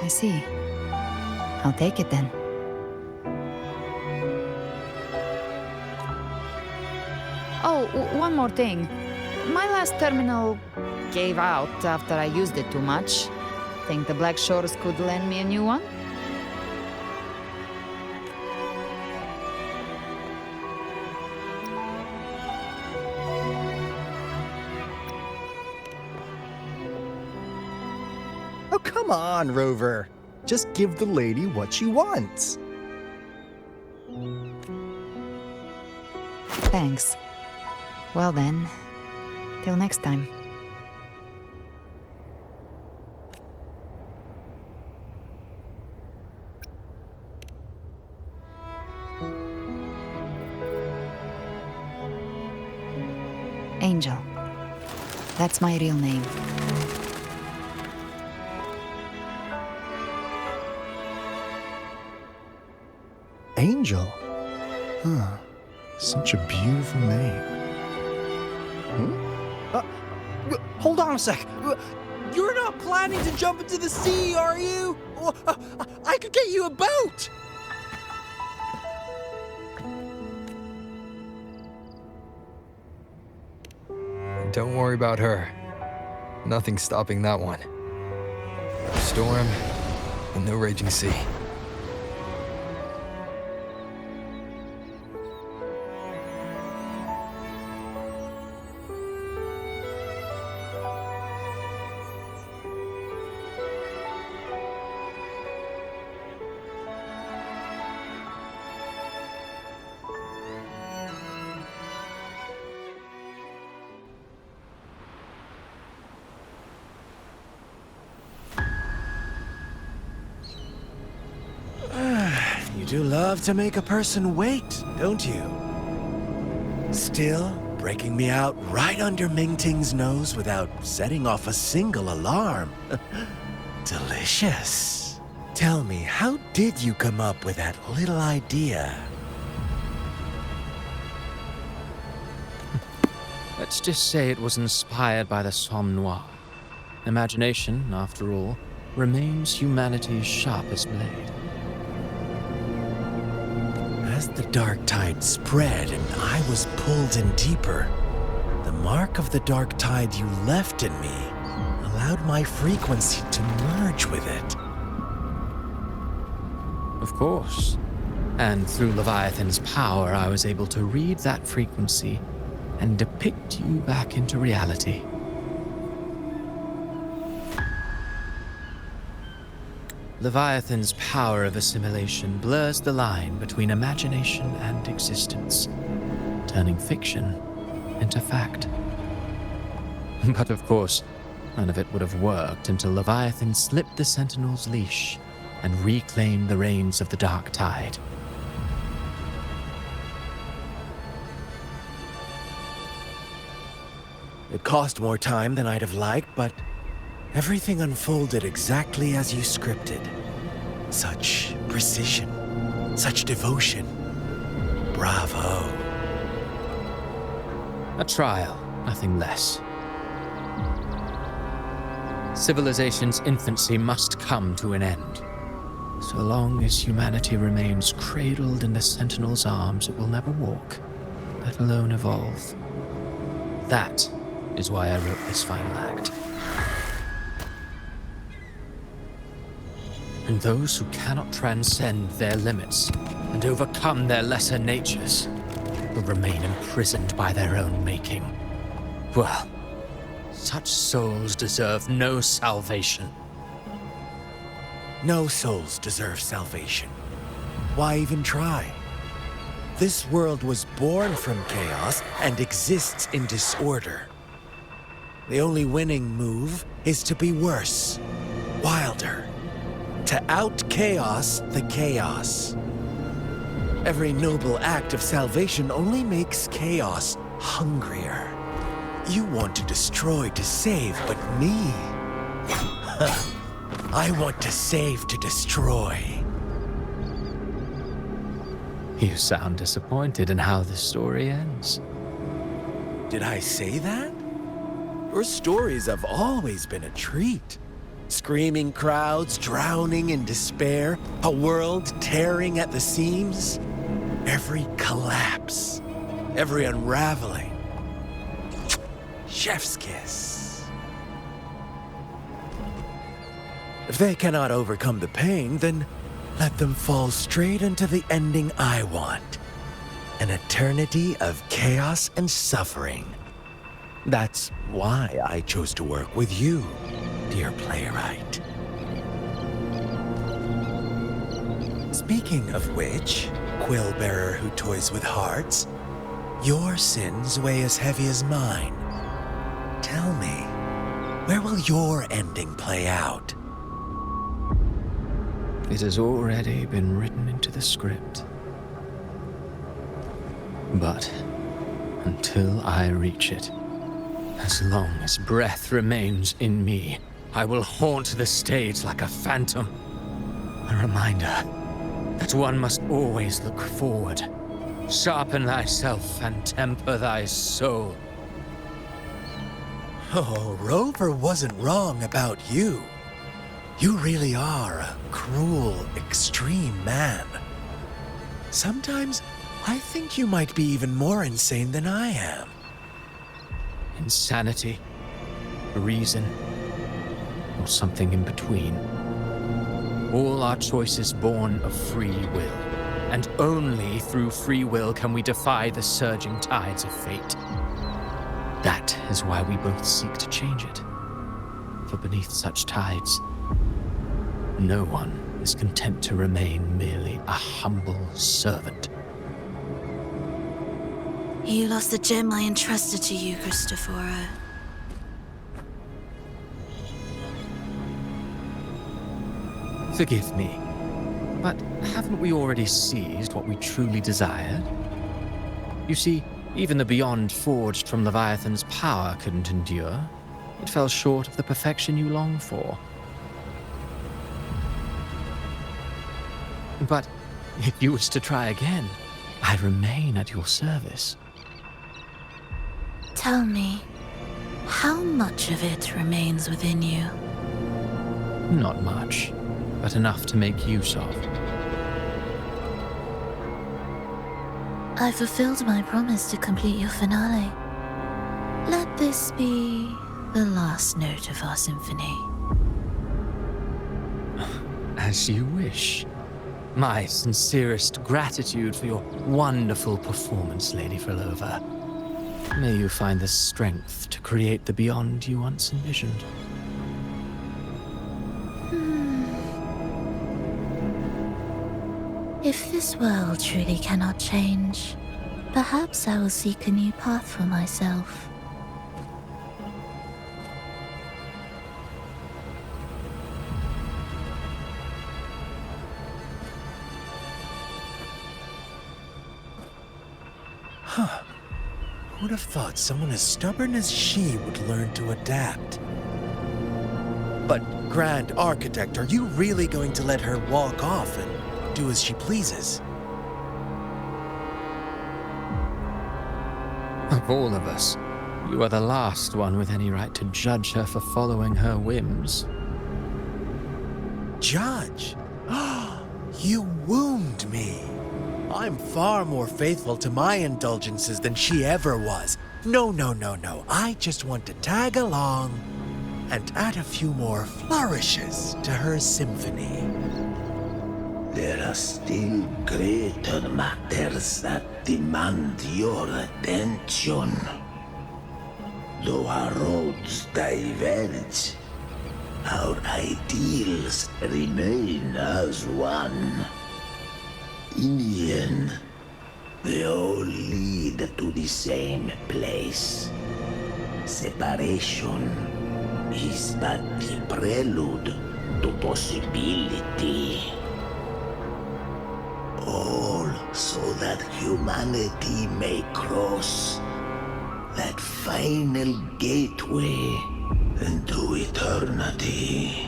I see. I'll take it then. Oh, one more thing. My last terminal gave out after I used it too much. Think the Black Shores could lend me a new one? Oh, come on, Rover. Just give the lady what she wants. Thanks. Well then, till next time. Angel. That's my real name. Angel? Huh. Such a beautiful name. Hold on a sec. You're not planning to jump into the sea, are you? I could get you a boat! Don't worry about her. Nothing's stopping that one. No storm and no raging sea. You do love to make a person wait, don't you? Still breaking me out right under Mingting's nose without setting off a single alarm. Delicious. Tell me, how did you come up with that little idea? Let's just say it was inspired by the Somme Noire. Imagination, after all, remains humanity's sharpest blade. As the dark tide spread and I was pulled in deeper, the mark of the dark tide you left in me allowed my frequency to merge with it. Of course. And through Leviathan's power, I was able to read that frequency and depict you back into reality. Leviathan's power of assimilation blurs the line between imagination and existence, turning fiction into fact. But of course, none of it would have worked until Leviathan slipped the Sentinel's leash and reclaimed the reins of the dark tide. It cost more time than I'd have liked, but everything unfolded exactly as you scripted. Such precision, such devotion. Bravo. A trial, nothing less. Civilization's infancy must come to an end. So long as humanity remains cradled in the Sentinel's arms, it will never walk, let alone evolve. That is why I wrote this final act. And those who cannot transcend their limits and overcome their lesser natures will remain imprisoned by their own making. Well, such souls deserve no salvation. No souls deserve salvation. Why even try? This world was born from chaos and exists in disorder. The only winning move is to be worse, wilder, to out-chaos the chaos. Every noble act of salvation only makes chaos hungrier. You want to destroy to save, but me? I want to save to destroy. You sound disappointed in how this story ends. Did I say that? Your stories have always been a treat. Screaming crowds drowning in despair, a world tearing at the seams. Every collapse, every unraveling. Chef's kiss. If they cannot overcome the pain, then let them fall straight into the ending I want. An eternity of chaos and suffering. That's why I chose to work with you, dear playwright. Speaking of which, quill-bearer who toys with hearts, your sins weigh as heavy as mine. Tell me, where will your ending play out? It has already been written into the script. But until I reach it, as long as breath remains in me, I will haunt the stage like a phantom. A reminder that one must always look forward. Sharpen thyself and temper thy soul. Oh, Rover wasn't wrong about you. You really are a cruel, extreme man. Sometimes I think you might be even more insane than I am. Insanity, reason, or something in between. All our choices born of free will, and only through free will can we defy the surging tides of fate. That is why we both seek to change it. For beneath such tides, no one is content to remain merely a humble servant. You lost the gem I entrusted to you, Christopher. Forgive me, but haven't we already seized what we truly desired? You see, even the beyond forged from Leviathan's power couldn't endure. It fell short of the perfection you long for. But if you wish to try again, I remain at your service. Tell me, how much of it remains within you? Not much, but enough to make use of. I fulfilled my promise to complete your finale. Let this be the last note of our symphony. As you wish. My sincerest gratitude for your wonderful performance, Lady Frolova. May you find the strength to create the beyond you once envisioned. If this world truly cannot change, perhaps I will seek a new path for myself. Huh. Who'd have thought someone as stubborn as she would learn to adapt? But, Grand Architect, are you really going to let her walk off and do as she pleases? Of all of us, you are the last one with any right to judge her for following her whims. Judge? You wound me. I'm far more faithful to my indulgences than she ever was. No. I just want to tag along and add a few more flourishes to her symphony. There are still greater matters that demand your attention. Though our roads diverge, our ideals remain as one. In the end, they all lead to the same place. Separation is but the prelude to possibility. All so that humanity may cross that final gateway into eternity.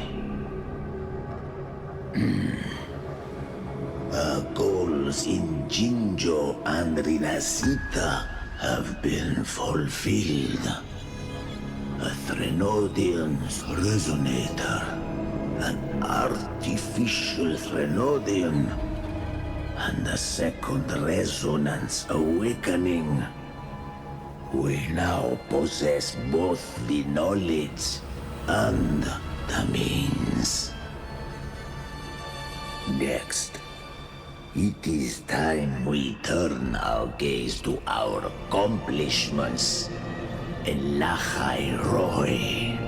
Our goals in Jinjo and Rinascita have been fulfilled. A threnodian's resonator, an artificial threnodian, and a second resonance awakening. We now possess both the knowledge and the means. Next, it is time we turn our gaze to our accomplishments in Lahai Roy.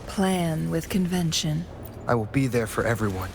Plan with convention. I will be there for everyone.